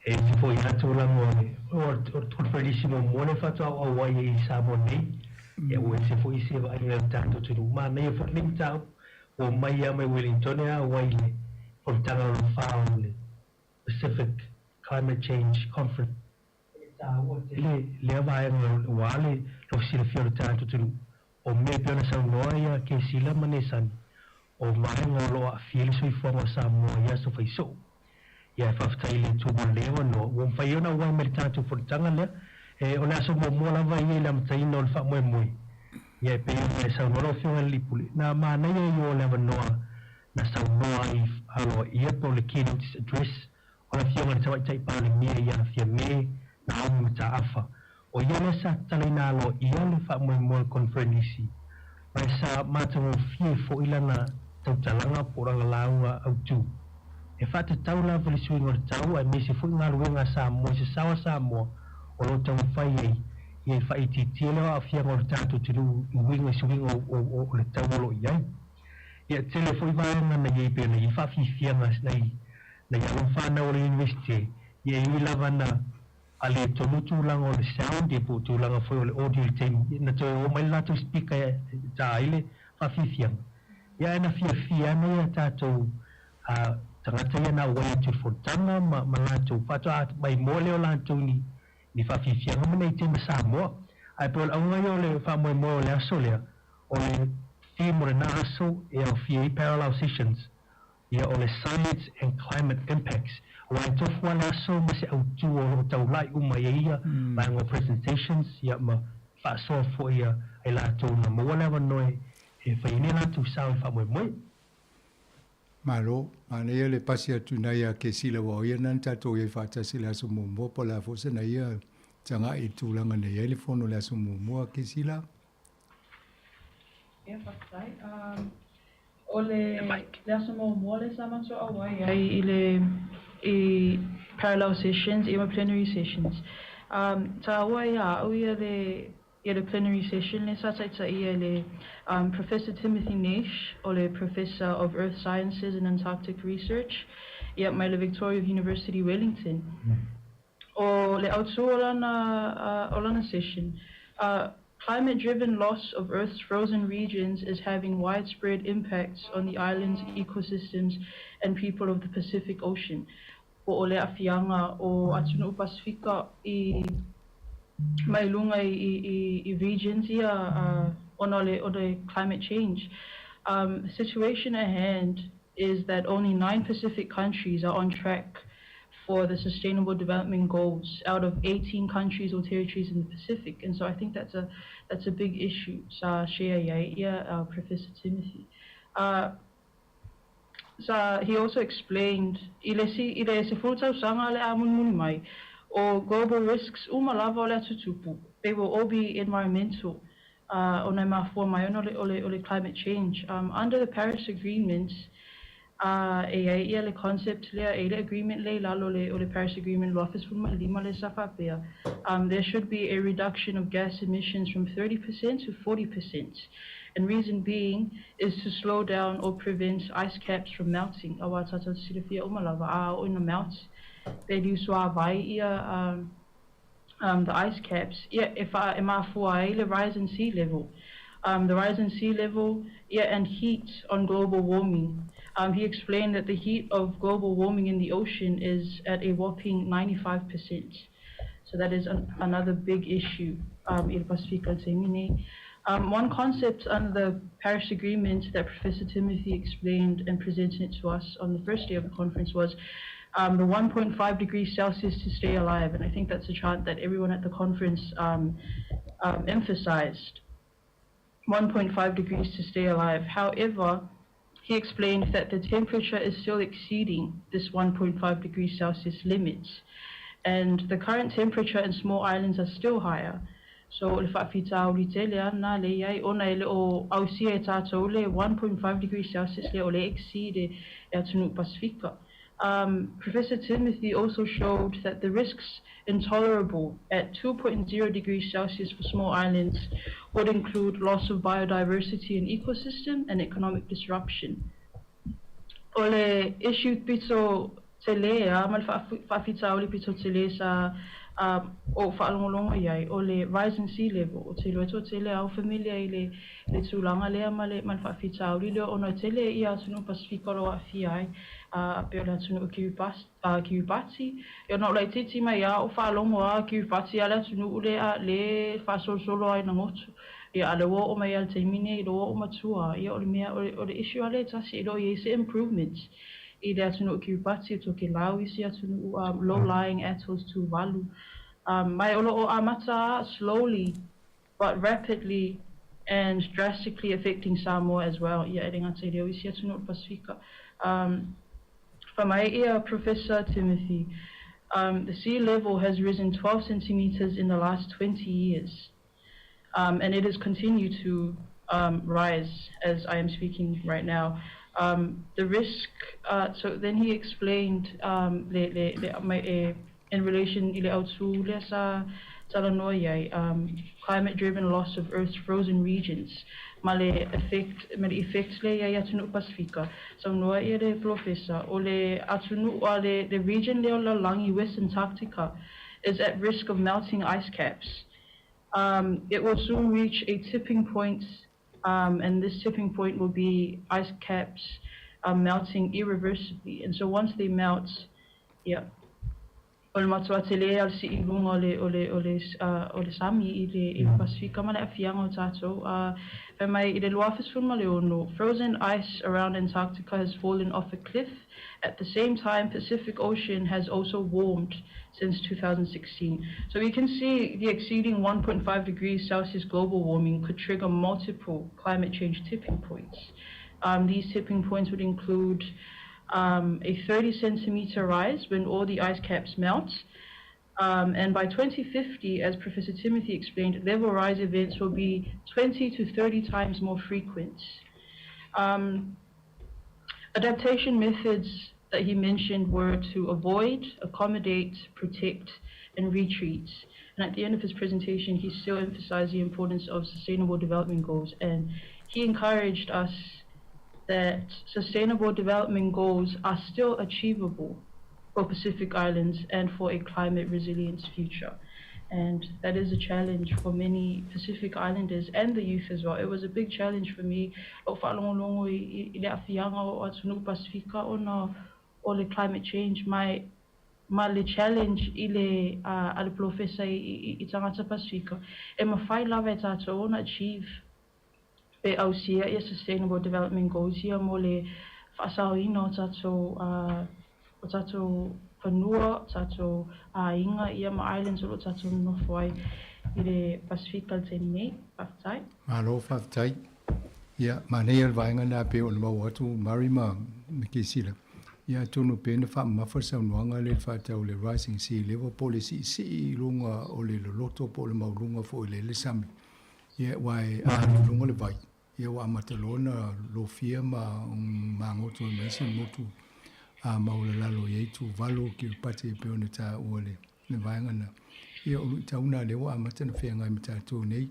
Speaker 13: e se fo i atu la mo o konfenisi mo mone fatua o wai i Sāmoa nei. E o se foi se vai ia tanto tu ma nei fo lim tau o mai a mai Wellington a waile o tanga o faule Pacific Climate Change Conference le vai no wale lo se fio tanto tu o me pena sa noia ke sila manesan o mai no lo a fili sui fo mo sa mo ia so fai so ia fa ftaile tu mo le no o fai ona wa me tanto fo tanga le e ona so mo la vai ile am tai no fa mo mo ia pe ia sa no fio ali puli na ma na yo le no na sa no ai alo ia po le keynote address ona fio ma tai pa le mia ia fia me na o ta afa o ia le sa tale na lo ia le fa mo conference mai sa ma to fie fo ila na tau talanga poranga laua au tu e fa te tau la voli sui ngor tau ai me se fu nga luenga sa mo se sawa sa mo o lo tau fai ai ia whaititia leo a whianga o le tātou tinu uwinga suwinga o le tauolo iai. Ia tele fo i vaenga na iei pēna i whawhiwhianga na iau whanau o le university. Ia i lava na a le tonu tūlanga o le sound e po tūlanga foi o le audio team. Na toi o mai lato speaker ta aile whawhiwhianga. Ia ena whiawhianga ia tātou tangata ia na wai atu fontanga ma lato whatoa mai mole o lato ni whawhiwhianga mana i tēma Sāmoa. Ai po au ngai o le whamoe moe o le aso lea o le theme o le nāso e au whiei parallel sessions ia o le science and climate impacts. Wai tofu ala aso ma se au tu o tau lai uma ia mai ngō presentations ia ma whaasoa fo ia ai lato na maua lewa noe e whaine lato sao i whamoe moe.
Speaker 12: Malo, ana ia le pasi atu nei a ke sila wa ia nan tatou ia whaatasi le aso mōmua po la fosa na ia tanga i tūlanga nei ele fono le aso mōmua ke sila.
Speaker 14: Ia whakai. O le aso mōmua le samato awai ai i parallel sessions, i plenary sessions. Ta awai au ia le plenary session le sataita ia le Professor Timothy Nash, o le Professor of Earth Sciences and Antarctic Research, ia mai le Victoria University Wellington. O le autu o lana session, climate-driven loss of Earth's frozen regions is having widespread impacts on the islands, ecosystems, and people of the Pacific Ocean. O le awhianga o Atunu Pasifika i mai lunga i regions ia o le climate change. The situation at hand is that only 9 Pacific countries are on track for the Sustainable Development Goals out of 18 countries or territories in the Pacific, and so I think that's a big issue. Sa share ia Professor Timothy. So he also explained ile se fultau sanga le amun mai o global risks umalava le tutupu. They will all be environmental. Ona mafua mai ole climate change. Under the Paris Agreement, ia le concept le agreement le lalo le Paris Agreement lo afis fuma lima le safapea. There should be a reduction of gas emissions from 30% to 40%. And reason being is to slow down or prevent ice caps from melting. Awa tata silafia umalava o ina melt. They do swavai ia the ice caps. Yeah, if emafua the rise in sea level. The rise in sea level, and heat on global warming. He explained that the heat of global warming in the ocean is at a whopping 95%. So that is another big issue. One concept under the Paris Agreement that Professor Timothy explained and presented to us on the first day of the conference was the 1.5 degrees Celsius to stay alive. And I think that's a chart that everyone at the conference emphasized. 1.5 degrees to stay alive. However, he explained that the temperature is still exceeding this 1.5 degrees Celsius limit. And the current temperature in small islands are still higher. So if I fit out na le yai ona ele o ausia e tātou le 1.5 degrees Celsius le o le exceed e Atunu Pasifika. Professor Timothy also showed that the risks intolerable at 2.0 degrees Celsius for small islands would include loss of biodiversity and ecosystem and economic disruption. Ole issue pito tele mal fafita ole pito tele sa o whaalongolongo iai o le rise in sea level o te loeto tele au familia i le tūlanga lea ma le man whaafita au leo ono tele i Atunu Pasifika lo a fiai a peo le Atunu Kiribati e ono lai titi mai a o whaalongo a Kiribati a le Atunu ule a le whaasolo ai na ngotu ia ale wo o mai al teimine i lo o matua ia o le mea o le issue ale tasi i lo i se improvements I le Atunu Kiribati to ke lau I se Atunu low-lying atolls to Valu. Mai olo o amata slowly but rapidly and drastically affecting Samoa as well. Ia erenga te reo I se Atunu Pasifika. Whamai ia Professor Timothy, the sea level has risen 12 centimeters in the last 20 years. And it has continued to rise as I am speaking right now. The risk, so then he explained in relation ile autu le sa talanoa iai, climate-driven loss of Earth's frozen regions. Male effects le iai atunu Pasifika. Saunoa ia le professor, o le atunu o the region leo lalangi West Antarctica is at risk of melting ice caps. It will soon reach a tipping point, and this tipping point will be ice caps melting irreversibly. And so once they melt, yeah. O le matua te lea al si I lunga o le sami I le Pasifika mana afianga o tātou. Pe mai I le luafis ma le ono, frozen ice around Antarctica has fallen off a cliff. At the same time, Pacific Ocean has also warmed since 2016. So we can see the exceeding 1.5 degrees Celsius global warming could trigger multiple climate change tipping points. These tipping points would include a 30 centimeter rise when all the ice caps melt. And by 2050, as Professor Timothy explained, level rise events will be 20 to 30 times more frequent. Adaptation methods that he mentioned were to avoid, accommodate, protect, and retreat. And at the end of his presentation, he still emphasized the importance of sustainable development goals. And he encouraged us that sustainable development goals are still achievable for Pacific Islands and for a climate resilient future. And that is a challenge for many Pacific Islanders and the youth as well. It was a big challenge for me. O whaalongolongo I le awhianga o atunu Pasifika o le climate change. Ma le challenge I le a le professor I tangata Pasifika. E mawhai lawa e tātou ona achieve pe au sia I sustainable development goals ia mo le whaasauina o tātou whanua, tātou inga ia ma islands o tātou nofoi I le Pasifika tēni nei, whaftai.
Speaker 12: Malo whaftai. Ia, manei al vaenga nā pe o na mau atu marima me ke sila. Ia tonu pēna wha mawhasa unuanga le whatau le rising sea level policy si lunga o le loloto po le maulunga fo le sami. Ia wai lunga le vai. Ia wa matalona lo fia ma ngoto mai se motu a maula lalo ye tu valo ki pati pe ona ta ole ne vaenga na. Ia o tauna le wa matana fe ngai mata tu nei.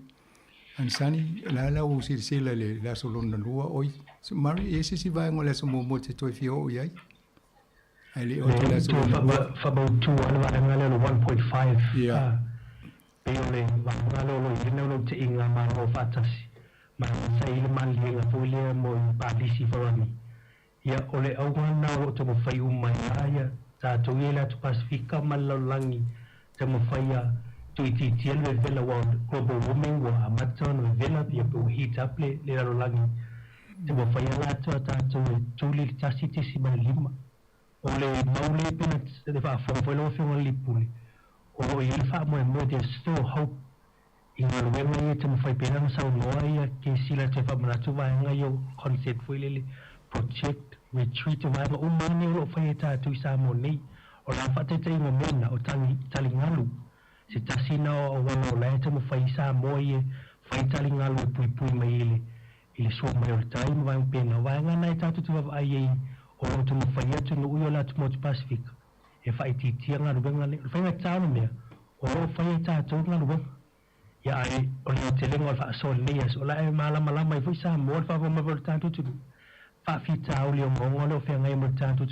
Speaker 12: Ansani la o si le so lona lua oi. So mari ese si vaenga le so mo te toi fio ia. Ele o te la so
Speaker 13: fa ba tu ala vaenga le 1.5.
Speaker 12: Ia.
Speaker 13: Pe ole vaenga lo ina lo te inga ma o fatasi. Ma sai le man le folia mo padisi forami. Ia ole au na o te mo fai mai ia ta to ia tu Pasifika malalangi te mo fai tu iti tiel le vela wa global warming wa amata no vela pia po heat up le lalangi te mo fai la ta tu li tasi te si malima ole maule pena de fa fo lo fo lipuli o ia fa mo there's still hope in the way te mo fai pena sa no ia ke sila te fa mana tu va nga yo concept fo le project retreat va o mani lo fai ta tu Sāmoa nei o la fa te mo mena o tali ngalu se tasina o wana o lai te mo fai Sāmoa ia fai tali ngalu pui mai ile so mai o time va pena va nga nai ta tu va ai o te mo fai atu no uyo la tu mo Pasifika e fai ti ngalu benga le fai nga tau me o fai ta tu ngalu ya ai o le te lengo fa so le o la e mala mai fai Sāmoa fa mo mo ta tu fa fita o le mongo lo fe ngai mo ta tu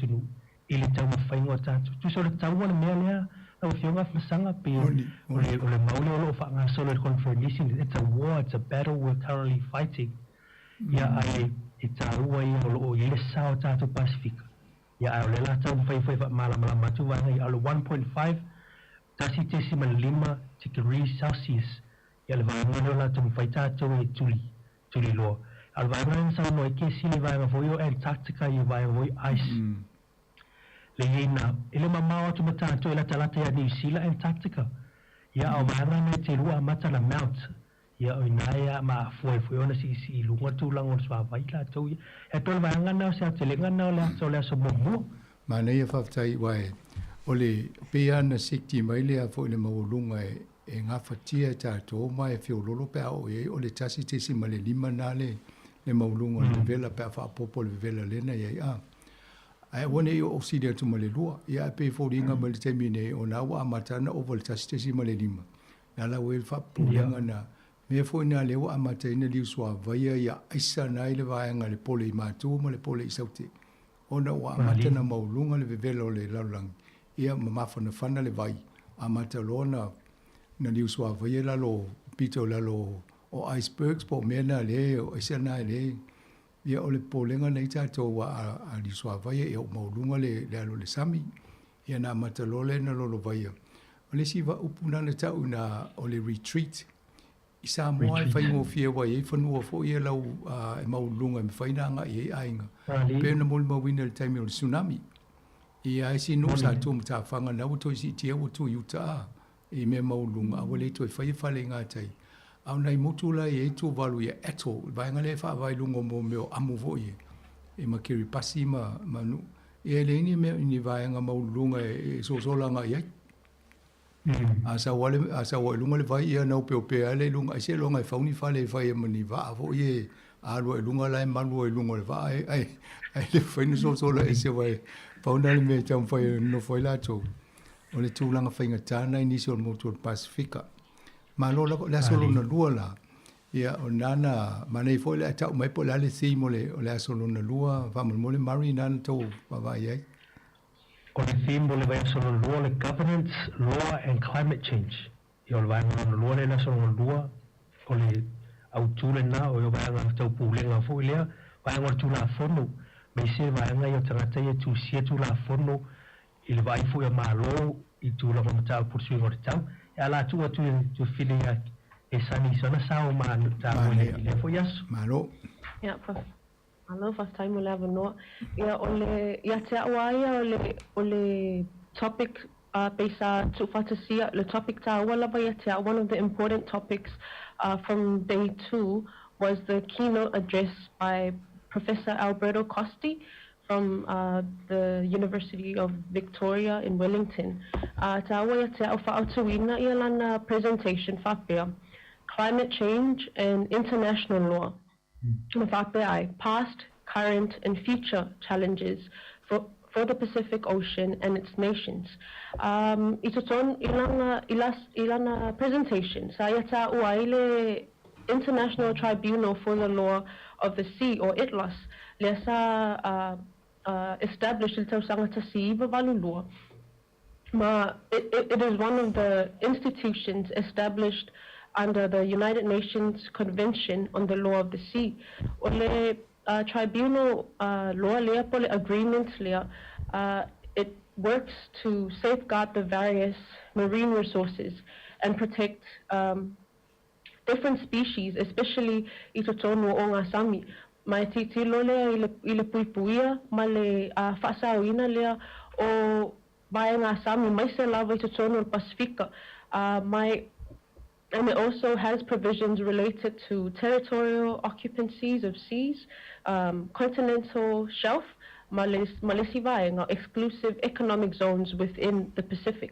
Speaker 13: ile tau mo fai ngo ta tu so le tau mo me le o fionga masanga pe o le maule lo fa nga so le conference it's a war, it's a battle we're currently fighting ya ai it's a war o ile sao ta tu Pasifika ya ai le la tau fai fa mala tu va ngai al 1.5 tasi te si malima degrees Celsius ya le va ngo la tu fai ta tu e tuli lo al vai ran sa no ke si le vai vo yo Antarctica you vai vo ice le ina ele mama tu mata to la talata ya New Zealand Antarctica ya au vai ran te lua mata la mount ya o naya ma foi ona si lu tu lang on swa vai la to e to vai ngana sa te le ngana la so la so mo
Speaker 12: ma nei fa tai wai ole pe ana sikti mai le fo le maulunga e nga fatia ta to mai fe lolo pe o e ole tasi te si male lima na le maulunga le vela pe fa popo le vela le na ia ai wone o sidia tu male lua ia pe fo ringa male te mine o na wa matana o vol tasi te si male lima la wel fa pulenga na me fo ina le wa amata ina liu swa vaia ya isa na ile vaenga le pole matu mo le pole isaute ona wa amata na maulunga le vevelo le lalang ia mama fana le vai amata lona na liu swa vaia la lo pito la lo o icebergs po mena le o isa na le ia o le polenga nei tato wa a liu swa vaia e o maulunga le sami ia na amata lole na lo vaia o le siva upuna na tau na o le retreat i Sāmoa e whai ngō fia wai e whanua fo i e lau e maulunga me whainanga i e ainga. Pēr na mōli mawina le taimi o le tsunami. I a esi no sa tō mta whanga na wato isi tia wato yuta a e me maulunga a wale to e whai whale ngā tai. Au nei motula e tō walu i a eto, vaenga le wha vai lungo mō meo amu vo i e makiri pasi ma nu. E le ini mea ini vaenga maulunga e sosolanga i ai. Asa wale lunga le vai ia nau peo pea le lunga ise longa e fauni fale vai mani va avo ye alo e lunga lai malu e lunga le vai ai le faina so la ise vai fauna le me tam fai no foi la to o le tūlanga whainga tāna initial motor Pacifica ma lo la solo na lua la ia o nana manei foi le tau mai po la le si mo le o le solo na lua va mo le mari nana to va ai
Speaker 13: o le theme le vai solo lua le governance, law and climate change. I o le vai ngana lua le solo lua o le autule na o vai ngana tau pulenga fo ilea vai ngana tu la fono me se vai ngana yo tangata ye tu sia tu la fono i le vai fo ya malo i tu la mata por sui ngor tau ya la tu tu filia e sani sana sao ma ta mo le fo yas
Speaker 12: malo
Speaker 15: ya I love first time we'll have no ya ole ya te awaia ole topic pesa to fantasia the topic ta wala ba ya te one of the important topics from day 2 was the keynote address by Professor Alberto Costi from the University of Victoria in Wellington. Ta awaia te fa autuina ia lana presentation fa climate change and international law. Past, current, and future challenges for the Pacific Ocean and its nations. Ito ton ilana presentation. Saya ta uaile International Tribunal for the Law of the Sea, or ITLOS, lesa established ito sanga ta si bavalulua. It is one of the institutions established under the United Nations Convention on the Law of the Sea. Ole tribunal law lea pole agreements lea it works to safeguard the various marine resources and protect different species, especially ito tonu o ngā sami. Mai titilo lea ile puipuia ma le whaasauina lea o mai ngā sami mai se lava ito tonu o Pasifika. And it also has provisions related to territorial occupancies of seas, continental shelf, Malesivaenga, exclusive economic zones within the Pacific.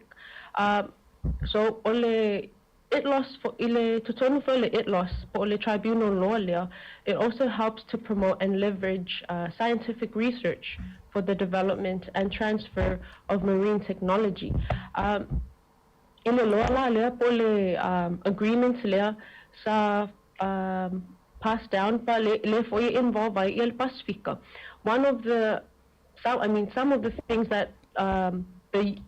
Speaker 15: So ole ITLOS for ile tutonu for le ITLOS for ole tribunal law lea, it also helps to promote and leverage scientific research for the development and transfer of marine technology. In the law lea pole agreements lea sa passed down pa le foi involved by el Pacifica. One of the some of the things that the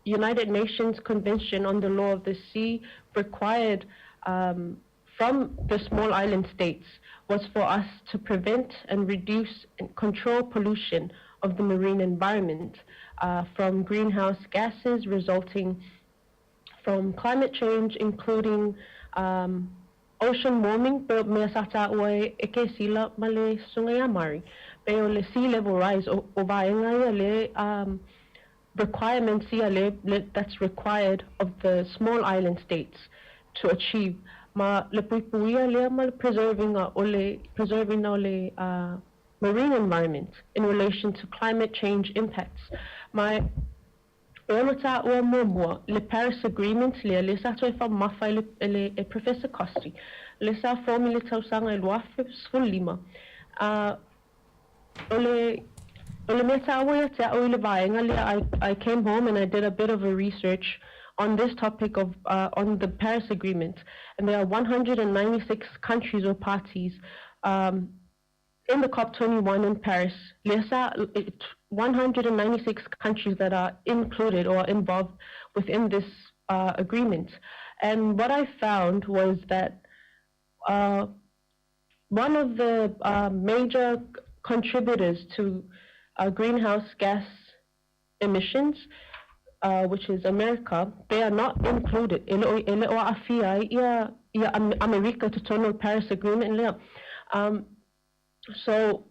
Speaker 15: United Nations Convention on the Law of the Sea required from the small island states was for us to prevent and reduce and control pollution of the marine environment from greenhouse gases resulting from climate change, including ocean warming, but me sata oe eke sila male sungaya mari. Pero le sea level rise o vaenga le requirements that's required of the small island states to achieve. Ma le puipuia le mal preserving marine environment in relation to climate change impacts. My Eonata o Momoa, le Paris Agreement, le sa to fa mafa le Professor Costi, le sa formula tausanga e loafre sfulima. Ole meta awa te o le vaenga le I came home and I did a bit of a research on this topic of on the Paris Agreement, and there are 196 countries or parties in the COP21 in Paris. 196 countries that are included or involved within this agreement. And what I found was that one of the major contributors to greenhouse gas emissions, which is America, they are not included. America to total Paris Agreement. So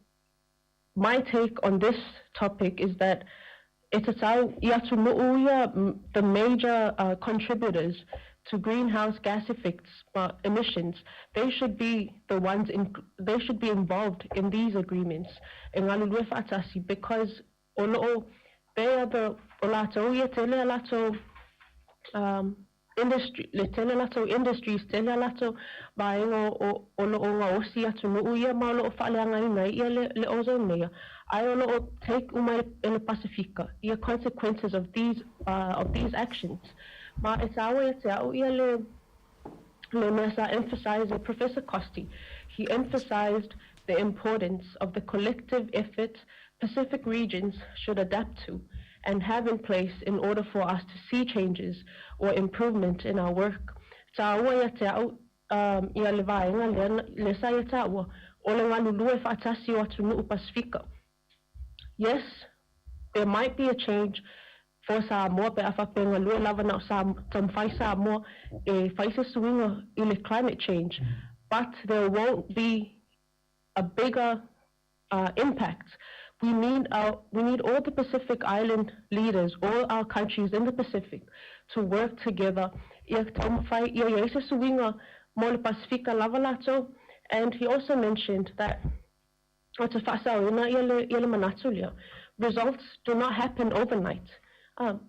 Speaker 15: my take on this topic is that the major contributors to greenhouse gas effects emissions, they should be the ones they should be involved in these agreements. Because they are the industries buying I take in Pacifica the consequences of these actions. It's emphasized Professor Costi. He emphasized the importance of the collective effort Pacific regions should adapt to and have in place in order for us to see changes or improvement in our work. Yes, there might be a change for Sāmoa, climate change, but there won't be a bigger impact. We need all the Pacific Island leaders, all our countries in the Pacific, to work together. And he also mentioned that results do not happen overnight. No,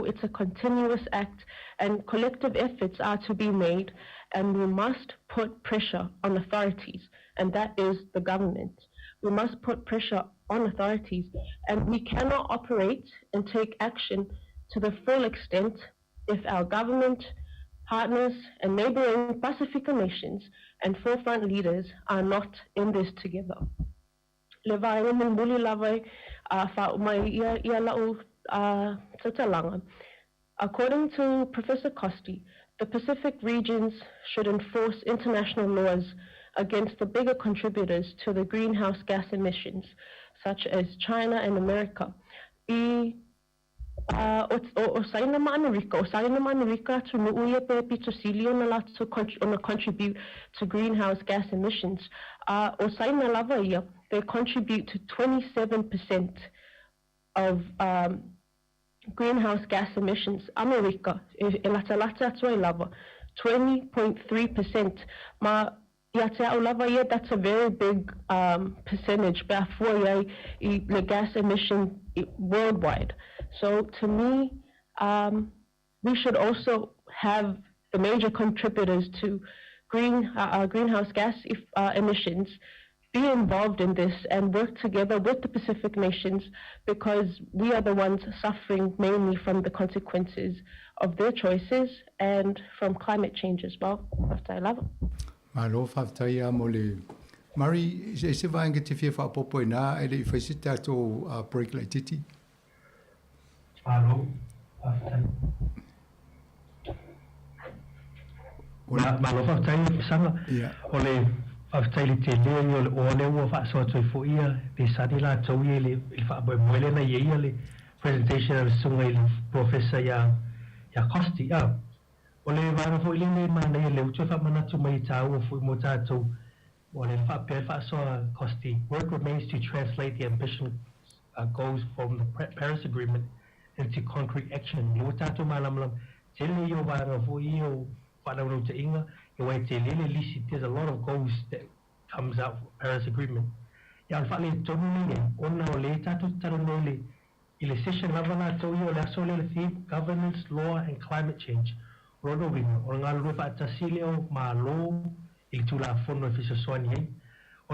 Speaker 15: it's a continuous act, and collective efforts are to be made, and we must put pressure on authorities, and that is the government. We must put pressure on authorities, and we cannot operate and take action to the full extent if our government, partners, and neighboring Pacific nations and forefront leaders are not in this together. According to Professor Costi, the Pacific regions should enforce international laws against the bigger contributors to the greenhouse gas emissions, such as China and America. Contribute to greenhouse gas emissions. They contribute to 27% of greenhouse gas emissions. America, 20.3%. That's a very big percentage for the gas emission worldwide. So to me, we should also have the major contributors to greenhouse gas emissions be involved in this and work together with the Pacific nations, because we are the ones suffering mainly from the consequences of their choices and from climate change as well.
Speaker 12: Malo whaftaia mole. Mari, se vai nge te whia whapopo i nā, ele I whaisita tō break lai titi.
Speaker 13: Malo, whaftai. Malo whaftai sanga. Ole whaftai li te lea ni ole ole ua whaasoa toi fo ia, te sani la tau ia le whaaboe moele na ia le presentation of sunga ili professor ya Costi. Ole vana fo ili ne mana ia le utue whamanatu mai tāua fo I mo tātou. Ole whaasoa Costi. Work remains to translate the ambition goals from the Paris Agreement into concrete action. Lo tātou malamlam, te le yo vana fo I o whanau te inga, there's a lot of goals that comes out of the Paris Agreement. Ya alfale tonu nene, ona o le tatu taro nele, ile session lava la tau I o le aso le theme, governance, law, and climate change. Rono winga, o ngā lua wha atasile o mā lo, ili tū la whono e whisa soani hei. O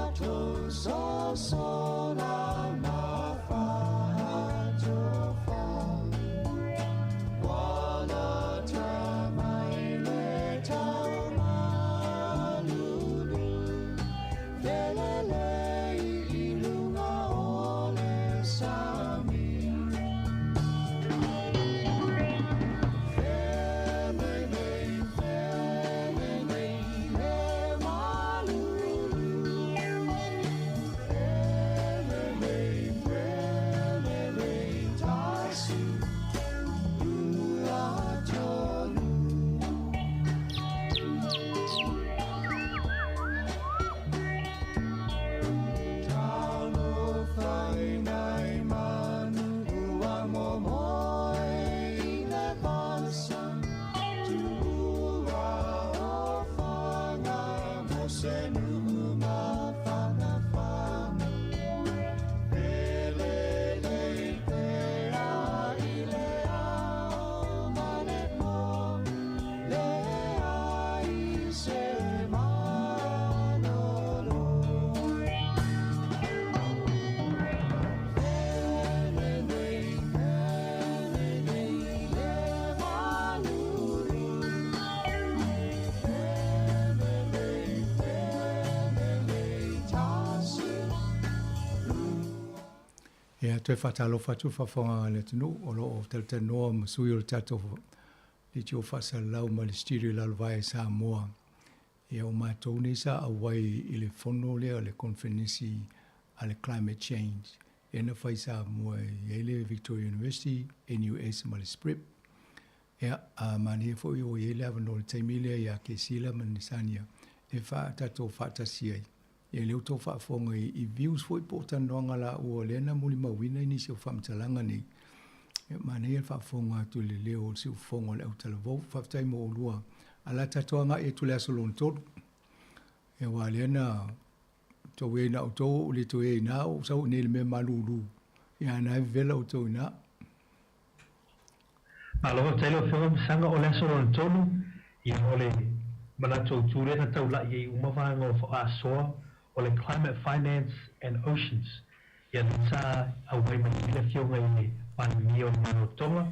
Speaker 12: Ia te whatalo whatu whawhonga le tunu o lo o te noa masui o le tato le tio whasa lau ma le styrio lalwai Sāmoa. Ia o mātou nei sa awai i le whono lea le konferensi a le climate change. E na whai Sāmoa i le Victoria University, NUS ma le SPRIP. Ia a mani e fo i o i le avano le taimilea ia ke sila ma nisania e wha tato whatasi ai. E leo tō whaafonga i views fo i pōtan noanga la ua lena muli mawina i nisi o whamtalanga ni. E mani e whaafonga tu le leo o si u fonga le au talavou whaftai mo o lua. Ala tatoanga e tu le asolon tōru. E wā lena tō e na o tō o le tō e na o sau ne le me malulu. E ana e vela o tō ina.
Speaker 13: Aloha tailo whiunga msanga o le asolon tōru. I ole manatou tūre na tau lai e umawanga o wha asoa o le climate finance and oceans. Ia le tā au wai manila whiunga i le pandemia o le manotonga.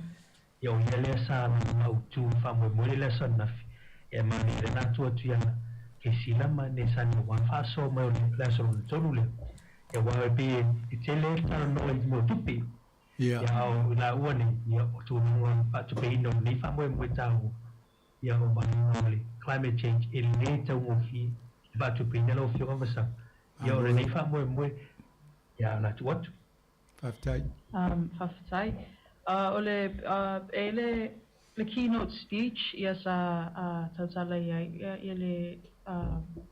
Speaker 13: Ia o ia lea sa au tū whamwe mwere lea sa nafi. Ia mani le nātu atu ia ke silama ne sa ni wan wha asoa mai o le asolon tōru lea. Ia wawe pe i te le tara no i mo tupi. Ia o la ua ni ia o tū nunga atu pe ino ni whamwe mwe tāu. Ia o mani le climate change e le tau ngofi batu pina lo fio masa ia o nei fa mo ia na tu watu
Speaker 12: Faftai
Speaker 14: ole le keynote speech ia sa tautala ia le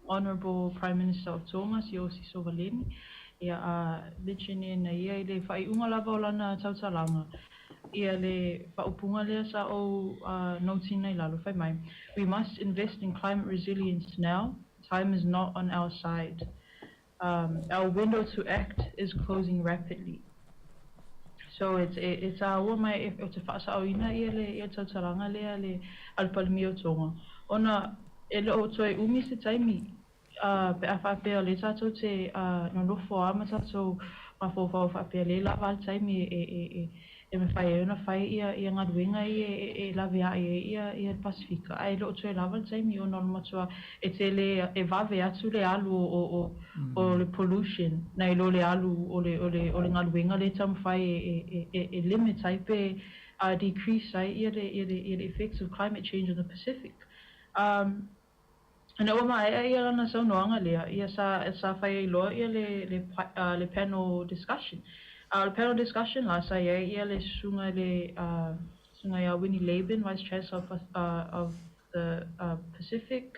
Speaker 14: Honorable Prime Minister of Tonga Siosi Sovaleni ia lichini na ia le fai unga lava o lana tautalanga ia le whaupunga lea sa o noting nei lalo whai mai. We must invest in climate resilience now. Time is not on our side. Our window to act is closing rapidly. So it's our mai e te whaasa au ina ia le tautaranga lea le alpalmi o tonga. Ona ele o toi umi se taimi pe a whapea le tatou te nonofo ama tatou mawhawhau whapea le la wal taimi e me whai e una whai ia ngaduenga e lawe a ia Pasifika. Ai lo tue lawa taimi o nono matua e te le e vave atu le alu o le pollution. Nei lo le alu o le ngaduenga le tam whai e limit ai pe decrease ai ia the effects of climate change on the Pacific. Ana o mai ia lana sau noanga lea ia sa whai loa ia le panel discussion. The panel discussion last year, ia le sunga ia Winnie Laban, Vice Chancellor of the Pacific,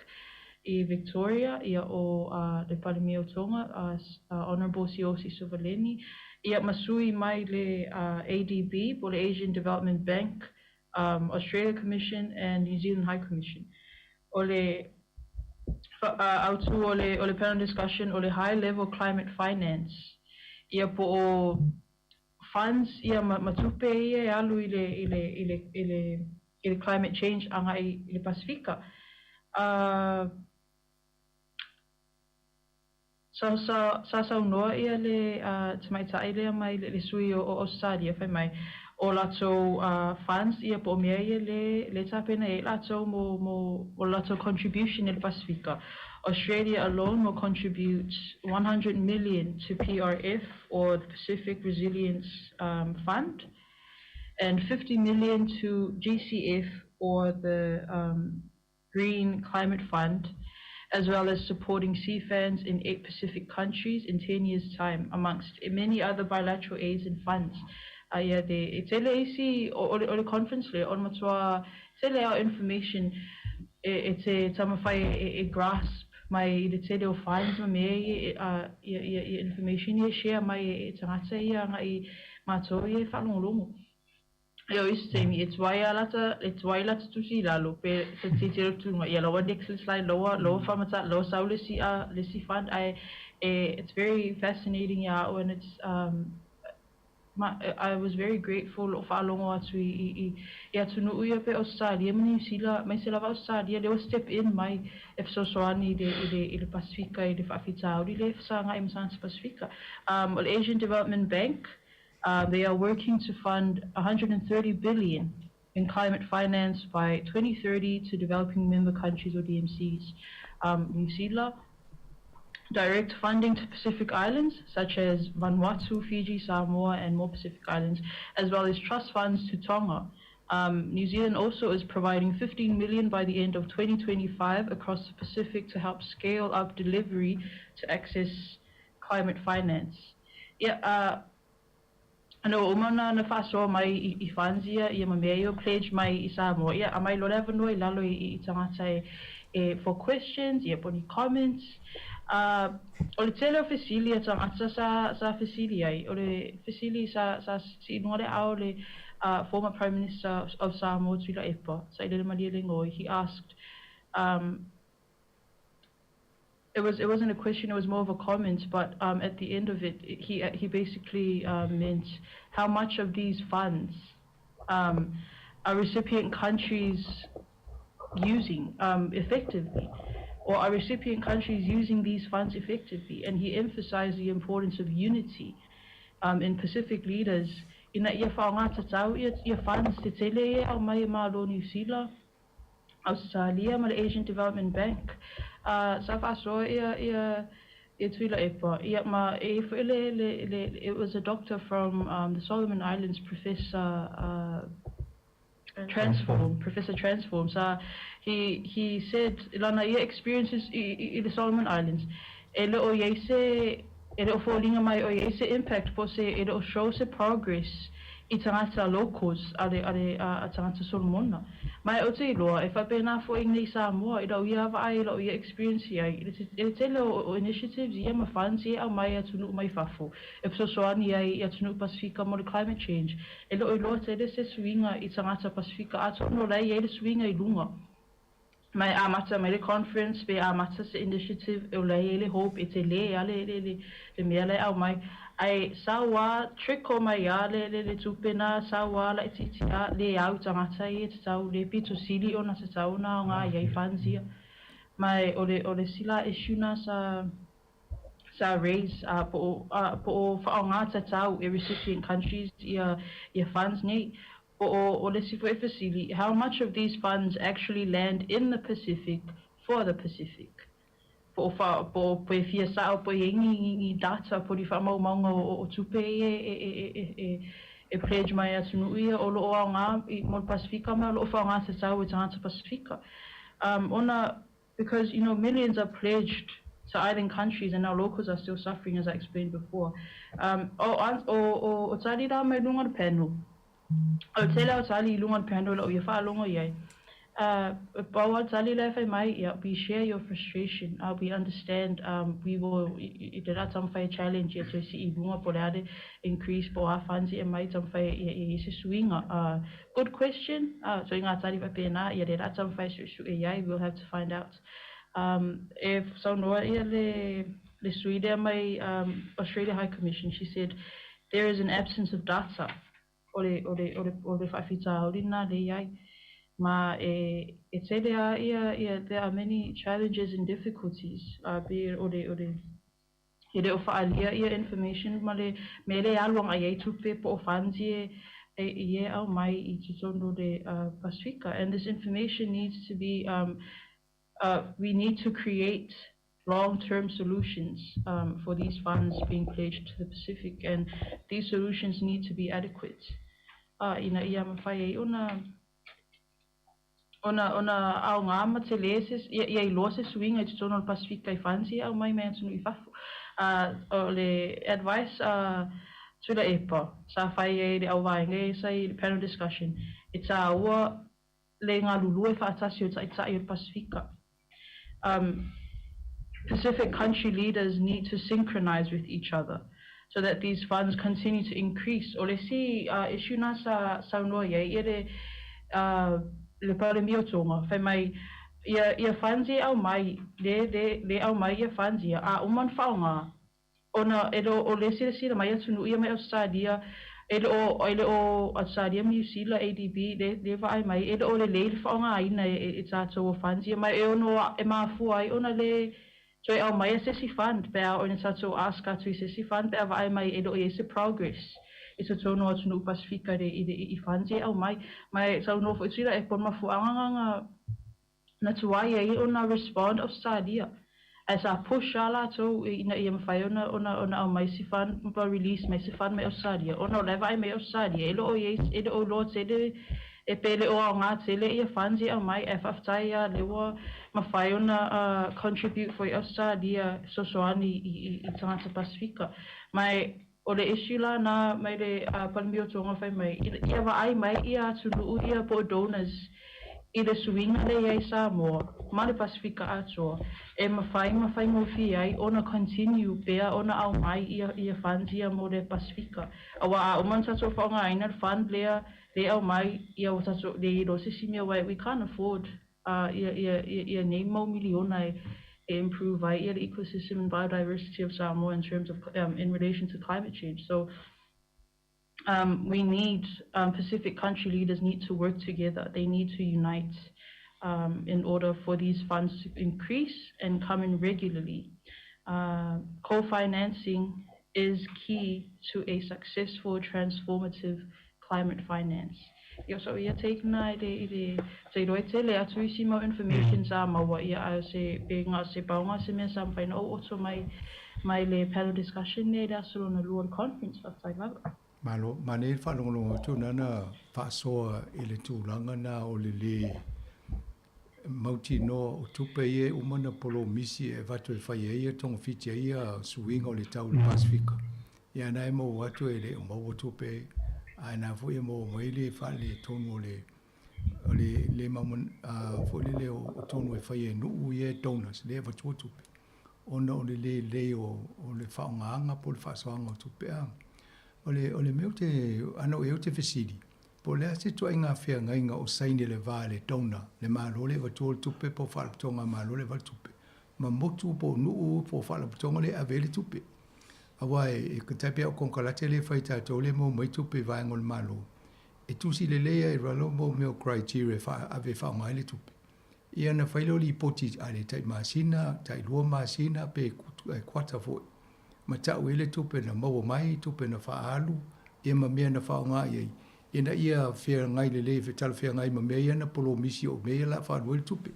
Speaker 14: i Victoria, ia o le Palemi o Tonga, Honorable Siosi Sovaleni, ia masui mai le ADB, po le Asian Development Bank, Australia Commission and New Zealand High Commission. O le autu o le panel discussion o le high level climate finance. Ia po o funds ia matupe ia alu i le climate change anga i le Pasifika. Sa noa ia le tamaitai lea mai le sui o Australia whai mai o lato funds ia po mea ia le tapena e lato mo lato contribution i le Pasifika. Australia alone will contribute 100 million to PRF, or the Pacific Resilience Fund, and 50 million to GCF, or the Green Climate Fund, as well as supporting CFANs in 8 Pacific countries in 10 years' time, amongst many other bilateral aids and funds. Ia de tele isi o le conference le on matua tele our information te tamawhai e grasp mai le tele o funds ma me information ia share mai tangata ia ngai mato ia whalongolongo. Yo istemi it's why lata tu si lalo pe se titiro tu ma ya lawa next slide lower famata low sau lesi fund it's very fascinating when it's I was very grateful of alongo atu I tunu uia pe Australia mani sila mai sila Australia they will step in mai if so soani de Pacifica de Fafita uri le sanga im sans Pacifica the Asian Development Bank they are working to fund 130 billion in climate finance by 2030 to developing member countries or DMCs. New Zealand direct funding to Pacific Islands, such as Vanuatu, Fiji, Samoa, and more Pacific Islands, as well as trust funds to Tonga. New Zealand also is providing 15 million by the end of 2025 across the Pacific to help scale up delivery to access climate finance. Yeah, ano umana na faso mai I fanzia I mameo pledge mai I Samoa. Yeah, amai lo never know lalo I tangata for questions, yeah, any comments. O le tele o fesili at ang atsa sa fesili ai o le fesili sa si inore au le former Prime Minister of Samoa Tuila Epa sa ile mali ngoi. He asked it wasn't a question, it was more of a comment, but at the end of it he basically meant how much of these funds are recipient countries using effectively, or are recipient countries using these funds effectively. And he emphasized the importance of unity in Pacific leaders. Ina ia whaongata tau ia funds te tele au mai malo New Zealand, Australia, ma le Asian Development Bank. Sa whaso ia tuila epa. Ia ma it was a doctor from the Solomon Islands, Professor Transform. So he said lana ia experiences I the Solomon Islands. Ele o yese ele o falling mai o yese impact po se ele o show se progress I tangata locals ale tangata Solomon. Mai o te loa e whapena fo ingnei Samoa I lau ia wa ai lau ia experience ai. Ele te o initiatives ia ma funds ia au mai atunu mai fafo. E so soani ai atunu Pacifica mo le climate change. Ele o loa te se swinga I tangata Pacifica ato no lai ele swinga I lunga. Mai amata mai le conference pe amata se initiative o lai ele hope e te le ale le mea lai au mai. Ai sawa triko mai le tupena sawa la titia le au tangata I te tau le pito sili ona te tau na ngā iai fanzia. Mai o le sila isuna sa raise po o whaongata tau recipient countries ia funds nei. O le sifo e fasili, how much of these funds actually land in the Pacific for the Pacific? Po e fia sa o po e ingi data po di whamaumanga o tupe e pledge mai atunu ia o lo o ngā I mo Pacifica mai o lo o whaonga se tau e tangata Pacifica. Because millions are pledged to island countries and our locals are still suffering, as I explained before. O tari rā mai lunga le panel. O tele o tali lunga panel o ia whaalongo iai. Bawa tali lai whai mai, we share your frustration. We understand. We will. There are some whai challenge ia to si I lunga po leade increase po a funds ia mai some whai ia se swinga. Good question. So inga tali whai pena ia there are some whai su iai. We'll have to find out. If so noa ia le Sweden mai Australia High Commission, she said there is an absence of data. Ole whawhita orina le iai. Ma e te lea ia there are many challenges and difficulties. Be ole e reo whaalia ia information ma le me le aluanga iai tupe po o whanzi e au mai I tutondo le Pacifica. And this information needs to be, we need to create long-term solutions for these funds being pledged to the Pacific, and these solutions need to be adequate. Ina ia mawhai ona au ngā mateleses ia I loa se swinga I te tono Pacifica I whansi au mai mea tunu I whafu. O le advice tula epa sa whai le au vaenga sai le panel discussion. E tā ua le ngā lulu e whaatasi o tai o Pacifica. Pacific country leaders need to synchronize with each other. so that these funds continue to increase. O le si issue na sa Sāmoa ia le pare mio tonga fai mai ia funds au mai le au mai ia funds ia a uman faunga ona o le si mai tunu ia mai Australia ele o Australia New Zealand ADB le vai mai o le faunga ina e tato funds ia mai ono e mafu ai ona le so au mai se si fund pe o ina tato aska tu se si fund pe vai mai o ese progress it's a tono tunu Pacifica i funds au mai so no fo tira e por mafu anga na tuai e ona respond Australia as a push ala to ina ia mawhai ona au mai si fan pa release mai si fan mai Australia ona leva ai mai Australia ele o lo tele e pele o ngā tele ia fans ia mai e whaftai ia lewa mawhai ona contribute for Australia sosoani i tangata Pacifica mai o le issue la na mai le palmio tonga whai mai ia wa ai mai ia tunu ia po donors i le suinga le iai Sāmoa, ma le Pacifica atoa, e mawhai mo fi ai, ona continue pea, ona au mai ia funds ia mo le Pacifica. Awa a uman tato whaonga aina le fund le au mai ia o tato le i rose simia wai, we can't afford ia name mo miliona e improve ai ia the ecosystem and biodiversity of Sāmoa in terms of, in relation to climate change. So, we need Pacific country leaders need to work together. They need to unite in order for these funds to increase and come in regularly. Co-financing is key to a successful, transformative climate finance. So ia take na te roi tele atu isi mo information sa maua ia au se ngā se paunga se mea sa mwhaina o oto mai le panel discussion ne rea solo na luon conference of Tailava.
Speaker 12: Malo, mane whanongonongo tu nana whaasoa i le tūranga na o le mauti no o tupe ie umana polo misi e watu e whai eia tonga whitia ia suinga o le tau le Pasifika. Ia nai mo watu e le o mau o tupe a na fo e mo maile e whale tonu o le mamon fo le o tonu e whai e nuu ie donas le watu o tupe. Ona o le o le whaongaanga po le whaasoanga o tupe a. O le meu te ano e o te fesiri. Po lea se tua inga whea ngainga o saini le vā le tauna, le mālo le watu o tupe po whalaputonga mālo le watupe. Ma motu po nuu po whalaputonga le ave le tupe. Awa e katape au konkalate le whaita tau le mo mai tupe vaengo le mālo. E tusi le lea e ralo mo meo criteria ave whaonga le tupe. Ia na whailo li poti a le tai masina, tai lua masina pe kwata foi. Ma tau ele tupe na maua mai, tupe na whaalu, ia ma mea na whaonga iei. Ina ia whea ngai le tala whea ngai ma mea ia na polo misi o mea la whaanu ele tupe.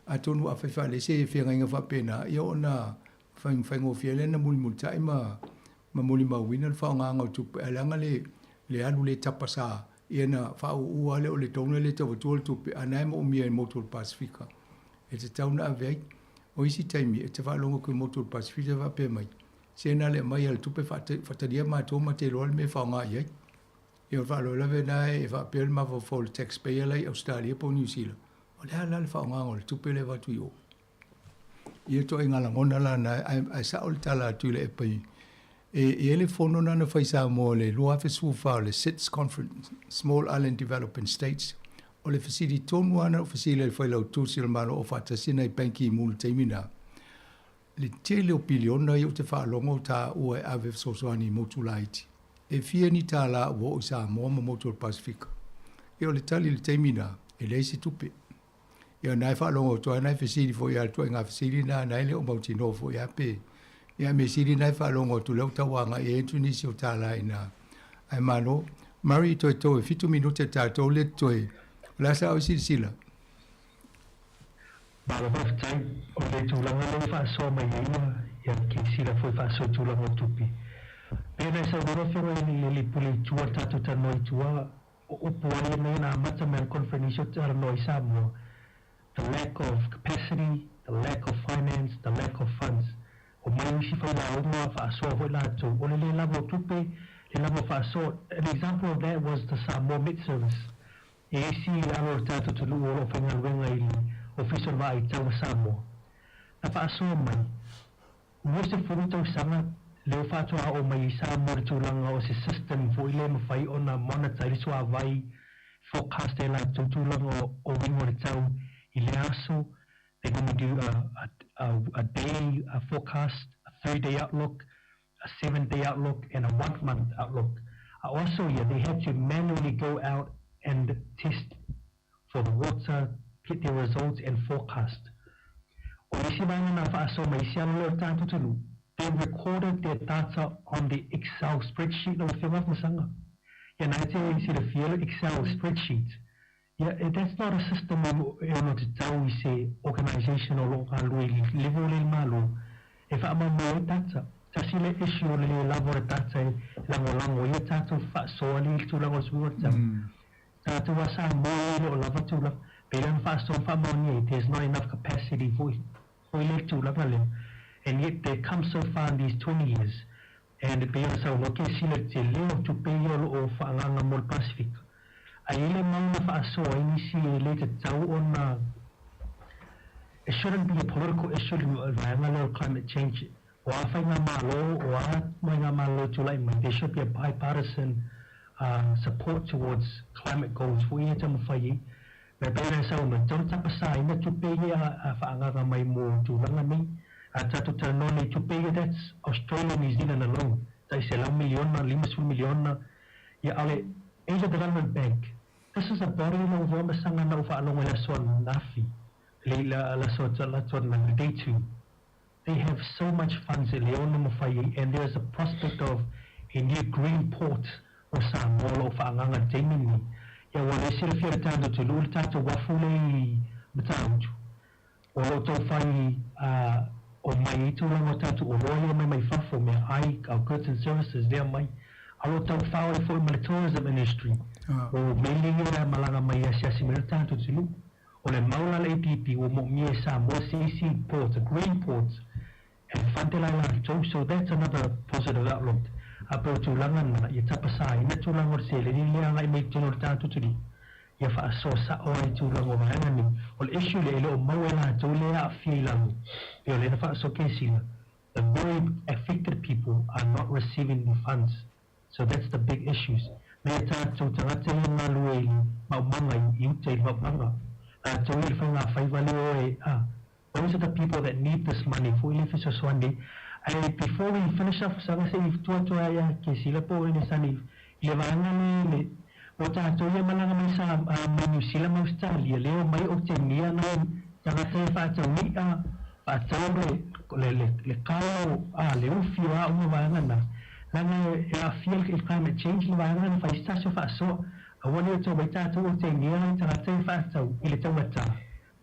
Speaker 12: A tonu a whaifa le se whea ngai nga whapena, ia o na whaingo whea le na muli multai ma muli mawina le whaonga ngau tupe. Alanga le alu le tapasa, ia na whao ua le o le tonu le tawatu le tupe, anai ma o mea i motu le Pasifika. E te tauna a vei, o isi taimi, e te whaalonga kui motu le Pasifika whape mai. Sena le mai al tupe whataria mātua ma te loa le me whaonga iei. E o whaalo lawe nai e whapea le mawa fo le taxpayer lei Australia po New Zealand. O le hala le whaonga o le tupe le watu i o. Ia to e ngala ngona la na ai sa o le tala atu le e pai. E ele fono nana whaisa mo le lua fesu whao le SITS Conference, Small Island Developing States. O le fasiri tonu ana o fasiri le whailau tūsi le malo o whatasina i penki i mulu teimina. Le tele o piliona i o te whaalongo tā ua e ave sosoani motu laiti. E fia ni tā la ua o Sāmoa ma motu o Pasifika. E o le tali le teimina e leisi tupe. E o nai whaalongo toa nai whesiri fo i altua ngā whesiri nā nai le o mauti no fo i ape. E a me siri nai whaalongo tu leo tawanga e entu nisi o tā la ina. Ai mano, mari toi toi fitu minute tātou le toi. Lasa o sila.
Speaker 13: Malo whaftai, o le tūlanga le whaasoa mai eina, ia ki sila foi whaasoa tūlanga o tupi. Pena e sa ura whenga ini li pule tua tātou ta noi tua, o upuani nei nā mata mea konferenisio tara noi Sāmoa. The lack of capacity, the lack of finance, the lack of funds. O mai isi whai la unga whaasoa hoi lātou. O le lamo tupe, le lamo whaasoa. An example of that was the Sāmoa Met Service. E isi alo tātou tulu o whenga ruenga ili. Official vai tau Sāmoa. Na whaasoa mai, mo se furu tau sanga leo whātua o mai Sāmoa le tūlanga o se system fo ile mawhai o na monitor i sua vai forecast e la tūlanga o wingo le tau i le aso. They're going to do a day forecast, a 3-day outlook, a 7-day outlook, and a 1-month outlook. Also, they had to manually go out and test for the water, get their results, and forecast. They recorded their data on the Excel spreadsheet. Excel spreadsheet. Yeah, that's not a system we say organization or level malo. If I'm a data, tasile issue le level data lango ye tato fa so ali tu lango suota. Tato wasa mo lo lava tu la pelan fa so fa mo there's not enough capacity for ile tu level. And yet they come so far in these 20 years. And the payers are okay sile te leo to pay o fa nganga mo Pacific. Aile mauna whaasoa inisi e le tau ona. It shouldn't be a political issue of climate change. O a whainga malo, o a moinga malo tulai mai. There should be a bipartisan support towards climate goals. For ia tamu whai, me pēra sau me tau tapasa ina tupeye a whaanganga mai mo tūlanga mi. A tatu taranone tupeye, that's Australia, New Zealand alone. Tai se lau miliona, 5 miliona. Ia ale, Asia Development Bank. This is a body of Womasanga Nova along with Son Nafi. Day 2. They have so much funds in Leon Mufai, and there's a prospect of a new green port or Sāmoa of Anganga Demini. Ya wale sila fia tando to lulta to wafule matauju. O to fai o mai tu lang o tatu o roya mai fafo me ai our goods and services there mai. Alo tau whao e fo i tourism industry. O meilingi ora malanga mai a siasi mera tātou tulu. O le maula le pipi o mo mie Sāmoa CC ports, a green ports, and whantelai la tau. So that's another positive outlook. Apo tūlanga na i tapasa i na tūlanga o se le ni lea ngai mei tino tātou tuli. Ia wha so sa o ai tūlanga o mahangani. O le issue le ele o mau e la tau lea a fia ilangu. Ia le na wha so kesila. The very affected people are not receiving the funds. So that's the big issues. Those are the people that need this money. Before we finish up, climate change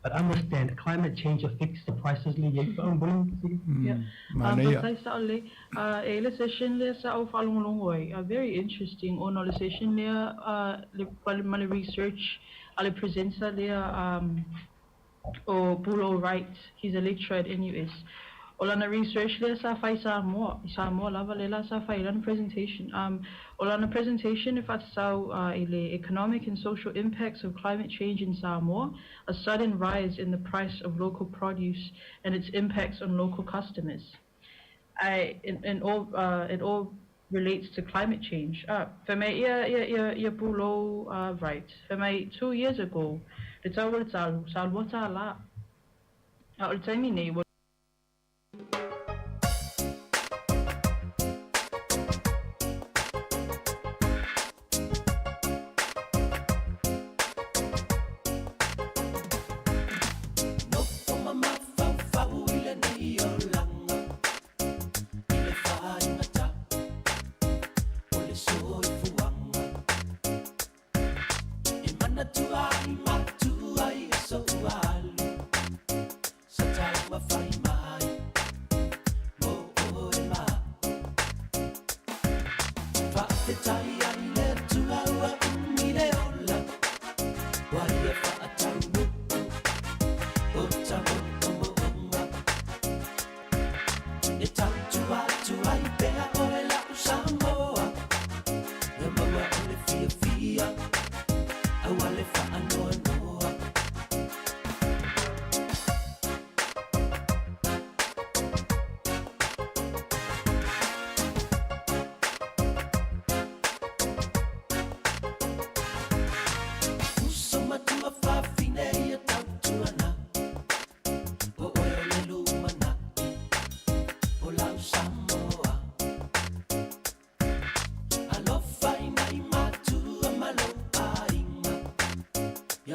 Speaker 13: but understand climate change affects the prices.
Speaker 14: Very interesting. Research presenter Bulo Wright. He's a lecturer at NUS. Olana research le sa fai Sāmoa lava le la sa fai olana presentation. Olana presentation if at sau ile economic and social impacts of climate change in Sāmoa, a sudden rise in the price of local produce and its impacts on local customers. It all relates to climate change. For me, ia pulo right. For me, 2 years ago, the tau salwata la. Ol taimine.
Speaker 11: Matua, so sa tayo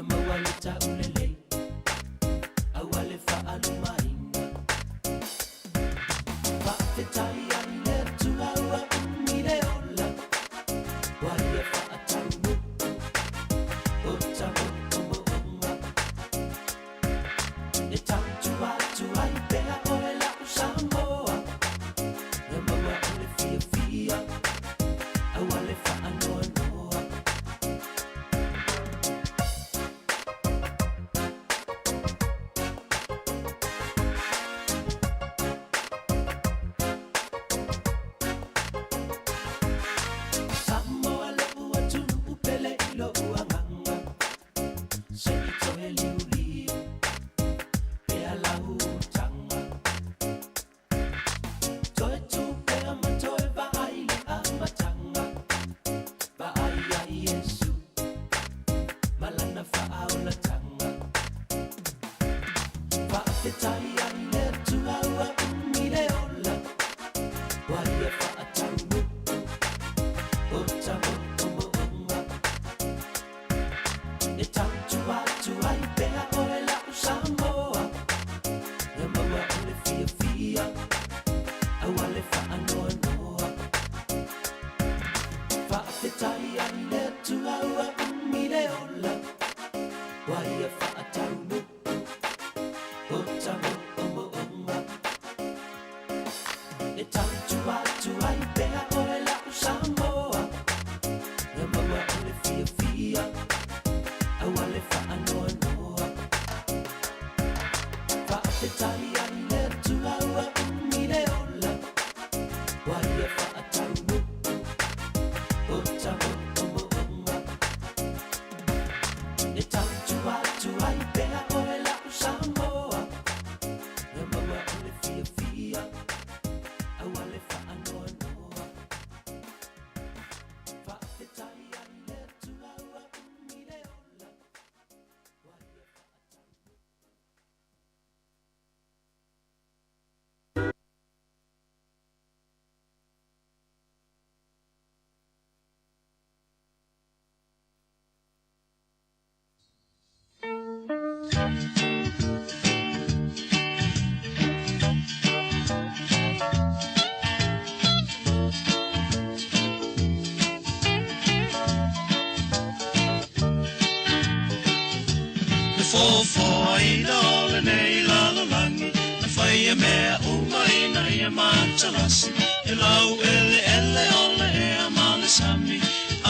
Speaker 11: maua le taulelei aua le fa'alumaina fa'afetai ai le tuaua umi le ola waia fa'ataunu'u o tamo'omo'onga e tautuatu ai pea o e la'u Sāmoa le maua o le fiafia aua le fa'anoanoa Sāmoa le ua tunu pele I lo ua nganga se I toe liuliu pea lau tanga toe tu pea ma toe va'ai le amatanga va'ai ai Iesu malana fa'aolatanga fa'afetai ai le tuaua umi le ola waia fa'ataunu'u o tamo'omo'onga e tautuatu ai pea o e la'u Sāmoa le maua o le fiafia aua le fa'anoanoa fa'afetai ai le tuaua umi le ola waia fa'ataunu'u o tamo'omo'onga e tautuatu ai pea o e la'u Sāmoa le maua o le fiafia aua le fa'anoanoa fa'afetai ai le tuaua umi le ola waia fa'ataunu'u o tamo'omo'onga e tautuatu ai pea o e la'u Sāmoa le maua o le fiafia aua le fa'anoanoa fa'afetai ai le tuaua umi le ola waia
Speaker 5: Fofoaina o le nei lalolangi na whaia mea umaina ia mātalasi e lau ele o le ea male sami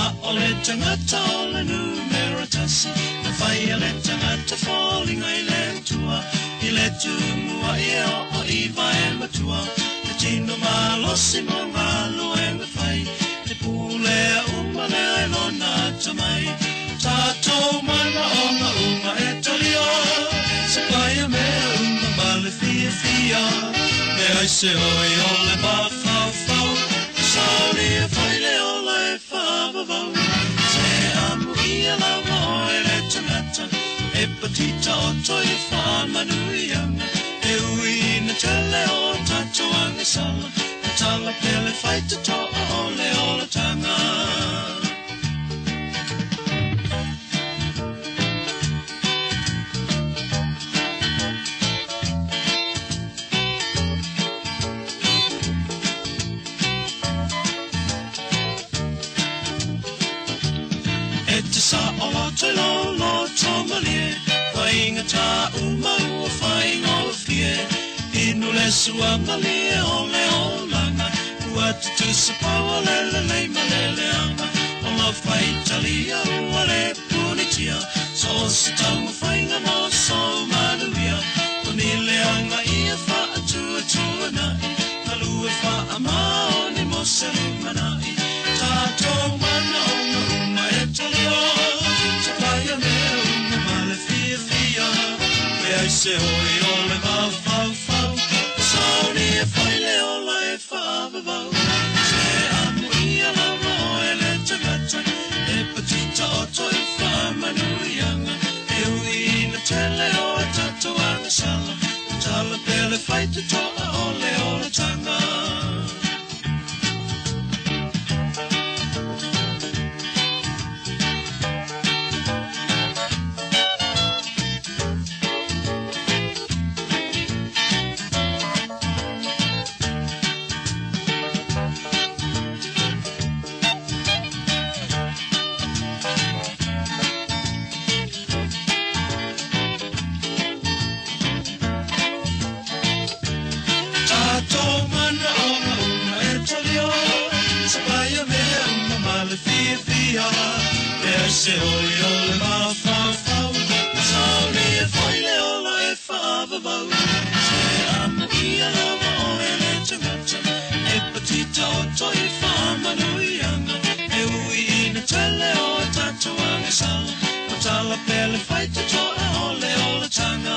Speaker 5: a o le tangata o le numera tasi na whaia le tangata fallinga I le tua I le tumua I o iwa e matua le tino malosi mo ngalo e me whai te pūlea umane ai lona tamai Tātou mana o ngā unga e talio Se paia mea unga male fia fia Me ai se hoi o le mawhawhau Sauri e whaile o le whawawau Se amu ia lawa o e le tangata E patita o toi whamanuianga E ui na tele o tātou ange sala Na tala pele whaita toa o le ola tanga Sa o te lolo tomalie Whainga tā umau o whainga o fie Inu le sua malie o le o langa Ua tutu sa paua le le le ma le le anga O la whaitalia ua le punitia So sa tau whainga mo so manuia O ni le anga ia wha atua tua nai Kalu e wha amao ni mo se lumanai Tātou mana o ngā uma e talio Paia mea unga male fia fia Me ai se hoi o le mawhawhau Sauni e whaile o la e whawawau Se amu ia lawa o e le tangata E patita o toi whamanuianga E ui na tele o a tatou anga sala Tala pele whaita toa o le ola tanga
Speaker 11: ia Lea se oi o le mawhawhau Sao le e whai le ola e whaavavau Se amu ia lava o e le tangata E patita o toi whamanuianga E ui ina tele o a tatuanga sala O tala pele whai te toa o le ola tanga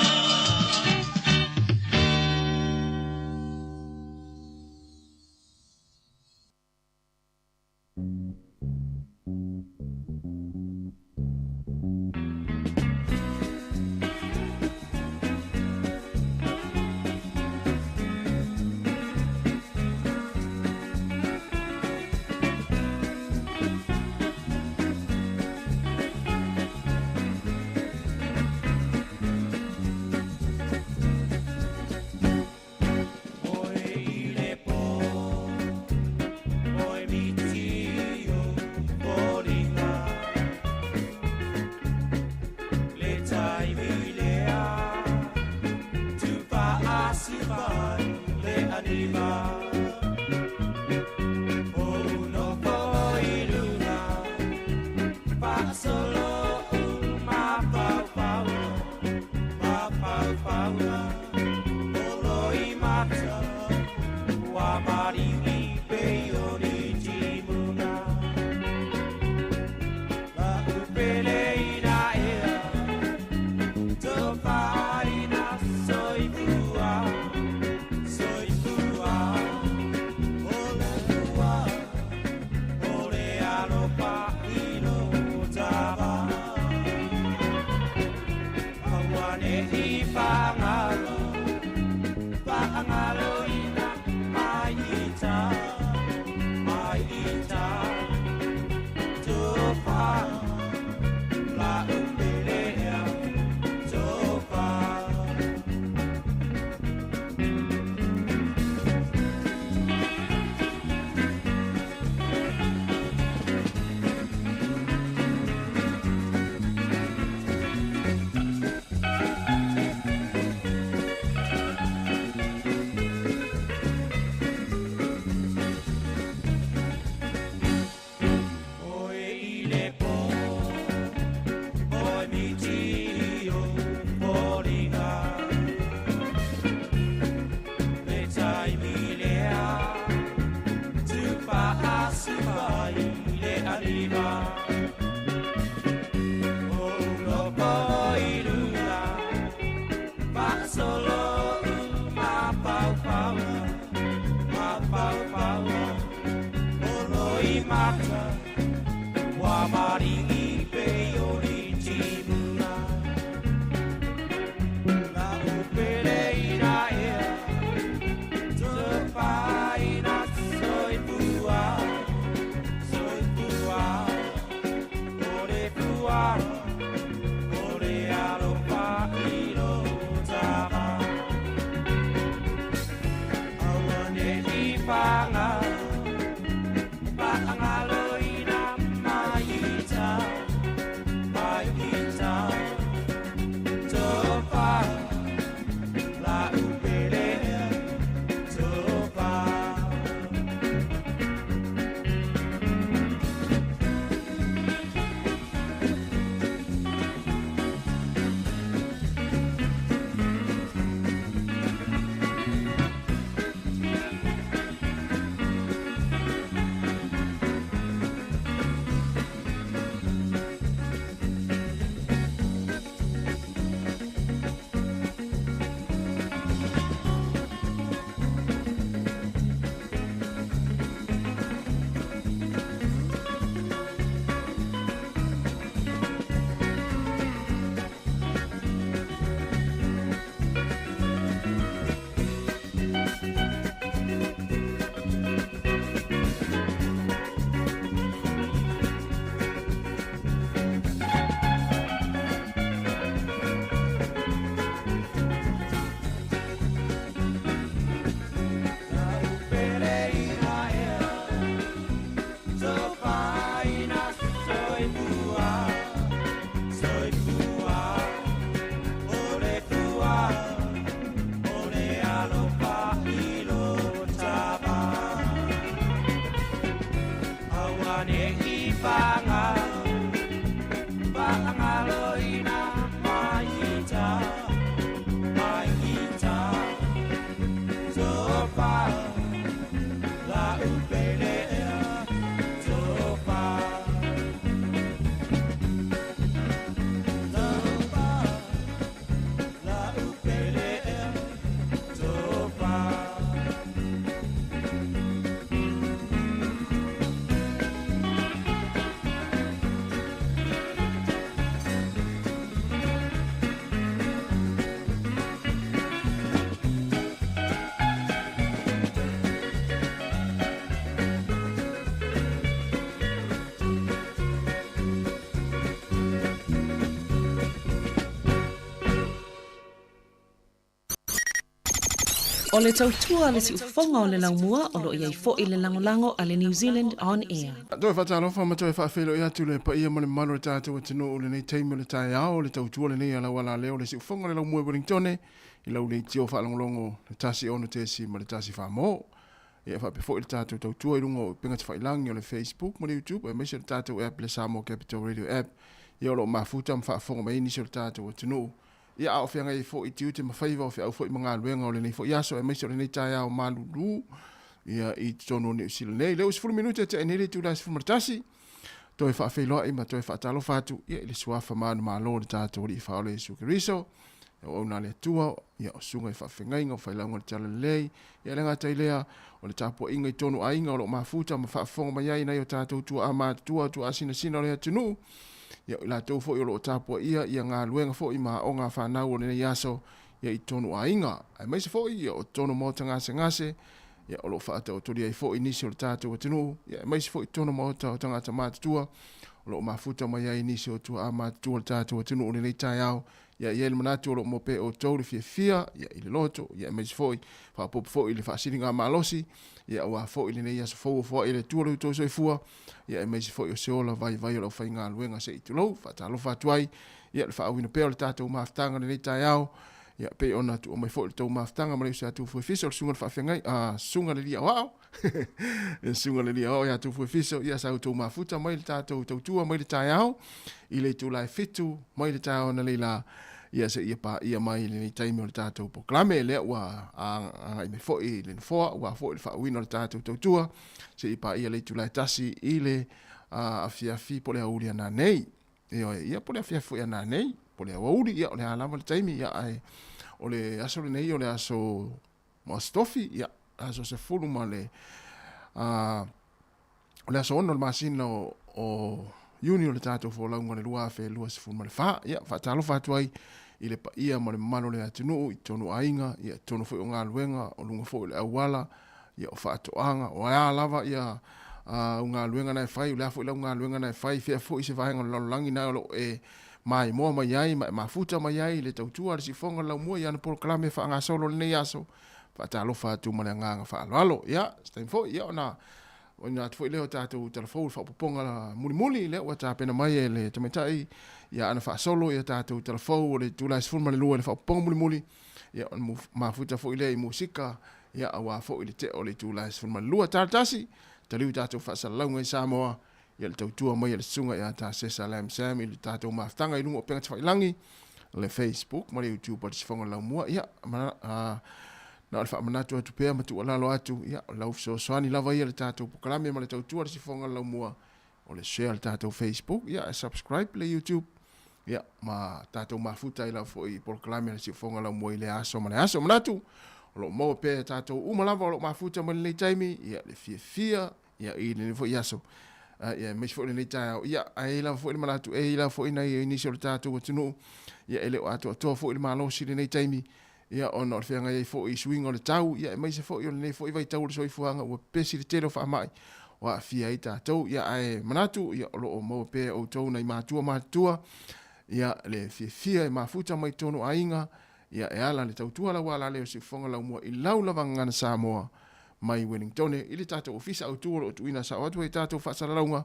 Speaker 7: O le tautua le si ufonga o le laumua o lo iai fo i le langolango a le New Zealand On Air.
Speaker 16: Toi whatalofa ma toi whaafelo ia tu le pa ia mo le malo le tātou atino o le nei teimi le tai ao le tautua le nei ala wala leo le si ufonga le laumua Wellingtone i lau le tio whaalongolongo le tasi ono tesi ma le tasi whaamo. Ia whapefo i le tātou tautua i rungo penga te whailangi o le Facebook ma le YouTube e meise le tātou app le Sāmoa Capital Radio app ia o lo mafuta ma whaafonga mai nisi o le tātou atino. Ia au whianga i fo i tiu te mawhaiva o whiau fo i mga luenga o le nei fo i aso e meise o le nei tai ao malulu. Ia i tono ni usila nei. Leo si 10 minute te enere tu la si fumartasi. Toi whaafeiloa i ma toi whaatalo whatu. Ia ili suafa maanu malo le tātou li i whaole i sukeriso. Ia o na le tua. Ia o sunga i whaafengainga o whailaunga le tala lei. Ia le ngata i lea o le tāpua inga i tonu ainga o lo mafuta ma whaafonga mai ai nei o tātou tua a maa tua asina sina o le atunu. Ia i la tau fo i o lo tāpua ia ngā luenga fo i maa o ngā whanau o le nei aso. Ia i tonu ainga. Ai meise fo i o tonu mota ngase. Ia o lo whaata o tori ai fo i nisi o le tātou atinu. Ia maisi fo i tono mota o tangata mātua. O lo mafuta mai ai nisi o tua a mātua le tātou atinu o le nei tai au. Ia i ele manatu o lo mope o tau le fia. Ia i le loto. Ia maisi fo i whaapopu fo i le whaasiri ngā malosi. Ia o a fo i le nei aso fo i le tua le uto soi fua. Ia i maisi fo i o seola vai o lo whai ngā luenga se i tulau. Whaata lo whaatuai. Ia le whaawina peo le tātou maftanga le nei tai au. Ia pe ona tu o mai fo le tau maftanga ma le usa tu fu fiso sunga le whaafengai sunga le lia wao sunga le lia wao ia tu fu fiso ia sa tu mafuta mai le tātou tautua mai le tai au i le tu lai fitu mai le tai au na leila ia se ia pa ia mai le taimi o le tātou proklame le ua a i me fo i le foa ua fo i le whaawina le tātou tautua se i pa ia le tu lai tasi i le afiafi po le aulia na nei ia po le afiafi na nei po le auri ia o le alama le taimi ia ai o le aso le nei o le aso mostofi ia aso se fulu ma le o le aso ono le masina o uni o le tātou fo launga le lua fe lua se fulu ma le wha ia whaatalo whaatuai i le pa ia ma le malo le atinu i tonu ainga ia tonu fo i o ngā luenga o lunga fo i le awala ia o whaatoanga o ea lava ia o ngā luenga nai whai o le afo i lau ngā luenga nai whai fea fo i se vahenga o lalolangi nai o lo mai moa mai ai, ma futa mai ai, le tautua le sifonga lau mua, ia na proklame wha ngā solo le nei aso, wha ta alofa atu ma le nganga wha alo, ia, stain fo, ia ona, o nga tfo i leo tātou telefou, wha upoponga la muli, leo wa tā pena mai e le tamitai, ia ana wha solo, ia tātou telefou, o le tūlai sifurma le lua, le wha upoponga muli, ia ma futa fo i le i musika, ia awa fo i le te o le tūlai sifurma le lua, tātasi, taliu tātou wha salaunga i Sāmoa, ia le tautua mai le sunga ia ta sesa lam sam i le tātou maftanga i lungo penga te whailangi le Facebook ma le YouTube pa te sifonga lau mua ia na le whaamanatu atu pēr matu alalo atu ia lau so soani lava ia le tātou pukalame ma le tautua le sifonga lau mua o le share le tātou Facebook ia subscribe le YouTube ia ma tātou mafuta i lau fo i pukalame le sifonga lau mua i le aso ma le aso manatu o lo mo pēr tātou umalava o lo mafuta ma le taimi ia le fia ia i le fo i aso ia me fo le tai ia ai la fo le malatu e la fo ina i ni sol tatu o tunu ia ele o atu to fo le malo si le taimi ia on or fenga ia fo i swing o le tau ia me se fo i le fo i vai tau le so i fuanga o pesi le telo fa mai o afia i tatu ia ai manatu ia o mo pe o to na matua ia le fia e mafuta mai tonu ainga ia e ala le tautua la wala le si fonga la mo i laula vanga Sāmoa mai Wellingtone ili tātou ofisa au tūro o tuina sa watu e tātou whaasaralaunga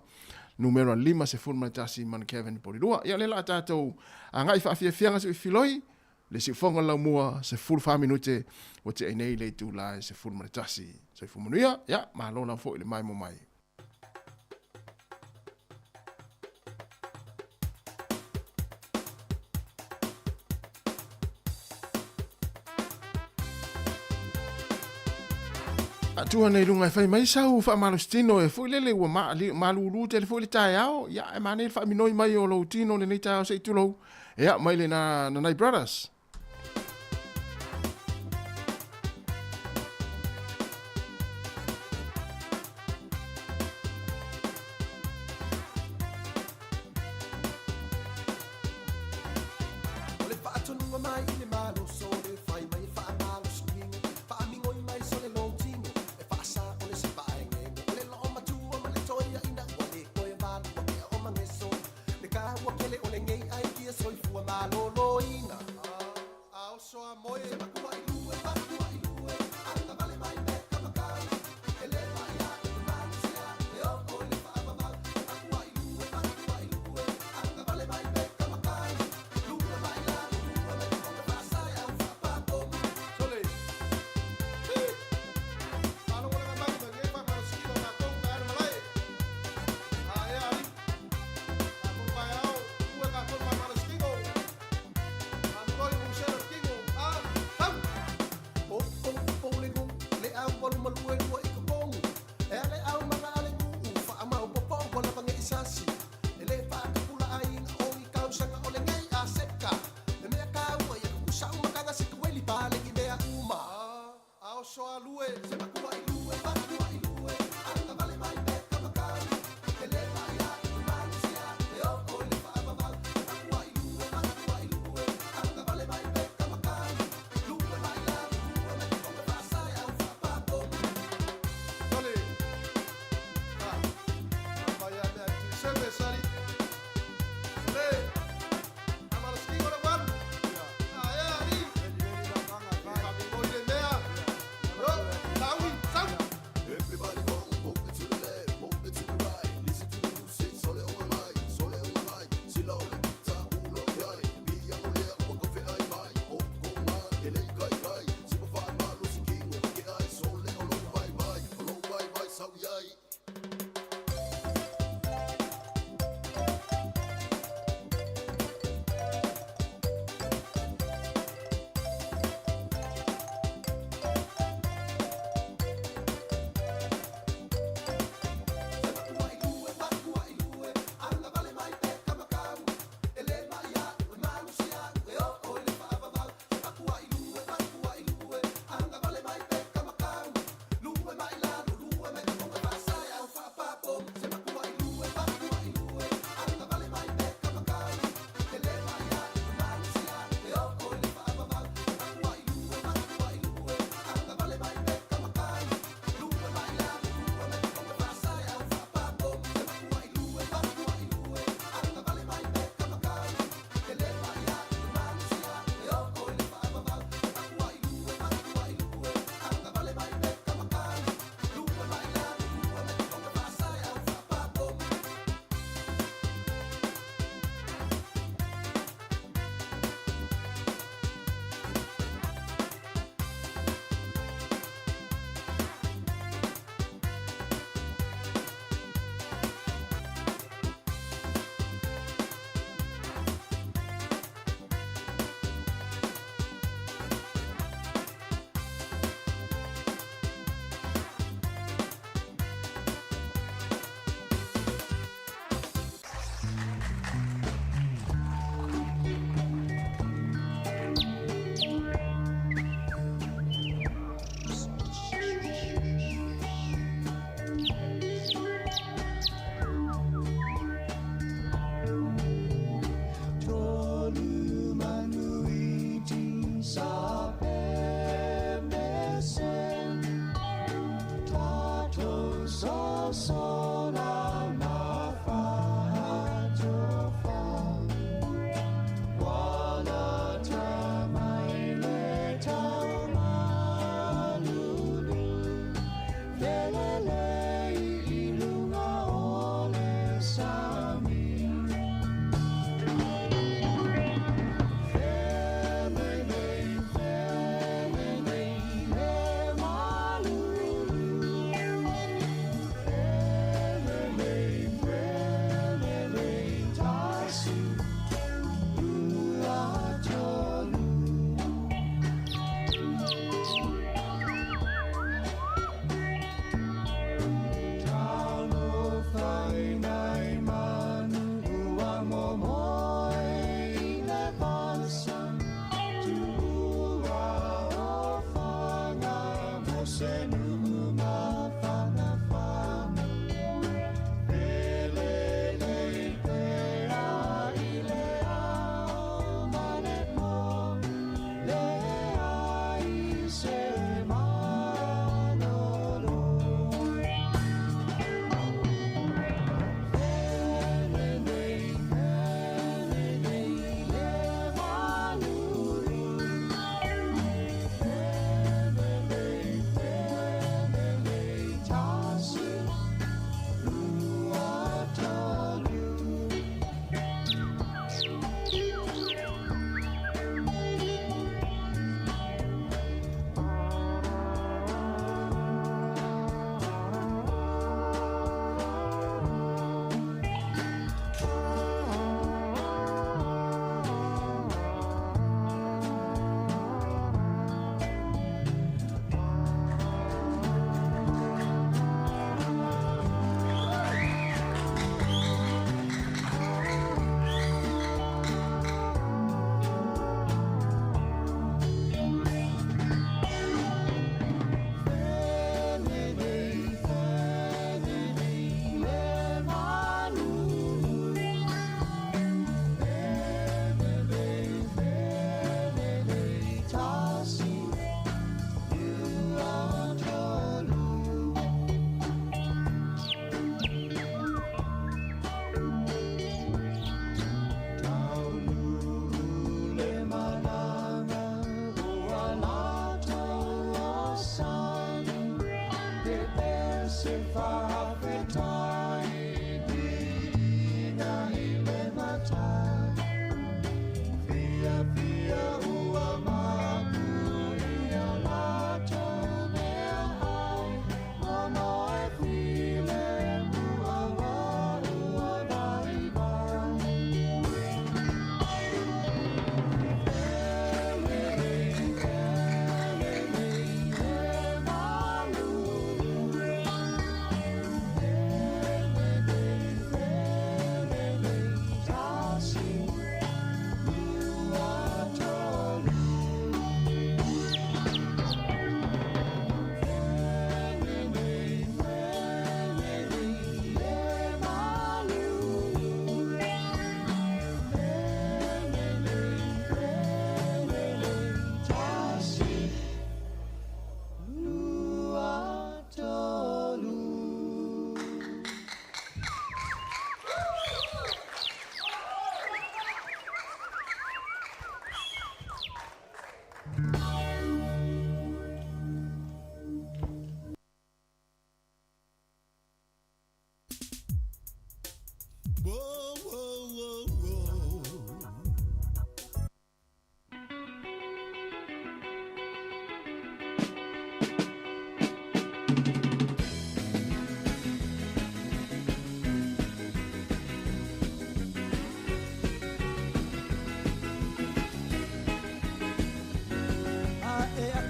Speaker 16: numero 5 se fulma tasi man Kevin Porirua ia le la tātou a ngai whaafiafianga se filoi le si fonga lau mua se full 5 minute o te enei le tū lai se fulma tasi se fumanuia ia mahalona fo ili mai mo mai Atua nei lunga fai mai sau fa malostino e foi lele ua malulu te foi le tai ao ia e mane fa minoi mai o lo tino le nei tai ao se tulo ia mai le na Nai Brothers
Speaker 5: malue lua i ka pongu. E ale au manga ale kuu, fa amau popongo la pange isasi. E le pa ka pula aina o i kausanga o le ngai a seka. E mea kaua ia kusau makanga si kueli pale ki mea uma. Ao soa lue, se makua i lue, makua i lue. Anga vale mai peka makau. E le pa ia, manusia, e oko i le pa avavau. Makua i lue, anga vale mai peka makau. Lue mai la, lue me konga pasai au whapapo. Tole, vai a mea ki seme sari. Le, amala ski ora wan. E ari. Kabi boi le mea. Sawi, sawi. Everybody go, move it to the left, move it to the right. Listen to the music, sole on my mind, sole on my mind. Sila ole pizza, ulo yai. Bia ole ako kofe ai mai. Oko ma, ele kai kai. Sipa fa malo si kingo ke ai. Sole olo bye bye, sawi ai.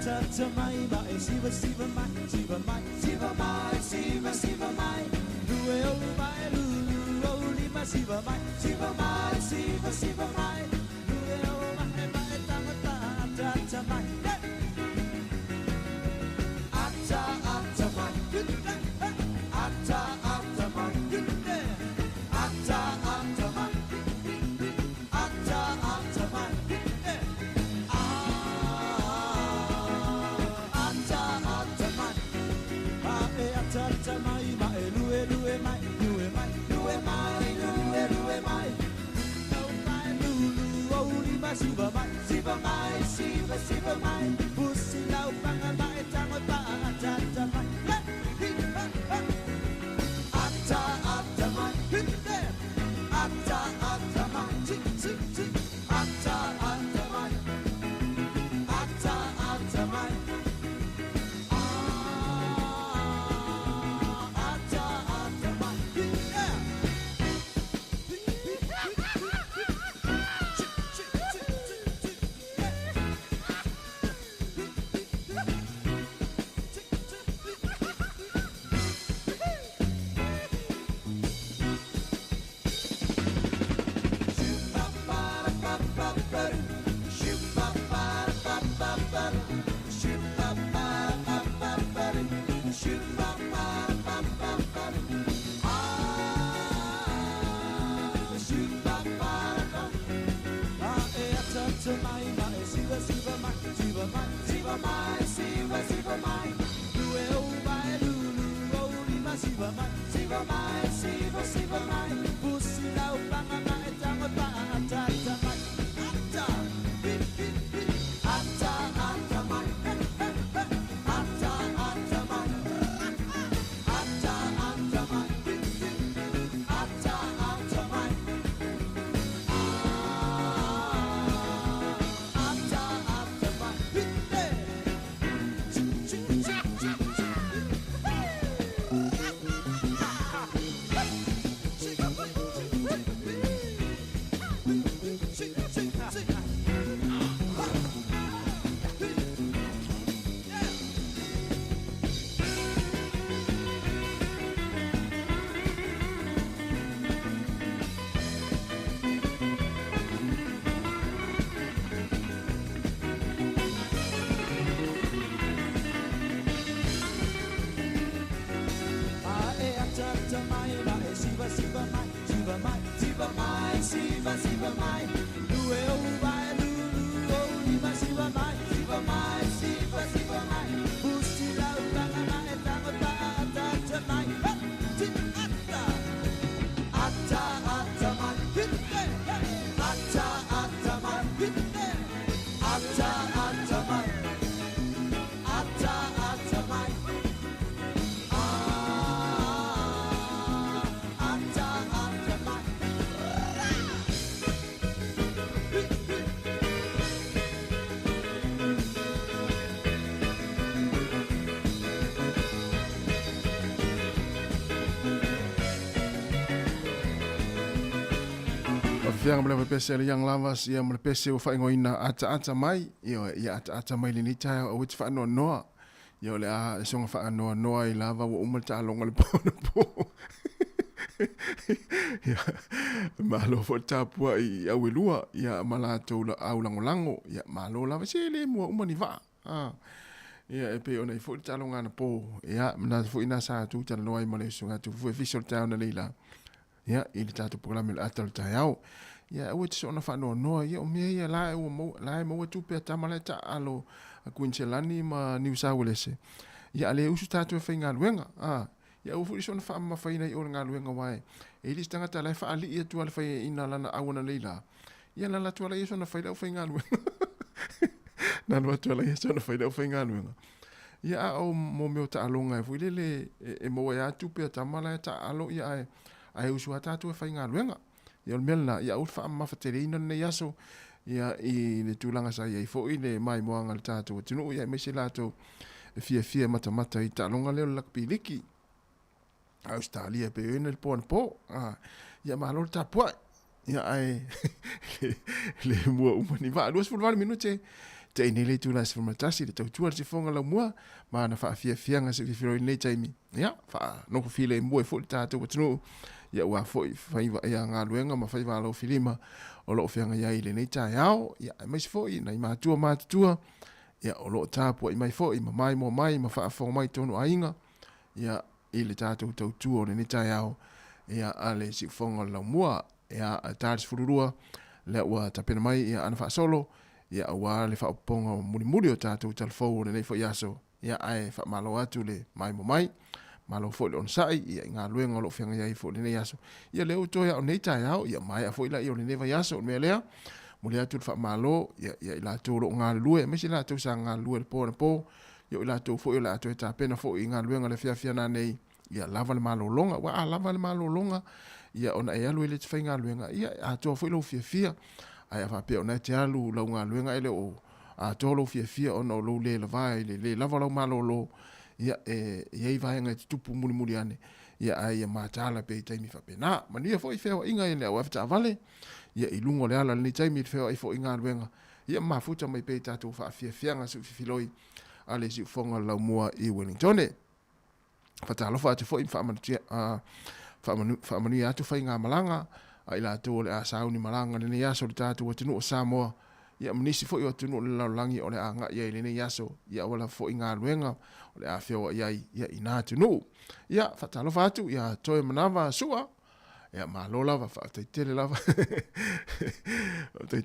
Speaker 11: atata mai mai siva siva mai siva mai siva mai siva siva mai lue o mai lulu o lima siva mai siva mai siva siva mai lue o mai mai tangata atata mai ata ata mai ata ata mai ata ata mai ata ata mai Atata mai mai lue lue mai lue mai lue mai lue lue mai no mai lulu oh lima siva mai siva mai pusi lau panga mai tango pa atata mai ata ata mai ata ata mai ata ata mai ata ata mai
Speaker 16: Fianga mle pese le yang lavas ia mle pese o fa ngoina ata mai ia ata mai ni ta o wit fa no ia le a songa fa no ai lava o umel ta longa le po ia malo fo tapua i awelua ia malato la au lango ia malo lava se le mo umani va ia e pe ona i fo ta longa na po ia na fo ina sa tu ta no ai male songa tu fo official town na leila ia i le tatu programa le atal taiao ia o te sona fa no ia o me ia la o mo la mo tu pe ta mala ta alo a Queensland ma New South Wales ia le usu tatu fa nga luenga ia o fu sona fa ma fa ina o nga luenga wai e li stanga ta la fa ali ia tu al fa ina lana awana leila ia la tu ala ia sona fa ila fa nga luenga na no tu ala ia sona fa ila fa nga luenga ia o mo me ta alonga fu le e mo ia tu pe ta mala ta alo ia ai usu atatu e fainga luenga ia melna ia ulfa amma faterina ne yaso ia i le tulanga sa ia fo i le mai moanga le tatu tunu ia me silato fia mata i talonga le lakpiliki Australia pe en el po ia malo tapua ia ai le mo umani va 2 minute te ine le tula se matasi le tautua se fonga la mua ma na fa fia fianga se firo nei taimi ya fa no ko file mo fo tatu tunu ya wa fo fa ya nga luenga ma fa va lo filima o lo fianga ya ile nei tai ao ya mai fo i nei ma tua ya o lo tapu i mai fo i mai mo mai ma fa fo mai tonu ainga ya ile tatu tautua o nei tai ao ya ale si fonga la mua ya tars fururua le wa tapena mai ya ana fa solo ya wa le fa ponga muri o tatu telefo nei fo yaso ya ai fa malo atu le mai mo mai malo fo le on sai ia nga luenga lo fianga ia fo le nei aso ia le to ya nei tai au ia mai fo ila ia le nei va yaso me lea mo le atu fa malo ia ila to lo nga lue me sila to sa nga lue po ia ila to fo ila to ta pena fo nga luenga le fia na nei ia lava le malo longa wa lava le malo longa ia ona ia lue le tfinga luenga ia a to fo lo fia ai fa pe ona te alu lo nga luenga ele o a to lo fia ona lo le vai le lava lo malo lo ia ia vai nga tupu muri ane ia ai ma tala pe taimi fa pe na mania foi feo inga ile o afta vale ia ilungo le ala ni taimi feo i fo inga luenga ia ma futa mai pe tatu fa fianga su filoi ale si fonga la mua i Wellington fa talo fa te fo in fa manu atu fa inga malanga ai la to le asauni malanga ni yaso le tatu o tunu o Sāmoa ia munisi fo i tunu le langi o le anga ia le ni yaso ia wala fo inga luenga o le afeo ia ina tunu ia fatalo fatu ia toe manava sua ia malola va fa tele lava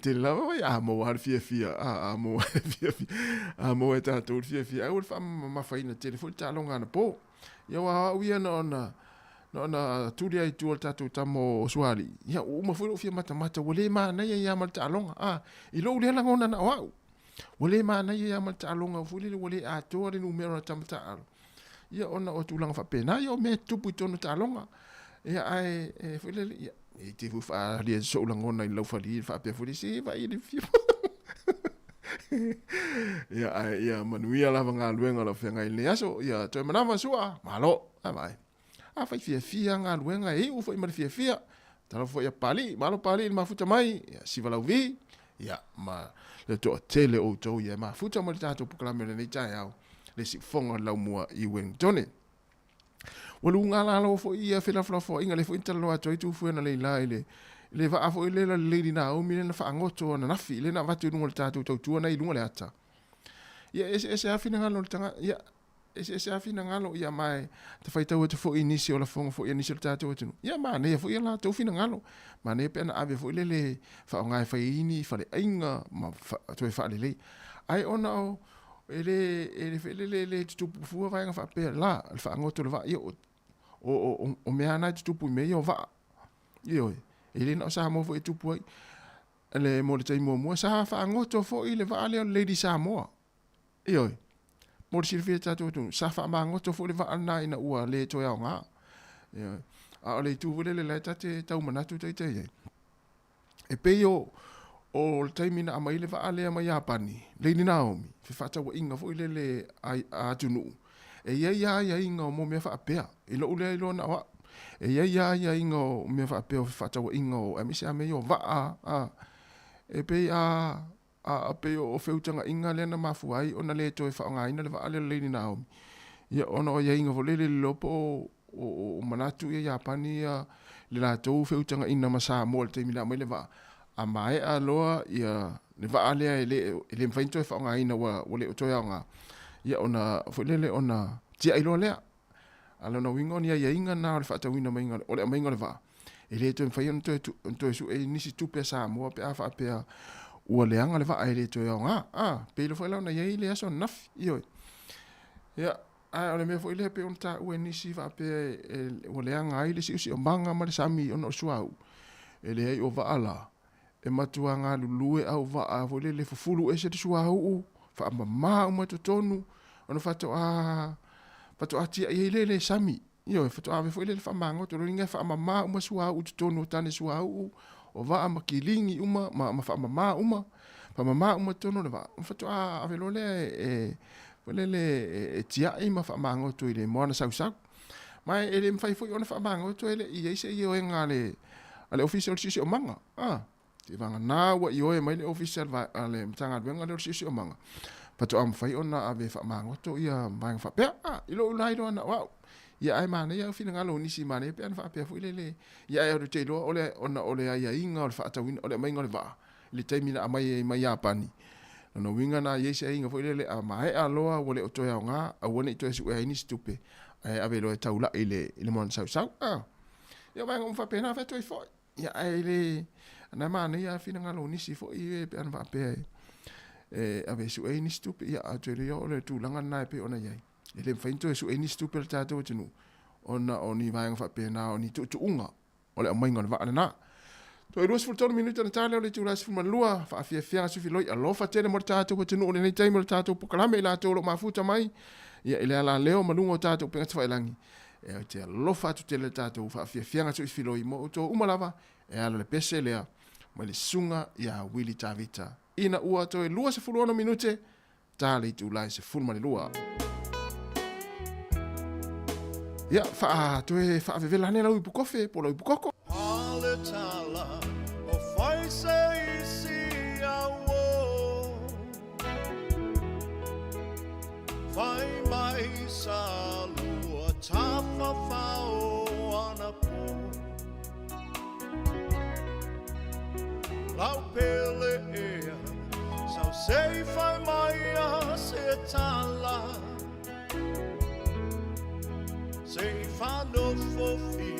Speaker 16: tele lava ia mo har fia mo eta to fia au fa ma fa ina telefone talonga na po ia wa uia na tulia i tuol tatu tamo suali ia o ma fu fia mata wole ma na ia ma talonga i lo le ngona na wa wole ma na ia ma talonga fu le wole a to le numero tamata ia ona o tulanga fa pena ia me tupu tonu talonga ia ai fu le ia e te fu fa le so langona i lo fa li fa pe fu le si va i le fia ia manuia lava nga luenga la fenga i le aso ia to manava sua malo ai fai fia nga luenga u foi mar fia tala foi a pali malo pali ma futa mai si vala vi ya ma le to tele o to ya ma futa mo tato proclame le tai au le si fonga la mua i Wellington walu nga la lo foi ia fela fo inga le foi talo ato tu foi na le la le va fo le la lady na o mi na fa ngoto na fi le na va tu ngol tato tu na i lunga le ata ya ese afina nga lo tanga ya ese afina ngalo ia mai te fai tau te fo inisi o la fonga fo inisi o tātou atunu ia ma ne fo ia la tau fina ngalo ma ne pena ave fo lele fa ngai fai ini fa le ainga ma to fa lele ai ona o ele tupu fu vai nga fa pe la fa ngoto le va io o me ana tupu me io va io ele no sa mo fo tupu ai le mo le tai mo sa fa ngoto fo ile va le lady Sāmoa io mo si fia tatu tu sa fa mango to fo le va ana ina ua le to ya nga a le tu vole le tate tau manatu tai e pe yo o le taimi na mai le va ale ma Japani le ni Naomi fe fa ta inga fo le a tunu e ia inga mo me fa pe e lo le lo na wa e ia inga me fa pe fa ta inga o mi se me yo va e pe a pe o feutanga inga lena mafuai ona le to fa nga ina le va ale le ni Naomi ia ona o ia inga vo le lopo o manatu ia Japani le la to feutanga ina ma Sāmoa le taimi na mai le va a mai a loa ia le va ale le mfainto fa nga ina wa le to ya nga ia ona fo le ona ti ai lo le ala no wingo ni ia inga na le fa ta winga mai o le mai le va ele to mfainto to su e nisi tu pe Sāmoa pe a fa pe ua le anga le va ai le to ya nga pe lo foi la na ye le aso naf io ya a ole me foi le pe on ta u ni si va pe o le anga ai le si o manga ma le sami on o suau ele ai o va ala e matua nga lulue au va a foi le fufulu e se suau fa mama o to tonu ona fa to a ti ai le sami io fa to a foi le fa manga to ringa fa mama o suau to tonu tane suau o va a makilingi uma ma fa mama uma tono le va fa to a velo le le tia e ma fa mango to ile mo na sa mai ele fai foi ona fa mango to ile i se io en ale official si o manga Te vanga nā ua i oe mai le official le mtanga wenga le sisi o manga. Pato am fai ona ave fa mangoto ia bang fa pea. Ilo ulai do na wow. Ia ai mana ia fina ngalo nisi mana pe an fa pea fu ile. Ia ai o te lo ole ona ole ai inga o fa atawin ole mai ngole va. Ile taimina amai mai Japani. No winga na yesi ai inga fu ile a mai a loa ole o toya nga a wona ito su ai ni stupe. Ai ave lo taula ile mon sau sau. Ia bang on fa pena fa toi fo. Ia ai le na mana ia fina ngalo nisi fo i pe an fa pea. Ave su ai ni stupe ia a te rio ole tu langa nai pe ona yai. Ele fainto su ai ni stupe ta to tenu. Ona oni vai fa pena oni tu unga. Ole mai ngol va na. To iros for 10 minutos na tale ole tu ras fu malua fa fia su filoi a lo fa tele mo ta to tenu ole nei time ta to pokala me la to lo mafuta mai. Ia ile ala leo malungo ta to pe fa langi. E te lo fa tu tele ta to fa fia su filoi mo to umalava. E ala le pese lea. Ma le sunga ia Willy Tavita. Ina ua to e lua se fuluano minute, tali tu lai se fulmani lua. Ia, faa to e faa vevela ne lau ipu kofe, po lau ipu koko.
Speaker 11: Pale tala, o fai se isi a wo. Fai mai sa lua, tafa fao ana po. Lau pele ea, sau sei fai mai a se tala. Sei fa no fofi,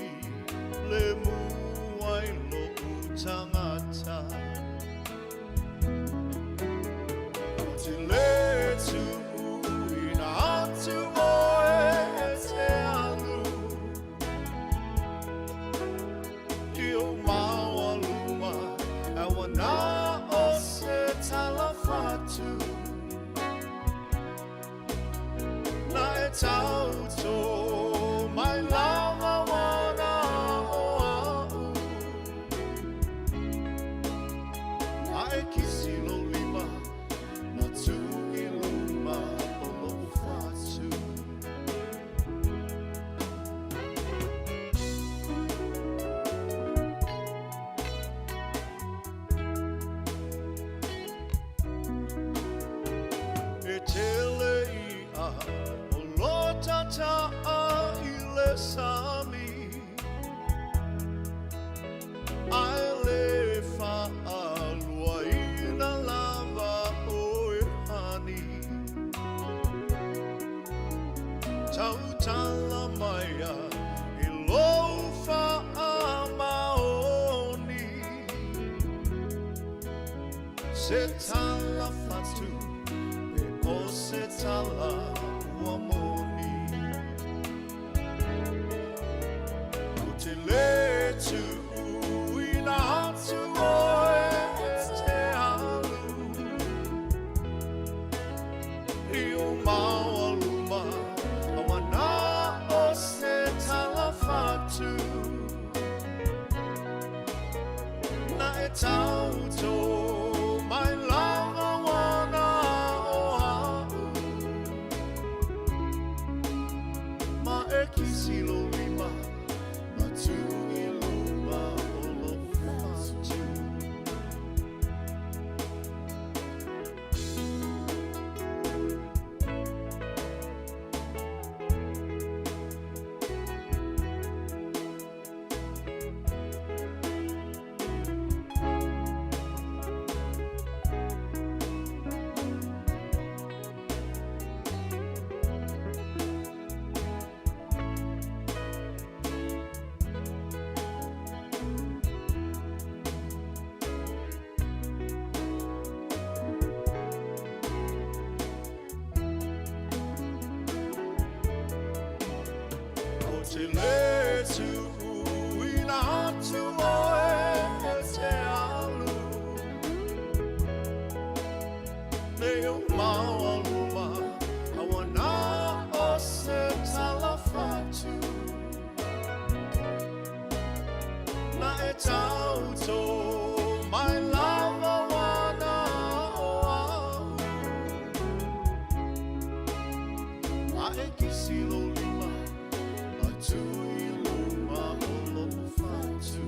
Speaker 11: le muai lo utangata. Te le tu ina atu oe te alu. Io maua luma, awana o se talafatu. Na e tauto, mai lava wana o au. Na e kisi lo lima, na tu i luma o lo fatu. E tele ia, o lo tata a ile sami. Ai le fa alua ina lava o e hani. Tau tala maia, i lo fa a maoni. Se tala fatu, e o se tala uamoni. O te le tu ina atu oe te alu. Io maua luma, awana o se tala fatu. Na e tauto, mai lava wana o au. Ma e kisi lo lima, na tu i luma o lo fatu. O te le tu ina atu oe te alu. Neo maua luma, awana o se talafatu. Na e tauto, mai lava wana o au. Na e kisi lo lima, na tu i luma o lo fatu.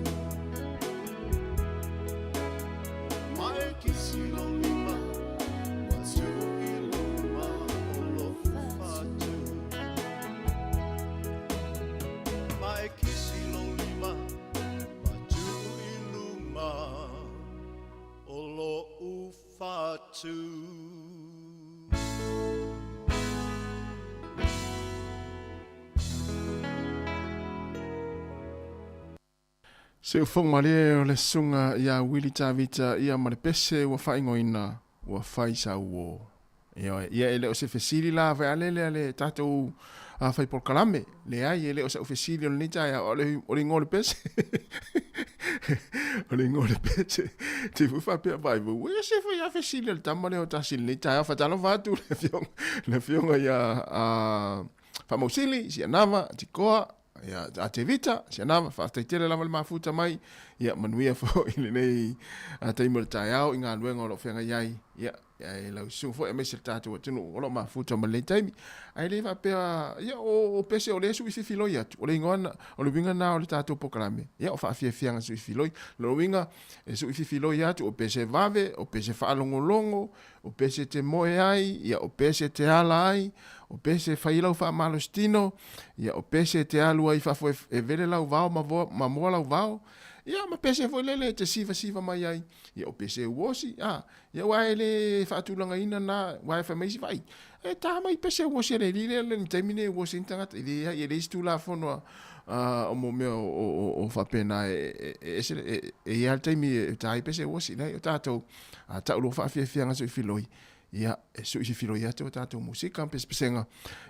Speaker 16: Se ufonga le o le sunga ia Willy Tavita ia ma le pese ua whaingoina ua whai sa uo. Ia ele o se fesili la vai alele ale tatou a whai por kalame. Le ai ele o se fesili o le nita ia o le ngole pese. O le ngole pese. Te fufa pia vai vu. Ia se fai a fesili o le tamale o tasi le nita ia whatalo vatu le fionga ia whamausili si anava tikoa. Ia a te vita, si anava, whaataitere lama le mafuta mai, ia manuia fo i le nei a teimo le tai au, i ngā luenga o lo whenga iai, ia e lau sunga fo e mesi le tātua tunu, o lo mafuta ma le taimi, ai le va pea, ia o pese o le su i fifiloi atu, o le ingoana, o le winga na o le tātua pokalame, ia o whaafia fianga su i fifiloi, lo winga e su i fifiloi atu, o pese vave, o pese whaalongolongo, o pese te moe ai, ia o pese te ala ai, o pese whailau wha malo stino, ia o pese te alua i whafo e vele lau vao, ma moa lau vao, ia ma pese foi lele te siva mai ai, ia o pese uosi, ia wae le whaatulanga ina na, wae whameisi vai, e tā mai pese uosi le lile, le ni taimine uosi intangata, i le istu la whanua, o mo mea o whapena e ia taimi e tai pese uosi, nei o tātou, taulo whaafia so i filoi, ia e so i filoi ate o tātou musika, pesenga,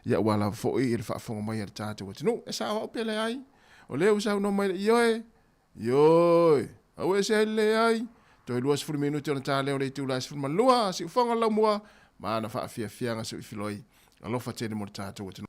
Speaker 16: ia wala foi i le whaafonga mai ar tātou atu, no, e sa o pele ai, o leo sau no mai, Ioi, au e se le ai, toi luas furu minuti ona tā leo le tu lais furu malua, si ufonga lau mua, maana whaafia fianga so i filoi, alofa tēne mo tātou atu.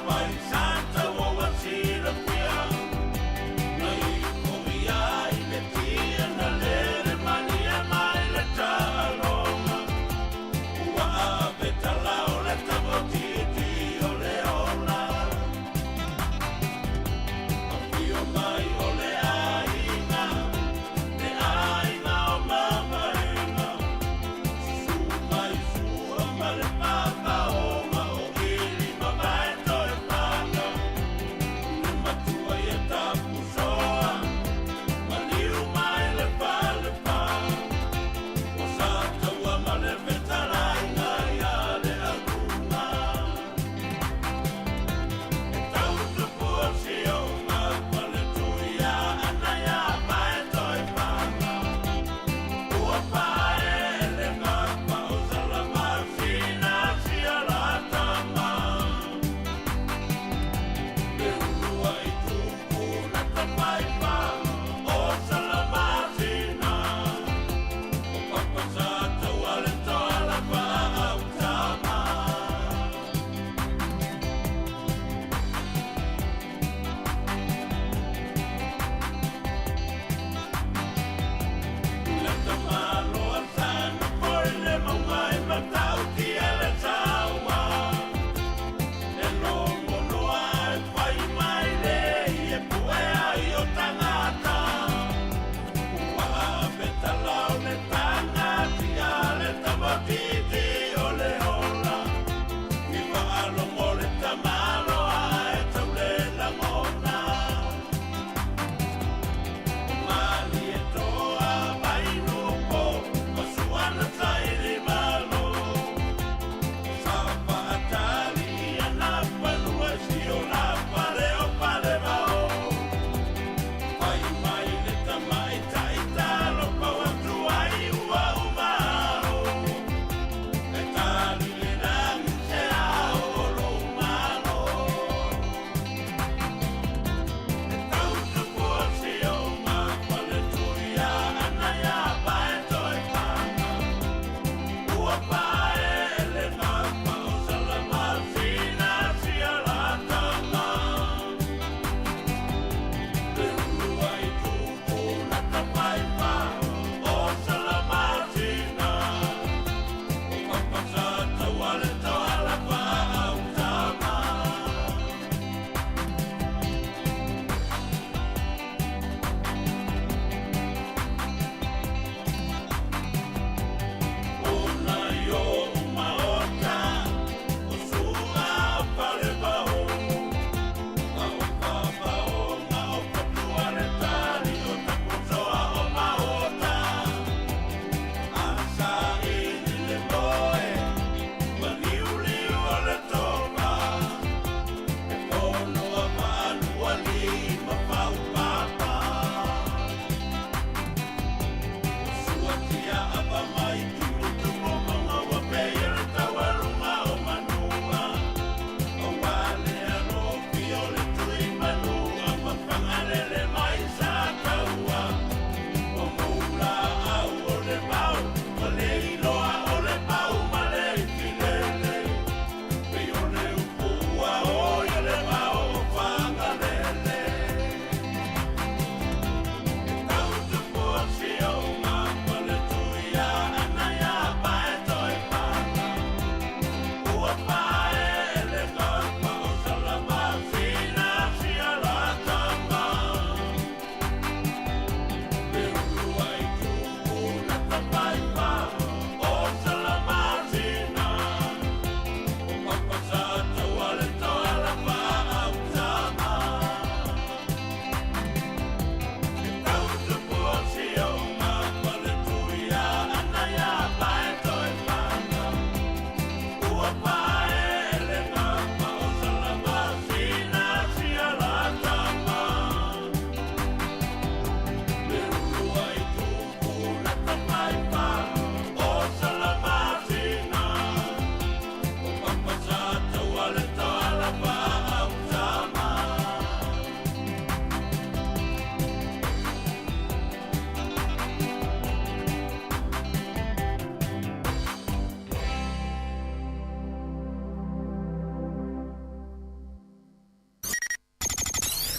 Speaker 11: Bye.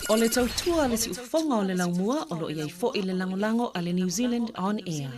Speaker 7: O le tautua le si ufonga o le laumua o lo iai fo i le langolango a le New Zealand On Air.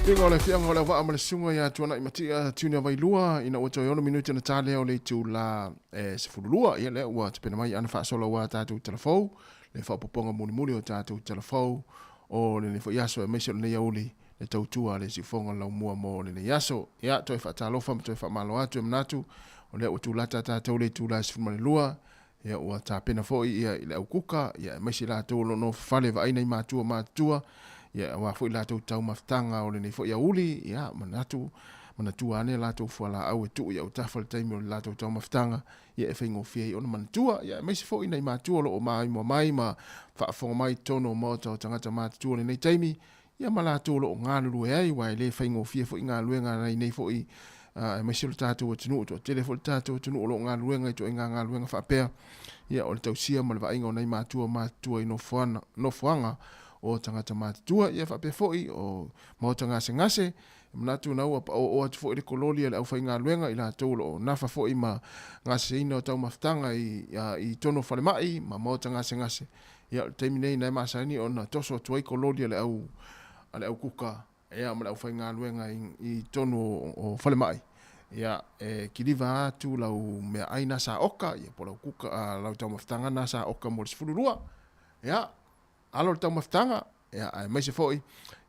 Speaker 16: Ingo le fianga le wa ma le sunga ya tuana i matia tunia vai lua ina o toi ono minuti na tale o le tu la se fululua ia le wa te pena mai ana fa solo wa tatu telefou le fa poponga muli muli o tatu telefou o le fo yaso e mesio le yauli le tautua le si fonga la mua mo le yaso ia toi fa talo fa toi fa malo atu mnatu o le o tu la tatu le tu la se fulma le lua ia o ta pena fo ia le ukuka ia mesio la tu lo no fale va ina i matua ia wa fo la tau maftanga o le nei fo ia uli ia manatu ane la tau fo la au tu ia ta fo taimi o la tau maftanga ia e fengo fie ona mantua ia me se fo ina i matua lo mai ma fa fo mai tono mo tangata matua le nei taimi ia mala tu lo ngalu e ai wa le fengo fie fo inga luenga nei fo i me se tatu o tunu to telefon tatu tunu lo ngalu luenga to inga luenga fa pe ia o tau sia ma va inga nei matua i no fuanga o tangata matua ia fa pe foi o mo tanga ngase mnatu na o atu foi le kololi le au fa inga luenga ila tolo na fa foi ma ngase ino tau maftanga i tono fale mai ma mo tanga ngase ia terminei na masani ona toso tuai kololi le au kuka ia ma au fa inga luenga i tono o fale mai ia kiliva atu lau me aina sa oka ia po lau kuka lau tau maftanga na sa oka mo fulurua ia alo tau maftanga ia mai se foi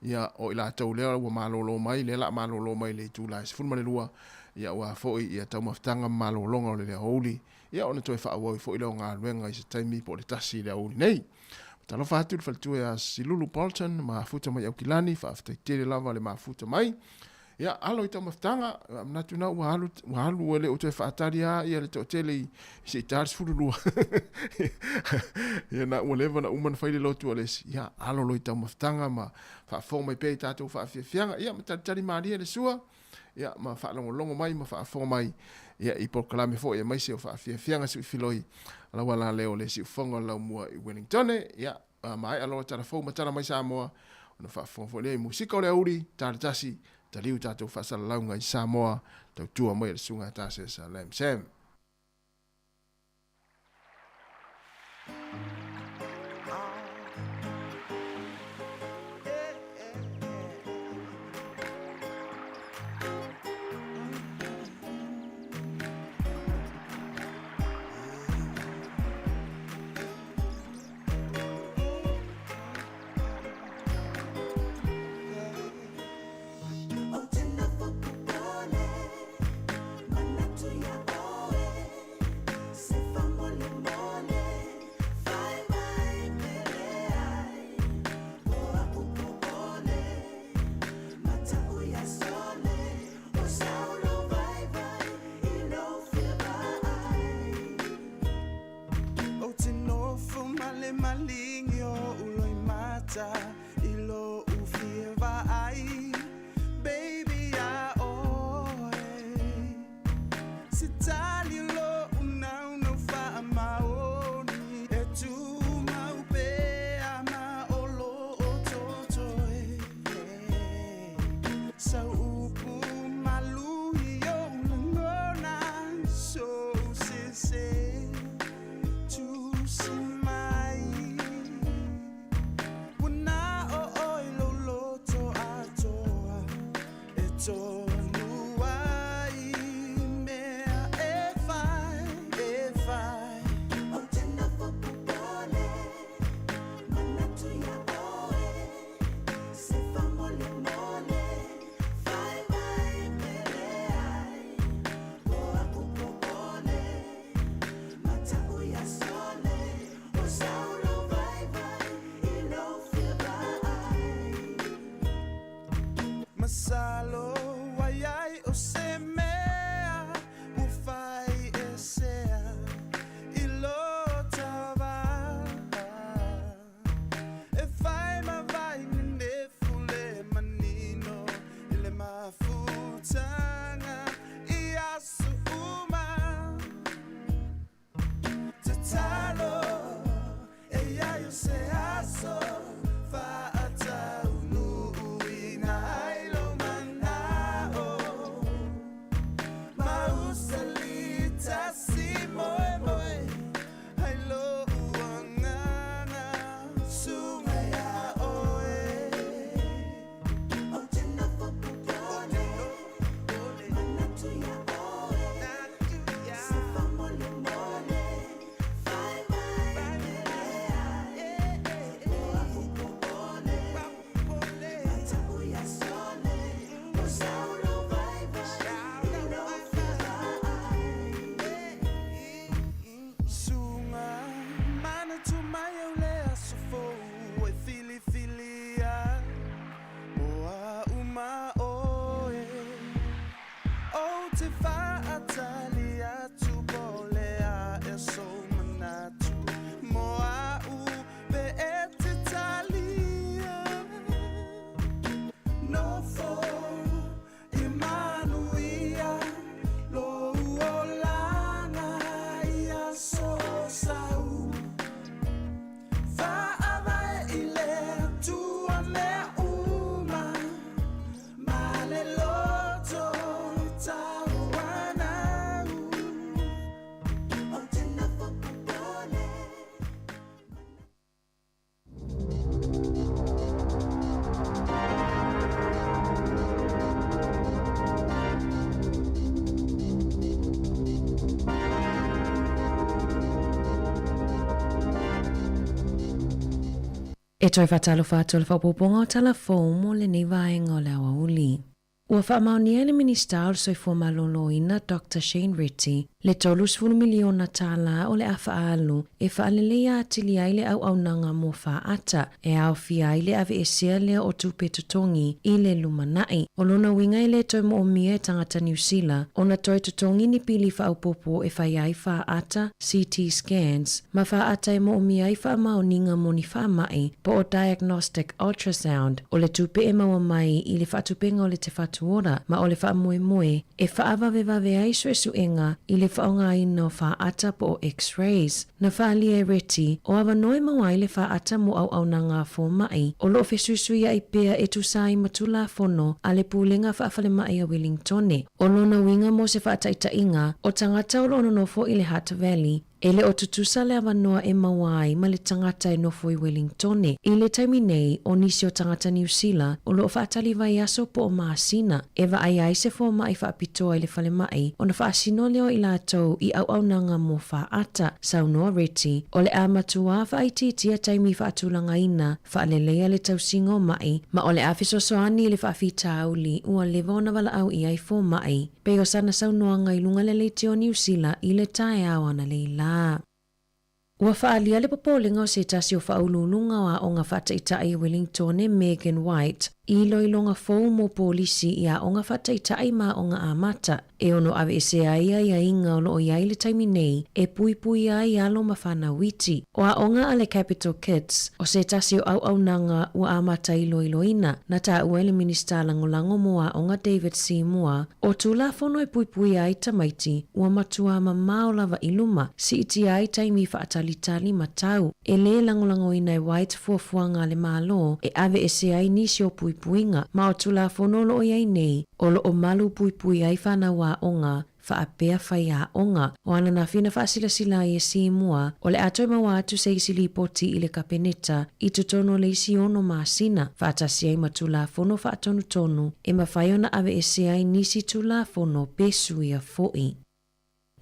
Speaker 16: ia o ila tau le wa malolo mai le la malolo mai le tu la se fulma le lua ia wa foi ia tau maftanga malolo le holi ia ona toi fa wa foi le nga luenga i se taimi po le tasi le holi nei talo fa tu fa tu ia silulu Bolton ma futa mai au kilani fa after tele lava le ma futa mai ia alo tau maftanga natu na wa halu le o toi fa ataria ia le tele se tars fululu ia na whatever na uman faile lotu ales ia alo lo tau maftanga ma fa fo mai pe tatu fa fianga ia ma tari maria le sua ia ma fa longo mai ma fa fo mai ia i por kalame fo ia mai se fa fianga se filoi ala wala leo le si fonga la mua i Wellington ia mai alo tara fo ma tara mai Sāmoa ona fa fo le musika le uri tasi taliu tatu fa sala launga i Sāmoa tau tua mai le sunga tase sa lem sem
Speaker 17: When I
Speaker 5: natu moa u pe e te talia no fo Emmanuia lo uolana ia so sau fa ava ile tua me uma male loto tawana o te na fopole
Speaker 2: E toi whatalo whātua le whapoponga o tala fōu mo le nei vaenga o le awa uli. Ua whaamaunia le minista o soi fua maloloina Dr. Shane Ritty le tolu 10 miliona tāla o le awha alu e whaalelea atili ai le au nanga mo whaata e au fia ai le ave esia lea o tupe tutongi i le lumanai. O lona winga i le toi mo o mia e tangata New Zealand o na toi tutongi ni pili whaupopo e whai ai whaata CT scans ma whaata e mo o mia i whaamauninga mo ni whaamai po o diagnostic ultrasound o le tupe e maua mai i le whaatupenga o le te whatuora ma o le whaamoe e whaavavevave ai suenga i le whaonga ina o whaata po o x-rays. Na whaalia e reti o awa noe mawai le whaata mo au na ngā fō mai o lo whesusui ai pea e tusai matula fono a le pūlenga whaafale mai a Wellingtone. O lona winga mo se whaataita inga o tangata o lono nofo i le Hutt Valley e le o tutusa le awanoa e mawai ma le tangata e nofo i Wellingtone. I le taimi nei o nisi o tangata New Zealand o lo whaatali vai aso po o maasina. E wa ai ai se fō mai whaapitoa i le whale mai o na whaasino leo i lātou i au nanga mo whaata. Saunoa reti o le amatua whaititia taimi whaatulanga ina whaalelea le tausingo mai ma o le awhisosoani le whaafita auli ua lewa ona wala au i ai fō mai. Pe o sana saunoa ngai lunga le leite o New Zealand i le tae awana leila. Ua whaalia le popolinga o se tasi o whaululunga wa o ngā whaataitai Wellingtone Megan White i loilonga fōu mo polisi i a o ngā whaataitai ma o ngā amata e ono ave ese ai ai a inga o lo o iai le taimi nei e pui ai alo ma whana witi. O a onga ale Capital Kids o se tasi o au nanga ua amata i loiloina na ta ua le minista langolango mo a onga David Sāmoa o tula fono e pui ai tamaiti ua matua ma mao lava iluma si iti ai taimi whaatalitali matau. E le langolango ina e White fuafuanga le malo e ave ese ai nisi o puinga ma o tula fono lo o iai nei o lo o malu pui ai whana wa onga whaapea whai a onga o ana na whina whaasilasila i e Sāmoa o le atoi mawa atu se isili poti i le kapeneta i tutono le isi ono maasina whaatasi ai matula fono whaatonu tonu e mawhai ona ave ese ai nisi tula fono pesu ia foi.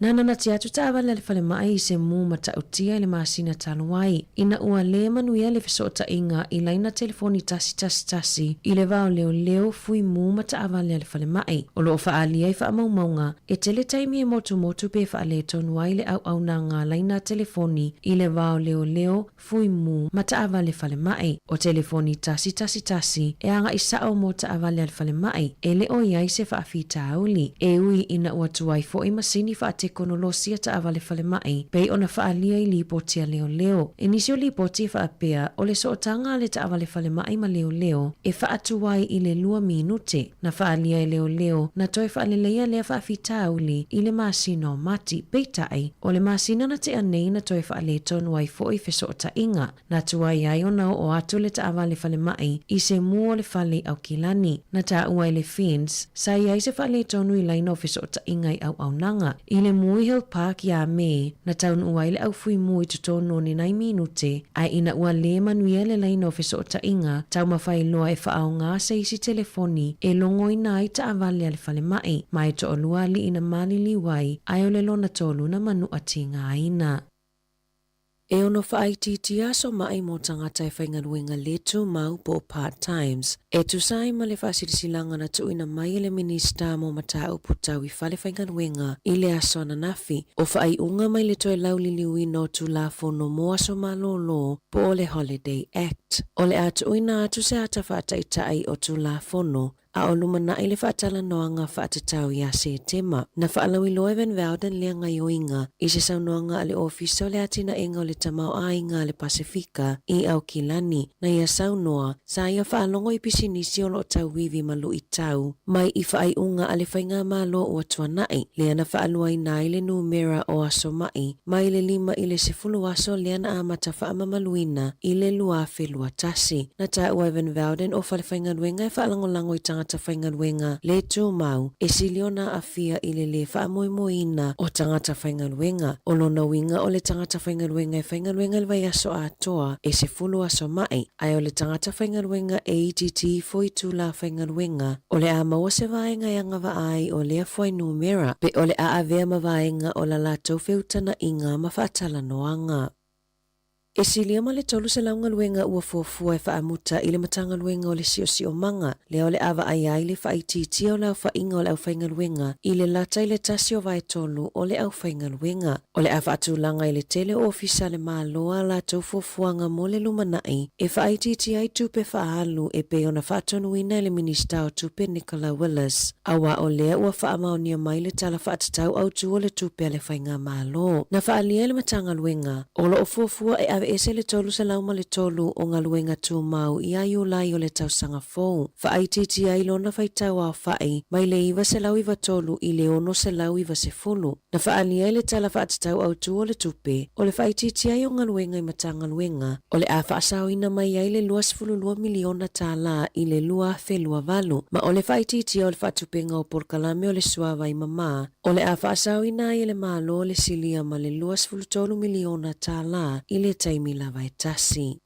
Speaker 2: Nana na tia tu tawa le whale mai i se mū matautia i le maasina taluai. Ina ua le manuia le whesota inga i laina telefoni tasi i le vao leo fui mū mataawa le whale mai. O loo whaalia i whaamaumaunga e tele taimi e motu pe whaale tonu ai le au na ngā laina telefoni i le vao leo fui mū mataawa le whale mai. O telefoni tasi e anga i sao mo taawa le whale mai e le o iai se whaafita auli. E ui ina ua tuai fo i masini whaate konolosia ta avale fale mai pei ona whaalia i lipotia leo. E nisi o lipotia whaapea o le sootanga le ta avale fale mai ma leo e whaatuai i le 2 minute na whaalia i leo na toi whaaleleia lea whaafita auli i le masina o mati peitai o le masina na te anei na toi whaale tonu ai fo i whesota inga na tuai ai o nao o atu le ta avale fale mai i se mua le fale au kilani na ta uai le fins sa iai se whaale tonu i laina o whesota inga i au nanga i le Mui Hill Park ya me na taun uai le au fui mui tutono ni 9 minute ai ina ua le manuia le laina o whesota inga tau mawhai loa e whaao ngā se isi telefoni e longo ina ai ta avale ale fale mai mai to olua li ina mali liwai ai o le lona tolu na manu ati ngā ina. E ono whaititia so mai mo tangata e whaingaruenga letu mau po part-times. E tu sai ma le whaasirisilanga na tuina mai le minista mo mata uputau i whale whaingaruenga i le aso na nafi. O whai unga mai le toi lauliliwi no tu la fono mo aso malolo po o le Holiday Act. O le atu uina atu se ata whaataitai o tu la fono a o lumana i le whaatala noanga whaatatau ia se tema. Na whaalawi loe Van Velden lea ngai oinga i se saunoanga ale ofiso le atina inga o le tamau ainga le Pasifika i au kilani. Na ia saunoa, sa ia whaalongo i pisinisi o lo tau wivi malu i tau, mai i whaai unga ale whainga malo ua tuanai, lea na whaalua i nai le numera o aso mai le 5 i le 10 aso lea na amata whaamamaluina i le lua whelua tasi. Na ta ua Van Velden o whale whaingaruenga e whaalangolango i tangata whaingaruenga le tūmau e siliona a fia i le whaamoimoina o tangata whaingaruenga. O lona winga o le tangata whaingaruenga e whaingaruenga le vai aso atoa e 10 aso mai, ai o le tangata whaingaruenga e ITT foi tūla whaingaruenga o le a maua se vaenga yanga vaai o lea whai numera pe o le a avea mavaenga o la latou whiutana inga ma whaatala noanga. E silia ma le tolu se launga luenga ua fuafua e whaamuta i le matanga luenga o le sio manga, lea o le awa ai le whaititi o le au whainga o le au whainga luenga i le lata i le tasi o vai tolu o le au whainga luenga. O le awa atulanga i le tele ofisa le maloa la tau fuafuanga mo le lumanai e whaititi ai tupe whaalu e pe ona whaatonuina i le minista o tupe Nicola Willis. Awa o lea ua whaamaonia mai le tala whaatatau au tu o le tupe le whainga malo. Na whaalia le matanga luenga, o lo o fuafua e awe ese le tolu sa lauma le tolu o ngā luenga tū mau i aio lai o le tausanga fōu. Whaititi ai lona whaitau au whai, mai le iwa se lau iwa tolu i le ono se lau iwa se fulu. Na whaalia i le tala whaatatau au tu o le tupe, o le whaititi ai o ngā luenga i matanga luenga, o le a whaasau ina mai ai le 2.2 miliona tā la i le 2.2 ma o le whaititi o le whaatupenga o Porkalame o le suawa i mama, o le a whaasau ina ai le malo le silia ma le 2.3 miliona tā la i le taimi lava e tasi.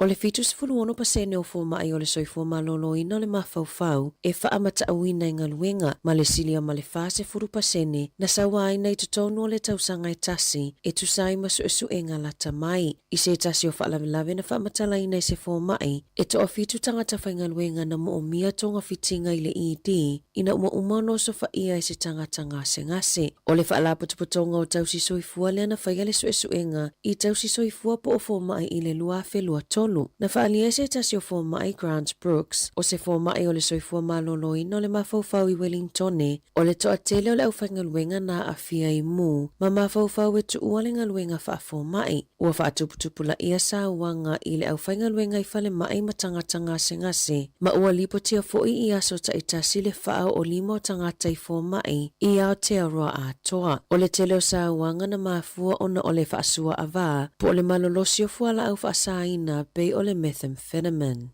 Speaker 2: O le fitus fuluono pasene o fōma ai o le soifua malolo ina o le mafaufau e whaamata awina i ngā luenga ma le silia ma le fase furu pasene na sawa aina i tutonu o le tausanga e tasi e tusai masu esu e ngā lata mai. I se tasi o whaalawelawe na whaamatala ina i se fōma ai e to o fitu tangata whai ngā luenga na mo o mia tonga fitinga i le ED ina uma no so whaia i se tangata ngase. O le whaalaputuputonga o tausi soifua lea na whaia le su esu enga i tausi soifua po o fōma ai i le lua whelua tolu. Na whaalia se tasi o fōma ai Grant Brooks o se fōma ai o le soifua malolo ina o le mafaufau i Wellingtone o le toa tele o le au whaingaluenga na a fia i mu ma mafaufau e tu ua le ngaluenga wha fōma ai ua whaatuputupula ia Sāoanga i le au whaingaluenga i whale mai ma tangata ngase ma ua lipotia fo'i i aso ta i tasi le whaau o 5 o tangata i fōma ai i ao te aroa a toa. O le tele o Sāoanga na mafua ona o le whaasua a vā po o le malolosi o fuala au whaasaina pe o le methamphetamine.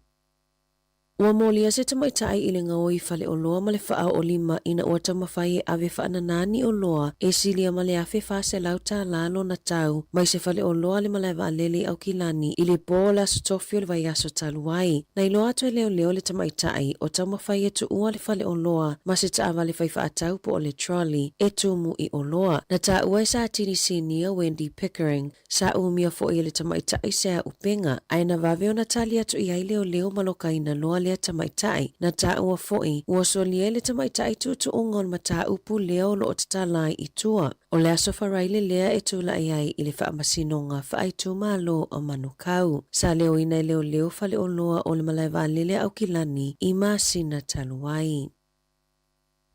Speaker 2: Ua molia se tamaitai i le ngaoi whale o loa ma le wha o 5 ina ua tamawhai e ave whaananani o loa e silia ma le awhi whase lau tā lalo na tau mai se whale o loa le malaiwa alele au kilani i le bō la sotofio le vai aso taluai. Na i loa atu e leo le tamaitai o tamawhai e tu ua le whale o loa ma se taawa le whai whaatau po o le trolley e tumu i o loa. Na tā ua e sa tini sinia Wendy Pickering sa umia fo i le tamaitai sea upenga aina vave o Natalia tu i ai leo maloka ina loa lea tamaitai na tā ua fo'i ua solia le tamaitai tutu ungon ma tā upu leo lo o tatalai i tua. O le aso wharaile lea e tūla ai i le whaamasinonga whaaitu malo o manukau. Sa leo ina leo whale o loa o le malaiwa lele au kilani i masina taluai.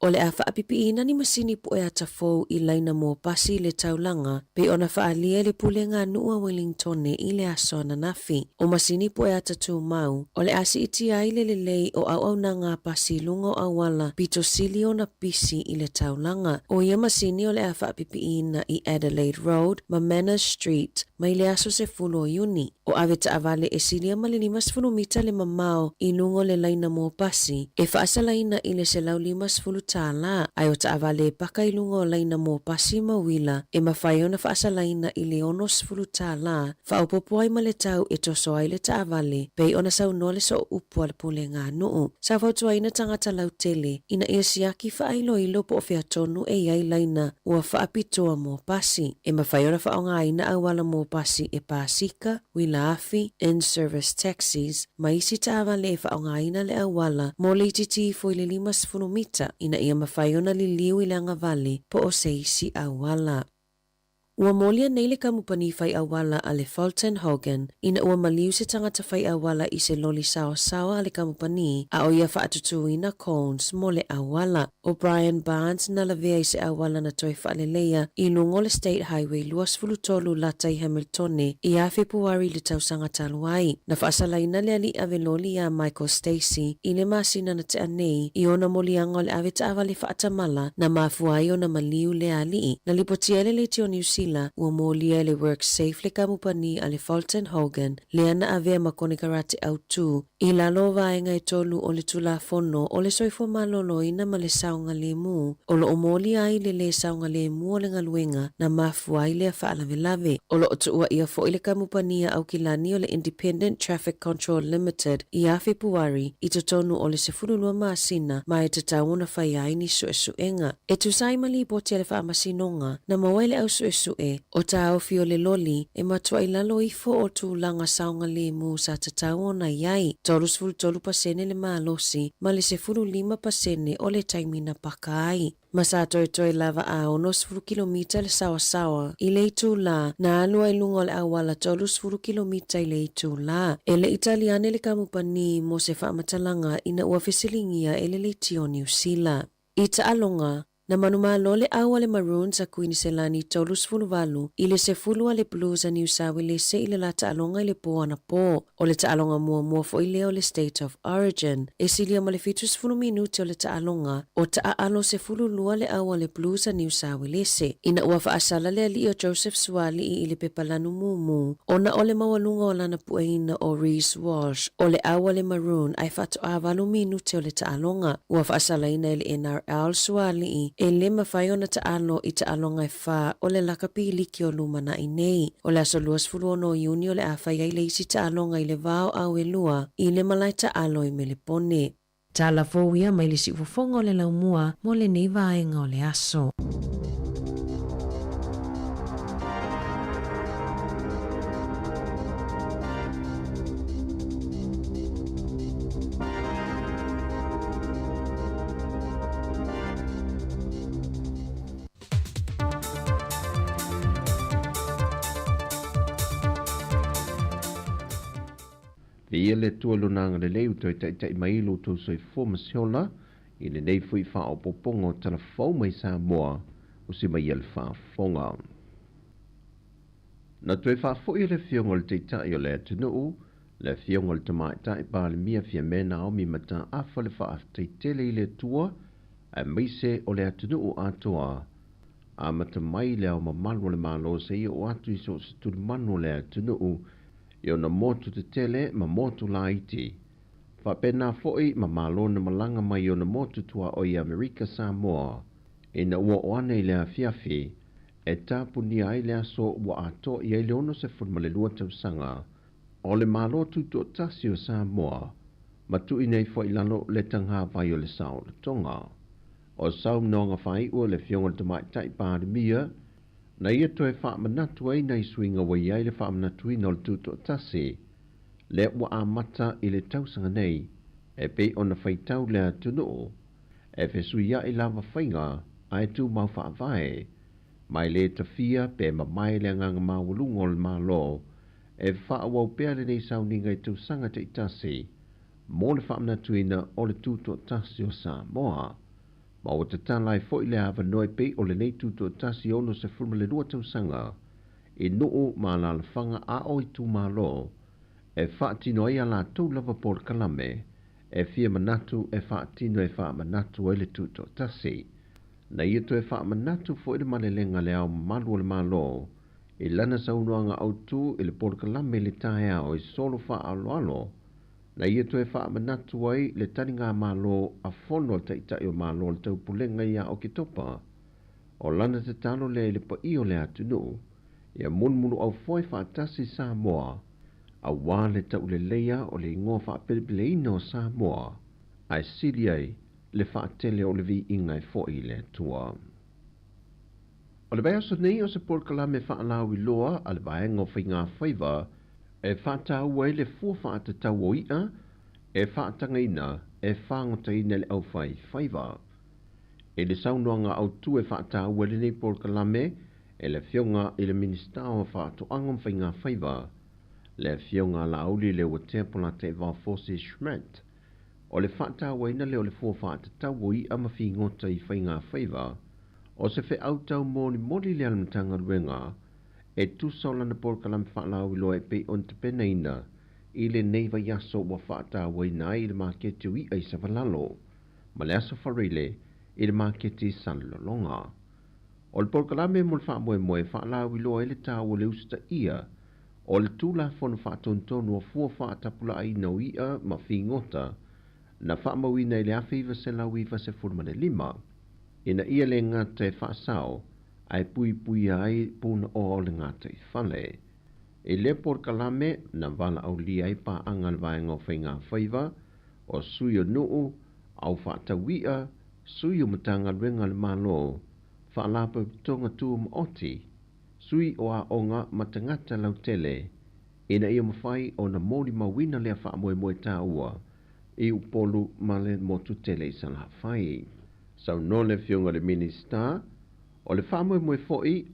Speaker 2: O le a whaapipiina ni masini po e ata fōu i laina mō pasi le taulanga pe ona whaalia le pulenga nua Wellingtone i le aso ananafi. O masini po e ata tū mau, o le asi iti ai le lei o au na ngā pasi lungo awala pito silio na pisi i le taulanga. O ia masini o le a whaapipiina i Adelaide Road, ma Manor Street, mai le aso se fulo uni. O ave ta avale e silia ma le 5 mita le mamao i lungo le laina mō pasi. E whaasalaina i le se lau 5 tāla, ai o ta avale paka i lungo laina mō pasi mawila, e mawhai ona whaasalaina i le 9 tāla, whaopopo ai ma le tau e toso ai le ta avale, pei ona sau nole so upua le pule ngā nuu. Sa whautua ina tangata lau tele, ina ia siaki whaailo ilo po o whea tonu e iai laina ua whaapitoa mō pasi. E mawhai ona whaonga ina awala mō pasi e pāsika, wilaafi, in-service taxis, maisi ta avale e whaonga ina le awala, mō le titi fo i le 5 mita, ina ia mawhai ona li liu i le anga vale po o seisi awala. Ua molia nei le kamupani fai awala a le Fulton Hogan, ina ua maliu se tangata fai awala i se loli sawa a le kamupani a o ia whaatutuina Cones mo le awala. O Brian Barnes na lavea i se awala na toi whaaleleia i lungo le State Highway luas fulutolu latai Hamiltone i a Februari le tausanga taluai. Na whaasalaina le ali ave loli a Michael Stacey i le masina na te anei i ona molianga o le ave ta avale whaatamala na mafuai o na maliu le ali. Na lipotiele le tio New Zealand ua molia le work safe le kamupani a le Fulton Hogan le ana avea makone karate autu i lalo vaenga e tolu o le tulafono o le soifo malolo ina ma le saunga le mu o lo omoli ai le saunga le mu o le ngaluenga na mafuai le whaalave o lo otua ia fo i le kamupania au kilani o le Independent Traffic Control Limited i a Februari i totonu o le sefululua masina ma e tatauna whaiai ni suesuenga. E tusai mali poti le whaamasinonga na mawele au suesue o tau fio le loli e matua i lalo i fo o tu langa saunga le mu sa tatau ona iai. Tolus fulu tolu pasene le malosi ma le sefulu 5% o le taimina pakai. Masa toi lava a onos fulu kilomita le sawa i le itu la na alua i lungo le awala tolus fulu kilomita i le itu la. E le Italiane le kamupani mo se whaamatalanga ina ua fesilingia e le tio New Zealand. I ta alonga na manumalo le awa le Maroons a Queen Selani tolus fulu valu i le sefulu a le Blues a New South Wales i le la taalonga i le po ana po o le taalonga mua fo i le o le State of Origin e silia ma le fitus fulu minuti o le taalonga o taalo sefulu lua le awa le Blues a New South Wales ina ua faasala le ali o Joseph Swali i le pepalanu mumu ona o le mawalunga o lana pueina o Reese Walsh o le awa le Maroon ai fatu avalu minuti o le taalonga ua faasala ina le NRL Swali e le mawhai ona taalo i taalonga e wha o le lakapi liki o lumana i nei. O le aso luas fulu ono iuni o le awhai ai le isi taalonga i le vao au e lua i le malai taalo i melepone. Tala fōwia mai le si ufofonga o le laumua mo le nei vaenga o le aso.
Speaker 6: Ia le tualunanga le leu toi tai mai lo to soi formasiola i le nei fui fa o popongo telefon mai Sāmoa o si mai el fa fonga. Na toi fa fo i le fiongol te tai o le tunu le fiongol te mai tai pa le mia fia mena o mi mata afa le fa te tele i le tua a meise o le tunu atoa a mata mai le o mamalu le malo se i o atu i so se tu manu le tunu Yo na motu te tele ma motu la iti. Fa pena foi ma malo na malanga mai yo na motu tua o i Amerika Sāmoa. E na ua oane i lea fiafi. E tapu ni ai lea so ua ato i ai leono se funma le lua tausanga. O le malo tuto tasi o Sāmoa. Ma tu inei foi lano le tangha vai o le sao le tonga. O sao mnonga fai ua le fionga te mai tai pāri mia. Na ia toe wha manatu ai nei swinga wai ai le wha manatu i nol tuto tasi. Le ua a mata i le tausanga nei, e pe ona whaitau lea tunu. E whesui ia i lava whainga, ai tu mau wha vai. Mai le tawhia pe ma mai le nganga mawulungo le ma lo, e wha awau pea le nei sauninga i tausanga te tasi. Mo le wha manatu ina o le tuto tasi o Sāmoa. Ma o te tālai fo i le hawa noi pe o le nei tuto tasi ono se fulma le lua tausanga. I noo ma la lawhanga a o i tu ma lo. E whaatino ai a la tau lava por kalame. E fia manatu e whaatino e wha manatu e le tuto tasi. Na ia to e wha manatu fo i le male lenga le au malu le ma lo. I lana saunuanga au tu i le por kalame le tae au i solo wha alo alo. Na ia to e wha manatu ai le taringa malo a fono te itai o malo le tau pulenga ia o ki topa. O lana te talo le le pa i o le atunu. Ia munmunu au foi wha tasi Sāmoa. A wā le tau le leia o le ingoa wha pelipile ino Sāmoa. Ai siri ai le wha tele o le vi ingai foi le tua. O le baya so nei o se porkalame wha alau i loa a le baenga o whainga whaiva. E whātau ai le fuawha te tau o ia, e whātanga ina, e whāngota ina le au whai whaiva. E le saunoanga au tu e whātau ai le nei por kalame, e le fionga i le minista o whaatoanga mwhainga whaiva, le fionga la auli le watea pona te Valfosi Schmidt, o le whaata waina le o le fua whaatatau i ama whi ngota i whainga whaiva, o se whi autau mori le alamtanga ruenga, e tūsaula na porkalam whaalau i loa e pe on te penaina, i le neiva yaso wa whaata waina i le maketi ui ai sa valalo, ma le aso wharile i le maketi sanlolonga. O le porkalame mo le wha moe whaalau i loa e le tāua le usta ia, o le tūla whonu whaatontonu o fua whaatapula ai na uia ma whingota, na whaamawina i le awhiwa se lauiwa se furmane lima, ina ia le ngata e whaasao, ai pui ai puna o le ngata i whale. I le porkalame na wala au li ai pa angal vaenga o whainga whaiva, o sui o nuu, au whaatawia, sui o matanga renga le malo, whaalapa tonga tua maoti, sui o a onga matangata lautele, ina ia mawhai o na mori mawina lea whaamoe tā ua, i upolu male motu tele i sana whai. Sau no le fionga le minista, o le whaamoe foi,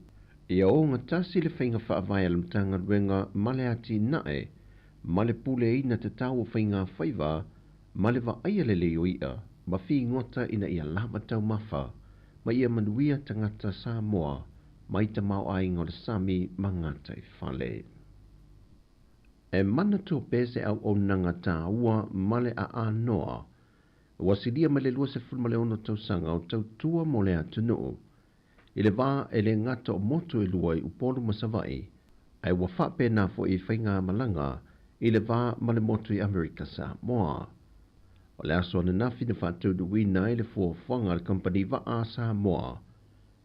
Speaker 6: ia o ngatasi le whainga whaavai alamtanga renga male ati nae, male pule ina te tau o whainga whaiva, male wa aia le leo ia, ma whi ngota ina ia lama tau mafa, ma ia manuia tangata Sāmoa, ma ita mau ai ngore sami mangata i whale. E mana tō pese au o nanga tā ua male a anoa, wasilia male lua se fulmale ono tau sanga o tau tua mole atunu, i le wā e le ngata o motu e lua i upolu masawai, ai wawhape na fo i whainga malanga, i le wā male motu i Amerika Sāmoa. O le aso na nafi na whātou duwi na i le fuawhanga le company wa a Sāmoa.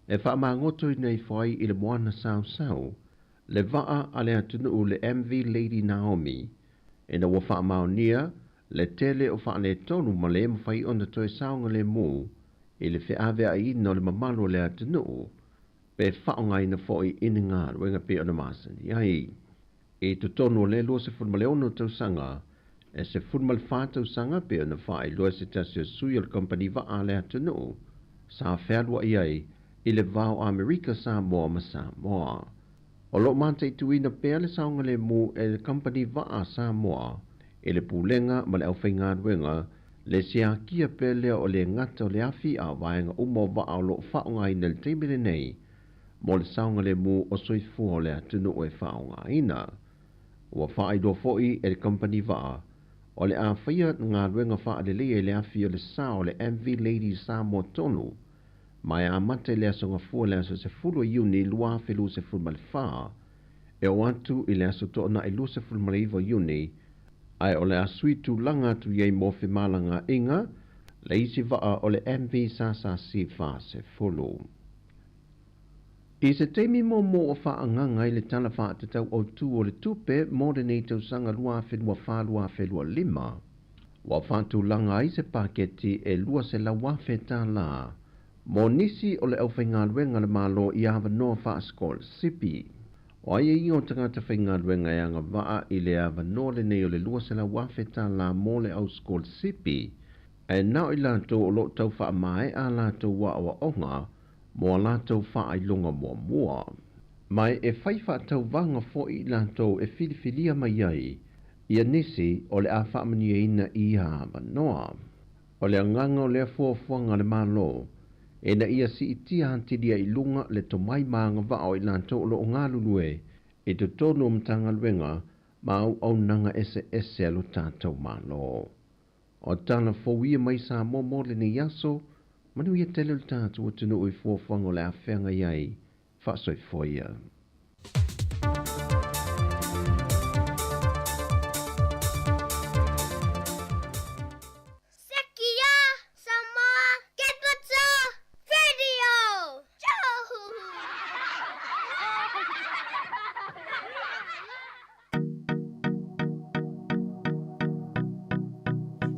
Speaker 6: E wha mangoto i nei whai i le moana sau, le waa a le atunu u le MV Lady Naomi, e na wafa maonia, le tele o wha le tonu ma le mawhai o na toi saunga le mū, i le whiawe a ina o le mamalo le atunu u, pe whaonga ina whoi ina ngā ruenga pe o na masani ai. E tu tonu o le lua se funma le ono tau sanga, e se funma le whātau sanga pe o na whai lua se tasio sui o le company wa a le atunu u, sa whēlua iai, i le vau Amerika Sāmoa ma Sāmoa. O lo mante i tuina pea le saunga le mū e le company wa a Sāmoa, e le pūlenga ma le au whainga ruenga, le sea kia pe lea o le ngata o le awhi a waenga umo wa au lo whaonga ina le teimile nei, mo le saunga le mū o soifua o le atunu o e whaonga ina. Ua whaai do foi e le company wa o le a whaia ngā ruenga wha le lea le awhi o le sa o le MV Lady Sāmoa tonu, mai a mate le aso ngafua le aso se fulu iuni lua whelu se fulma le wha, e o atu i le aso toona i lua se fulma le iwa iuni, ai o le asuitu langa tu iei mofi malanga inga, le isi waa o le MV Sasa si wha se fulu. I se teimi mo o wha anganga i le tala wha te tau o tu o le tupe, mo de nei tau sanga lua whenua wha lua whenua lima, wa whantu langa i se paketi e lua se la wawheta la, mo nisi o le au whainga ruenga le malo i awa noa wha skol sipi. O aia i o tangata whainga ruenga e anga waa i le awa noa le nei o le lua se la wawheta la mo le au skol sipi. E nao i lato o lo tau wha mai a lato wa awa onga, mo a lato wha ai lunga mua. Mai e whaifa tau vanga fo i lato e filifilia mai ai, ia nisi o le a wha mania ina i awa noa. O le anganga o le fuafuanga le malo, e na ia si itia hantidia i lunga le tomai maanga vao i lanto o lo ngā lulue, e te tono mtanga luenga, ma au nanga ese alo tātou malo. O tana fōwia mai sa momo le ni yaso, manu ia tele le tātou o tunu i fuafuanga le awhenga iai, whaasoi fōia.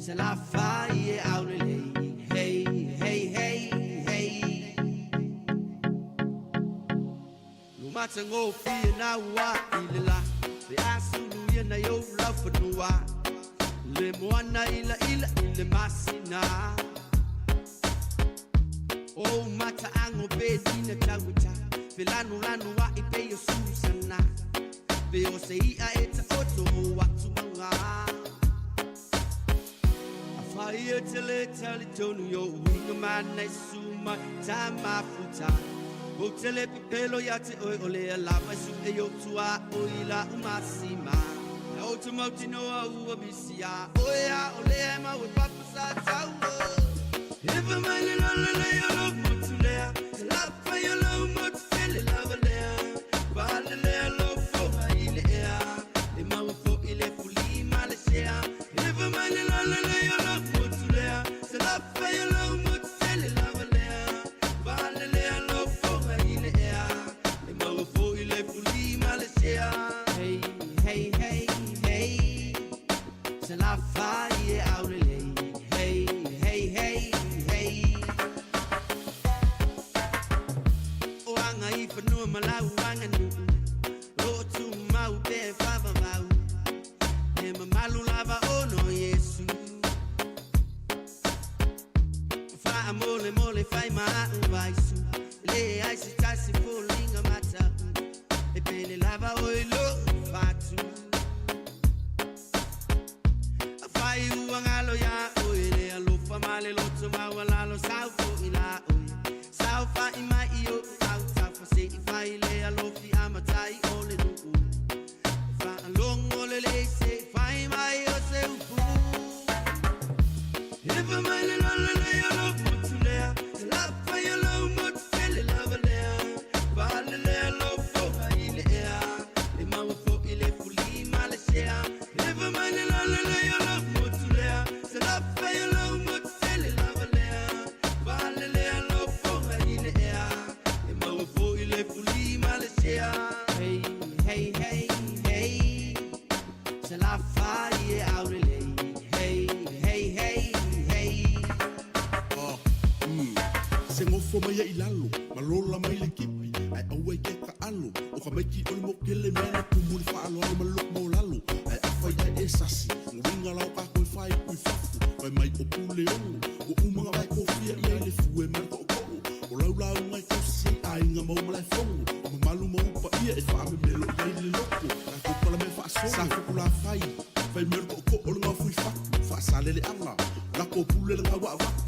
Speaker 5: Se la fai e aule lei, hey, hey, hey, hey. Lumata ngō fia na ua i le la, le asulu ia na yo lau whanua, le moana ila i le masina. O mata ango be dina tawita,
Speaker 17: Filanu lanu wa ipe yo susana Pe o se ia e ta oto watu manga Afai e tele tali tonu yo Winga mana suma tama futa O tele pipelo ya te oi ole alama su e yo tua oila umasima O te mauti noa ua misia Oia ole ma we papa sa tau Eva mele la la la ya lo mutulea La fa ya lo mutele la valea Vale le lo fo ile ea Le ma fo ile fuli malesea Eva mele la la la ya lo mutulea La fa ya lo mutele la valea Vale le lo fo ile ea Le ma fo ile fuli malesea Hey hey hey hey Se la fa ye aurele Hey hey hey Fanua malau wanganu Lo tu mau te fava mau E mamalu lava ono Yesu Fa amole mole fai maa vaisu Le ai si tasi folinga mata E pele lava oilo fatu Fai uangalo ya oile Alo fa male loto mawalalo Sau fo ila oi Sau fa ima iyo Se fai le alofi amatai ole nu fa long ole le se fai mai o se ufu Eva mai le la la ya lo mutulea la fa ya lo mutele la valea vale le lo fo ile ea le ma fo ile fuli malesea Eva mai le la la ya lo mutulea la fa ya lo mutele la valea vale le lo fo ile ea fo ile fuli malesea Hey, hey, hey, hey Se la fai e aurele Hey, hey, hey, hey
Speaker 18: Se ngofo mai e ilalo Malola mai le kipi Ai aue ke ka alo O ka maiki oi mo kele mena Kumuli fa alo alo malok mo lalo Ai afai ai e sasi Ngwinga lau ka koe fai kui fafu Ai mai o pule ongo O umanga vai kofia ia ile fue marka o koro O lau lau ngai kosi ai nga mau malai fongo O mamalu mau pa ia e wha me melo ia ile loko Ka kupala me wha songo Sa kukula fai Fai merko o ko o lunga fui faku Wha salele anga Lako pule lunga wa waku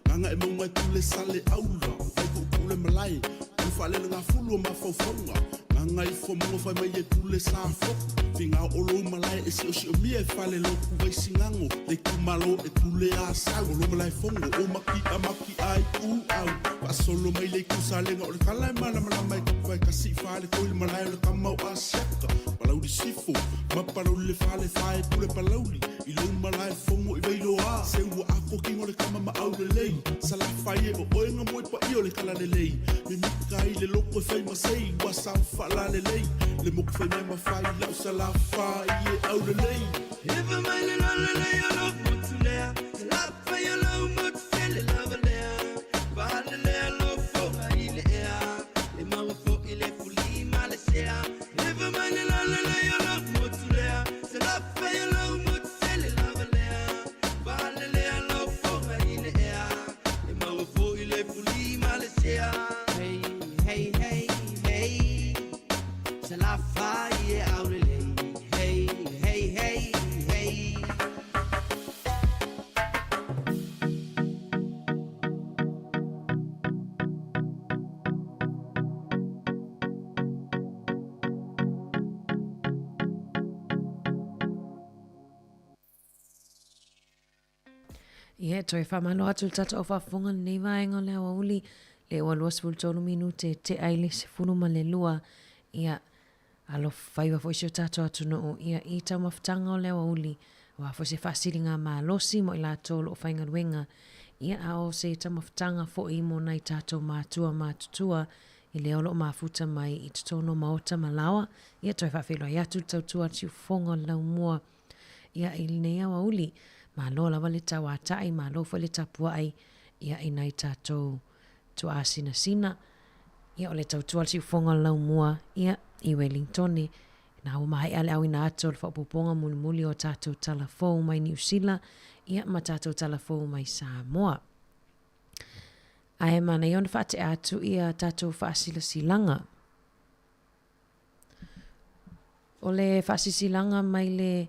Speaker 18: Nanga e mau mai pule sale aula Fai ko pule malai Ufa le lunga fulu o mafaufonga Nanga i fo mongo fai mai e pule sa foku Finga o lo malai e si o si o mia e fale loku vai singango Le kumalo e pule a sau O lo malai fongo o maki a maki ai u au Pa solo mai le kusalenga o le kala e mana mana mai Vai kasi fale koile malai o le kamau a siaka Palau di sifo Ma palau le fale fae pule palauli I lo malai fongo i veilo a Se ua ako kingo le kama ma au le lei Sala fai e o oenga moe pa i o le kala le lei Me mika i le loko e fai masei Ua sao fala le lei Le moku fai mea mawhai lau sala fai e au le lei
Speaker 17: Eva mai le la la la ya lo mutulea La fa ya lo mutele la valea Vale le lo fo ile ea Le ma fo ile fuli malesea Eva mai le la la la ya lo mutulea La fa ya lo mutele la valea Vale le lo fo ile ea Le ma fo ile fuli malesea Hey, hey, hey, hey Se la fa e aurele Hey, hey, hey, hey
Speaker 2: Ia toi whamalo atu tata o whafonga nei vaenga lea wauli le walua sefulu minute te aile se funuma le lua ia alo whaiwa fo isio tata atu no ia i tau maftanga o lea wauli wa fo se whasiri ngā mālosi mo i la tolo o whainga ruenga ia ao se tau maftanga fo i mo nai tato mātutua i le olo mafuta mai i tutono maota malawa ia toi whawhelo i atu tautua tiu fonga lau mua ia i nea wauli ma lo la vale ta wata ai ma lo fole ta pua ai ia inai tatou tu asina sina ia ole tau tual si fonga lau mua ia i Wellington na o mai ale au ina atol fa poponga muli o tatou talafou mai New Zealand ia ma tatou talafou mai Samoa ai mana yon fa te atu ia tatou fa asila silanga O le whaasisilanga mai le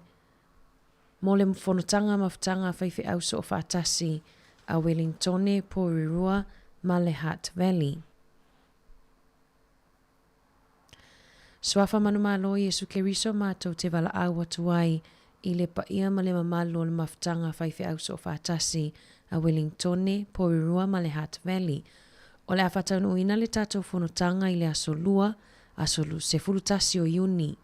Speaker 2: mo le whanotanga mawhtanga whaiwhi au so o whaatasi a Wellingtone, Porirua, ma le Hutt Valley. Swafa manu malo Yesu Keriso mātou te wala au atuai i le paia ma le mamalo le mawhtanga whaiwhi au so o whaatasi a Wellingtone, Porirua, ma le Hutt Valley. O le awhatau nuina le tātou whanotanga i le aso lua, aso se fulutasi o Iuni.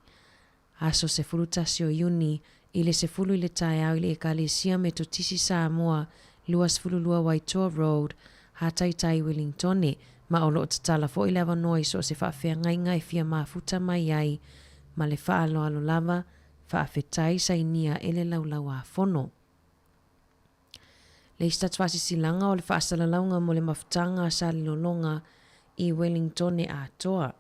Speaker 2: Aso se fulutasi o Iuni i le se fulu i le tae au i le ekalesia me to tisi Sāmoa, luas fululua Waitoa Road, hataitai Wellingtone, ma o loo tatala fo i lewa noi so se whaafea ngai fia mafuta mai ai, ma le whaalo alo lava, whaafetai sa inia ele laulau a fono. Le istatwasi silanga o le whaasalaunga mo le mafutanga sa lolonga i Wellingtone a toa.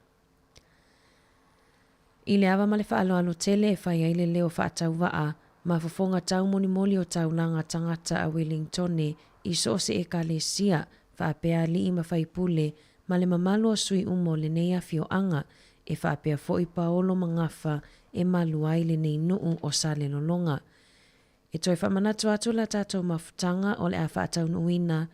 Speaker 2: I le awa ma le whaalo alo tele e whai aile leo whaatau waa, ma fofonga tau moni moli o tau langa tangata a Wellingtone i so se e ka le sia, whaapea li i mawhaipule, ma le mamalo a sui umo le nei awhio anga, e whaapea fo i paolo mangafa e maluai le nei nuu o sa le lolonga. E toi whamanatu atu la tātou mafutanga o le a whaatau nuina,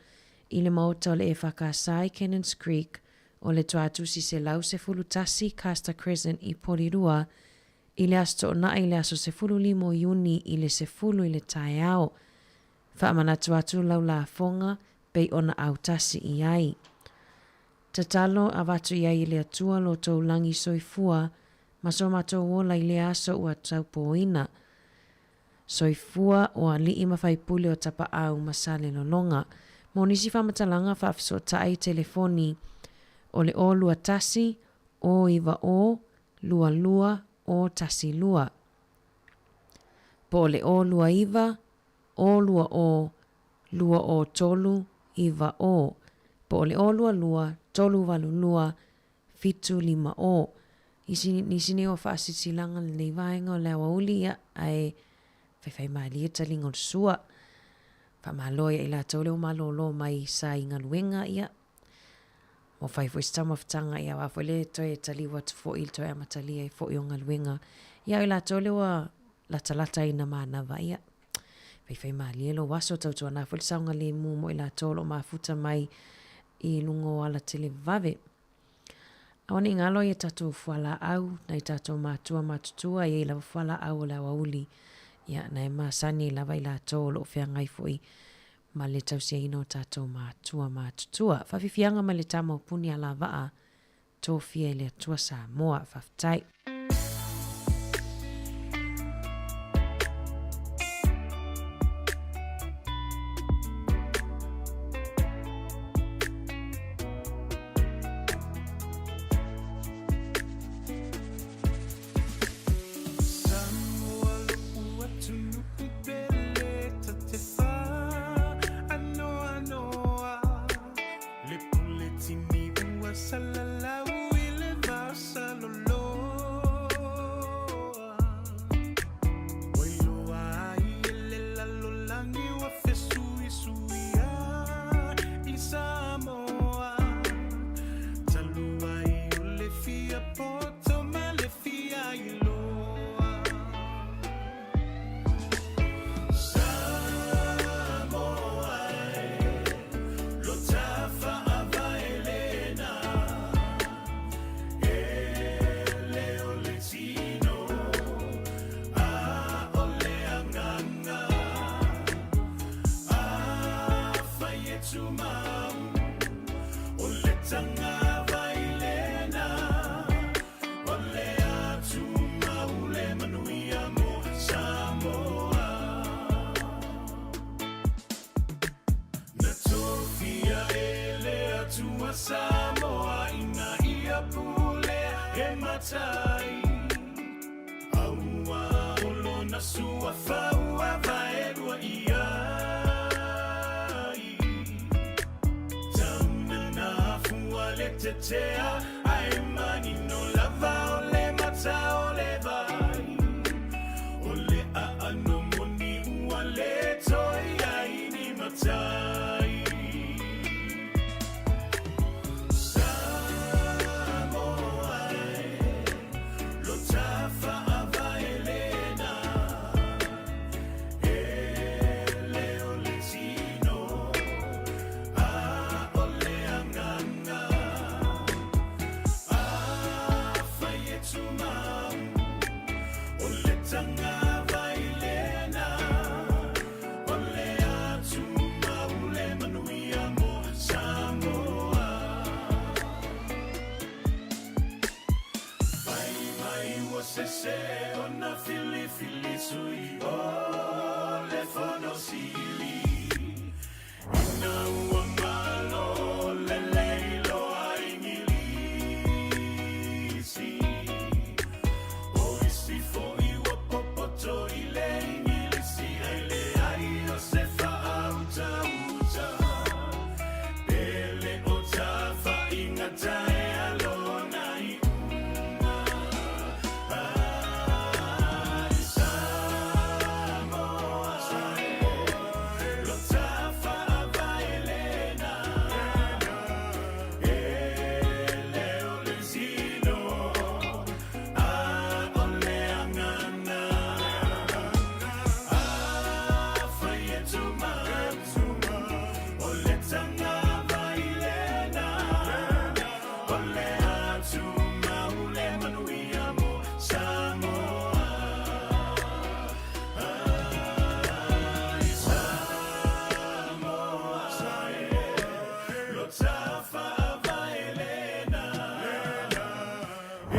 Speaker 2: i le maota o le e whakasai Cannons Creek, o le tuatu si se lau se fulutasi Castor Crescent i Porirua, i le asto o na i le aso se fulu limo Iuni i le se fulu i le tae ao. Whamanatu atu lau la fonga, pei ona au tasi i ai. Tatalo a watu i ai i le atua lo tau langi soifua, ma so mato wola i le aso ua tau poina. Soifua o a li ima whaipule o tapa au masale lolonga. Mo nisi whamatalanga whaafiso tai telefoni o le o lua tasi, o iwa o, lua lua, o tasi lua. Po le o lua iwa, o lua o tolu, iwa o. Po le o lua lua, tolu walu lua, fitu lima o. Nisini o whaasisilanga le nei vaenga o le awa uli ia ai whai maali e talinga o sua. Whamaloia i la tole o malolo mai sa inga luenga ia. Mo whai fwistama whtanga ia wafo le toi e taliwa tu fo il toi amatalia i fo i o ngaluenga. Ia i la tole wa lata ina maanava ia. Whai maali e lo waso tautua na fo le saunga le mumo i la tole o mafuta mai i lungo ala tele vave. Awana i ngalo i tatou fuala au, na i tatou mātua mātutua i la fuala au o la wauli. Ia na e masani i lava i la tole o whea ngai fo i ma le tausia ino tatou mātutua. Whawhiwhianga ma le tamo puni a la waa, tō fia i le atua Sāmoa whawhtai.
Speaker 11: Sāmoa ina ia pule e matai Aua olo na sua whaua vaerua iai Tauna na fua le tetea Ai mani no lava o le mata o le vai O le a ano moni ua le toi ai ni matai Sāmoa lo tafa tanga vailena ole atu maule manuia mo Sāmoa vai wa se ona fili sui o le fono sili ina ua malo le leilo aingilisi o isi fo iwa popoto i le ingilisi ele ai o se whaauta uta pele o tafa ingata e alona i unga ai Sāmoa lo tafa avaelena ele o le zino a ole anganga a faietu matuma ole tanga vailena ole atu maule manuia mo Sāmoa ai Sāmoa lo tafa avaelena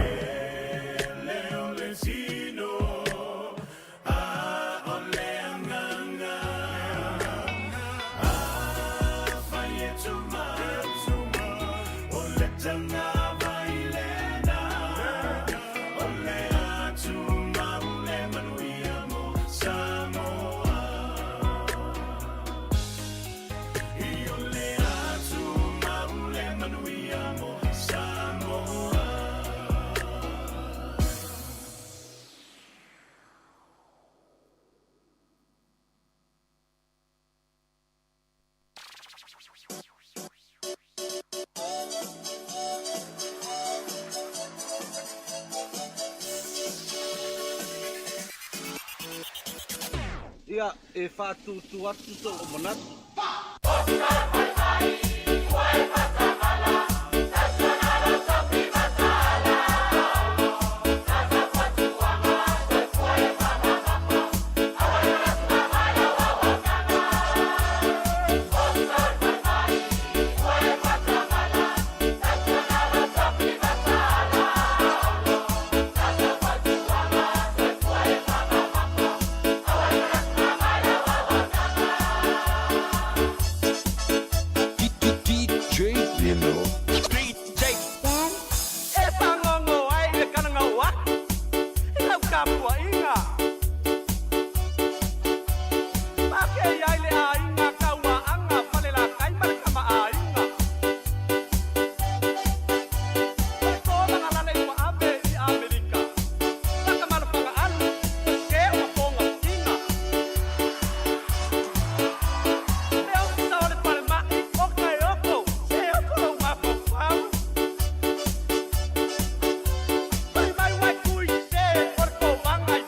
Speaker 11: ele o le zino a ole anganga a faietu matuma ole tanga vailena ole atu maule manuia mo Sāmoa I ole atu maule manuia mo Sāmoa
Speaker 19: Ia e whātutu atu so o monatu.
Speaker 20: E whangongo ai e kananga ua. I lau kapua inga. Pake ai le a inga kaua anga palela kai marakama a inga. Pako langa lale ua ave I Amerika. Taka marapanga anu, ke ua ponga inga. Leo saore pare mai, o kai oko, se oko lau mapo pau. Mai mai wai kui te orko wangai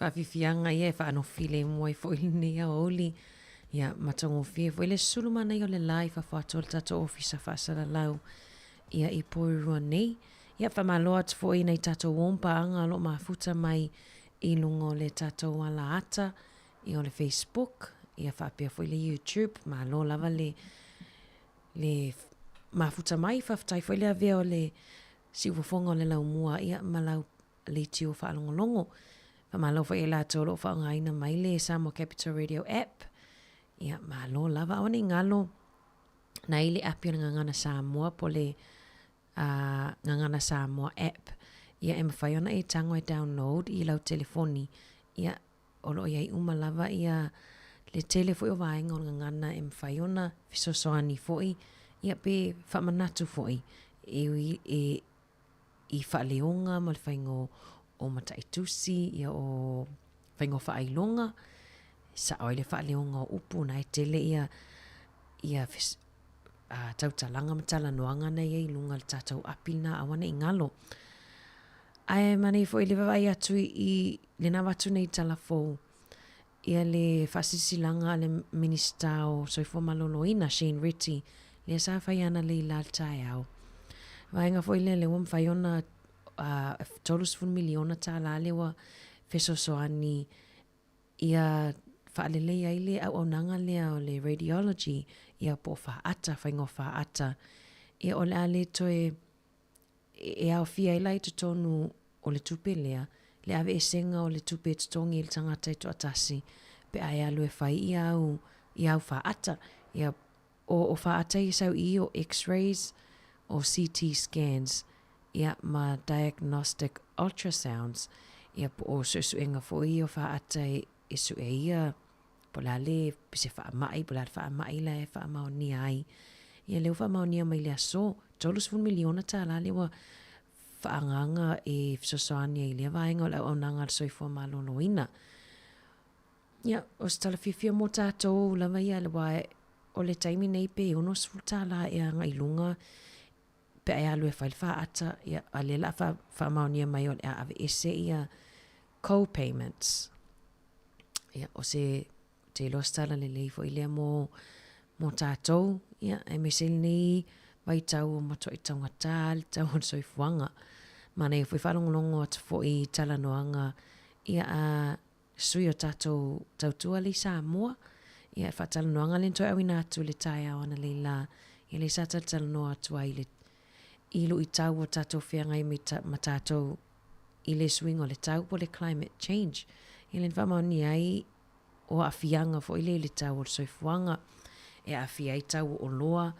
Speaker 2: Whawhiwhianga ia whaanofile mua I whoilini a oli. Ia matongo fie whoile sulumana I o le lai whawhato le tato ofisa whaasara lau. Ia I poirua nei. Ia whamaloa tu fo nei tato wompa anga lo mafuta mai I lungo le tato wala ata. I o le Facebook. Ia whapia fo le YouTube. Malo lava le mafuta mai whaftai fo le avea o le siwafonga o le lau mua. Ia malau le tio whaalongolongo. Malo fo la tolo fa ngaina mai le Sāmoa Capital Radio app. Ia malo lava o ni ngalo na ile app yo ngana Sāmoa po le ngana Sāmoa app. Ia e mawhaiona e tango e download I lau telefoni. Ia olo ia uma lava ia le telefo o vaenga o ngana e mawhaiona fisosoani foi. Ia pe whamanatu foi. I whaaleonga mo le whaingo o mataitusi ia o whaingo whaailonga sa oile whaaleonga o upu na e tele ia tautalanga matala noanga na ia I lunga le tātou apina awana I ngalo. Ai mani fo ile vai atu I le na watu nei talafo ia le whasisilanga le minista o soifo maloloina Shane Ritty le sa whaiana le la tai au. Vainga fo ile le wam whaiona tolus fun miliona tala lewa fesosoani ia whaalele ia ile au nanga lea o le radiology ia po whaata whaingo whaata ia o le ale toe e au fia ila I tonu o le tupe lea le ave esenga o le tupe tutongi il tangata I to atasi pe ai alu e whai ia au whaata ia o whaata I sau I o x-rays o CT scans ia ma diagnostic ultrasounds ia po o susuenga fo I o whaata e su e ia po la le pise whaamai po la whaamai la e whaamaonia ai ia leo whaamaonia mai lea so tolus fun miliona ta la lewa whaanganga e fisosoania I lea vaenga o lau nanga soifo maloloina ia o stala fifia mo tātou lava ia le wae o le taimi nei pe ono sfutala e anga ilunga pe ai alu e whailwha ata ia a le la whaamaunia mai o le ave ese ia co-payments. Ia o se te lostala le leifo I lea mo tātou ia e mesel nei vai tau o mato I taunga tāl tau on soifuanga mana e fui whalongolongo at fo I talanoanga ia a sui o tātou tautua le Sāmoa ia e whatalanoanga le toi awina atu le tai au ana le la ia le sa talanoa atua I le ilu I tau o tātou whiangai ma tātou I le swing o le tau po le climate change. I le whamaoni ai o a whianga fo I le tau o soifuanga e a whia I tau o loa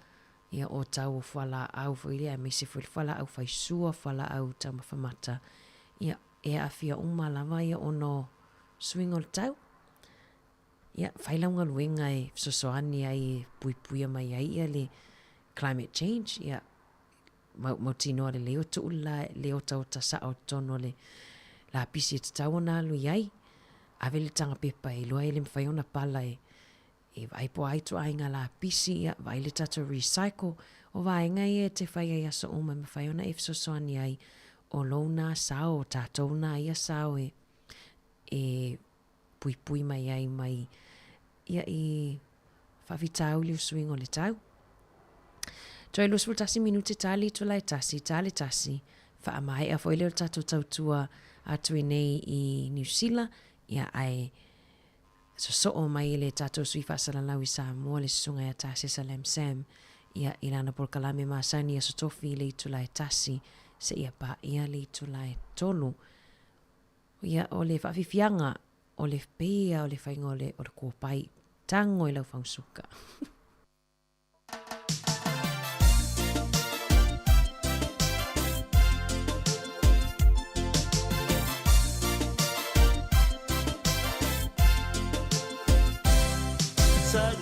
Speaker 2: ia o tau o whala au fo I le a mese fo I whala au whaisua whala au tama whamata. Ia e a whia umalawa ia o no swing o le tau. Ia whailaunga luenga e sosoani ai puipuia mai ai ia le climate change. Ia mau tino le leo tu la leo tau ta sa o tono le la pisi te tau na lu iai ave le tanga pepa e loa ele mwhaiona pala e vai po ai tu ainga la pisi ia vai le tato recycle o vai ngai e te whai ai aso uma mwhaiona e fsosoani ai o lona sao o tatou na ia sao e pui mai ai mai ia I whawitau liu swing o le tau. Toi lus tasi minute tali tu lai tasi wha mai a foile o tatu tautua atu I nei I New Zealand ia ai so o mai le tatu sui whasala lau I Sāmoa le sunga ia tasi Salem Sam ia ilana por kalame masani ia so tofi le tu lai tasi se ia pa ia le tu lai tolu ia o le whawhiwhianga o le pea o le whainga o le kōpai tango I lau whangsuka.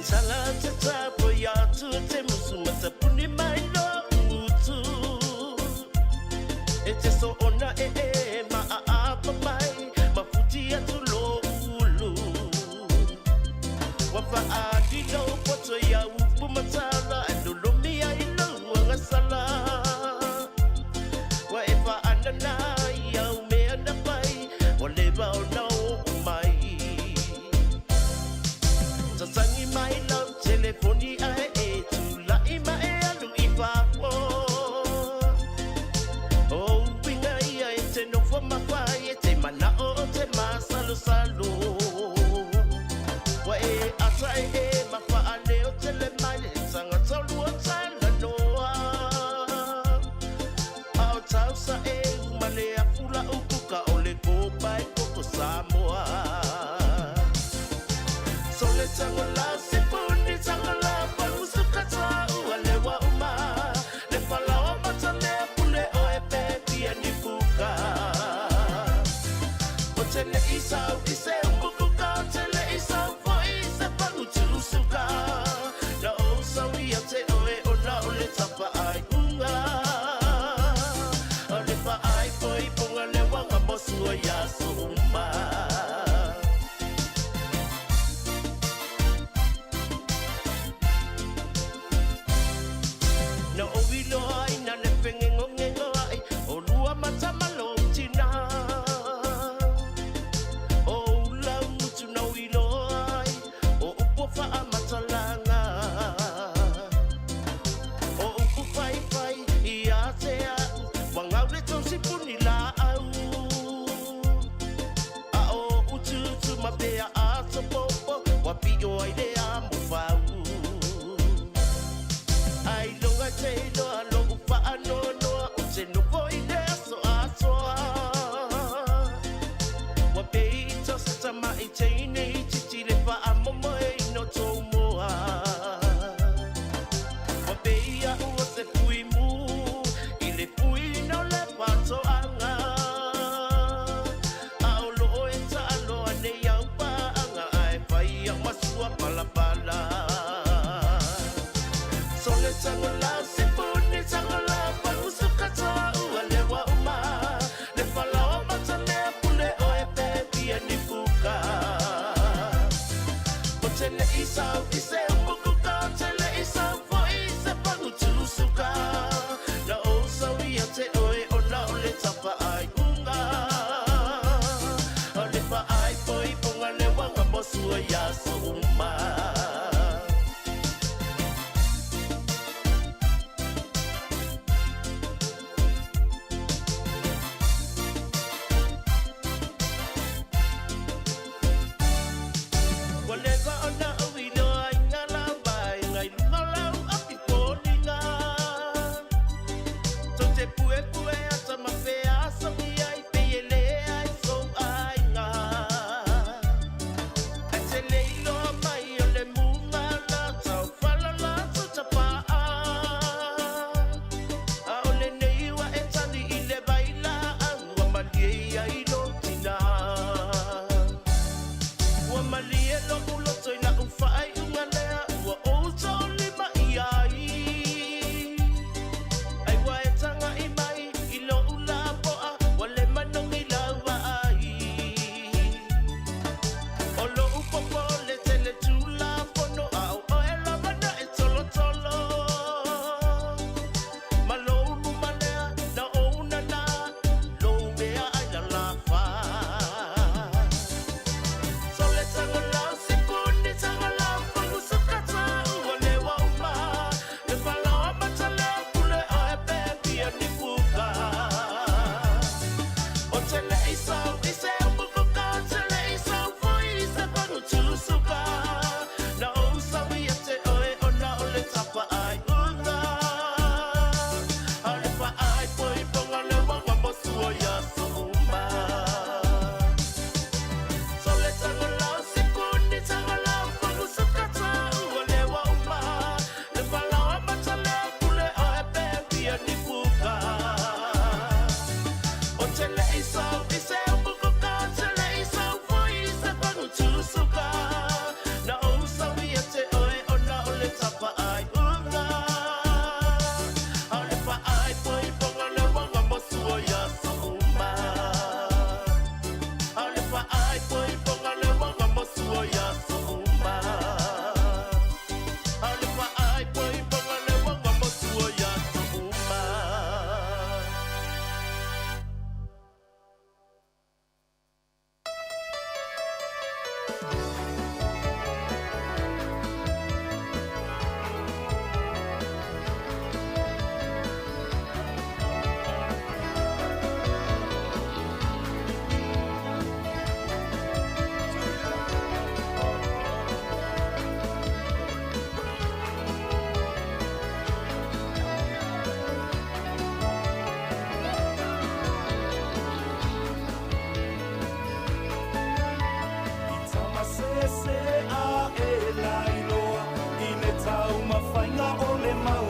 Speaker 11: Sala tata poya tu te musuma tapuni mai no utu e te so ona ma apa mai ma futi atu lo ulu wa fa adi no poto ya upu matala ando lo mi ai no ngasala wa e fa anana ya me anda pai o le ba no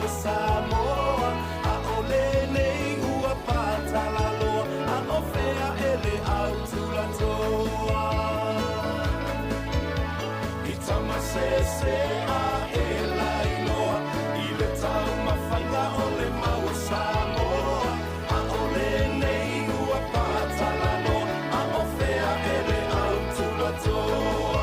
Speaker 10: Sāmoa, a ole nei ua pātalaloa, a o whea ele au tula toa. I tamasese a e lailoa, I le tau mawhainga o le maua Sāmoa, a ole nei ua pātalaloa, a o whea ele au tula toa.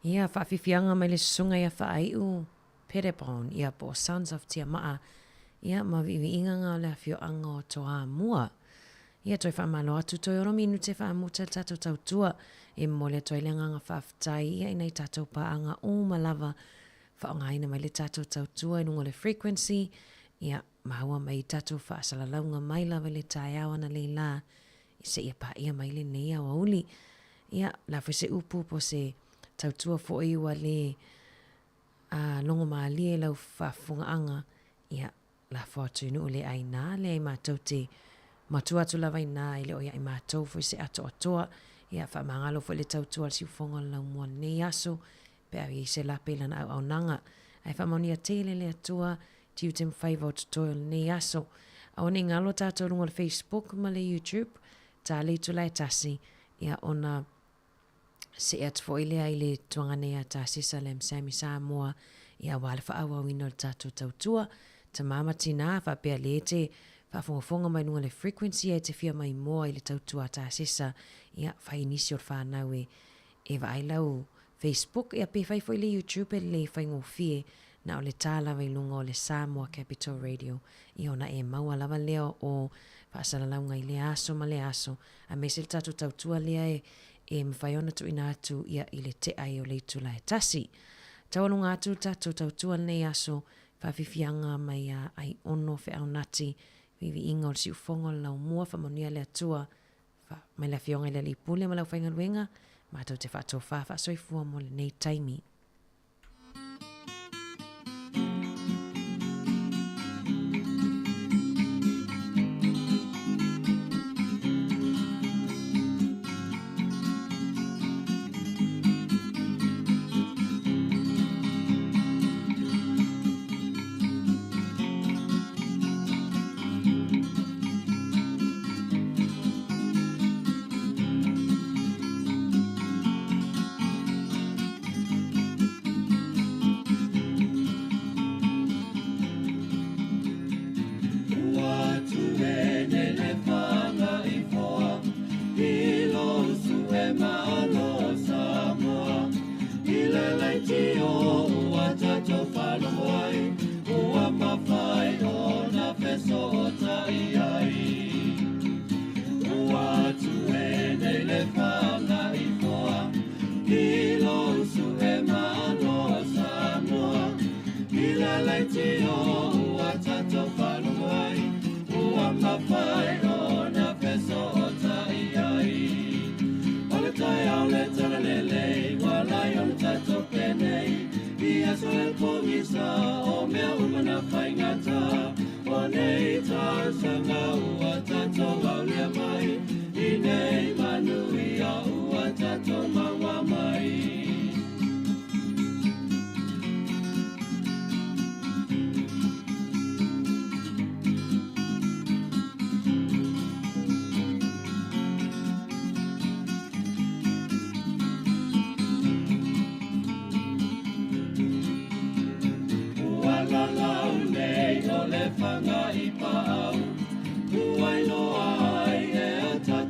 Speaker 2: Ia whaafifianga mai le sunga ia whaaiu Perebon ia po Sons of Tiamaa ia mavivi inganga o le afio anga o toa mua. Ia toi whaamalo atu toi oro minu te whaamuta tatou tautua e mole toi le nganga whaafitai ia inai tatou paanga malava whaongaina mai le tatou tautua e nungo le frequency ia maua mai tatou whaasalaunga mai lava le tai awana le la i se ia pa ia mai le nea wa uli ia la se upu po se tautua fo iwa le longo maalie lau whaafunga anga ia la fo atu inu le aina le ai mātou te matua tu lava ina i le o ia i mātou fo se ato atoa ia whaamangalo fo le tautua si ufonga lau mua ne aso pe ai se lape lana au nanga ai whaamaunia tele le atua tiu tem whaiva o tutoil ne aso au ne ngalo tātou rungo le Facebook ma le YouTube tā le tu lai tasi ia ona se at fo ile ai le tuangane a tasi Salem Sami Sāmoa ia wale whaawa wino le tātou tautua ta mama tina whapea le te whaafongafonga mai nunga le frequency e te fia mai moa i le tautua tāsisa ia whainisi o whanau e ai lau Facebook ia pe whai fo ile YouTube e le whaingo fie na o le tālawa i lunga o le Sāmoa Capital Radio i ona e maua lava leo o whaasalaunga i le aso ma le aso a me se le tātou tautua lea e mwhaiona tu ina atu ia i le te ai o le tula e tasi. Tawalunga atu tātou tautua nei aso whawhiwhianga mai ai ono whi au nati vivi inga o le si ufonga lau mua whamonia le atua mai la fionga le li pule ma lau whainga luenga ma tau te whaatou whawha soifua mo le nei taimi.
Speaker 10: Fanga i pa au, uai loa ai e ata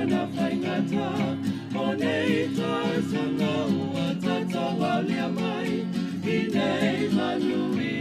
Speaker 11: mana whaingata, o nei tai sanga ua tata wale mai, i nei manui